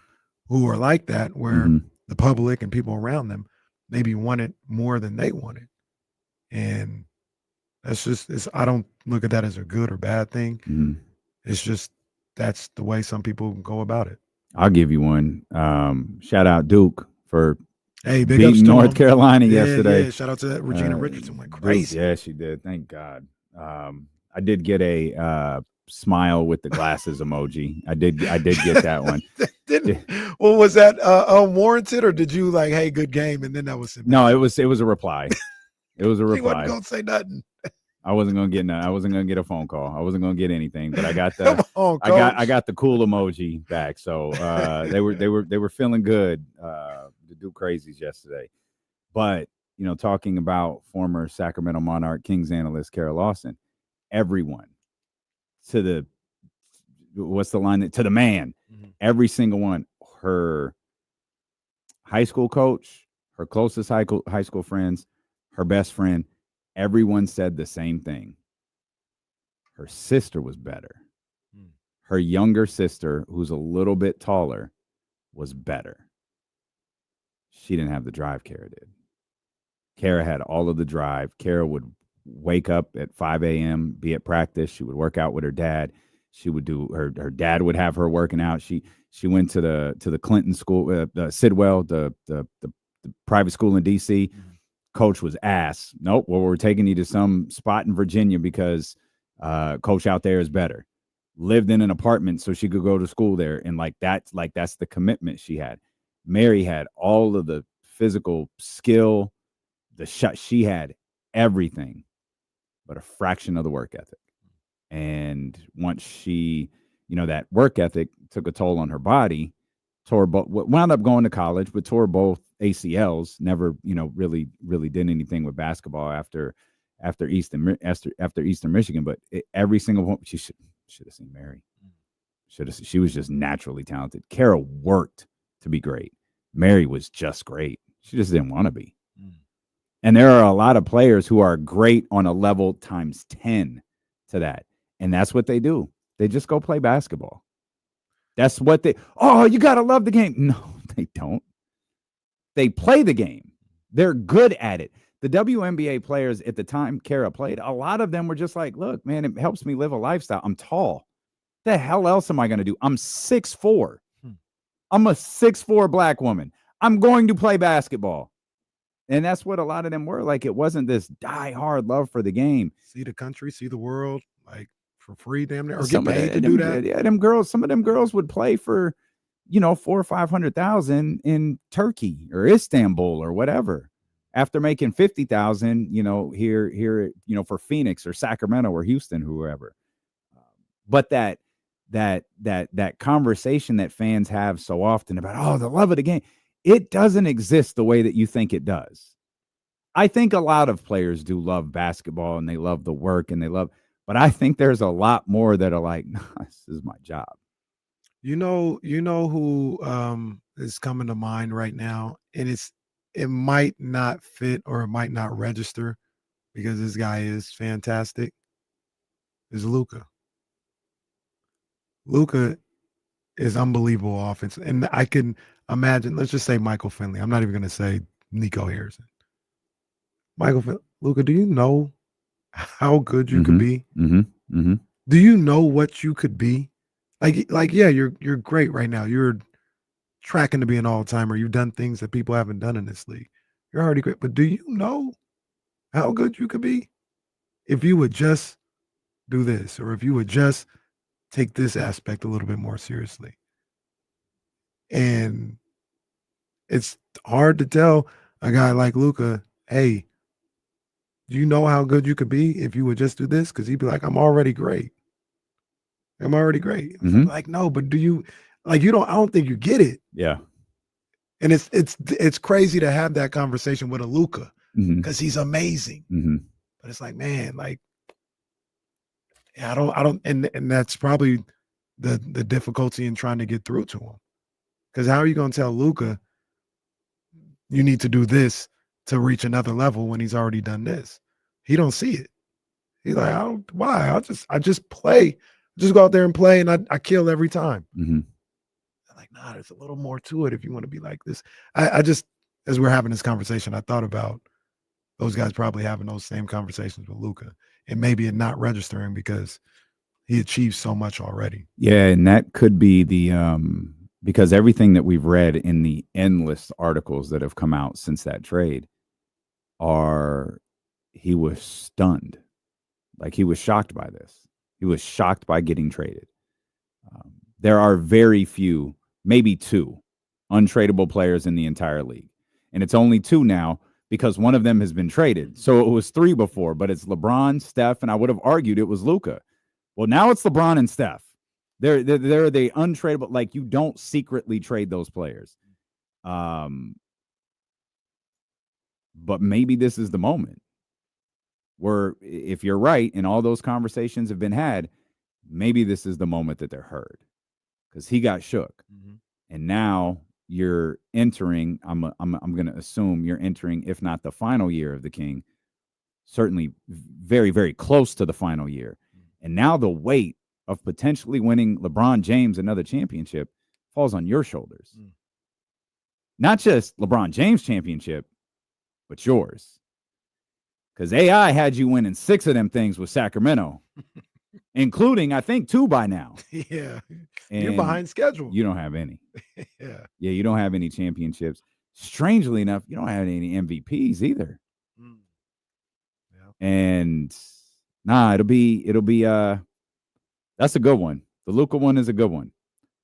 who are like that, where the public and people around them maybe want it more than they want it. And that's just, I don't look at that as a good or bad thing. It's just, that's the way some people go about it. I'll give you one. Shout out Duke for big beating North Carolina yesterday. Yeah, shout out to that. Regina Richardson went crazy. Yeah, she did. Thank God. I did get a smile with the glasses emoji. I did get that one. Well, was that unwarranted, or did you like, hey, good game, and then that was no? It was a reply. It was a reply. He wasn't gonna say nothing. I wasn't gonna get a phone call. I wasn't gonna get anything, but I got the I got the cool emoji back. So they were feeling good, the Duke Crazies yesterday. But talking about former Sacramento Monarch Kings analyst Kara Lawson, everyone to the man, every single one, her high school coach, her closest high school friends, her best friend, everyone said the same thing. Her sister was better. Her younger sister, who's a little bit taller, was better. She didn't have the drive Kara did. Kara had all of the drive. Kara would wake up at 5 a.m., be at practice. She would work out with her dad. She would do her dad would have her working out. She went to the Clinton school, Sidwell, the private school in DC. Coach was ass. Nope. Well, we're taking you to some spot in Virginia because coach out there is better. Lived in an apartment so she could go to school there. And that's the commitment she had. Mary had all of the physical skill, the shot. She had everything, but a fraction of the work ethic. And once she, that work ethic took a toll on her body, wound up going to college, but tore both ACLs, never, really did anything with basketball after Eastern Michigan. But every single one, she should have seen Mary. She was just naturally talented. Kara worked to be great. Mary was just great. She just didn't want to be. And there are a lot of players who are great on a level times 10 to that. And that's what they do. They just go play basketball. That's what you got to love the game. No, they don't. They play the game. They're good at it. The WNBA players at the time Kara played, a lot of them were just like, look, man, it helps me live a lifestyle. I'm tall. The hell else am I going to do? I'm 6'4". I'm a 6'4" black woman. I'm going to play basketball. And that's what a lot of them were. Like, it wasn't this die-hard love for the game. See the country, see the world, like, for free, damn near, or get paid to do that. Yeah, some of them girls would play for, $400,000 or $500,000 in Turkey or Istanbul or whatever, after making $50,000, here, for Phoenix or Sacramento or Houston, whoever. But that conversation that fans have so often about, the love of the game, it doesn't exist the way that you think it does. I think a lot of players do love basketball and they love the work but I think there's a lot more that are like, no, this is my job. You know who is coming to mind right now, and it might not fit or it might not register because this guy is fantastic, is Luka. Luka is unbelievable offense. And I can imagine, let's just say Michael Finley. I'm not even going to say Nico Harrison. Luka, do you know how good you could be? Do you know what you could be? Like, yeah, you're great right now. You're tracking to be an all-timer. You've done things that people haven't done in this league. You're already great. But do you know how good you could be if you would just do this, or if you would just take this aspect a little bit more seriously? And it's hard to tell a guy like Luka, hey, do you know how good you could be if you would just do this? Because he'd be like, I'm already great. I'm already great. Like, no, but do you, like, you don't, I don't think you get it. Yeah. And it's crazy to have that conversation with a Luka because he's amazing. But it's like, man, like, yeah, I don't, and that's probably the difficulty in trying to get through to him. Because how are you going to tell Luka you need to do this to reach another level when he's already done this? He don't see it. He's like, why? I just play, just go out there and play, and I kill every time. I'm like, nah, there's a little more to it if you want to be like this. I just, as we're having this conversation, I thought about those guys probably having those same conversations with Luka, and maybe it not registering because he achieved so much already. Yeah, and that could be the because everything that we've read in the endless articles that have come out since that trade are he was stunned. Like, he was shocked by this. He was shocked by getting traded. There are very few, maybe two, untradeable players in the entire league. And it's only two now because one of them has been traded. So it was three before, but it's LeBron, Steph, and I would have argued it was Luka. Well, now it's LeBron and Steph. They're the untradeable. Like, you don't secretly trade those players. But maybe this is the moment where, if you're right and all those conversations have been had, maybe this is the moment that they're heard, because he got shook. And now you're entering, I'm going to assume you're entering, if not the final year of the King, certainly very, very close to the final year. And now the weight of potentially winning LeBron James another championship falls on your shoulders. Not just LeBron James championship, but yours. Because AI had you winning 6 of them things with Sacramento, including, I think, 2 by now. Yeah. And you're behind schedule. You don't have any. Yeah. Yeah, you don't have any championships. Strangely enough, you don't have any MVPs either. Yeah. And it'll be that's a good one. The Luka one is a good one.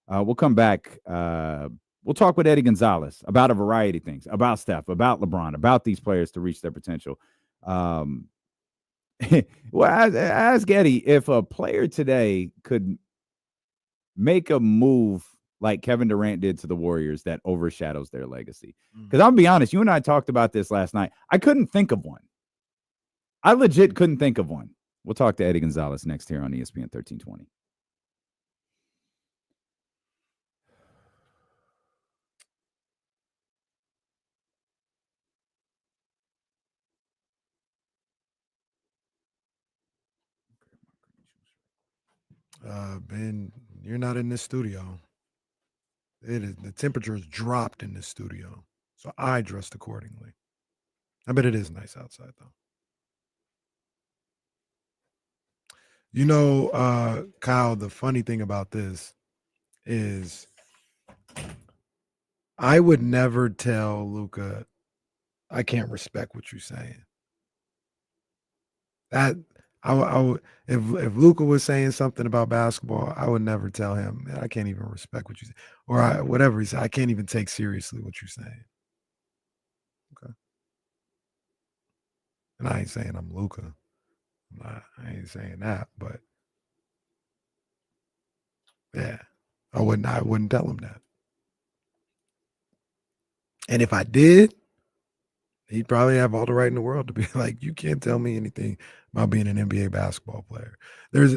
We'll come back. We'll talk with Eddie Gonzalez about a variety of things, about Steph, about LeBron, about these players to reach their potential. Well, ask Eddie if a player today could make a move like Kevin Durant did to the Warriors that overshadows their legacy. Because I'll be honest, you and I talked about this last night. I couldn't think of one. I legit couldn't think of one. We'll talk to Eddie Gonzalez next here on ESPN 1320. Ben, you're not in this studio. The temperature has dropped in this studio, so I dressed accordingly. I bet it is nice outside, though. You know, Kyle, the funny thing about this is I would never tell Luka, I can't respect what you're saying. That I would, if Luka was saying something about basketball, I would never tell him, man, I can't even respect what you say, or whatever he said. I can't even take seriously what you're saying. Okay. And I ain't saying I'm Luka. I ain't saying that, but yeah, I wouldn't tell him that. And if I did, he'd probably have all the right in the world to be like, you can't tell me anything about being an NBA basketball player. There's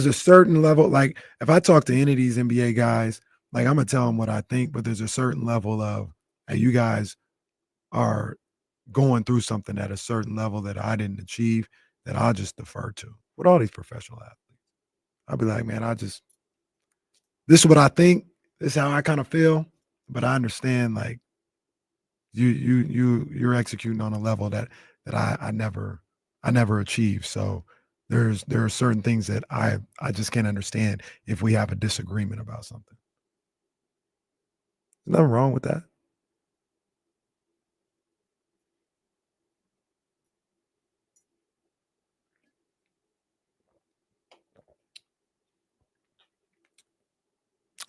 a certain level, like if I talk to any of these NBA guys, like I'm gonna tell them what I think, but there's a certain level of, hey, you guys are going through something at a certain level that I didn't achieve, that I'll just defer to. With all these professional athletes, I'll be like, man, this is what I think, this is how I kind of feel, but I understand like you're executing on a level that I never achieved. So there are certain things that I just can't understand if we have a disagreement about something. There's nothing wrong with that.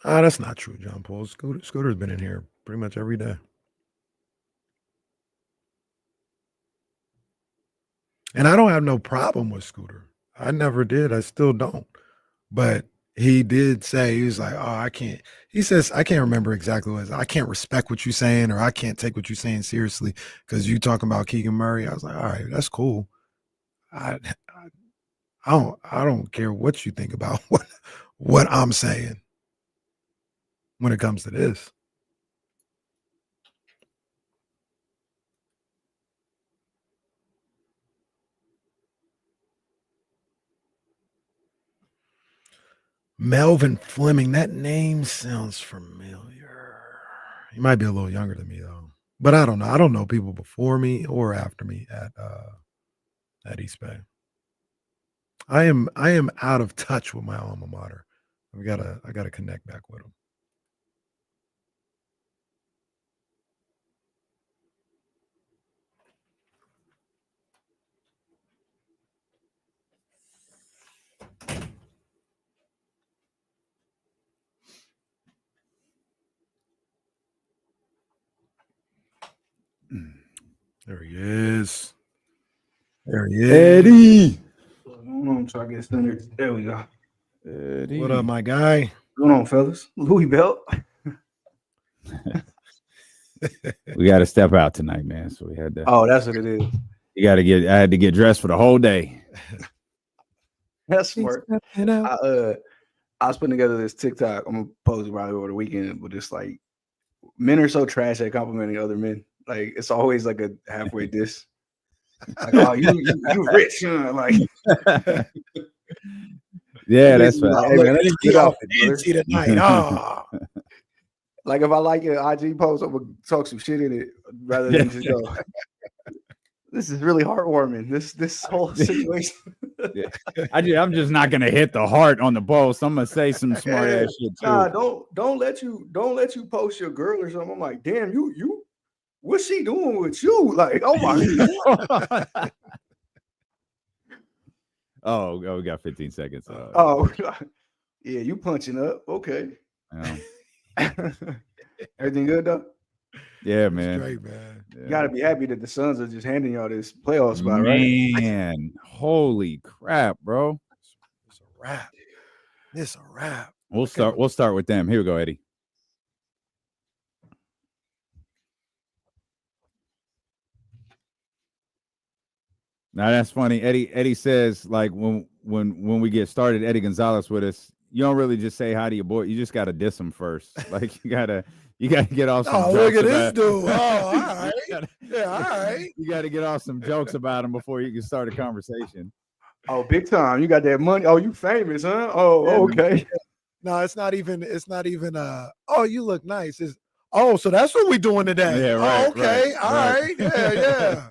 That's not true, John Paul. Scooter's been in here pretty much every day. And I don't have no problem with Scooter. I never did. I still don't. But he did say, he was like, oh, I can't. He says, I can't remember exactly what it is. I can't respect what you're saying, or I can't take what you're saying seriously because you talking about Keegan Murray. I was like, all right, that's cool. I don't care what you think about what I'm saying when it comes to this. Melvin Fleming, that name sounds familiar. He might be a little younger than me though, but I don't know. I don't know people before me or after me at East Bay. I am out of touch with my alma mater. I gotta connect back with them. There he is. There he is. Eddie. What's going on? Try to get standard. There we go. Eddie. What up, my guy? What's going on, fellas? Louis Belt. We got to step out tonight, man. So we had to. Oh, that's what it is. I had to get dressed for the whole day. That's smart. I was putting together this TikTok. I'm gonna post it probably over the weekend, but it's like men are so trash at complimenting other men. Like it's always like a halfway diss. Like, oh, you rich, huh? Like, yeah, that's right. Like, hey, man, let's get off it tonight. Oh. Like if I like your IG post, I'm gonna talk some shit in it rather than just go. This is really heartwarming. This whole situation. Yeah. I'm just not gonna hit the heart on the post. I'm gonna say some smart ass shit too. Nah, don't let you post your girl or something. I'm like, damn, you what's she doing with you? Like, oh my god. Oh, we got 15 seconds. Oh, yeah, you punching up. Okay. Everything good though? Yeah, man. Straight, man. Yeah. You gotta be happy that the Suns are just handing y'all this playoff spot, right? Man, holy crap, bro. It's a wrap. It's a wrap. We'll start with them. Here we go, Eddie. Now that's funny. Eddie says, like, when we get started, Eddie Gonzalez with us, you don't really just say hi to your boy. You just gotta diss him first. Like you gotta get off some jokes. Look at this dude. Oh, all right. Yeah, all right. You gotta get off some jokes about him before you can start a conversation. Oh, big time. You got that money. Oh, you famous, huh? Oh, okay. No, it's not even oh, you look nice. It's so that's what we're doing today. Yeah, right. Oh, okay. Right, all right. Yeah.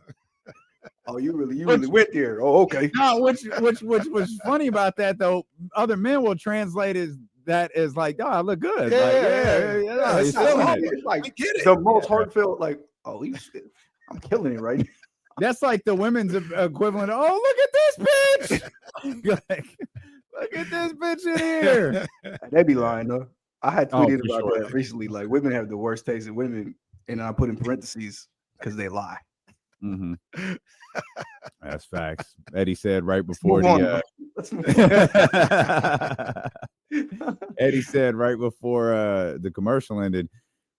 Oh, you really went there. Oh, okay. No, which was funny about that though. Other men will translate that as like, oh, I look good. Yeah. It's like the most heartfelt. Like, oh, I'm killing it right now. That's like the women's equivalent. Oh, look at this bitch! Like, look at this bitch in here. They be lying though. I had tweeted about that recently. Like, women have the worst taste in women, and I put in parentheses because they lie. Mm-hmm. That's facts. Eddie said right before Eddie said right before the commercial ended.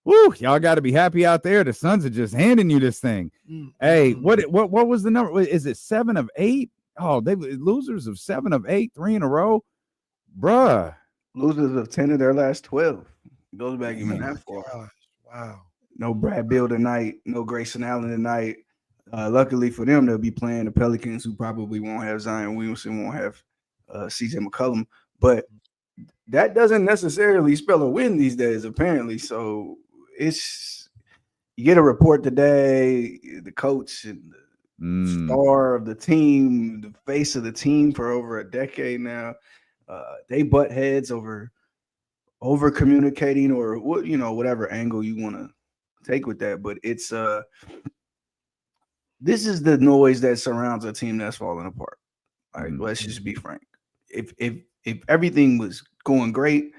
Woo, y'all got to be happy out there. The Suns are just handing you this thing. Hey, what was the number? Is it 7 of 8? Oh, they losers of 7 of 8, 3 in a row, bruh. Losers of 10 of their last 12. It goes back even that far. Wow. No Brad Beal tonight. No Grayson Allen tonight. Luckily for them, they'll be playing the Pelicans, who probably won't have Zion Williamson, won't have CJ McCollum. But that doesn't necessarily spell a win these days, apparently. So it's you get a report today, the coach and the star of the team, the face of the team for over a decade now. They butt heads over communicating or what, whatever angle you want to take with that. But it's this is the noise that surrounds a team that's falling apart. Like, let's just be frank. If everything was going great,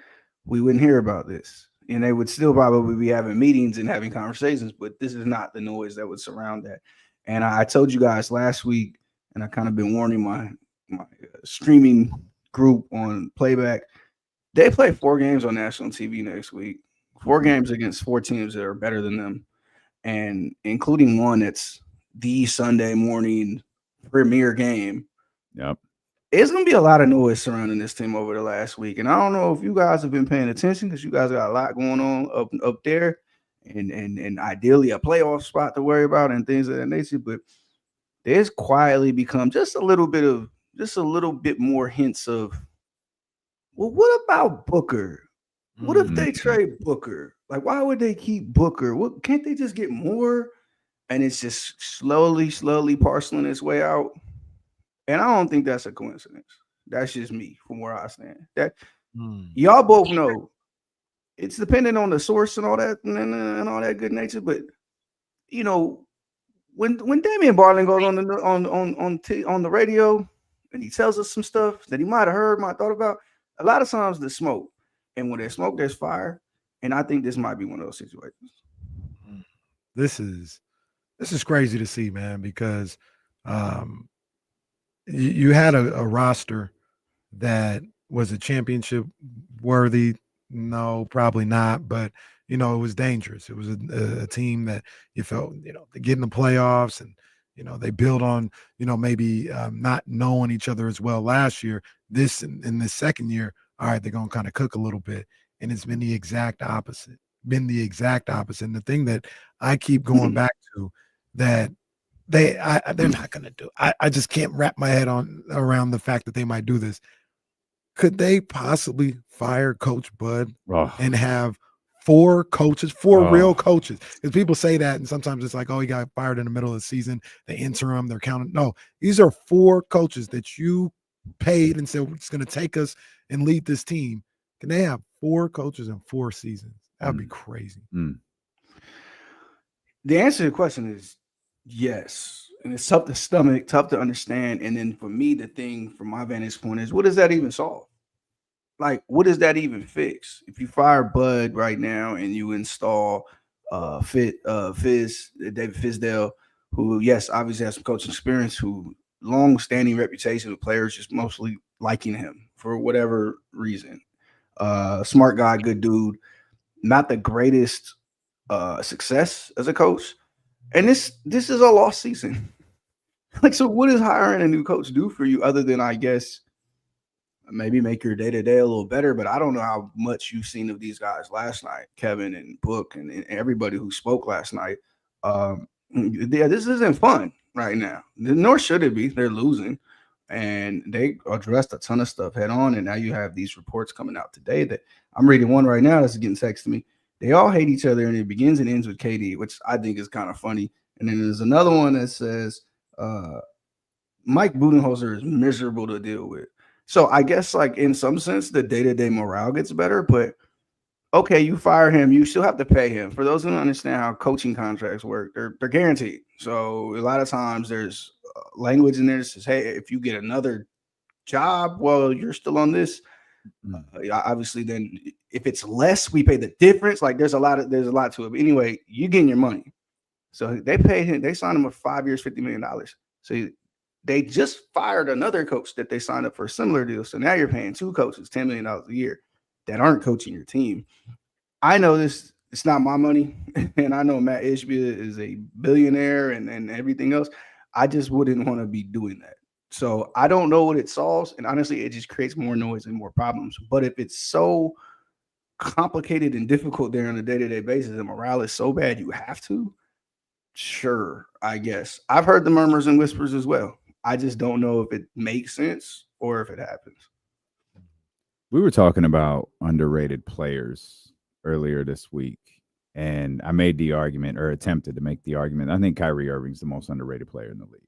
we wouldn't hear about this. And they would still probably be having meetings and having conversations, but this is not the noise that would surround that. And I told you guys last week, and I kind of been warning my streaming group on Playback. They play 4 games on national TV next week. 4 games against 4 teams that are better than them, and including one that's the Sunday morning premier game. Yep. It's going to be a lot of noise surrounding this team over the last week. And I don't know if you guys have been paying attention because you guys got a lot going on up there and ideally a playoff spot to worry about and things of that nature. But there's quietly become just a little bit more hints of, well, what about Booker? What if they trade Booker? Like, why would they keep Booker? What can't they just get more? And it's just slowly parceling its way out. And I don't think that's a coincidence. That's just me from where I stand. That y'all both know it's dependent on the source and all that and all that good nature. But when Damian Barling goes on the radio and he tells us some stuff that he might have heard, might have thought about, a lot of times there's smoke. And when there's smoke, there's fire. And I think this might be one of those situations. This is crazy to see, man, because you had a roster that was a championship worthy. No, probably not. But, it was dangerous. It was a team that you felt, they get in the playoffs and, they build on, maybe not knowing each other as well last year. This in this second year, all right, they're going to kind of cook a little bit. And it's been the exact opposite. And the thing that I keep going back to that they're not going to do. I just can't wrap my head around the fact that they might do this. Could they possibly fire Coach Bud and have 4 real coaches? Because people say that, and sometimes it's like, oh, he got fired in the middle of the season. The interim, they're counting. No, these are 4 coaches that you paid and said it's going to take us and lead this team. Can they have 4 coaches in 4 seasons? That would be crazy. The answer to the question is yes. And it's tough to stomach, tough to understand. And then for me, the thing from my vantage point is, what does that even solve? Like, what does that even fix? If you fire Bud right now and you install David Fizdale, who, yes, obviously has some coaching experience, who long-standing reputation with players just mostly liking him for whatever reason. Smart guy, good dude, not the greatest success as a coach. And this is a lost season. Like, so what does hiring a new coach do for you other than, I guess, maybe make your day-to-day a little better? But I don't know how much you've seen of these guys last night, Kevin and Book and everybody who spoke last night. Yeah, this isn't fun right now, nor should it be. They're losing. And they addressed a ton of stuff head on. And now you have these reports coming out today that I'm reading one right now that's getting texted to me. They all hate each other, and it begins and ends with KD, which I think is kind of funny. And then there's another one that says Mike Budenholzer is miserable to deal with. So I guess, like, in some sense, the day-to-day morale gets better. But, okay, you fire him, you still have to pay him. For those who don't understand how coaching contracts work, they're guaranteed. So a lot of times there's language in there that says, hey, if you get another job, well, you're still on this. Obviously, then if it's less, we pay the difference. Like, there's a lot to it. But anyway, you're getting your money. So they paid him. They signed him for 5 years, $50 million. So they just fired another coach that they signed up for a similar deal. So now you're paying 2 coaches $10 million a year that aren't coaching your team. I know this. It's not my money, and I know Matt Ishbia is a billionaire and everything else. I just wouldn't want to be doing that. So I don't know what it solves, and honestly, it just creates more noise and more problems. But if it's so complicated and difficult there on a day-to-day basis, and morale is so bad you have to, sure, I guess. I've heard the murmurs and whispers as well. I just don't know if it makes sense or if it happens. We were talking about underrated players earlier this week, and I made the argument, or attempted to make the argument. I think Kyrie Irving's the most underrated player in the league.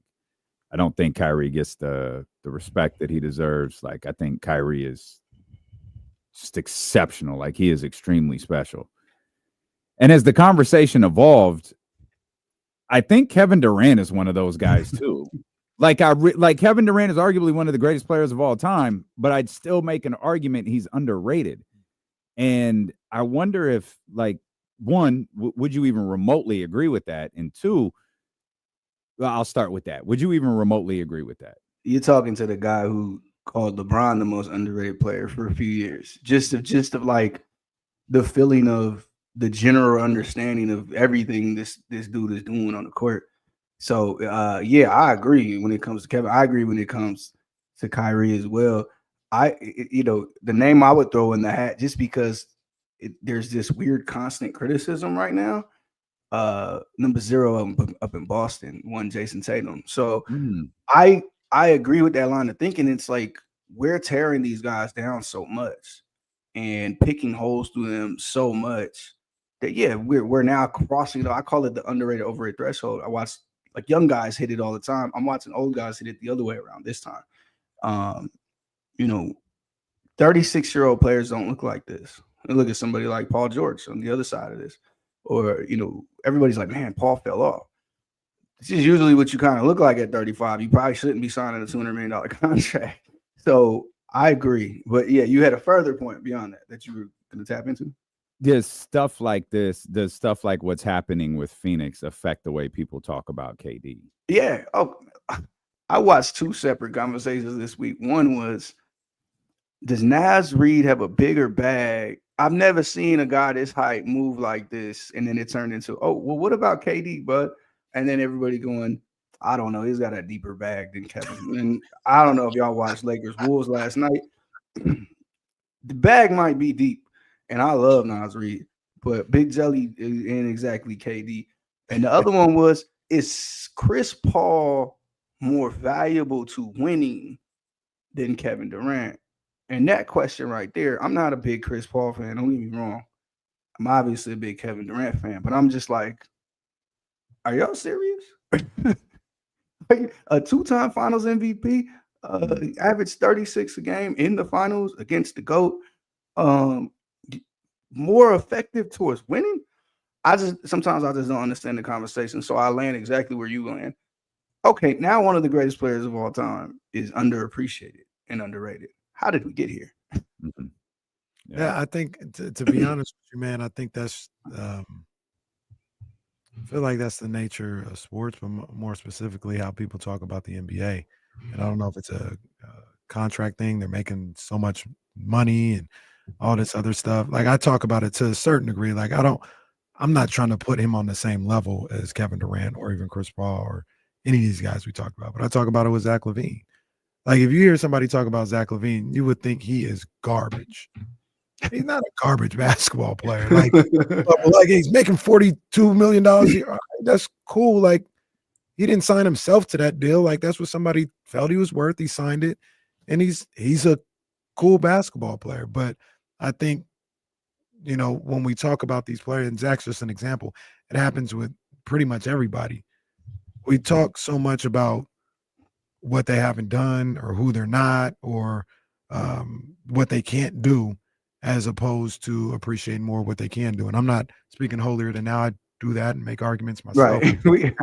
I don't think Kyrie gets the respect that he deserves. Like, I think Kyrie is just exceptional. Like, he is extremely special. And as the conversation evolved, I think Kevin Durant is one of those guys too. Like Kevin Durant is arguably one of the greatest players of all time, but I'd still make an argument he's underrated. And I wonder if, like, one, would you even remotely agree with that? And two, well, I'll start with that. Would you even remotely agree with that? You're talking to the guy who called LeBron the most underrated player for a few years. Just of like the feeling of the general understanding of everything this dude is doing on the court. So yeah, I agree when it comes to Kevin. I agree when it comes to Kyrie as well. The name I would throw in the hat, just because there's this weird constant criticism right now. Number 0 up in Boston, one Jason Tatum. So I agree with that line of thinking. It's like we're tearing these guys down so much and picking holes through them so much that, yeah, we're now crossing. I call it the underrated overrated threshold. I watch like young guys hit it all the time. I'm watching old guys hit it the other way around this time. 36-year-old players don't look like this. And look at somebody like Paul George on the other side of this. Or, everybody's like, man, Paul fell off. This is usually what you kind of look like at 35. You probably shouldn't be signing a $200 million contract. So I agree. But yeah, you had a further point beyond that you were going to tap into. Does stuff like this, does stuff like what's happening with Phoenix affect the way people talk about KD? Yeah. Oh, I watched 2 separate conversations this week. One was, does Naz Reid have a bigger bag? I've never seen a guy this height move like this. And then it turned into, oh, well, what about KD, bud? And then everybody going, I don't know. He's got a deeper bag than Kevin. And I don't know if y'all watched Lakers Wolves last night. The bag might be deep. And I love Naz Reid, but Big Jelly ain't exactly KD. And the other one was, is Chris Paul more valuable to winning than Kevin Durant? And that question right there, I'm not a big Chris Paul fan. Don't get me wrong. I'm obviously a big Kevin Durant fan, but I'm just like, are y'all serious? A 2-time Finals MVP, average 36 a game in the finals against the GOAT. More effective towards winning. Sometimes I just don't understand the conversation. So I land exactly where you land. Okay, now one of the greatest players of all time is underappreciated and underrated. How did we get here? Mm-hmm. Yeah, I think to be honest with you, man, I think that's I feel like that's the nature of sports, but more specifically how people talk about the NBA. And I don't know if it's a contract thing. They're making so much money and all this other stuff. Like, I talk about it to a certain degree. Like, I'm not trying to put him on the same level as Kevin Durant or even Chris Paul or any of these guys we talked about. But I talk about it with Zach LaVine. Like, if you hear somebody talk about Zach LaVine, you would think he is garbage. He's not a garbage basketball player. Like, like he's making $42 million a year. Right, that's cool. Like, he didn't sign himself to that deal. Like, that's what somebody felt he was worth. He signed it, and he's a cool basketball player. But I think, when we talk about these players, and Zach's just an example, it happens with pretty much everybody. We talk so much about what they haven't done or who they're not or what they can't do, as opposed to appreciating more what they can do. And I'm not speaking holier than thou. I do that and make arguments myself. Right.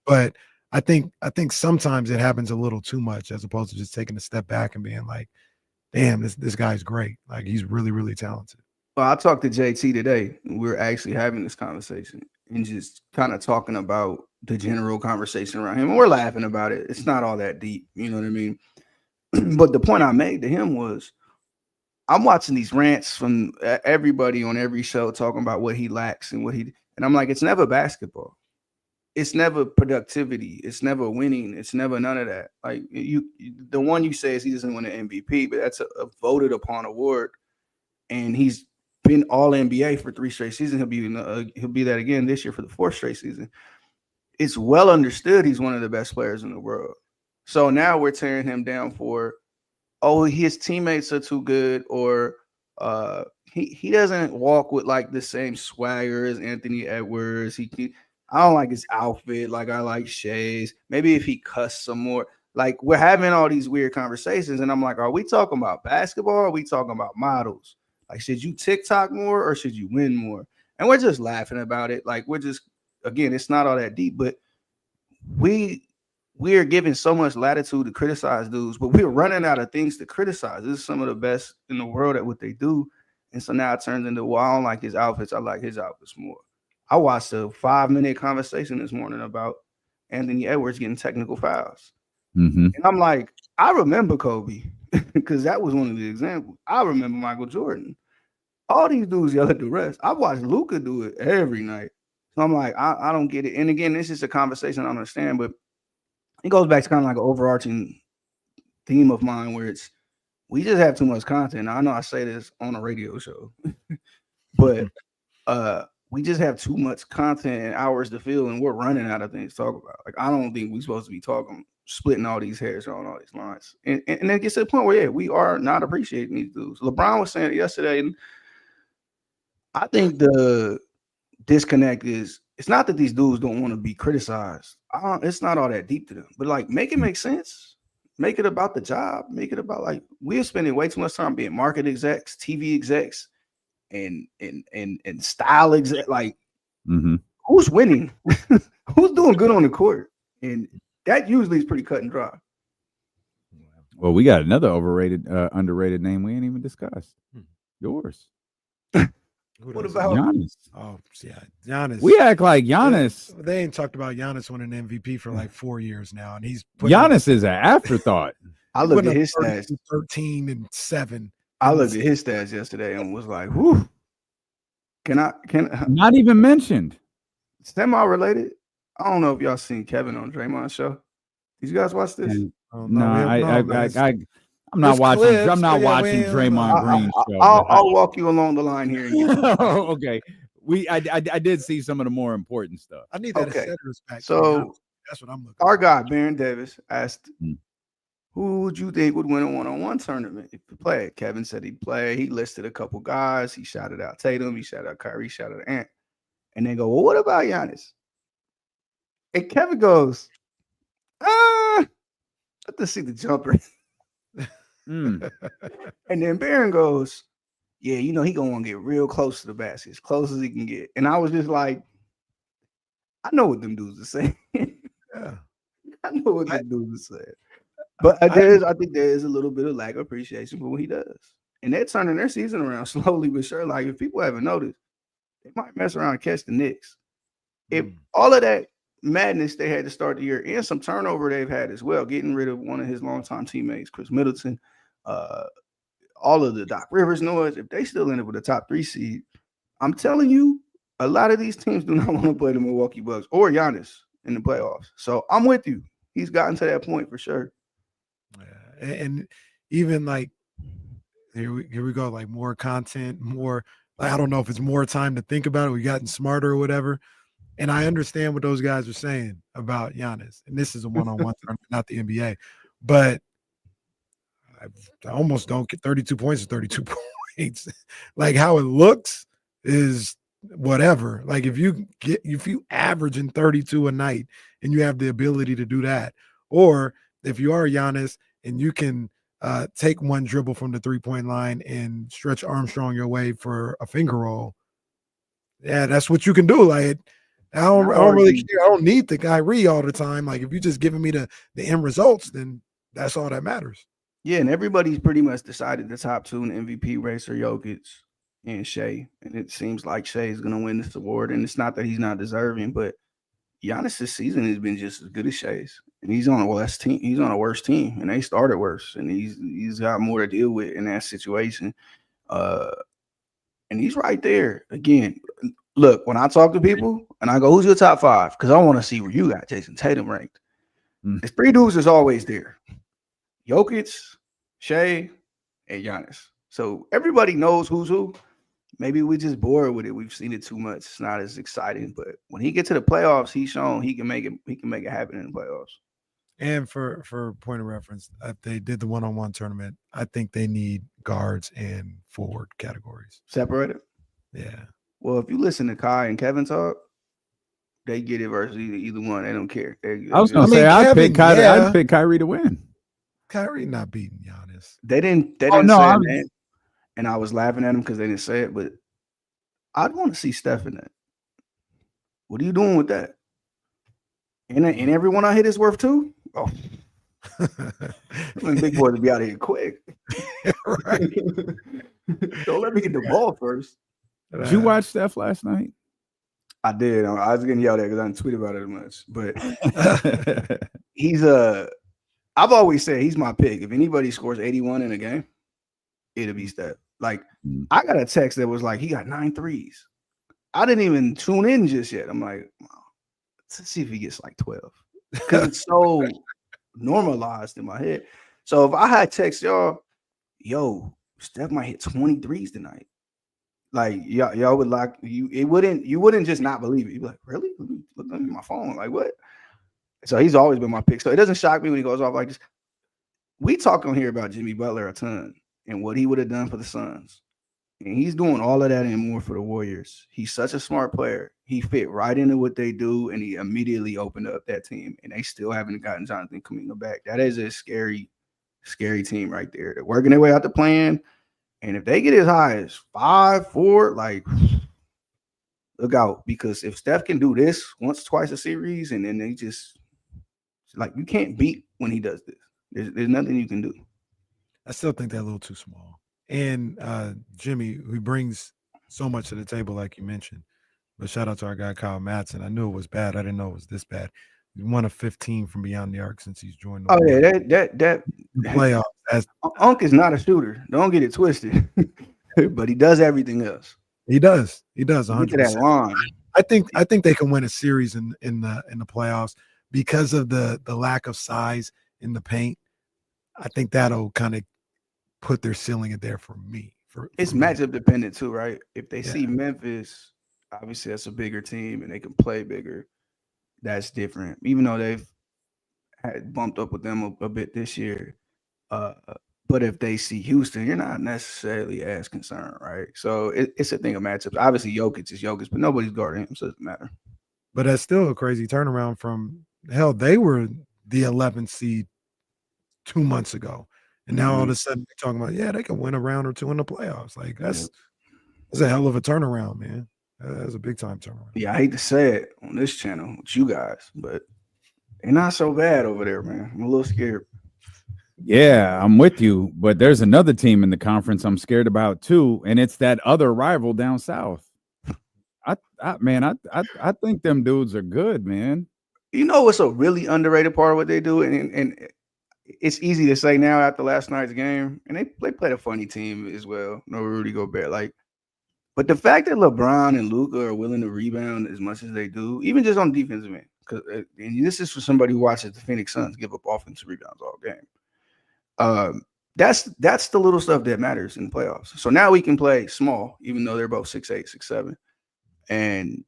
But I think sometimes it happens a little too much, as opposed to just taking a step back and being like, damn, this guy's great. Like, he's really, really talented. Well, I talked to JT today. We're actually having this conversation and just kind of talking about the general conversation around him. And we're laughing about it. It's not all that deep. You know what I mean? But the point I made to him was, I'm watching these rants from everybody on every show talking about what he lacks and and I'm like, it's never basketball. It's never productivity. It's never winning. It's never none of that. Like, the one you say is he doesn't win an MVP, but that's a voted upon award. And he's been all NBA for 3 straight seasons. He'll be that again this year for the 4th straight season. It's well understood he's one of the best players in the world. So now we're tearing him down for oh, his teammates are too good, or he doesn't walk with like the same swagger as Anthony Edwards. I don't like his outfit like I like Shay's. Maybe if he cussed some more. Like, we're having all these weird conversations, and I'm like, are we talking about basketball? Or are we talking about models? Like, should you TikTok more or should you win more? And we're just laughing about it. Like, we're just, again, it's not all that deep, but we are given so much latitude to criticize dudes, but we're running out of things to criticize. This is some of the best in the world at what they do. And so now it turns into, well, I don't like his outfits. I like his outfits more. I watched a 5-minute conversation this morning about Anthony Edwards getting technical fouls. Mm-hmm. And I'm like, I remember Kobe because that was one of the examples. I remember Michael Jordan. All these dudes yell at the refs. I watched Luka do it every night. So I'm like, I don't get it. And again, this is a conversation I understand, but it goes back to kind of like an overarching theme of mine where it's, we just have too much content. Now, I know I say this on a radio show, but we just have too much content and hours to fill, and we're running out of things to talk about. Like, I don't think we're supposed to be splitting all these hairs on all these lines. And it gets to the point where, yeah, we are not appreciating these dudes. LeBron was saying it yesterday, and I think the disconnect is, it's not that these dudes don't want to be criticized. It's not all that deep to them, but like, make it make sense. Make it about the job. Make it about, like, we're spending way too much time being market execs, TV execs, and style exec. Like, who's winning? Who's doing good on the court? And that usually is pretty cut and dry. Well, we got another underrated name we ain't even discussed. Yours. What about Giannis? Oh, yeah, Giannis. We act like Giannis. They ain't talked about Giannis winning MVP for like 4 years now, and he's Giannis is an afterthought. I looked at his stats, 13 and 7. I looked at his stats yesterday and was like, "Whew." Can I? Not even mentioned. Semi-related. I don't know if y'all seen Kevin on Draymond's show. Did you guys watch this? No, I'm not watching. Clips, I'm not watching Draymond Green show. I'll walk you along the line here. Okay. I did see some of the more important stuff. I need that setters back. So that's what I'm looking. Our guy Baron Davis asked, "Who would you think would win a one-on-one tournament if he played?" Kevin said he'd play. He listed a couple guys. He shouted out Tatum. He shouted out Kyrie. Shouted out Ant. And they go, "Well, what about Giannis?" And Kevin goes, "Let's see the jumper." And then Baron goes, "Yeah, he gonna want to get real close to the basket, as close as he can get." And I was just like, I know what them dudes are saying. Yeah, I know what them dudes are saying. But I think there is a little bit of lack of appreciation for what he does. And they're turning their season around slowly but sure. Like, if people haven't noticed, they might mess around and catch the Knicks. If all of that madness they had to start the year, and some turnover they've had as well, getting rid of one of his longtime teammates, Chris Middleton, all of the Doc Rivers noise, if they still end up with a top 3 seed, I'm telling you, a lot of these teams do not want to play the Milwaukee Bucks or Giannis in the playoffs. So I'm with you. He's gotten to that point for sure. Yeah. And even like, here we go, like more content, more, I don't know if it's more time to think about it. We've gotten smarter or whatever. And I understand what those guys are saying about Giannis. And this is a one-on-one tournament, not the NBA. But I almost don't get 32 points or 32 points. Like, how it looks is whatever. Like, if you average in 32 a night and you have the ability to do that, or if you are Giannis and you can take one dribble from the 3-point line and stretch Armstrong your way for a finger roll, yeah, that's what you can do. Like, I don't really care. I don't need the Kyrie all the time. Like, if you're just giving me the end results, then that's all that matters. Yeah, and everybody's pretty much decided the top 2 in the MVP race are Jokic and Shea. And it seems like Shea is going to win this award. And it's not that he's not deserving, but Giannis' season has been just as good as Shea's. And he's on a worse team. He's on a worse team, and they started worse. And he's got more to deal with in that situation. And he's right there. Again, look, when I talk to people and I go, "Who's your top 5?" Because I want to see where you got Jason Tatum ranked. There's 3 dudes that's always there: Jokic, Shea, and Giannis. So everybody knows who's who. Maybe we just bored with it. We've seen it too much. It's not as exciting. But when he gets to the playoffs, he's shown he can make it happen in the playoffs. And for point of reference, if they did the one-on-one tournament, I think they need guards and forward categories. Separated? Yeah. Well, if you listen to Kai and Kevin talk, they get it versus either one. They don't care. I was gonna say I'd pick Kyrie to win. Kyrie not beating Giannis. They didn't say that, and I was laughing at them because they didn't say it, but I'd want to see Steph in that. What are you doing with that? And everyone I hit is worth 2? Oh. Big boys to be out of here quick. Right. Don't let me get the ball first. Did you watch Steph last night? I did. I was getting yelled at because I didn't tweet about it as much. But he's I've always said he's my pick. If anybody scores 81 in a game, it'll be Steph. Like, I got a text that was like, he got 9 threes. I didn't even tune in just yet. I'm like, let's see if he gets like 12. Because it's so normalized in my head. So if I had text y'all, yo, Steph might hit 23s tonight. Like, y'all would like you. You wouldn't just not believe it. You'd be like, really? Look at my phone. Like, what? So he's always been my pick. So it doesn't shock me when he goes off like this. We talk on here about Jimmy Butler a ton and what he would have done for the Suns. And he's doing all of that and more for the Warriors. He's such a smart player. He fit right into what they do, and he immediately opened up that team. And they still haven't gotten Jonathan Kuminga back. That is a scary, scary team right there. They're working their way out the plan. And if they get as high as 5, 4, like, look out. Because if Steph can do this once, twice a series, and then they just, like, you can't beat when he does this. There's nothing you can do. I still think they're a little too small. And Jimmy, who brings so much to the table, like you mentioned. But shout out to our guy, Kyle Madsen. I knew it was bad. I didn't know it was this bad. He's 1 of 15 from beyond the arc since he's joined the that playoffs. Unc is not a shooter. Don't get it twisted. But he does everything else. He does. 100%. Look at that line. I think they can win a series in the playoffs because of the lack of size in the paint. I think that'll kind of put their ceiling in there for me. It's matchup dependent too, right? If they see Memphis, obviously that's a bigger team and they can play bigger. That's different. Even though they've had bumped up with them a bit this year. But if they see Houston, you're not necessarily as concerned, right? So it's a thing of matchups. Obviously, Jokic is Jokic, but nobody's guarding him, so it doesn't matter. But that's still a crazy turnaround from hell. They were the 11th seed 2 months ago. And now all of a sudden they're talking about, they can win a round or 2 in the playoffs. Like that's a hell of a turnaround, man. That's a big time turnaround. Yeah, I hate to say it on this channel with you guys, but they're not so bad over there, man. I'm a little scared. Yeah, I'm with you. But there's another team in the conference I'm scared about too, and it's that other rival down south. I think them dudes are good, man. You know what's a really underrated part of what they do, and it's easy to say now after last night's game, and they played a funny team as well. No Rudy Gobert, but the fact that LeBron and Luka are willing to rebound as much as they do, even just on defensive end, because this is for somebody who watches the Phoenix Suns give up offensive rebounds all game. That's the little stuff that matters in the playoffs. So now we can play small, even though they're both 6'8", 6'7", and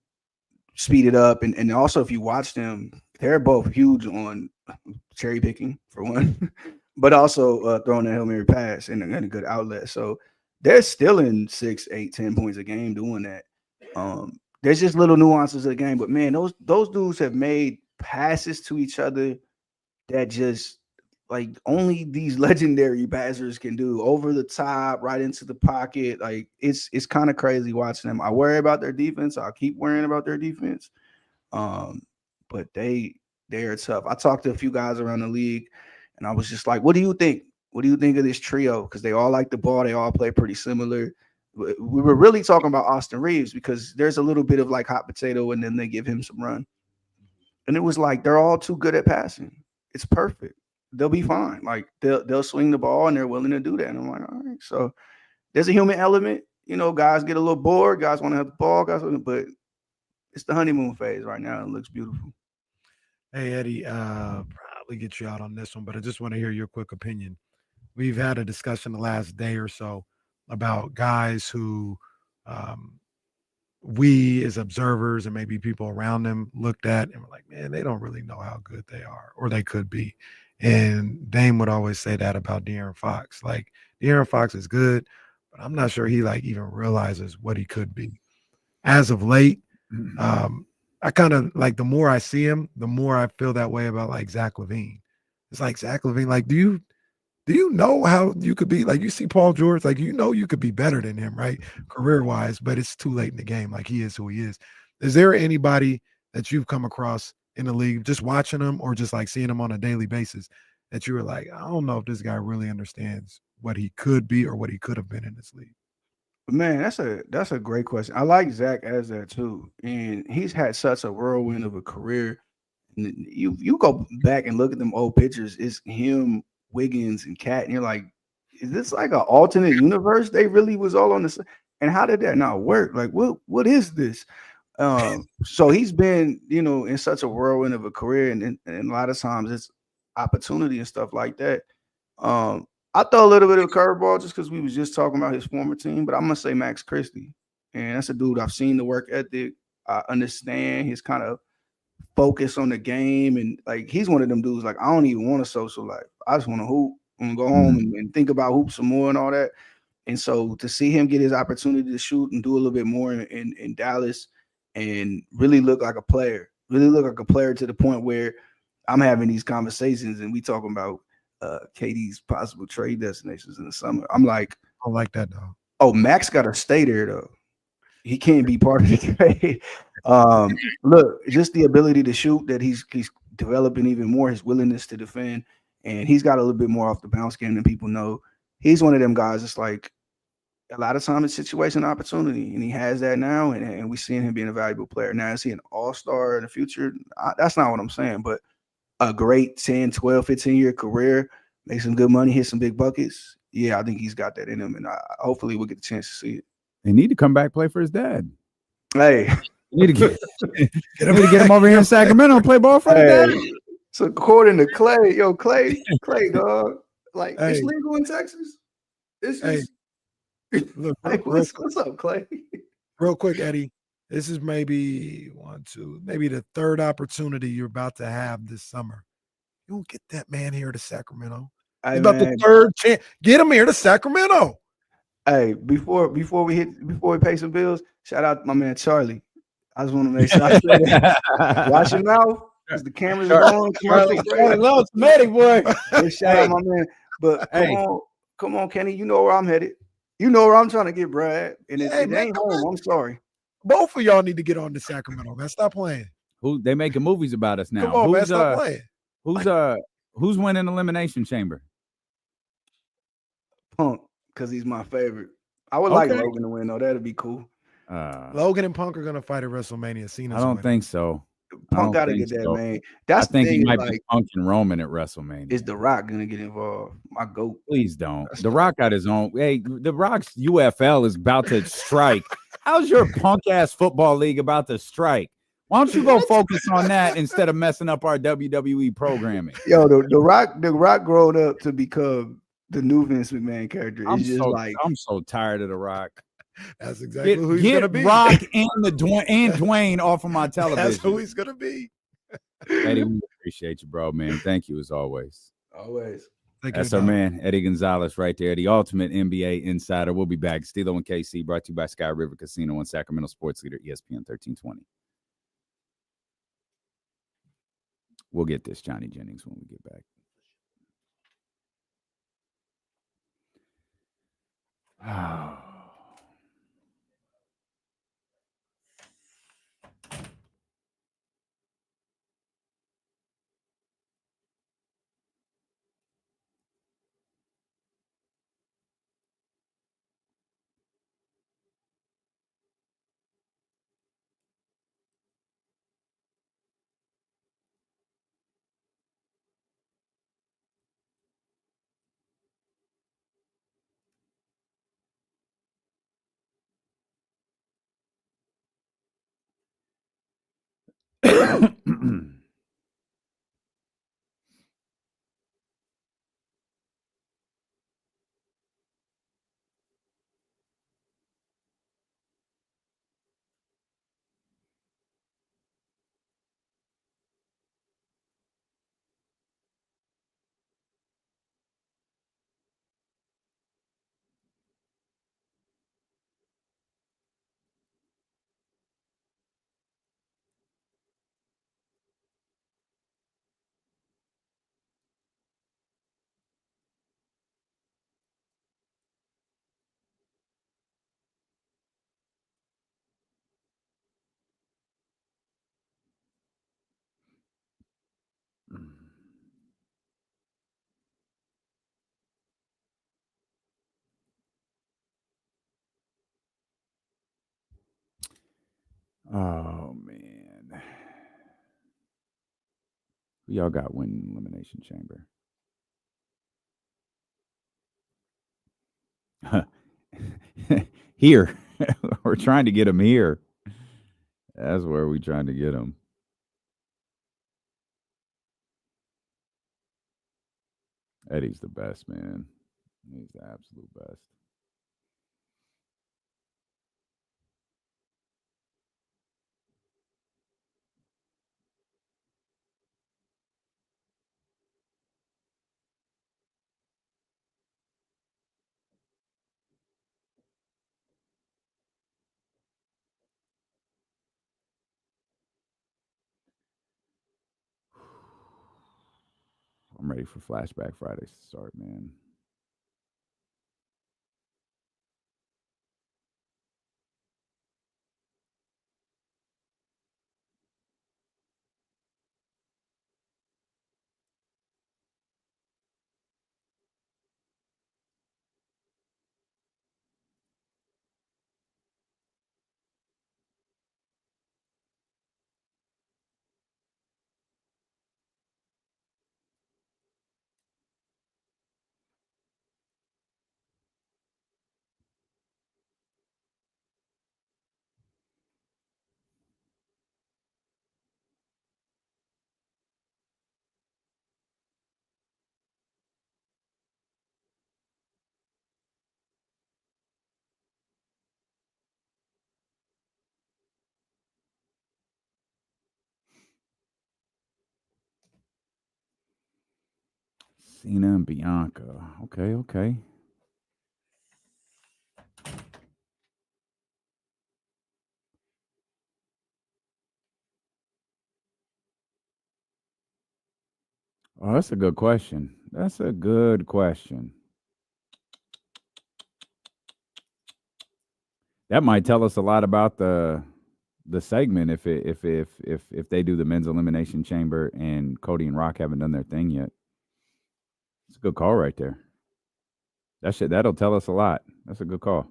speed it up. And also, if you watch them, they're both huge on cherry picking for one, but also throwing a Hail Mary pass and a good outlet. So they're still in 6, 8, 10 points a game doing that. There's just little nuances of the game, but man, those dudes have made passes to each other that just like only these legendary passers can do, over the top, right into the pocket. Like it's kind of crazy watching them. I worry about their defense. I'll keep worrying about their defense. But they are tough. I talked to a few guys around the league, and I was just like, what do you think? What do you think of this trio? Because they all like the ball. They all play pretty similar. We were really talking about Austin Reeves because there's a little bit of like hot potato, and then they give him some run. And it was like they're all too good at passing. It's perfect. They'll be fine. Like they'll swing the ball, and they're willing to do that. And I'm like, all right. So there's a human element. You know, guys get a little bored. Guys want to have the ball. But it's the honeymoon phase right now. It looks beautiful. Hey, Eddie, probably get you out on this one, but I just want to hear your quick opinion. We've had a discussion the last day or so about guys who we as observers and maybe people around them looked at and were like, man, they don't really know how good they are or they could be. And Dame would always say that about De'Aaron Fox. Like, De'Aaron Fox is good, but I'm not sure he like even realizes what he could be. As of late, I kind of like the more I see him, the more I feel that way about like Zach LaVine. It's like Zach LaVine, like, do you know how you could be like you see Paul George, like you could be better than him, right? Career wise, but it's too late in the game. Like he is who he is. Is there anybody that you've come across in the league, just watching him or just like seeing him on a daily basis that you were like, I don't know if this guy really understands what he could be or what he could have been in this league? Man, that's a great question. I like Zach as that too, and he's had such a whirlwind of a career. And you go back and look at them old pictures. It's him, Wiggins, and Cat, and you're like, is this like an alternate universe? They really was all on this, and how did that not work? Like, what is this? So he's been, in such a whirlwind of a career, and a lot of times it's opportunity and stuff like that. I throw a little bit of a curveball just because we was just talking about his former team, but I'm gonna say Max Christie, and that's a dude I've seen the work ethic. I understand his kind of focus on the game, and like he's one of them dudes. Like, I don't even want a social life. I just want to hoop and go home and think about hoops some more and all that. And so to see him get his opportunity to shoot and do a little bit more in Dallas and really look like a player, to the point where I'm having these conversations and we talking about KD's possible trade destinations in the summer. I'm like, I don't like that though. Oh, Max got to stay there though. He can't be part of the trade. Look, just the ability to shoot that he's developing even more, his willingness to defend, and he's got a little bit more off the bounce game than people know. He's one of them guys. It's like a lot of times it's situation opportunity, and he has that now, and we're seeing him being a valuable player. Now, is he an all-star in the future? That's not what I'm saying, but a great 10, 12, 15-year career, make some good money, hit some big buckets. Yeah, I think he's got that in him, and hopefully we'll get the chance to see it. They need to come back play for his dad. Hey, you need to get him over here in Sacramento and play ball for his dad. So according to Clay, Clay, dog, like it's legal in Texas. It's just look, what's up, Clay? Real quick, Eddie. This is maybe maybe the third opportunity you're about to have this summer. You don't get that man here to Sacramento. It's about the third chance. Get him here to Sacramento. Hey, before we pay some bills, shout out to my man Charlie. I just want to make sure I say that. Watch your mouth because the cameras are on. Charlie loves Maddie, boy. Shout out my man. But come on, Kenny. You know where I'm headed. You know where I'm trying to get Brad. And if it ain't home, I'm sorry. Both of y'all need to get on to Sacramento, man. Stop playing. Who they making movies about us now? Come on, man. Stop playing. Who's winning Elimination Chamber? Punk, because he's my favorite. I would like Logan to win, though. That'd be cool. Logan and Punk are gonna fight at WrestleMania. Cena's I don't think so. Punk got to get that, man. That's I think the thing, he might like, be Punk and Roman at WrestleMania. Is The Rock gonna get involved? My goat. Please don't. The Rock got his own. Hey, The Rock's UFL is about to strike. How's your punk ass football league about to strike? Why don't you go focus on that instead of messing up our WWE programming? Yo, the Rock growing up to become the new Vince McMahon character. I'm so tired of The Rock. That's exactly who he's gonna be. Rock and Dwayne off of my television. That's who he's gonna be. Eddie, we appreciate you, bro, man. Thank you as always. Always. That's our man, Eddie Gonzalez, right there, the ultimate NBA insider. We'll be back. Stilo and KC, brought to you by Sky River Casino and Sacramento Sports Leader, ESPN 1320. We'll get this, Johnny Jennings, when we get back. Oh. Who y'all got winning Elimination Chamber? Here. We're trying to get him here. That's where we're trying to get him. Eddie's the best, man. He's the absolute best. I'm ready for Flashback Fridays to start, man. Cena and Bianca. Okay. Oh, that's a good question. That might tell us a lot about the segment if they do the men's elimination chamber and Cody and Rock haven't done their thing yet. It's a good call right there. That'll tell us a lot. That's a good call.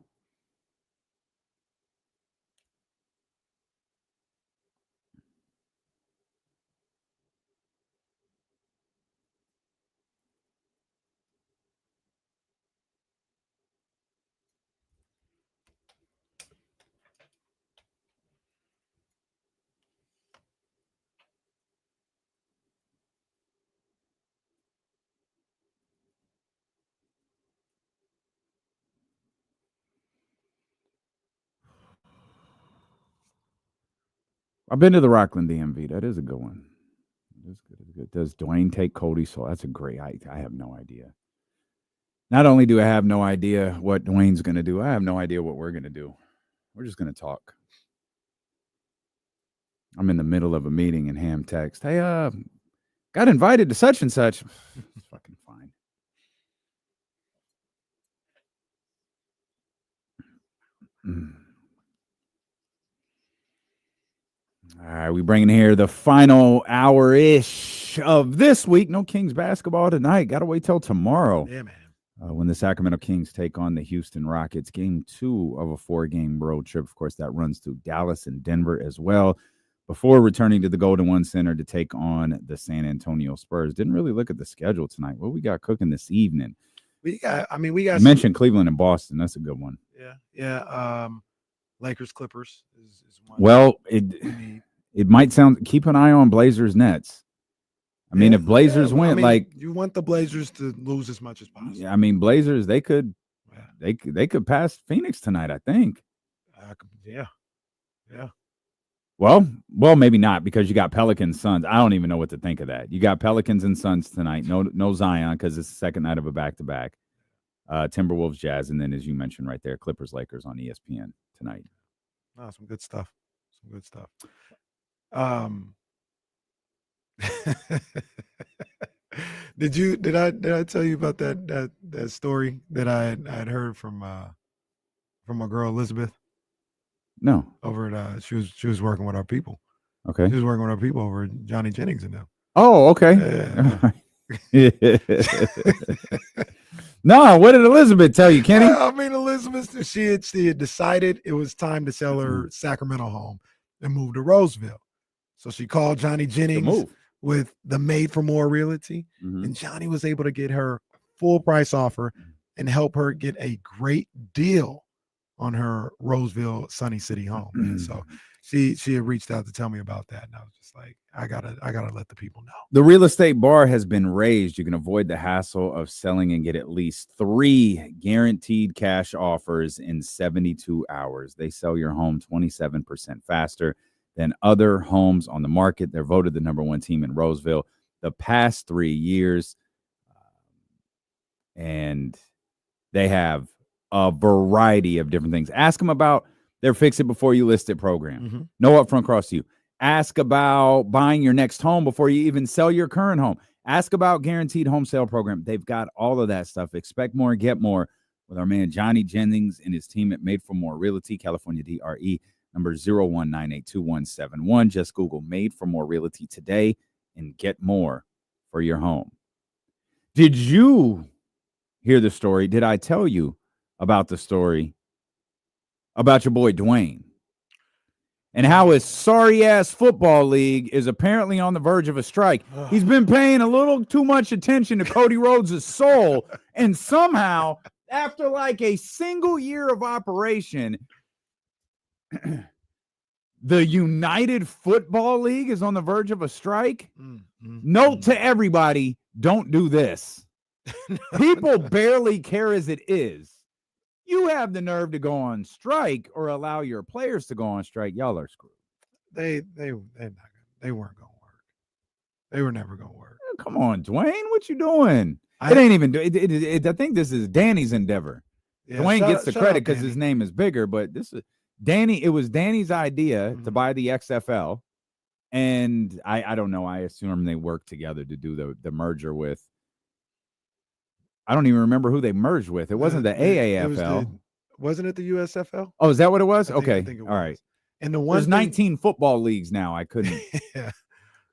I've been to the Rockland DMV. That is a good one. That's good. Does Dwayne take Cody? So that's a great. I have no idea. Not only do I have no idea what Dwayne's going to do, I have no idea what we're going to do. We're just going to talk. I'm in the middle of a meeting and Ham text, "Hey, got invited to such and such." It's fucking fine. All right, we bringing here the final hour-ish of this week. No Kings basketball tonight. Got to wait till tomorrow. Yeah, man. When the Sacramento Kings take on the Houston Rockets. Game 2 of a 4-game road trip. Of course, that runs through Dallas and Denver as well, before returning to the Golden One Center to take on the San Antonio Spurs. Didn't really look at the schedule tonight. What we got cooking this evening? We got You mentioned Cleveland and Boston. That's a good one. Yeah. Lakers Clippers is one. Well, it might sound. Keep an eye on Blazers Nets. I mean, if Blazers win, you want the Blazers to lose as much as possible. Yeah, I mean, Blazers they could pass Phoenix tonight. I think. Yeah. Well, maybe not, because you got Pelicans Suns. I don't even know what to think of that. You got Pelicans and Suns tonight. No Zion, because it's the second night of a back-to-back. Timberwolves Jazz, and then, as you mentioned right there, Clippers Lakers on ESPN tonight. Oh, some good stuff. Did I tell you about that story that I had heard from my girl Elizabeth? No. Over at she was working with our people. Okay. She was working with our people over at Johnny Jennings and them. Oh, okay. No, what did Elizabeth tell you, Kenny? I mean, Elizabeth, she had decided it was time to sell her Sacramento home and move to Roseville. So she called Johnny Jennings, with the Made for More Realty, and Johnny was able to get her full price offer and help her get a great deal on her Roseville Sunny City home. And so she had reached out to tell me about that, and I was just like, I gotta let the people know. The real estate bar has been raised. You can avoid the hassle of selling and get at least 3 guaranteed cash offers in 72 hours. They sell your home 27% faster than other homes on the market. They're voted the #1 team in Roseville the past 3 years. And they have a variety of different things. Ask them about their Fix It Before You List It program. No upfront cost to you. Ask about buying your next home before you even sell your current home. Ask about guaranteed home sale program. They've got all of that stuff. Expect more, get more with our man Johnny Jennings and his team at Made for More Realty, California DRE, number 01982171. Just Google Made for More Realty today and get more for your home. Did you hear the story? Did I tell you about the story about your boy Dwayne and how his sorry-ass football league is apparently on the verge of a strike? He's been paying a little too much attention to Cody Rhodes' soul, and somehow, after like a single year of operation, the United Football League is on the verge of a strike. Note to everybody, don't do this. People barely care as it is. You have the nerve to go on strike or allow your players to go on strike. Y'all are screwed. They weren't gonna work. They were never gonna work. Come on, Dwayne, what you doing? It ain't even. I think this is Danny's endeavor. Yeah, Dwayne gets the credit out, because his name is bigger, but this is Danny. It was Danny's idea to buy the XFL, and I don't know. I assume they worked together to do the merger with. I don't even remember who they merged with. It wasn't the AAFL. Wasn't it the USFL? Oh, is that what it was? I think it All right. And the There's 19 football leagues now. I couldn't.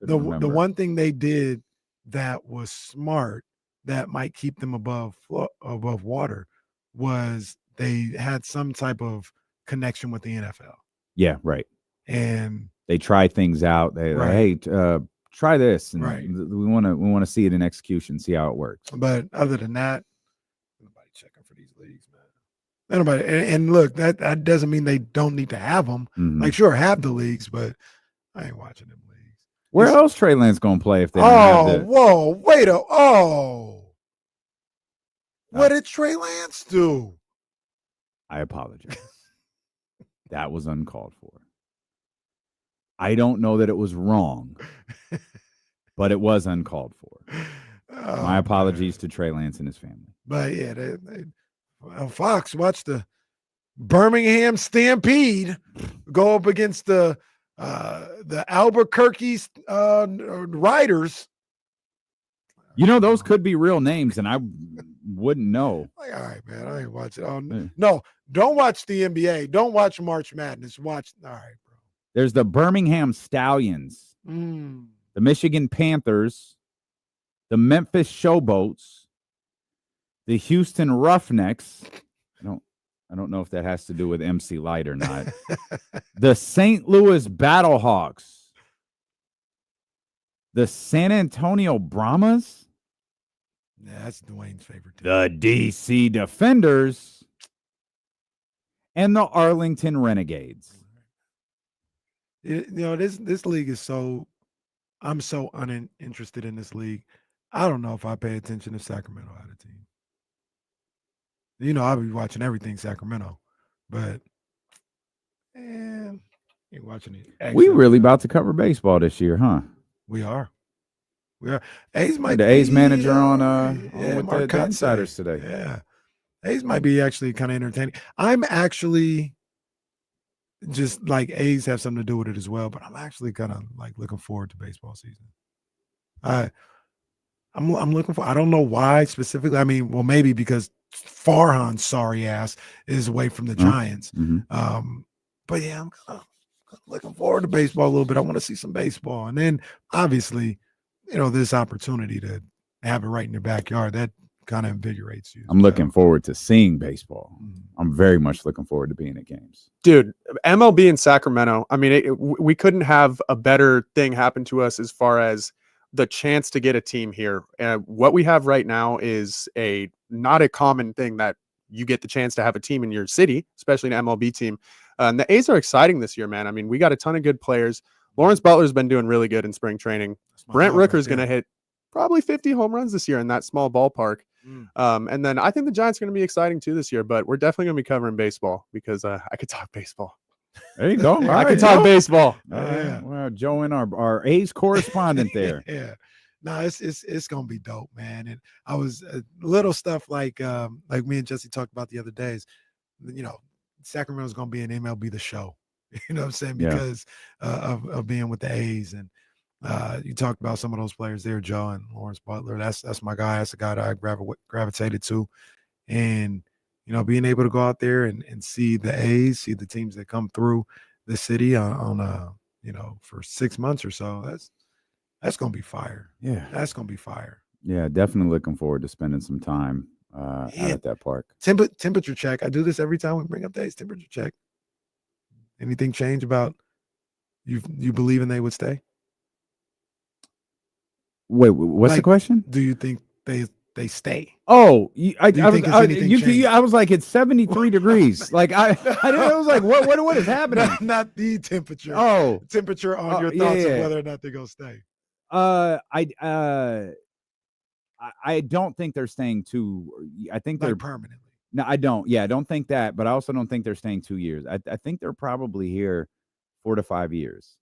The one thing they did that was smart that might keep them above water was they had some type of connection with the NFL. Yeah, right. And they try things out. They hey, try this, and we want to see it in execution, see how it works. But other than that, nobody checking for these leagues, man. Nobody. And look, that doesn't mean they don't need to have them. Like, sure, have the leagues, but I ain't watching them leagues. Where else Trey Lance gonna play if they? What did Trey Lance do? I apologize. That was uncalled for. I don't know that it was wrong, but it was uncalled for. My apologies to Trey Lance and his family. But yeah, Fox watched the Birmingham Stampede go up against the Albuquerque Riders. You know, those could be real names, and I wouldn't know. Like, all right, man, I ain't watching. Oh, no, don't watch the NBA. Don't watch March Madness. Watch. All right, bro. There's the Birmingham Stallions, the Michigan Panthers, the Memphis Showboats, the Houston Roughnecks. I don't know if that has to do with MC Light or not. The St. Louis Battlehawks, the San Antonio Brahmas. Yeah, that's Dwayne's favorite team. The DC Defenders, and the Arlington Renegades. This league is I'm so uninterested in this league. I don't know if I pay attention to Sacramento had a team. I'll be watching everything Sacramento, but ain't watching it. We really about to cover baseball this year, huh? We are. A's might the A's manager on with Mark the Insiders today. Yeah, A's might be actually kind of entertaining. I'm actually just like A's have something to do with it as well, but I'm actually kind of like looking forward to baseball season. I'm looking for. I don't know why specifically. I mean, well, maybe because Farhan's sorry ass is away from the Giants. But yeah, I'm kind of looking forward to baseball a little bit. I want to see some baseball, and then obviously, this opportunity to have it right in your backyard that kind of invigorates you. I'm looking forward to seeing baseball. I'm very much looking forward to being at games. Dude, MLB in Sacramento. I mean, we couldn't have a better thing happen to us as far as the chance to get a team here. What we have right now is not a common thing that you get the chance to have a team in your city, especially an MLB team. And the A's are exciting this year, man. I mean, we got a ton of good players. Lawrence Butler's been doing really good in spring training. Brent Rooker's going to hit probably 50 home runs this year in that small ballpark. And then I think the Giants are going to be exciting too this year, but we're definitely going to be covering baseball because I could talk baseball. There you go. I could talk baseball. Well, Joe and our A's correspondent there. Yeah. No, it's gonna be dope, man. And I was little stuff like me and Jesse talked about the other days. You know, Sacramento's gonna be an MLB The Show. You know what I'm saying? Because of being with the A's. And you talked about some of those players there, Joe and Lawrence Butler. That's my guy. That's the guy that I gravitated to. And you know, being able to go out there and see the A's, see the teams that come through the city on you know, for 6 months or so, that's gonna be fire. Yeah, that's gonna be fire. Yeah, definitely looking forward to spending some time out at that park. Temperature check. I do this every time we bring up the A's. Temperature check. Anything change about you believing they would stay? Wait, what's the question? Do you think they stay? Oh, I was like, it's 73 degrees. Like I was like, what is happening? Not the temperature. Oh, temperature on your thoughts of whether or not they're gonna stay. I don't think they're staying I think they're permanently. No, I don't. Yeah, I don't think that, but I also don't think they're staying 2 years. I think they're probably here 4 to 5 years.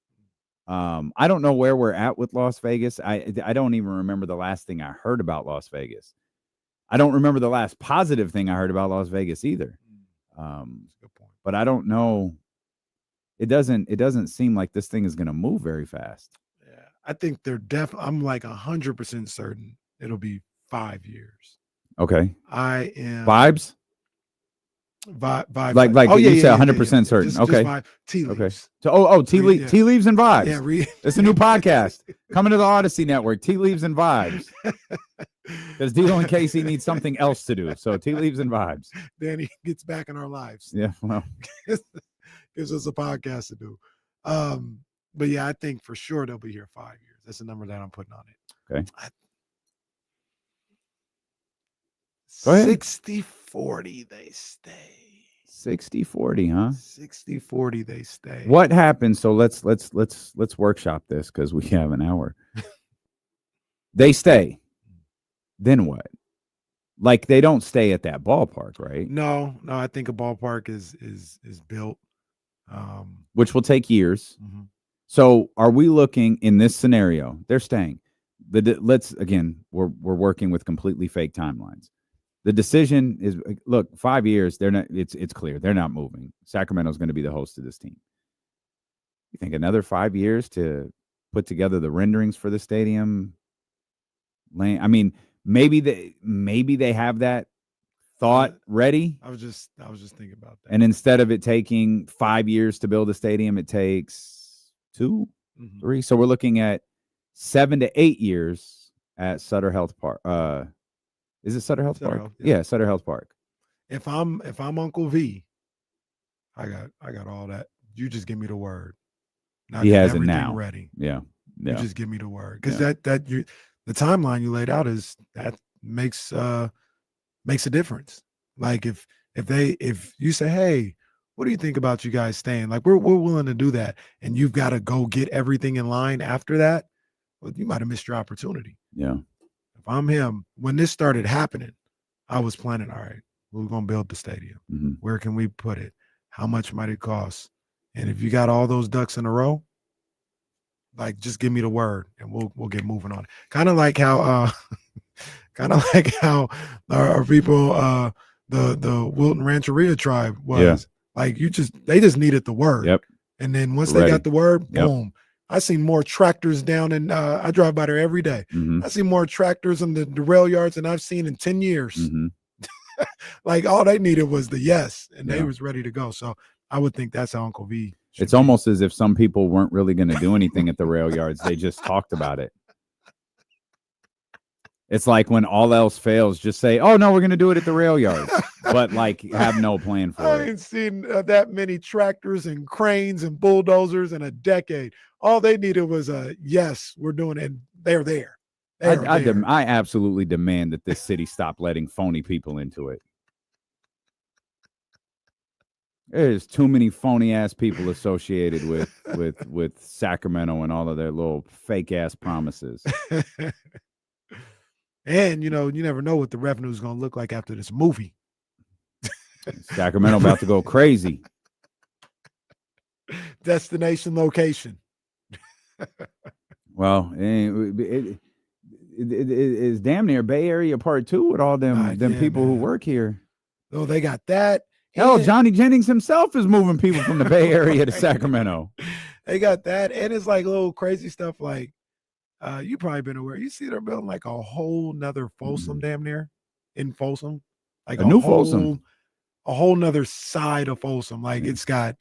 I don't know where we're at with Las Vegas. I don't even remember the last thing I heard about Las Vegas. I don't remember the last positive thing I heard about Las Vegas either. But I don't know. It doesn't seem like this thing is going to move very fast. Yeah, I think they're I'm like 100% certain it'll be 5 years. Okay. I am vibes. Vibe. Like you said, 100% certain. Just okay. vibe. Tea leaves. Okay. So tea leaves and vibes. Yeah, it's a new podcast coming to the Odyssey Network. Tea leaves and vibes. Because D'Lo and Casey need something else to do. So tea leaves and vibes. Danny gets back in our lives. Yeah. Well, gives us a podcast to do. But yeah, I think for sure they'll be here 5 years. That's the number that I'm putting on it. Okay. Go ahead. 60-40 they stay. 60-40, huh? 60-40 they stay. What happens? So let's workshop this because we have an hour. They stay. Then what? Like they don't stay at that ballpark, right? No, I think a ballpark is built. Which will take years. Mm-hmm. So are we looking in this scenario? They're staying. We're working with completely fake timelines. The decision is, look, 5 years, they're not, it's clear. They're not moving. Sacramento's going to be the host of this team. You think another 5 years to put together the renderings for the stadium? I mean, maybe they have that thought ready. I was just thinking about that. And instead of it taking 5 years to build a stadium, it takes 2, 3. So we're looking at 7 to 8 years at Sutter Health Park. Is it Sutter Health Park? Yeah, Sutter Health Park. If I'm Uncle V, I got all that. You just give me the word. He has it now. Ready. Yeah. You just give me the word because the timeline you laid out makes a difference. Like if you say, hey, what do you think about you guys staying? Like we're willing to do that, and you've got to go get everything in line after that. Well, you might have missed your opportunity. Yeah. If I'm him, when this started happening, I was planning, all right, we're going to build the stadium. Mm-hmm. Where can we put it? How much might it cost? And if you got all those ducks in a row, like just give me the word and we'll get moving on it. Kind of like how our people the Wilton Rancheria tribe was. Yeah. Like they just needed the word. Yep. And then once they got the word, boom. I see more tractors down in I drive by there every day. Mm-hmm. I see more tractors in the rail yards than I've seen in 10 years. Mm-hmm. Like all they needed was the yes, and they was ready to go. So I would think that's how Uncle V. It's almost as if some people weren't really going to do anything at the rail yards. They just talked about it. It's like when all else fails, just say, oh, no, we're going to do it at the rail yards. But like have no plan for I it. ain't seen that many tractors and cranes and bulldozers in a decade. All they needed was a yes, we're doing it. And they're there. I absolutely demand that this city stop letting phony people into it. There's too many phony ass people associated with Sacramento and all of their little fake ass promises. And you never know what the revenue is going to look like after this movie. Sacramento about to go crazy. Destination location. Well, it is damn near Bay Area Part 2 with all them people who work here. Oh, they got that. Hell, Johnny Jennings himself is moving people from the Bay Area to Sacramento. They got that, and it's like little crazy stuff. Like you probably been aware. You see, they're building like a whole nother Folsom, damn near in Folsom, like a new Folsom, a whole nother side of Folsom. Like it's got,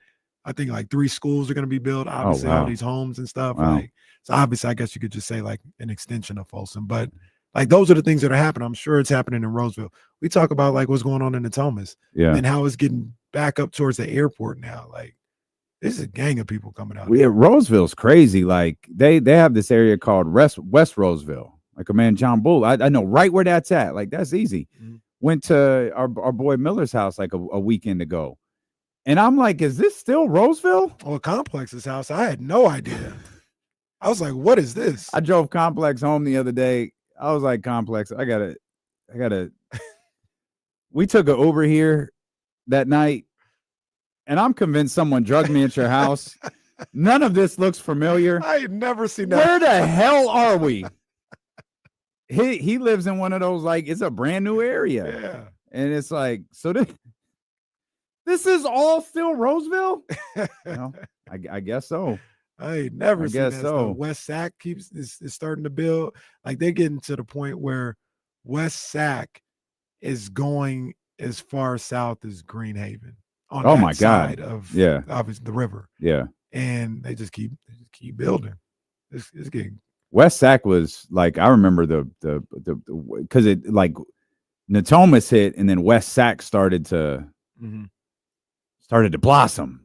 I think, like 3 schools are going to be built. Obviously, all these homes and stuff. Wow. Like, so obviously, I guess you could just say like an extension of Folsom, but. Like those are the things that are happening. I'm sure it's happening in Roseville. We talk about like what's going on in the Thomas, and how it's getting back up towards the airport now. Like there's a gang of people coming out. Yeah, Roseville's crazy. Like they have this area called West Roseville. Like a man, John Bull. I know right where that's at. Like that's easy. Mm-hmm. Went to our boy Miller's house like a weekend ago, and I'm like, is this still Roseville? Oh, Complex's house. I had no idea. I was like, what is this? I drove Complex home the other day. I was like, Complex, I gotta. We took an Uber here that night, and I'm convinced someone drugged me at your house. None of this looks familiar. I had never seen that. Where the hell are we? He lives in one of those, like, it's a brand new area. Yeah. And it's like, so this is all still Roseville? I guess so. I ain't never seen that. So. West Sac is starting to build. Like they're getting to the point where West Sac is going as far south as Greenhaven on that side of obviously the river. Yeah. And they just keep building. It's getting West Sac was like, I remember the because it like Natomas hit and then West Sac started to blossom.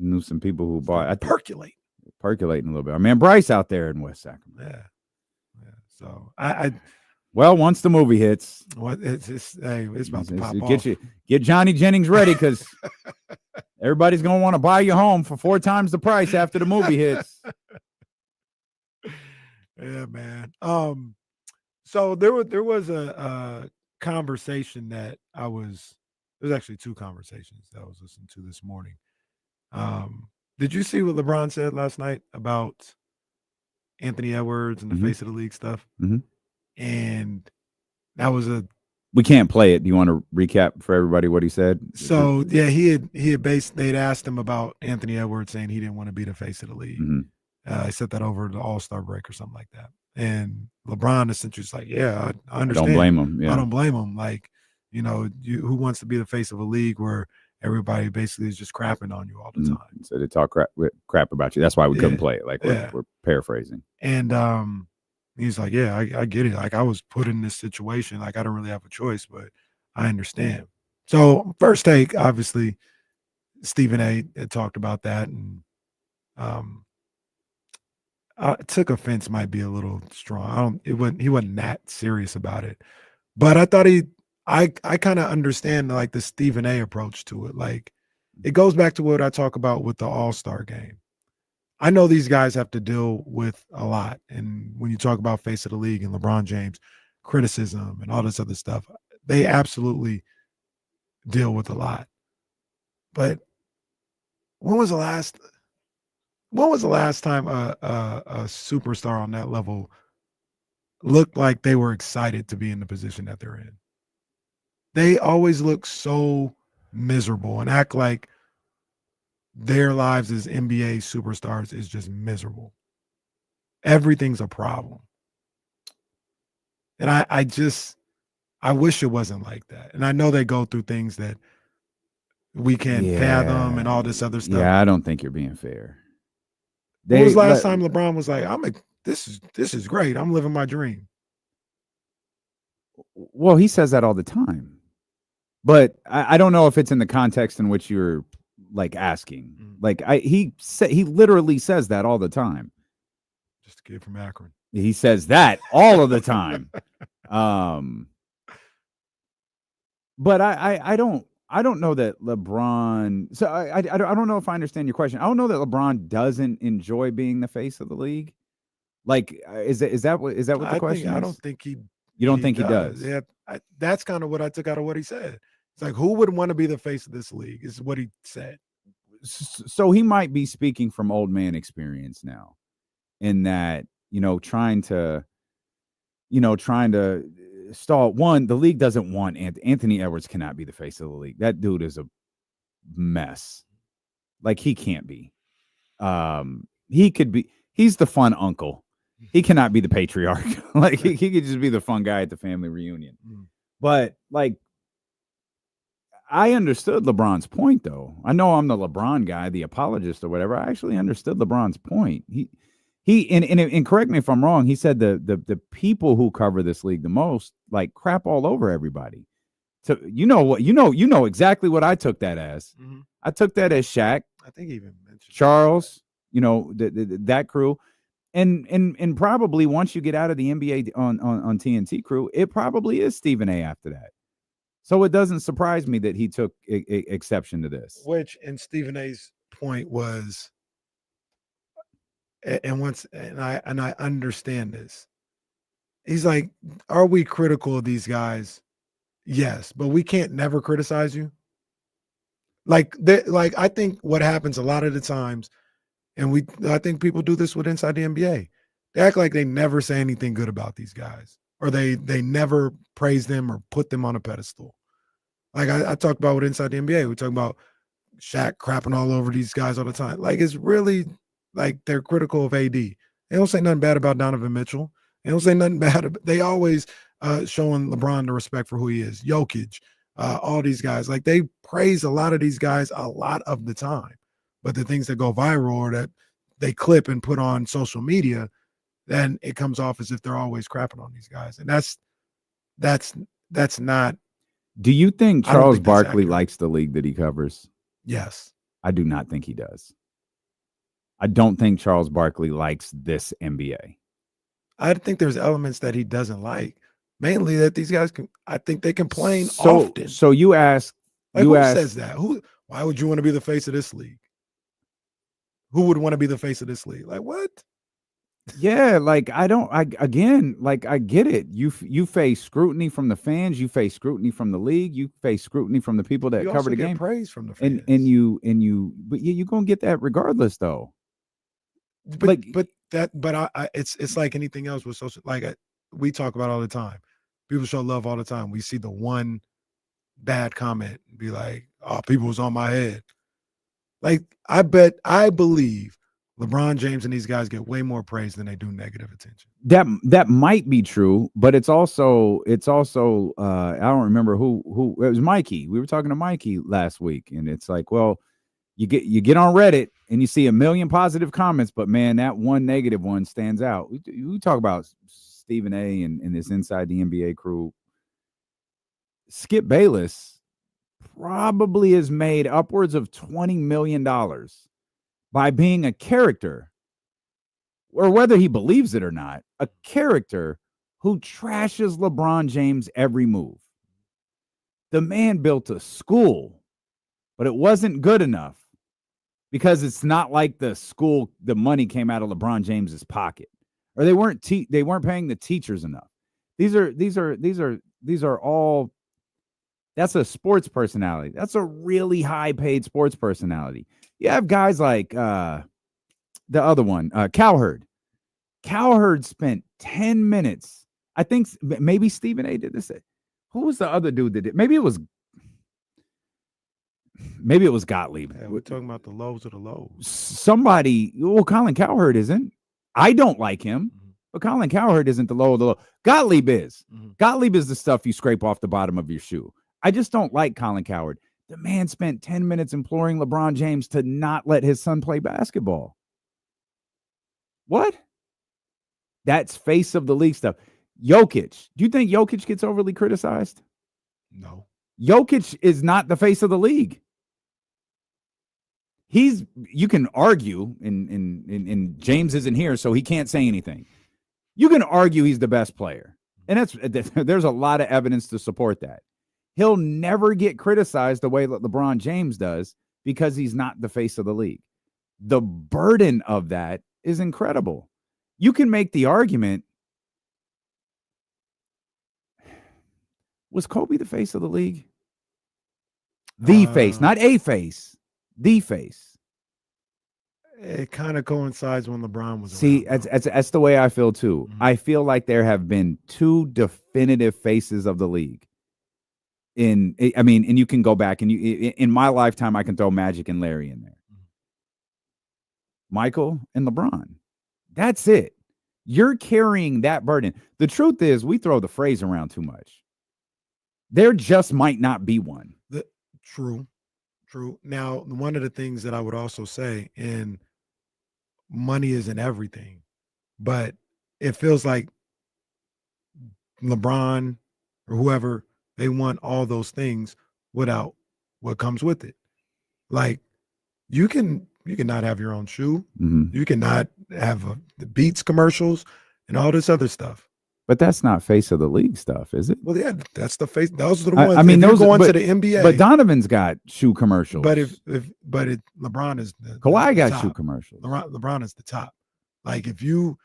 Knew some people who bought percolating a little bit. I mean, Bryce out there in West Sacramento. Yeah. So I well, once the movie hits, it's about to pop off. Get Johnny Jennings ready because everybody's gonna want to buy you home for 4 times the price after the movie hits. Yeah, man. So there was a conversation that there's actually 2 conversations that I was listening to this morning. Did you see what LeBron said last night about Anthony Edwards and the face of the league stuff? And that was we can't play it. Do you want to recap for everybody what he said? So yeah, they'd asked him about Anthony Edwards saying he didn't want to be the face of the league. He said that over the All-Star break or something like that. And LeBron essentially was like, yeah, I understand. I don't blame him. Yeah. I don't blame him. Like, who wants to be the face of a league where everybody basically is just crapping on you all the time? So they talk crap about you. That's why we couldn't play it. Like we're paraphrasing. And he's like, yeah, I get it. Like I was put in this situation. Like I don't really have a choice, but I understand. So first take, obviously, Stephen A. had talked about that, and took offense might be a little strong. He wasn't that serious about it, but I thought I kind of understand like the Stephen A. approach to it. Like it goes back to what I talk about with the All-Star game. I know these guys have to deal with a lot. And when you talk about face of the league and LeBron James, criticism and all this other stuff, they absolutely deal with a lot. But when was the last time a superstar on that level looked like they were excited to be in the position that they're in? They always look so miserable and act like their lives as NBA superstars is just miserable. Everything's a problem. And I wish it wasn't like that. And I know they go through things that we can't fathom and all this other stuff. Yeah, I don't think you're being fair. When was the last time LeBron was like, this is great. I'm living my dream. Well, he says that all the time. But I don't know if it's in the context in which you're like asking. Like he literally says that all the time. Just a kid from Akron. He says that all of the time. But I don't know that LeBron. So I don't know if I understand your question. I don't know that LeBron doesn't enjoy being the face of the league. Like, is that what the question is? I don't think he. You don't think he does? Yeah, that's kind of what I took out of what he said. It's like, who would want to be the face of this league? Is what he said. So he might be speaking from old man experience now, in that, trying to stall. One, the league doesn't want Anthony Edwards cannot be the face of the league. That dude is a mess. Like, he can't be. He could be. He's the fun uncle. He cannot be the patriarch. Like, he could just be the fun guy at the family reunion. But, like, I understood LeBron's point, though. I know I'm the LeBron guy, the apologist or whatever. I actually understood LeBron's point. And correct me if I'm wrong. He said the people who cover this league the most, like, crap all over everybody. So you know exactly what I took that as. Mm-hmm. I took that as Shaq. I think he even mentioned Charles. That crew. And probably once you get out of the NBA on TNT crew, it probably is Stephen A. after that. So it doesn't surprise me that he took exception to this. Which, and Stephen A.'s point was, and I understand this. He's like, are we critical of these guys? Yes, but we can't never criticize you. Like I think what happens a lot of the times, and I think people do this with inside the NBA. They act like they never say anything good about these guys, or they never praise them or put them on a pedestal. Like I talked about with inside the NBA, we talk about Shaq crapping all over these guys all the time. Like, it's really like they're critical of AD. They don't say nothing bad about Donovan Mitchell. They don't say nothing bad. They always showing LeBron the respect for who he is. Jokic, all these guys. Like, they praise a lot of these guys a lot of the time. But the things that go viral or that they clip and put on social media, then it comes off as if they're always crapping on these guys. And that's not. Do you think Charles Barkley likes the league that he covers? Yes. I do not think he does. I don't think Charles Barkley likes this NBA. I think there's elements that he doesn't like. Mainly that these guys I think they complain often. So you ask, who says that? Why would you want to be the face of this league? Who would want to be the face of this league? Like, what? Yeah, like, I get it. You face scrutiny from the fans, you face scrutiny from the league, you face scrutiny from the people that cover the game. Praise from the fans. But you're gonna get that regardless, though. It's like anything else with social. Like, we talk about all the time. People show love all the time. We see the one bad comment and be like, "Oh, people was on my head." Like, I believe LeBron James and these guys get way more praise than they do negative attention. That might be true, but it's also I don't remember who it was. Mikey. We were talking to Mikey last week, and it's like, well, you get on Reddit and you see a million positive comments, but man, that one negative one stands out. We talk about Stephen A. and this inside the NBA crew. Skip Bayless probably has made upwards of $20 million by being a character, or whether he believes it or not, a character who trashes LeBron James every move. The man built a school, but it wasn't good enough because it's not like the school, the money came out of LeBron James's pocket, or they weren't paying the teachers enough. These are all. That's a sports personality. That's a really high paid sports personality. You have guys like the other one, Cowherd. Cowherd spent 10 minutes. I think maybe Stephen A. did this. Who was the other dude that did? Maybe it was Gottlieb. Yeah, we're talking about the lows of the lows. Somebody, Colin Cowherd isn't. I don't like him, but Colin Cowherd isn't the low of the low. Gottlieb is. Gottlieb is the stuff you scrape off the bottom of your shoe. I just don't like Colin Cowherd. The man spent 10 minutes imploring LeBron James to not let his son play basketball. What? That's face of the league stuff. Jokic. Do you think Jokic gets overly criticized? No. Jokic is not the face of the league. You can argue, and James isn't here, so he can't say anything. You can argue he's the best player. And there's a lot of evidence to support that. He'll never get criticized the way that LeBron James does because he's not the face of the league. The burden of that is incredible. You can make the argument, was Kobe the face of the league? The face, not a face, the face. It kind of coincides when LeBron was See, around. that's the way I feel too. Mm-hmm. I feel like there have been two definitive faces of the league. And you can go back and in my lifetime, I can throw Magic and Larry in there. Michael and LeBron. That's it. You're carrying that burden. The truth is, we throw the phrase around too much. There just might not be one. True. Now, one of the things that I would also say, and money isn't everything, but it feels like LeBron or whoever, they want all those things without what comes with it. Like you can not have your own shoe. Mm-hmm. You cannot have the Beats commercials and all this other stuff. But that's not face of the league stuff, is it? Well, yeah, that's the face. Those are the ones. I mean, those going to the NBA. But Donovan's got shoe commercials. But LeBron is Kawhi got top. shoe commercials. LeBron is the top. Like if you're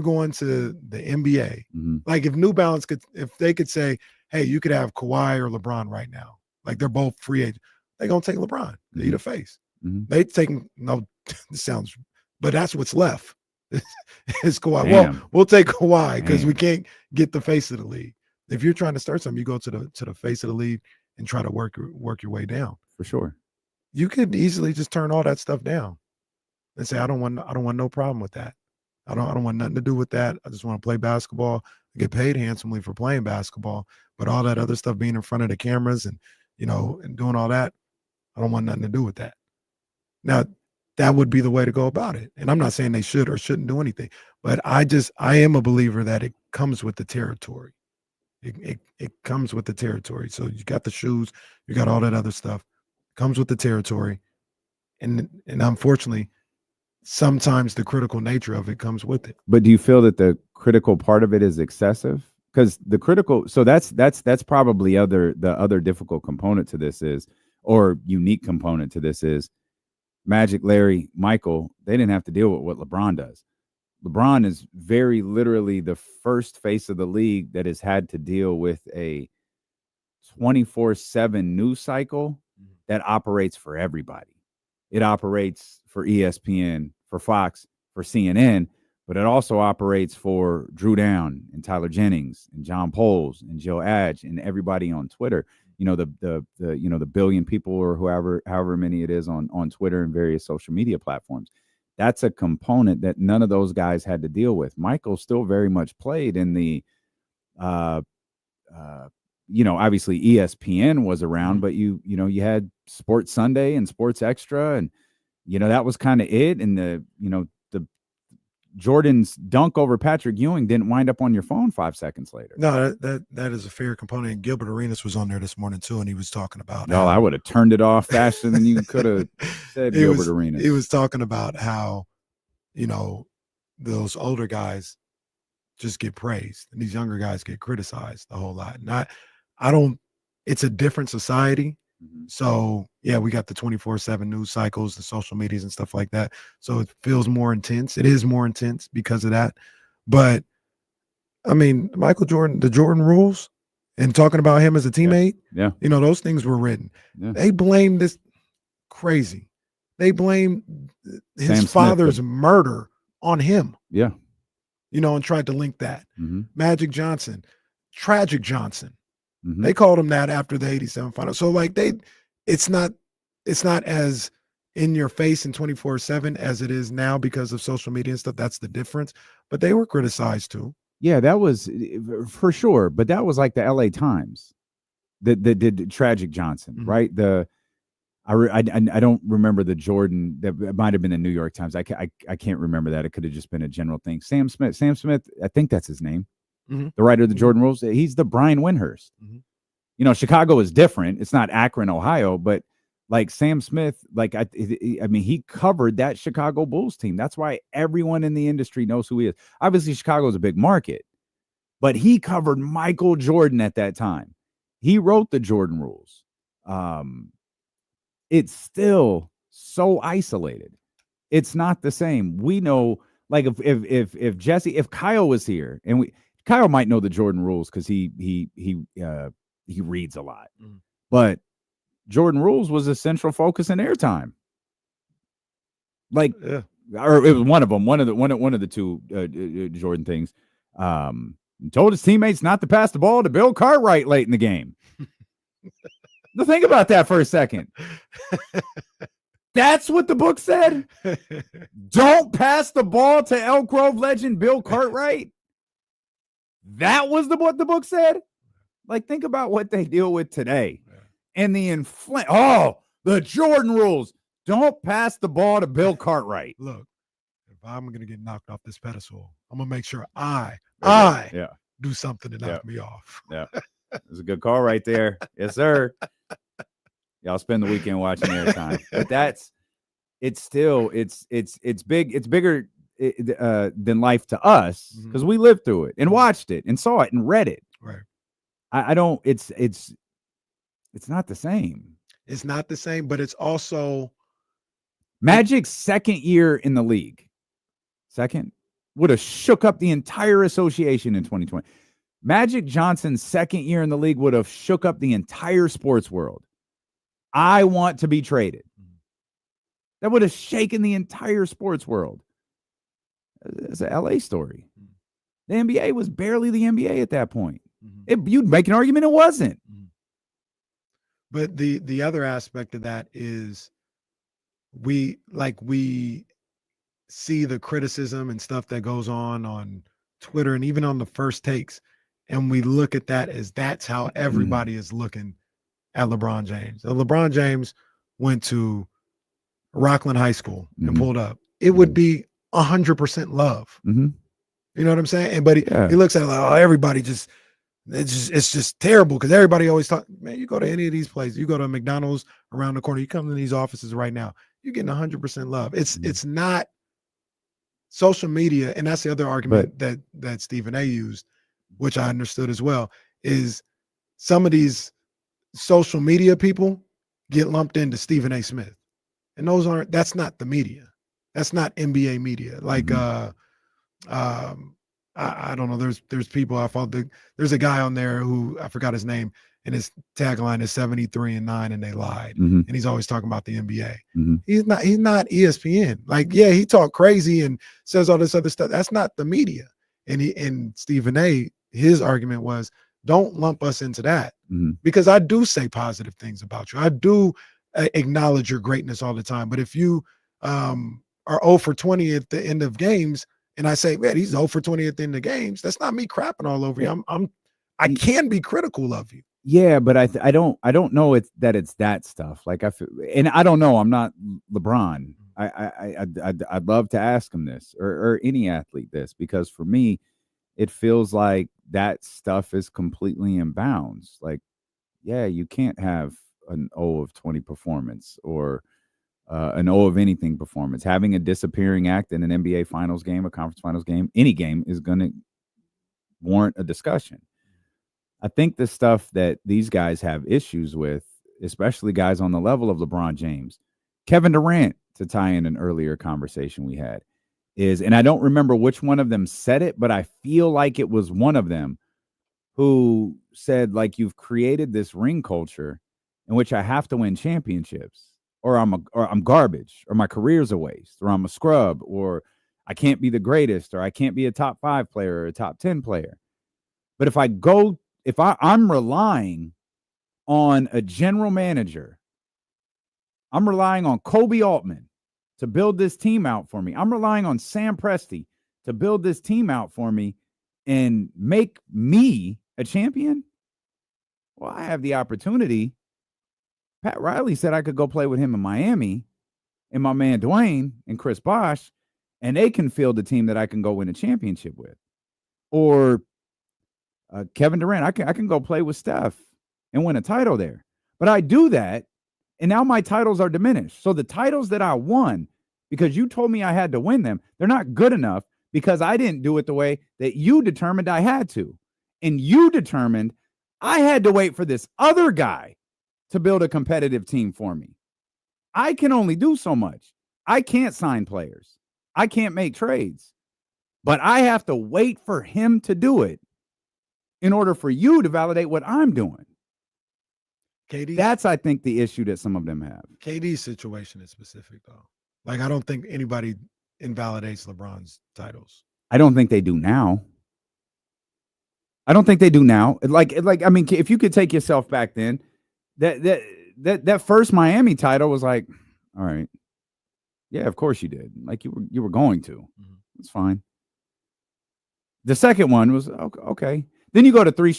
going to the NBA, mm-hmm. like if New Balance if they could say, hey, you could have Kawhi or LeBron right now, like they're both free agents, they're gonna take LeBron. They eat a face. Mm-hmm. They taking this sounds, but that's what's left. It's Kawhi. Damn. Well, we'll take Kawhi because we can't get the face of the league. If you're trying to start something, you go to the face of the league and try to work your way down. For sure. You could easily just turn all that stuff down and say, I don't want no problem with that. I don't want nothing to do with that. I just want to play basketball. I get paid handsomely for playing basketball, but all that other stuff being in front of the cameras and and doing all that, I don't want nothing to do with that. Now, that would be the way to go about it. And I'm not saying they should or shouldn't do anything, but I am a believer that it comes with the territory. It comes with the territory. So you got the shoes, you got all that other stuff. It comes with the territory. And unfortunately, sometimes the critical nature of it comes with it. But do you feel that the critical part of it is excessive? Because the critical, so that's probably the other difficult component to this is, or unique component to this is, Magic, Larry, Michael, they didn't have to deal with what LeBron does. LeBron is very literally the first face of the league that has had to deal with a 24/7 news cycle that operates for everybody. It operates for ESPN, for Fox, for CNN, but it also operates for Drew Down and Tyler Jennings and John Poles and Joe Adge and everybody on Twitter. The billion people or however many it is on Twitter and various social media platforms. That's a component that none of those guys had to deal with. Michael still very much played in the, obviously ESPN was around, but you had Sports Sunday and Sports Extra, and that was kind of it. And the Jordan's dunk over Patrick Ewing didn't wind up on your phone 5 seconds later. No, that is a fair component. And Gilbert Arenas was on there this morning too, and he was talking about. No, I would have turned it off faster than you could have said. Gilbert Arenas. He was talking about how, those older guys just get praised, and these younger guys get criticized a whole lot. And I don't. It's a different society. So yeah, we got the 24/7 news cycles, the social medias and stuff like that. So it feels more intense. It is more intense because of that. But I mean, Michael Jordan, the Jordan rules, and talking about him as a teammate, yeah. Those things were written. Yeah. They blame this crazy. They blame his Sam father's Smith. murder on him. Yeah. And tried to link that. Mm-hmm. Magic Johnson, Tragic Johnson. Mm-hmm. They called him that after the 87 final. So it's not as in your face and 24/7 as it is now because of social media and stuff. That's the difference. But they were criticized too. Yeah, that was for sure. But that was like the LA Times that did Tragic Johnson, Mm-hmm. right? I don't remember the Jordan. That might have been the New York Times. I can't remember that. It could have just been a general thing. Sam Smith, I think that's his name. Mm-hmm. The writer of the Jordan rules. He's the Brian Windhurst. Mm-hmm. Chicago is different. It's not Akron, Ohio, but Like Sam Smith, like I mean, he covered that Chicago Bulls team. That's why everyone in the industry knows who he is. Obviously, Chicago is a big market, but he covered Michael Jordan at that time. He wrote the Jordan rules. It's still so isolated. It's not the same. We know, like if Kyle was here, and Kyle might know the Jordan rules because he reads a lot, but Jordan rules was a central focus in airtime. Like, or it was one of them, one of the two Jordan things. Told his teammates not to pass the ball to Bill Cartwright late in the game. Now think about that for a second. That's what the book said. Don't pass the ball to Elk Grove legend Bill Cartwright. That was what the book said. Like, think about what they deal with today. And the the Jordan rules. Don't pass the ball to Bill Cartwright. Look, if I'm going to get knocked off this pedestal, I'm going to make sure I do something to knock me off. Yeah. It's a good call right there. Yes, sir. Y'all spend the weekend watching airtime. But it's big. It's bigger than life to us because we lived through it and watched it and saw it and read it. Right. I don't, it's not the same. It's not the same, but it's also Magic's second year in the league. Second would have shook up the entire association in 2020. Magic Johnson's second year in the league would have shook up the entire sports world. I want to be traded. That would have shaken the entire sports world. It's a LA story. The NBA was barely the NBA at that point. You'd make an argument it wasn't. But the other aspect of that is we see the criticism and stuff that goes on Twitter and even on the First Takes, and we look at that as that's how everybody is looking at LeBron James. LeBron James went to Rockland High School and pulled up. It would be 100% love. You know what I'm saying? But he looks at it like, oh, everybody it's just terrible because everybody always talk, man, you go to any of these places, you go to McDonald's around the corner, you come to these offices right now, you're getting 100% love. It's not social media, and that's the other argument that Stephen A used, which I understood as well, is some of these social media people get lumped into Stephen A. Smith. And that's not the media. That's not NBA media. Like I don't know. There's people I follow. There's a guy on there who I forgot his name, and his tagline is 73-9, and they lied. And he's always talking about the NBA. He's not ESPN. Like, yeah, he talk crazy and says all this other stuff. That's not the media. And Stephen A., his argument was, don't lump us into that because I do say positive things about you. I do acknowledge your greatness all the time. But if you are 0 for 20 at the end of games, and I say, man, he's 0 for 20 at the end of games, that's not me crapping all over you. I can be critical of you. Yeah, but I don't know it's that stuff. Like and I don't know. I'm not LeBron. I'd love to ask him this or any athlete this, because for me, it feels like that stuff is completely in bounds. Like, yeah, you can't have an 0 of 20 performance or an 0 of anything performance. Having a disappearing act in an NBA finals game, a conference finals game, any game is going to warrant a discussion. I think the stuff that these guys have issues with, especially guys on the level of LeBron James, Kevin Durant, to tie in an earlier conversation we had, is, and I don't remember which one of them said it, but I feel like it was one of them who said, like, you've created this ring culture in which I have to win championships, or I'm garbage, or my career's a waste, or I'm a scrub, or I can't be the greatest, or I can't be a top 5 player or a top 10 player. But if I'm relying on a general manager, I'm relying on Kobe Altman to build this team out for me. I'm relying on Sam Presti to build this team out for me and make me a champion. Well, I have the opportunity. Pat Riley said I could go play with him in Miami, and my man Dwayne and Chris Bosh, and they can field a team that I can go win a championship with. Or Kevin Durant, I can go play with Steph and win a title there. But I do that, And now my titles are diminished. So the titles that I won, because you told me I had to win them, they're not good enough because I didn't do it the way that you determined I had to. And you determined I had to wait for this other guy to build a competitive team for me. I can only do so much. I can't sign players. I can't make trades. But I have to wait for him to do it in order for you to validate what I'm doing. That's, I think, the issue that some of them have. KD's situation is specific, though. Like, I don't think anybody invalidates LeBron's titles. I don't think they do now. I don't think they do now. Like, I mean, if you could take yourself back then, that first Miami title was like, all right, yeah, of course you did. Like you were going to. It's fine. The second one was okay. Then you go to 4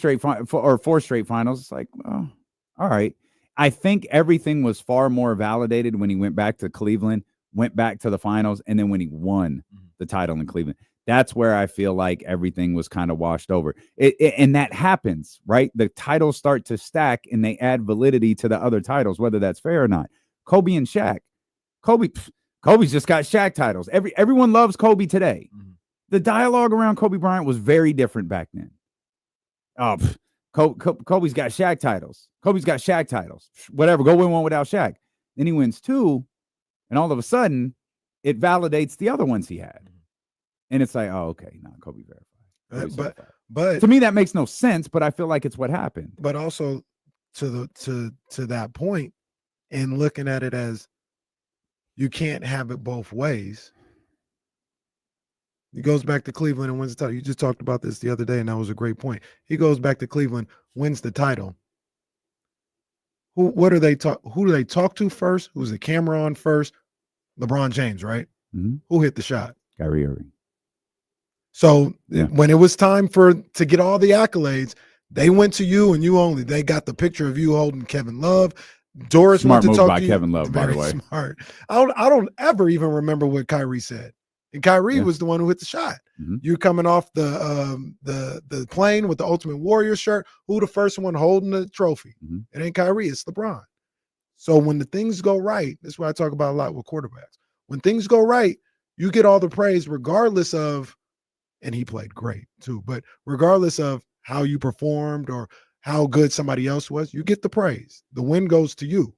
straight finals. It's like, oh, all right. I think everything was far more validated when he went back to Cleveland, went back to the finals, and then when he won the title in Cleveland. That's where I feel like everything was kind of washed over. And that happens, right? The titles start to stack and they add validity to the other titles, whether that's fair or not. Kobe and Shaq. Kobe's just got Shaq titles. Everyone loves Kobe today. The dialogue around Kobe Bryant was very different back then. Kobe's got Shaq titles. Kobe's got Shaq titles. Whatever, go win one without Shaq. Then he wins 2, and all of a sudden, it validates the other ones he had. And it's like, oh, okay, no, Kobe verified. But to me, that makes no sense. But I feel like it's what happened. But also to that point, and looking at it as you can't have it both ways. He goes back to Cleveland and wins the title. You just talked about this the other day, and that was a great point. He goes back to Cleveland, wins the title. Who do they talk to first? Who's the camera on first? LeBron James, right? Who hit the shot? Kyrie Irving. So when it was time to get all the accolades, they went to you and you only. They got the picture of you holding Kevin Love. Doris Smart went to move talk by to you. Kevin Love, by Very the way. Smart. I don't ever even remember what Kyrie said. And Kyrie was the one who hit the shot. You're coming off the plane with the Ultimate Warrior shirt. Who the first one holding the trophy? It ain't Kyrie, it's LeBron. So when the things go right, that's what I talk about a lot with quarterbacks. When things go right, you get all the praise regardless of, and he played great too, but regardless of how you performed or how good somebody else was, you get the praise. The win goes to you.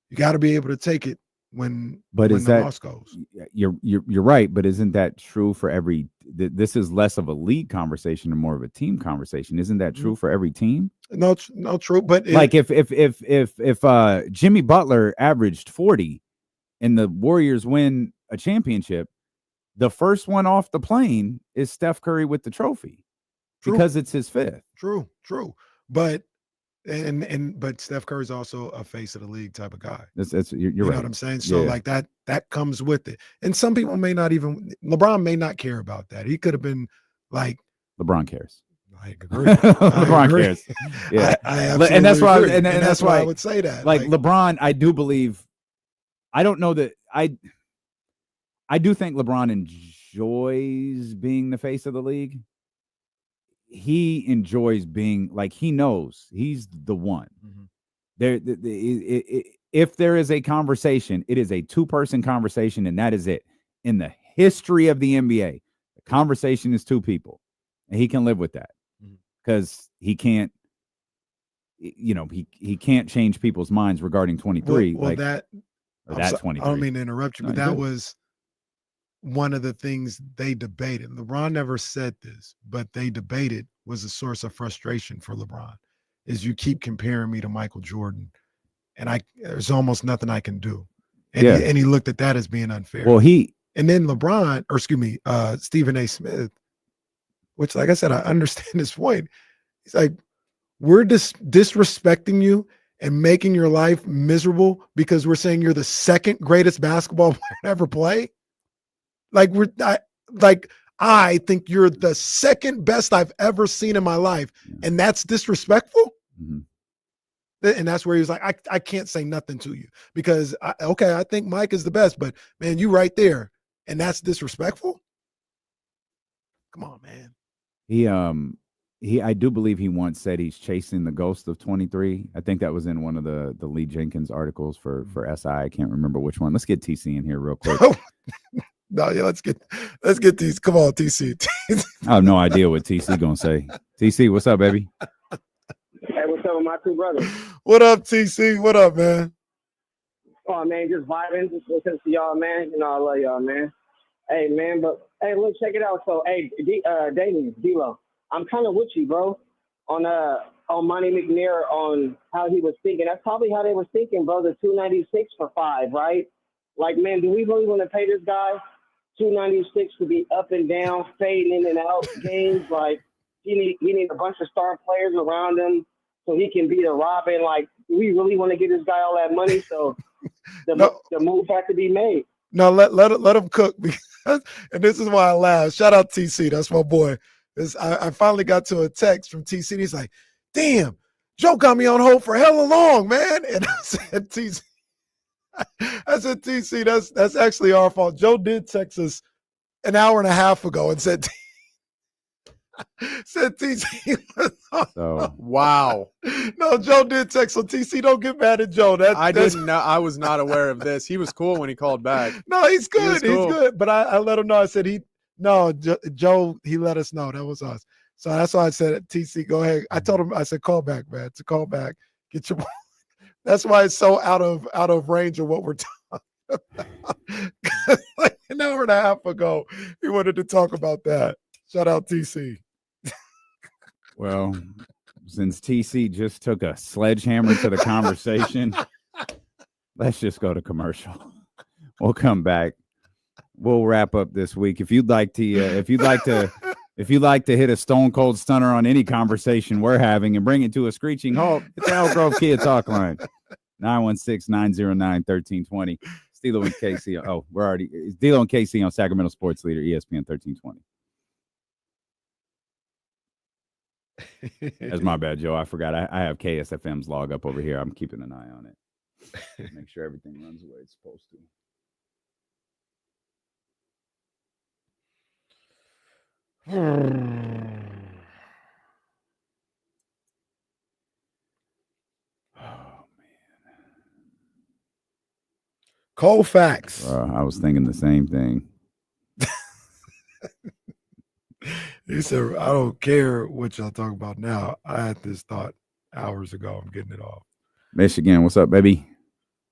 You got to be able to take it when the loss goes. You're right, but isn't that true for every? This is less of a league conversation and more of a team conversation. Isn't that true for every team? No, true. But like if Jimmy Butler averaged 40 and the Warriors win a championship, the first one off the plane is Steph Curry with the trophy because it's his 5th. True. But but Steph Curry's also a face of the league type of guy. You're you know right. what I'm saying? So like that comes with it. And some people may not even, LeBron may not care about that. He could have been like, LeBron cares. I agree. LeBron cares. Yeah. I absolutely and that's why agree. and that's why I would say that. Like LeBron, I do believe, I don't know that I do think LeBron enjoys being the face of the league. He enjoys being like, he knows he's the one. If there is a conversation, it is a 2-person conversation, and that is it. In the history of the NBA, the conversation is 2 people, and he can live with that because he can't, he can't change people's minds regarding 23. Well, that 23. I don't mean to interrupt you, but that was one of the things they debated. LeBron never said this, but they debated was a source of frustration for LeBron is you keep comparing me to Michael Jordan and there's almost nothing I can do. And he looked at that as being unfair. Well, and then Stephen A. Smith, which, like I said, I understand his point. He's like, we're disrespecting you and making your life miserable because we're saying you're the second greatest basketball player to ever play. I think you're the second best I've ever seen in my life, and that's disrespectful. And that's where he was like, I can't say nothing to you because I think Mike is the best, but man, you right there, and that's disrespectful. Come on, man. I do believe he once said he's chasing the ghost of 23. I think that was in one of the Lee Jenkins articles for SI. I can't remember which one. Let's get TC in here real quick. No, yeah, let's get these. Come on, TC. I have no idea what TC gonna say. TC, what's up, baby? Hey, what's up with my two brothers? What up, TC? What up, man? Oh, man, just vibing, just listening to y'all, man. You know, I love y'all, man. Hey, man, but, hey, look, check it out. So, hey, Daniel, D-Lo, I'm kind of with you, bro, on Monty McNair, on how he was thinking. That's probably how they were thinking, bro, the 296 for 5, right? Like, man, do we really want to pay this guy 296 to be up and down, fading in and out games? Like, he need a bunch of star players around him so he can be the Robin. Like, do we really want to give this guy all that money? So the move had to be made. No, let him cook, because, and this is why I laugh. Shout out TC, that's my boy. I finally got to a text from TC, and he's like, "Damn, Joe got me on hold for hella long, man." And I said, TC, that's actually our fault. Joe did text us an hour and a half ago and said TC. So, wow. No, Joe did text. So TC, don't get mad at Joe. I didn't know. I was not aware of this. He was cool when he called back. No, he's good. He's cool. Good. But I let him know. I said Joe, he let us know. That was us. So that's why I said, TC, go ahead. I told him, I said, call back, man. To call back. Get your. That's why it's so out of range of what we're talking about. Like an hour and a half ago, he wanted to talk about that. Shout out TC. Well, since TC just took a sledgehammer to the conversation, let's just go to commercial. We'll come back. We'll wrap up this week. If you'd like to hit a stone cold stunner on any conversation we're having and bring it to a screeching halt, hit the Elk Grove Kia Talk line, 916-909-1320. Stilo and KC. Oh, it's Stilo and KC on Sacramento Sports Leader, ESPN 1320. That's my bad, Joe. I forgot. I have KSFM's log up over here. I'm keeping an eye on it. Make sure everything runs the way it's supposed to. Colfax. I was thinking the same thing. He said, I don't care what y'all talk about now. I had this thought hours ago. I'm getting it off. Michigan, what's up, baby?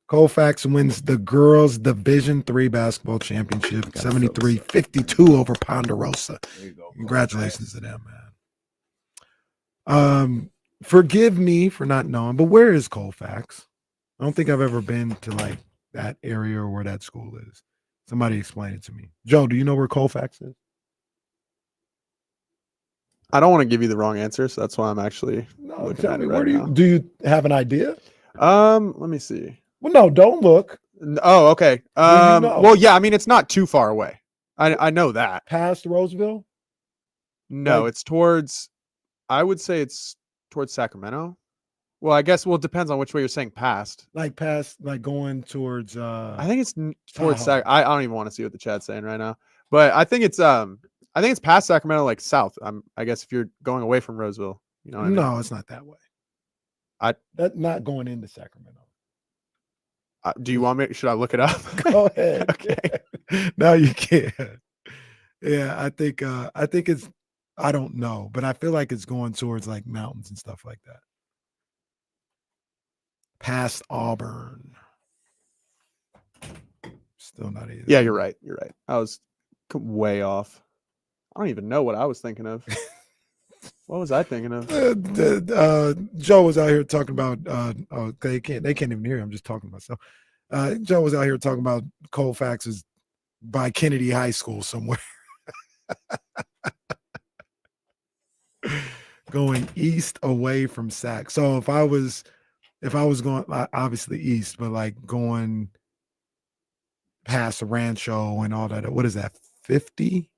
Colfax wins the girls' Division III basketball championship, 73-52 over Ponderosa. Congratulations to them, man. Forgive me for not knowing, but where is Colfax? I don't think I've ever been to like that area or where that school is. Somebody explain it to me. Joe, do you know where Colfax is? I don't want to give you the wrong answer, so that's why I'm actually looking at it right now. Do you have an idea? Let me see. Well, no, don't look. Oh, okay. know? Well, yeah, I mean, it's not too far away. I know that. Past Roseville? No, it's towards, I would say it's towards Sacramento. Well, I guess, it depends on which way you're saying past. Like past, like going towards, I think it's towards Sac. I don't even want to see what the chat's saying right now, but I think it's past Sacramento, like south. I guess if you're going away from Roseville, you know what I mean? No, it's not that way. That's not going into Sacramento. Do you want me? Should I look it up? Go ahead. Okay. No, you can't. Yeah, I think it's. I don't know, but I feel like it's going towards like mountains and stuff like that. Past Auburn. Still not either. Yeah, you're right. You're right. I was way off. I don't even know what I was thinking of. What was I thinking of? Joe was out here talking about. They can't even hear. I'm just talking to myself. Joe was out here talking about Colfax is by Kennedy High School somewhere. Going east away from Sac. So if I was going obviously east, but like going past Rancho and all that, what is that? 50?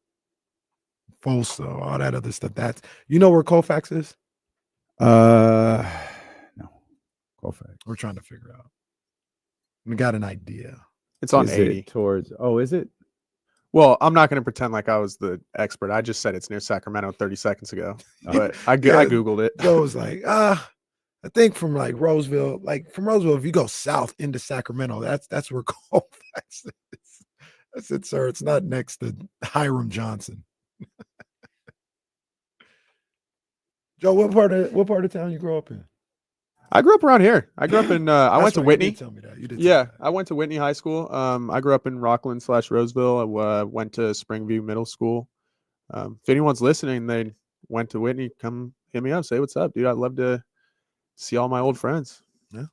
Folso, all that other stuff. That's, you know where Colfax is? No. Colfax. We're trying to figure out. We got an idea. It's on Is 80. it towards, is it? Well, I'm not going to pretend like I was the expert. I just said it's near Sacramento 30 seconds ago, but I Googled it. Joe was like, I think from like Roseville, if you go south into Sacramento, that's where Colfax is. That's it, sir. It's not next to Hiram Johnson. Joe, what part of town you grew up in? I grew up around here. I grew up in. I went to Whitney. You did tell me that. You did. Yeah, I went to Whitney High School. I grew up in Rockland/Roseville. I went to Springview Middle School. If anyone's listening, they went to Whitney, come hit me up. Say what's up, dude. I'd love to see all my old friends. Yeah.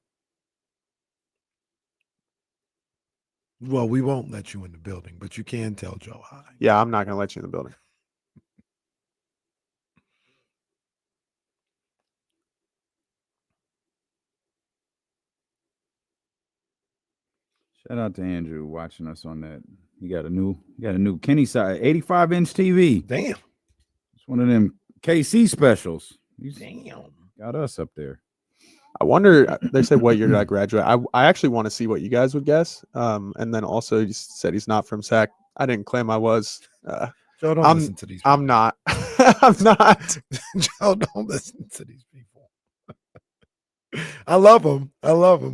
Well, we won't let you in the building, but you can tell Joe hi. Yeah, I'm not going to let you in the building. Shout out to Andrew watching us on that. He got a new Kenny side 85-inch TV. Damn. It's one of them KC specials. Damn. Got us up there. I wonder, they said what year did I graduate? I actually want to see what you guys would guess. And then also you said he's not from Sac. I didn't claim I was. Joe, don't listen to these people. I'm not. I'm not. Joe, don't listen to these people. I love them,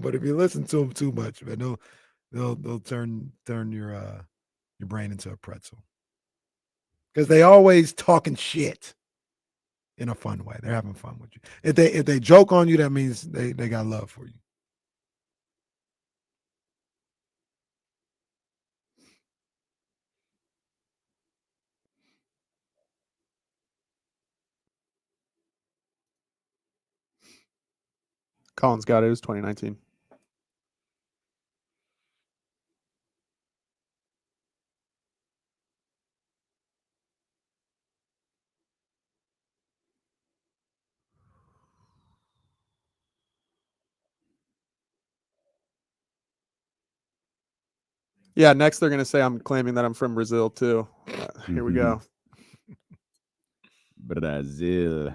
but if you listen to them too much, man, they'll turn your brain into a pretzel. Because they always talking shit in a fun way. They're having fun with you. If they joke on you, that means they got love for you. Collins got it. It was 2019. Yeah, next they're going to say I'm claiming that I'm from Brazil too. Here we go. Brazil.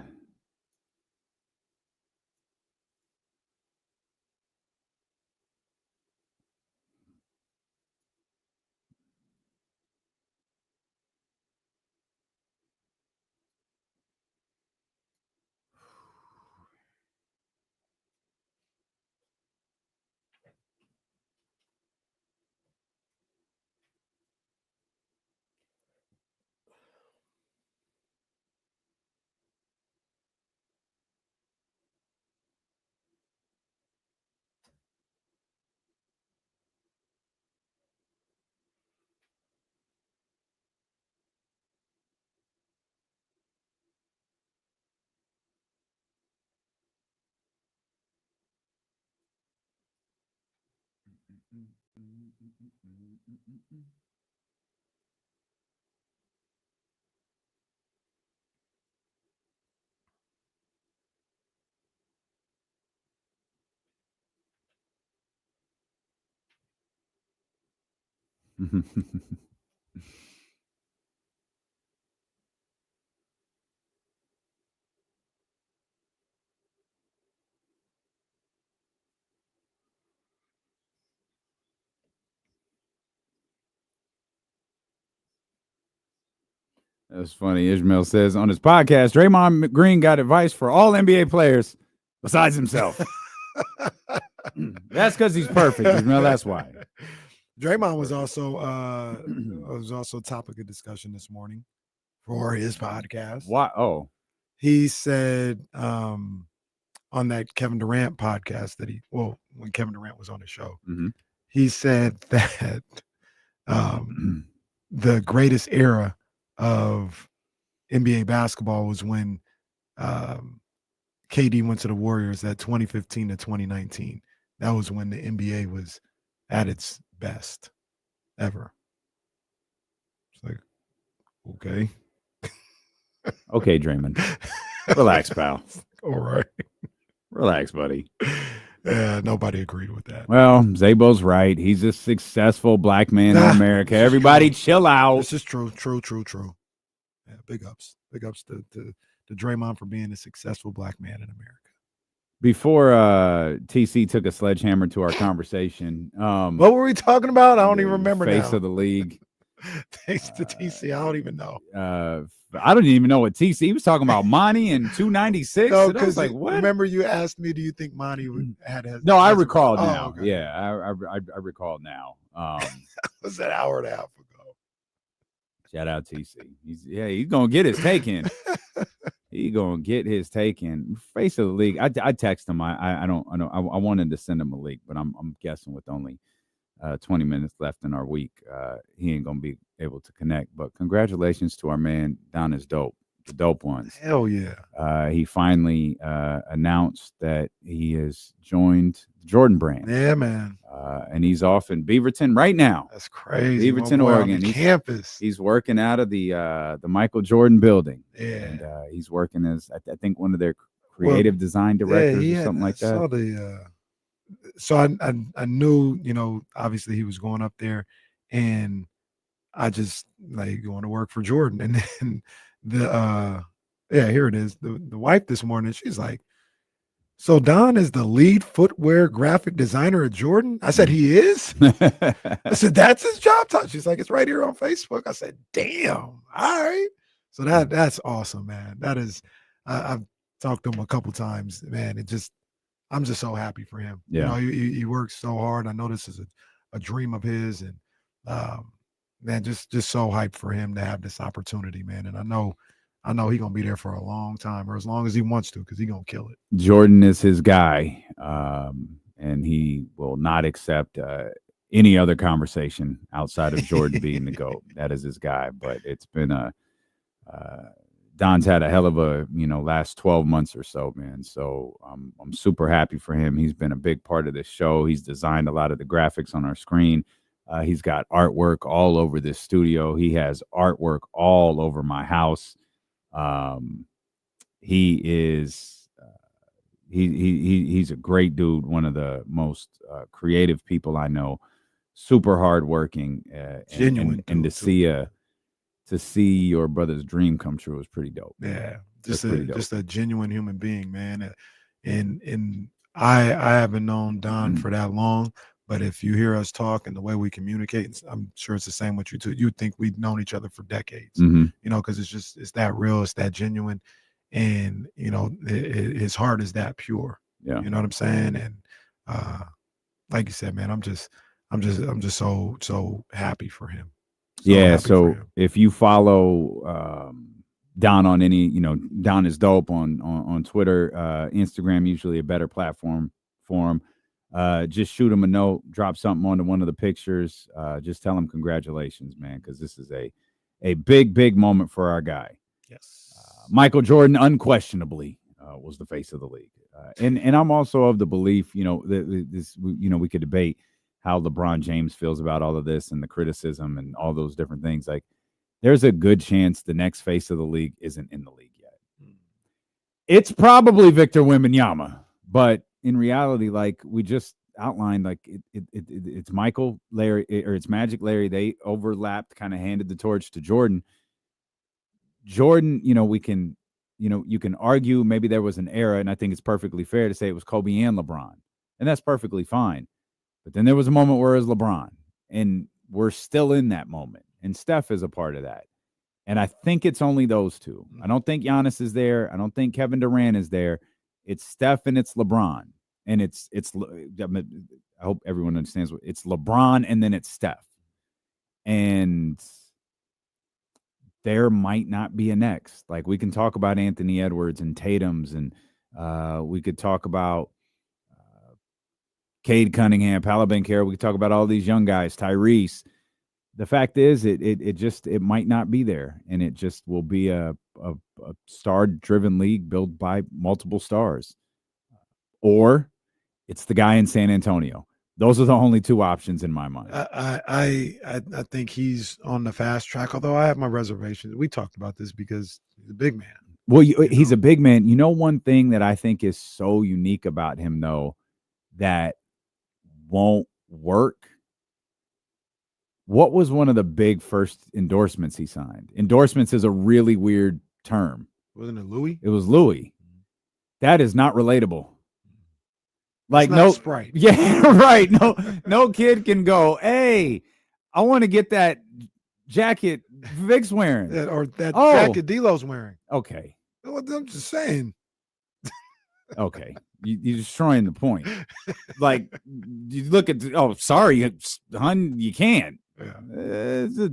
That's funny. Ishmael says on his podcast, Draymond Green got advice for all NBA players besides himself. That's because he's perfect, Ishmael. That's why. Draymond was also topic of discussion this morning for his podcast. Why? Oh, he said on that Kevin Durant podcast when Kevin Durant was on the show, he said that the greatest era of NBA basketball was when KD went to the Warriors at 2015 to 2019. That was when the NBA was at its best ever. It's like, okay. Okay, Draymond. Relax, pal. All right. Relax, buddy. Yeah, nobody agreed with that. Well, Zabo's right. He's a successful black man in America. Everybody chill out. This is true. Yeah, big ups. Big ups to Draymond for being a successful black man in America. Before TC took a sledgehammer to our conversation. What were we talking about? I don't even remember face now. of the league. Thanks to TC. I don't even know. I don't even know what TC. He was talking about Monty and 296. No, and I was because like, what? remember you asked me, do you think Monty had? No, I recall now. Oh, okay. Yeah, I recall now. Was that hour and a half ago? Shout out TC. He's gonna get his take in. He gonna get his take in. Face of the league. I text him. I wanted to send him a link, but I'm guessing with only 20 minutes left in our week, he ain't gonna be able to connect. But congratulations to our man Don is dope. The dope ones. Hell yeah. He finally announced that he has joined the Jordan brand. Yeah, man. And he's off in Beaverton right now. That's crazy. Beaverton, Oregon. Campus. He's working out of the Michael Jordan building. Yeah. And he's working as I think one of their creative design directors or something like that. Saw so I knew, obviously he was going up there, and I just like going to work for Jordan. And then here it is. The wife this morning, she's like, so Don is the lead footwear graphic designer at Jordan? I said, he is? I said, that's his job title. She's like, it's right here on Facebook. I said, damn. All right. So that's awesome, man. That is, I've talked to him a couple times, man. I'm just so happy for him. Yeah. He works so hard. I know this is a dream of his, and man, just so hyped for him to have this opportunity, man. And I know he's gonna be there for a long time, or as long as he wants to, because he's gonna kill it. Jordan is his guy, and he will not accept any other conversation outside of Jordan being the GOAT. That is his guy. But it's been Don's had a hell of a last 12 months or so, man. So I'm super happy for him. He's been a big part of this show. He's designed a lot of the graphics on our screen. He's got artwork all over this studio. He has artwork all over my house. He is he's a great dude. One of the most creative people I know. Super hardworking, genuine, and to see your brother's dream come true is pretty dope. Yeah, just a genuine human being, man. And I haven't known Don for that long, but if you hear us talk and the way we communicate, I'm sure it's the same with you too. You think we've known each other for decades, because it's that real, it's that genuine, and his heart is that pure. Yeah, you know what I'm saying? And like you said, man, I'm just so happy for him. So if you follow Don on any, Don is dope on Twitter, Instagram, usually a better platform for him. Just shoot him a note, drop something onto one of the pictures. Just tell him congratulations, man, because this is a big moment for our guy. Yes, Michael Jordan unquestionably was the face of the league, and I'm also of the belief, we could debate how LeBron James feels about all of this and the criticism and all those different things. Like, there's a good chance the next face of the league isn't in the league yet. It's probably Victor Wembanyama, but in reality, like we just outlined, like it's Michael, Larry, or it's Magic, Larry. They overlapped, kind of handed the torch to Jordan. Jordan, we can, you can argue maybe there was an era, and I think it's perfectly fair to say it was Kobe and LeBron, and that's perfectly fine. But then there was a moment where it was LeBron, and we're still in that moment. And Steph is a part of that. And I think it's only those two. I don't think Giannis is there. I don't think Kevin Durant is there. It's Steph and it's LeBron. And I hope everyone understands it's LeBron and then it's Steph. And there might not be a next. Like, we can talk about Anthony Edwards and Tatum's, and we could talk about Cade Cunningham, Paolo Banchero. We could talk about all these young guys, Tyrese. The fact is, it might not be there, and it just will be a star-driven league built by multiple stars, or it's the guy in San Antonio. Those are the only two options in my mind. I think he's on the fast track, although I have my reservations. We talked about this because he's a big man. Well, he's a big man. One thing that I think is so unique about him, though, that won't work. What was one of the big first endorsements he signed? Endorsements is a really weird term. Wasn't it Louis? It was Louis. That is not relatable. Like, no Sprite. Yeah, right. No kid can go, hey, I want to get that jacket Vic's wearing? Or that Oh. jacket D'Lo's wearing. Okay. I'm just saying. Okay. You're destroying the point. Like, you look at, sorry, hon, you can't. Yeah. It's a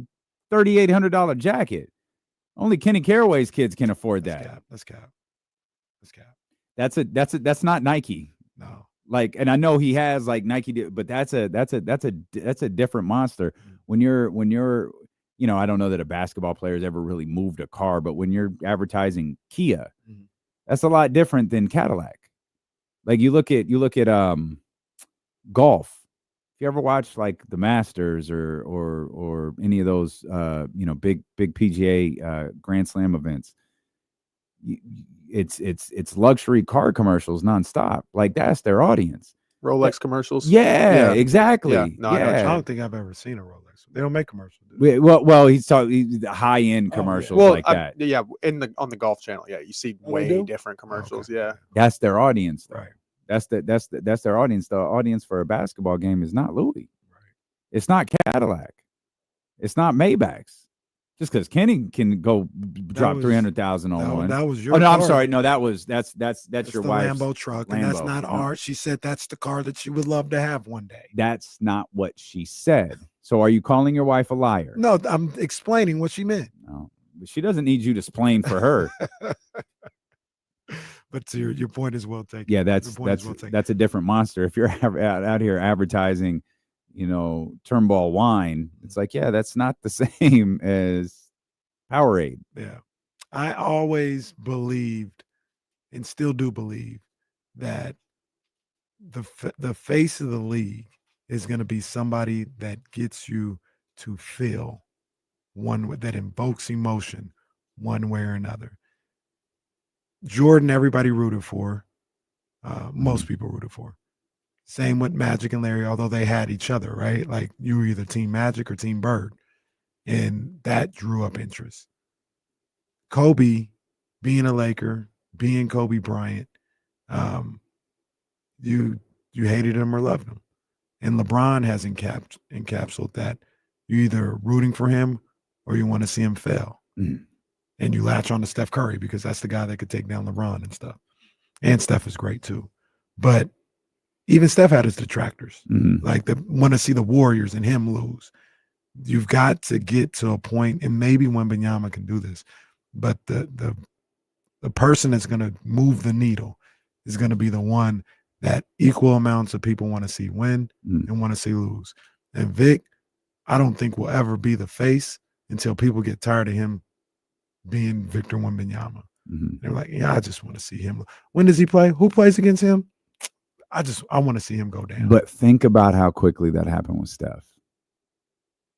$3,800 jacket. Only Kenny Caraway's kids can afford that. That's cap. That's not Nike. No. Like, and I know he has like Nike, but that's a different monster. When you're, I don't know that a basketball player has ever really moved a car, but when you're advertising Kia, that's a lot different than Cadillac. Like you look at golf. If you ever watch like the Masters or any of those big PGA Grand Slam events, it's luxury car commercials nonstop. Like that's their audience. Rolex commercials. Yeah, exactly. Yeah. No, yeah. I don't think I've ever seen a Rolex. They don't make commercials. Well, he's talking high end commercials like that. On the Golf Channel. Yeah, you see way different commercials. Okay. Yeah, that's their audience, though. Right. That's their audience. The audience for a basketball game is not Louis. Right. It's not Cadillac. It's not Maybachs. Just because Kenny can go drop 300,000 on one. That was your. Oh no, car. I'm sorry. No, that's your the wife's Lambo truck, and that's not ours. She said that's the car that she would love to have one day. That's not what she said. So are you calling your wife a liar? No, I'm explaining what she meant. No, she doesn't need you to explain for her. But your point is well taken. Yeah, that's a different monster. If you're out here advertising, Turnbull wine, it's like, yeah, that's not the same as Powerade. Yeah. I always believed and still do believe that the face of the league is going to be somebody that gets you to feel that invokes emotion one way or another. Jordan, everybody rooted for. Most people rooted for. Same with Magic and Larry, although they had each other, right? Like you were either Team Magic or Team Bird. And that drew up interest. Kobe, being a Laker, being Kobe Bryant, you hated him or loved him. And LeBron has encapsulated that. You're either rooting for him or you want to see him fail. Mm. And you latch on to Steph Curry because that's the guy that could take down LeBron and stuff. And Steph is great too. But even Steph had his detractors. Mm-hmm. Like want to see the Warriors and him lose. You've got to get to a point, and maybe Wembanyama can do this, but the person that's going to move the needle is going to be the one that equal amounts of people want to see win and want to see lose. And Vic, I don't think will ever be the face until people get tired of him being Victor Wembanyama. Mm-hmm. They're like, yeah, I just want to see him. When does he play? Who plays against him? I want to see him go down. But think about how quickly that happened with Steph.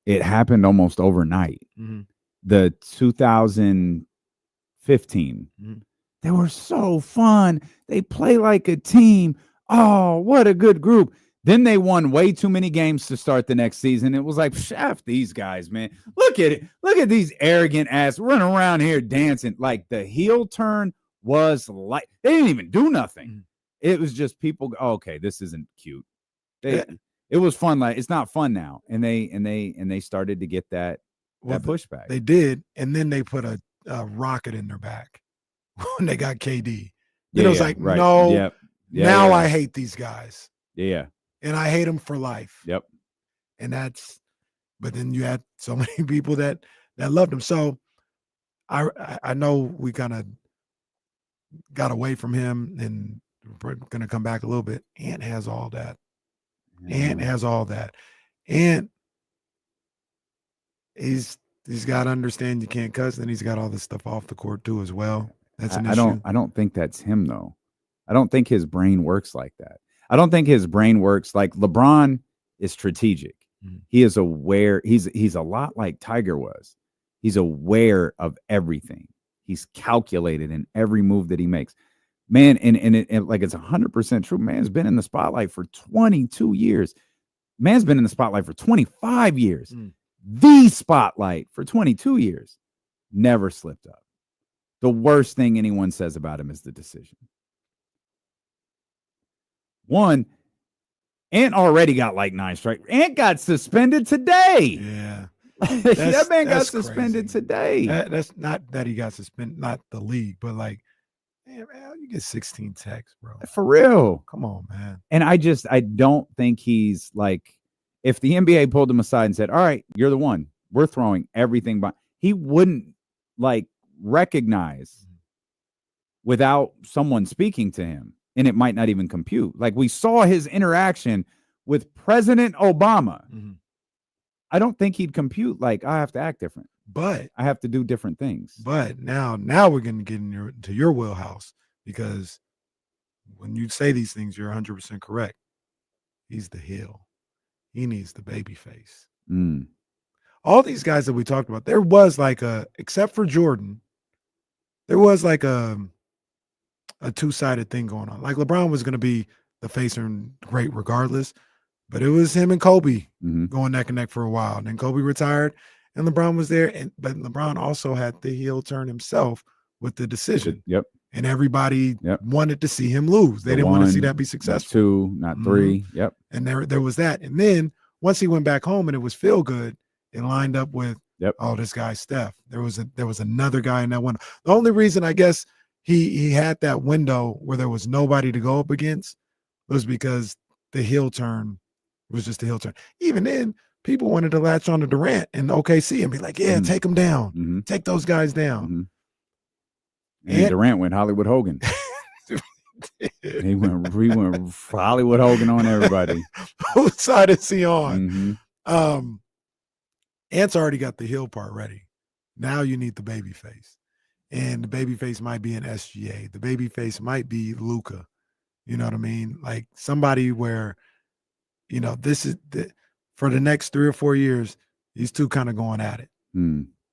It happened almost overnight. Mm-hmm. The 2015, they were so fun. They play like a team. Oh, what a good group. Then they won way too many games to start the next season. It was like, shaft these guys, man. Look at it. Look at these arrogant ass running around here dancing. Like the heel turn was like, they didn't even do nothing. It was just people. Oh, okay, this isn't cute. It was fun. Like it's not fun now. And they started to get that pushback. They did, and then they put a rocket in their back when they got KD. It was like, right. no, Yep. now I hate these guys. Yeah. And I hate them for life. Yep. And but then you had so many people that loved him. So I know we kind of got away from him, and we're going to come back a little bit. Ant has all that. Ant has all that. And he's got to understand you can't cuss, and he's got all this stuff off the court too as well. That's an issue. I don't think that's him though. I don't think his brain works like that. I don't think his brain works like LeBron is strategic. He is aware. He's a lot like Tiger was. He's aware of everything. He's calculated in every move that he makes. Man, and like it's 100% true. Man's been in the spotlight for 22 years. Man's been in the spotlight for 25 years. The spotlight for 22 years. Never slipped up. The worst thing anyone says about him is the decision. One, Ant already got like 9 strikes. Ant got suspended today. Yeah. That man got that's suspended crazy. today. That's not that he got suspended, not the league, but like, man, you get 16 techs, bro. For real. Come on, man. And I don't think he's like, if the NBA pulled him aside and said, all right, you're the one, we're throwing everything by, he wouldn't like recognize without someone speaking to him. And it might not even compute. Like we saw his interaction with President Obama. I don't think he'd compute like I have to act different. But I have to do different things. But now we're going to get into your wheelhouse, because when you say these things, you're 100% correct. He's the heel. He needs the baby face. All these guys that we talked about, there was like except for Jordan, there was like a two-sided thing going on. Like LeBron was going to be the face and great regardless, but it was him and Kobe going neck and neck for a while. And then Kobe retired and LeBron was there. But LeBron also had the heel turn himself with the decision. Yep. And everybody wanted to see him lose. They didn't want to see that be successful. Not 2, not 3. Yep. And there was that. And then once he went back home and it was feel good, it lined up with, oh, this guy Steph. There was another guy in that window. The only reason I guess he had that window where there was nobody to go up against was because the heel turn was just a heel turn. Even then, people wanted to latch on to Durant and OKC and be like, yeah, take them down. Take those guys down. And Durant went Hollywood Hogan. he went Hollywood Hogan on everybody. Whose side is he on? Ant's already got the heel part ready. Now you need the baby face. And the baby face might be an SGA. The baby face might be Luka. You know what I mean? Like somebody where, this is for the next 3 or 4 years, these two kind of going at it.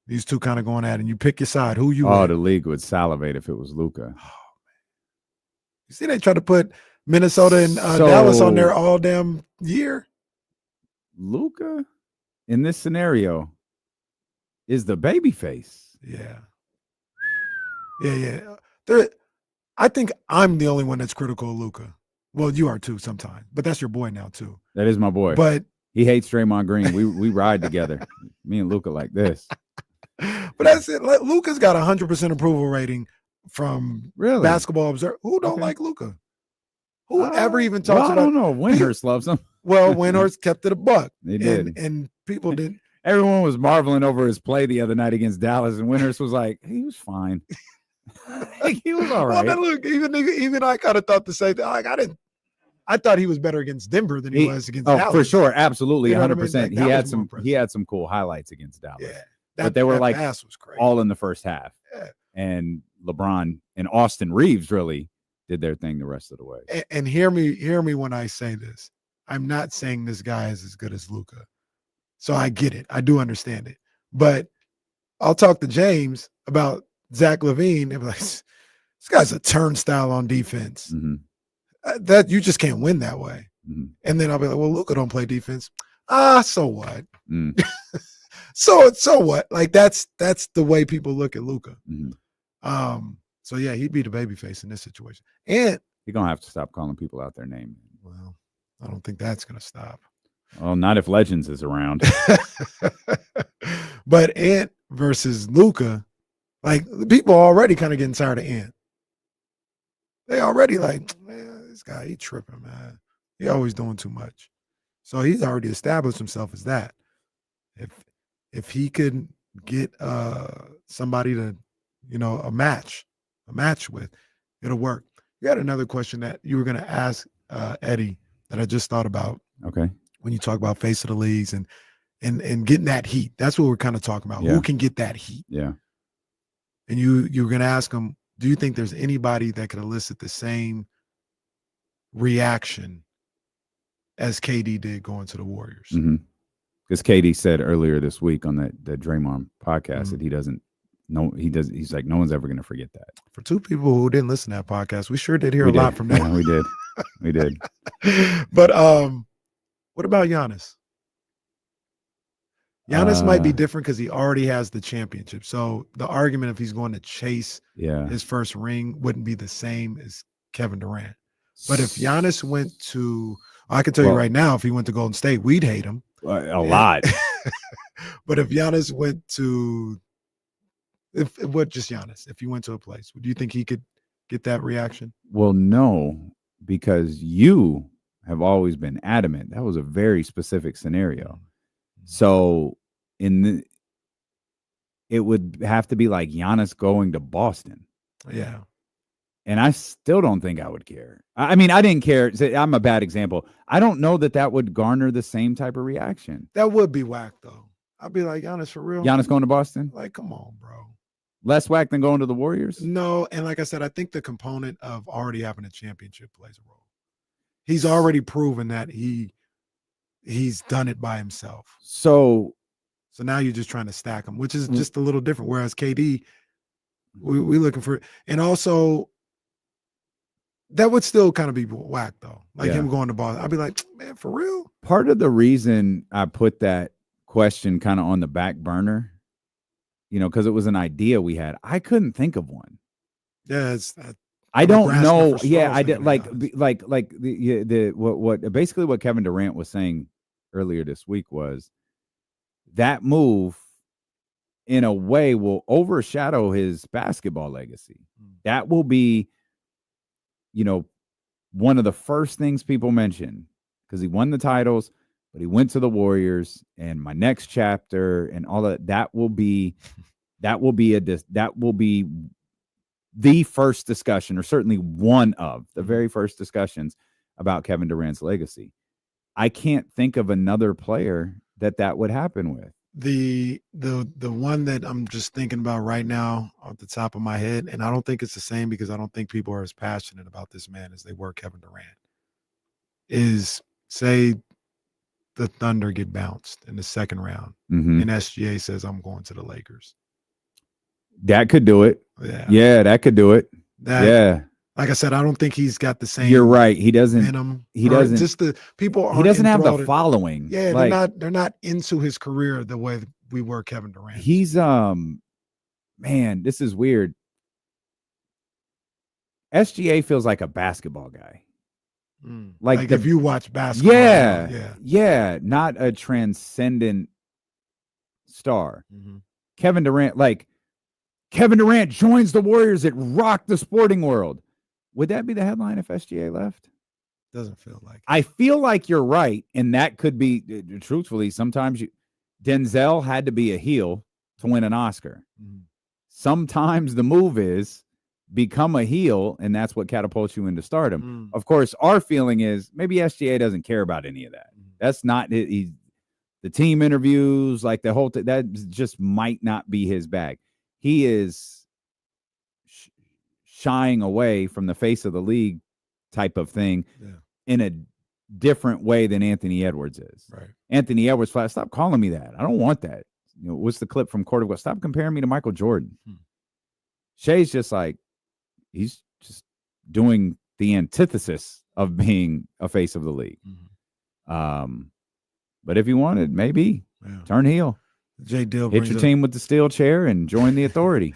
These two kind of going at it. And you pick your side. Who you the league would salivate if it was Luka. Oh, man. You see, they try to put Minnesota and Dallas on there all damn year. Luka, in this scenario, is the baby face. Yeah. I think I'm the only one that's critical of Luka. Well, you are too sometimes, but that's your boy now too. That is my boy. But he hates Draymond Green. We ride together. Me and Luka like this. But that's it. Luka's got 100% approval rating from Basketball Observer. Who don't like Luka? Whoever even talks about? I don't know. Windhurst loves him. Well, Windhorst kept it a buck. They did, and people didn't. Everyone was marveling over his play the other night against Dallas, and Windhurst was like, he was fine. He was all right. Well, look, even I kind of thought the same thing. Like I thought he was better against Denver than he was against Dallas. For sure, absolutely, You know 100%. what I mean? He had some cool highlights against Dallas. Yeah, but they were like pass was crazy. all in the first half. Yeah. And LeBron and Austin Reeves really did their thing the rest of the way. And hear me when I say this. I'm not saying this guy is as good as Luka. So I get it. I do understand it. But I'll talk to James about Zach LaVine and be like, this guy's a turnstile on defense. That you just can't win that way. And then I'll be like, well, Luka don't play defense. So what? So what? Like that's the way people look at Luka. So yeah, he'd be the babyface in this situation. And you're gonna have to stop calling people out their name. Well, I don't think that's gonna stop. Well, not if Legends is around. But Ant versus Luka, like people are already kind of getting tired of Ant. They already like, man, this guy, he tripping, man. He always doing too much. So he's already established himself as that. If he could get somebody to, a match with, it'll work. You had another question that you were going to ask Eddie that I just thought about. Okay. When you talk about face of the leagues and getting that heat, that's what we're kind of talking about. Yeah. Who can get that heat? Yeah. And you were going to ask him, do you think there's anybody that could elicit the same reaction as KD did going to the Warriors? Because KD said earlier this week on that Draymond podcast that he doesn't know. He's like, no one's ever going to forget that. For two people who didn't listen to that podcast, we sure did hear a lot from them. Yeah, we did. We did. But what about Giannis? Giannis might be different because he already has the championship. So the argument if he's going to chase his first ring wouldn't be the same as Kevin Durant. But if Giannis went to, I can tell you right now, if he went to Golden State, we'd hate him. A lot. But if Giannis went to, if he went to a place, do you think he could get that reaction? Well, no, because you have always been adamant. That was a very specific scenario. So it would have to be like Giannis going to Boston. Yeah. And I still don't think I would care. I mean, I didn't care. I'm a bad example. I don't know that would garner the same type of reaction. That would be whack, though. I'd be like, Giannis, for real? Giannis going to Boston? Like, come on, bro. Less whack than going to the Warriors? No, and like I said, I think the component of already having a championship plays a role. He's already proven that he's done it by himself. So now you're just trying to stack him, which is just a little different. Whereas KD, we looking for, and also that would still kind of be whack though. Like him going to Boston. I'd be like, man, for real? Part of the reason I put that question kind of on the back burner, because it was an idea we had. I couldn't think of one. Yeah, I don't know. Yeah, I did like basically what Kevin Durant was saying earlier this week was that move in a way will overshadow his basketball legacy. That will be, one of the first things people mention because he won the titles, but he went to the Warriors and my next chapter and all that will be the first discussion, or certainly one of the very first discussions about Kevin Durant's legacy. I can't think of another player that would happen with. The one that I'm just thinking about right now off the top of my head, and I don't think it's the same because I don't think people are as passionate about this man as they were Kevin Durant, is say the Thunder get bounced in the second round and SGA says, I'm going to the Lakers. That could do it. Yeah, that could do it. Like I said, I don't think he's got the same. You're right. He doesn't. Venom. He doesn't. Just the people. He doesn't have the following. Yeah, they're not into his career the way we were Kevin Durant. He's man, this is weird. SGA feels like a basketball guy. Like if you watch basketball. Yeah, not a transcendent star. Kevin Durant joins the Warriors. It rocked the sporting world. Would that be the headline if SGA left? Doesn't feel like it. I feel like you're right, and that could be truthfully. Sometimes Denzel had to be a heel to win an Oscar. Sometimes the move is become a heel, and that's what catapults you into stardom. Of course, our feeling is maybe SGA doesn't care about any of that. That's not the team interviews, like the whole that just might not be his bag. He is shying away from the face of the league type of thing in a different way than Anthony Edwards is. Right. Anthony Edwards, stop calling me that. I don't want that. What's the clip from Court of What? Stop comparing me to Michael Jordan. Shay's just like, he's just doing the antithesis of being a face of the league. But if you wanted, maybe turn heel. J. Dill hit your team with the steel chair and join the authority.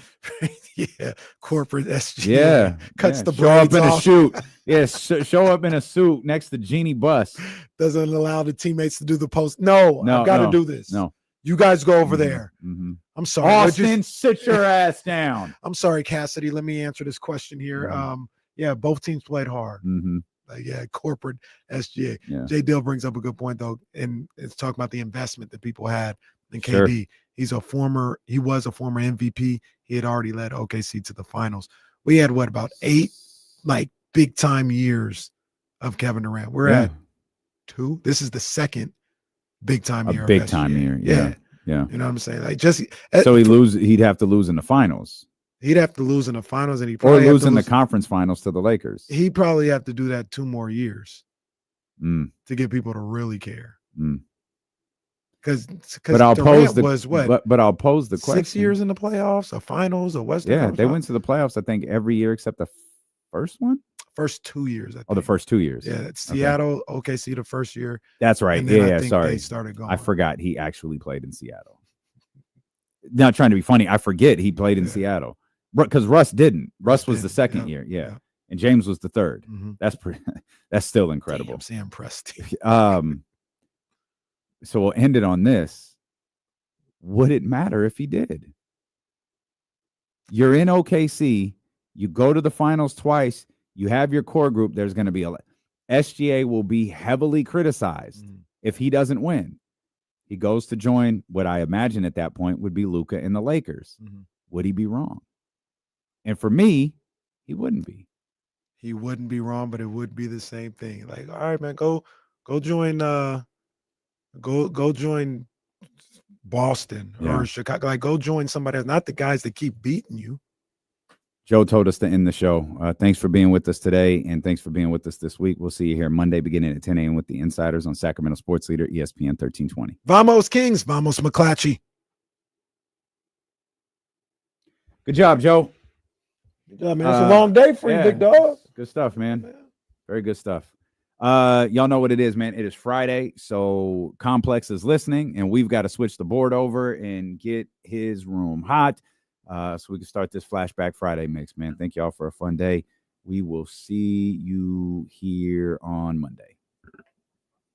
Corporate SG. Yeah, cuts the show up braids in off. a suit. Yes, show up in a suit next to Jeannie Buss. Doesn't allow the teammates to do the post. No, I've got to do this. No, you guys go over there. I'm sorry, Austin, sit your ass down. I'm sorry, Cassidy. Let me answer this question here. Both teams played hard. Corporate SGA. J. Dill brings up a good point though, and it's talking about the investment that people had in KD. Sure. He was a former MVP. He had already led OKC to the finals. We had about 8 big time years of Kevin Durant. We're at 2. This is the second big time year. Big time year. Yeah. You know what I'm saying? So he'd have to lose in the finals. He'd have to lose in the finals, and or lose in the conference finals to the Lakers. He'd probably have to do that 2 more years to get people to really care. Because Durant was what? But I'll pose the question: 6 years in the playoffs, a finals, a Western. Yeah, they went to the playoffs. I think every year except the first one. First 2 years. I think. Oh, the first 2 years. Yeah, it's Seattle, OKC the first year. That's right. Yeah, sorry. They started going. I forgot he actually played in Seattle. Not trying to be funny. I forget he played in Seattle because Russ didn't. Russ was the second year. Yeah, and James was the third. That's still incredible. Damn, Sam Presti. So we'll end it on this. would it matter if he did? You're in OKC. You go to the finals twice. You have your core group. There's going to be SGA will be heavily criticized if he doesn't win. He goes to join what I imagine at that point would be Luka and the Lakers. Would he be wrong? And for me, he wouldn't be. He wouldn't be wrong, but it would be the same thing. Like, all right, man, go join go join Boston or Chicago. Like, go join somebody else, not the guys that keep beating you. Joe told us to end the show. Thanks for being with us today, and thanks for being with us this week. We'll see you here Monday beginning at 10 a.m. with the Insiders on Sacramento Sports Leader, ESPN 1320. Vamos Kings, vamos McClatchy. Good job, Joe. Good job, man. It's a long day for you, big dog. Good stuff, man. Very good stuff. Y'all know what it is, man. It is Friday, so Complex is listening, and we've got to switch the board over and get his room hot. So we can start this Flashback Friday mix, man. Thank y'all for a fun day. We will see you here on Monday.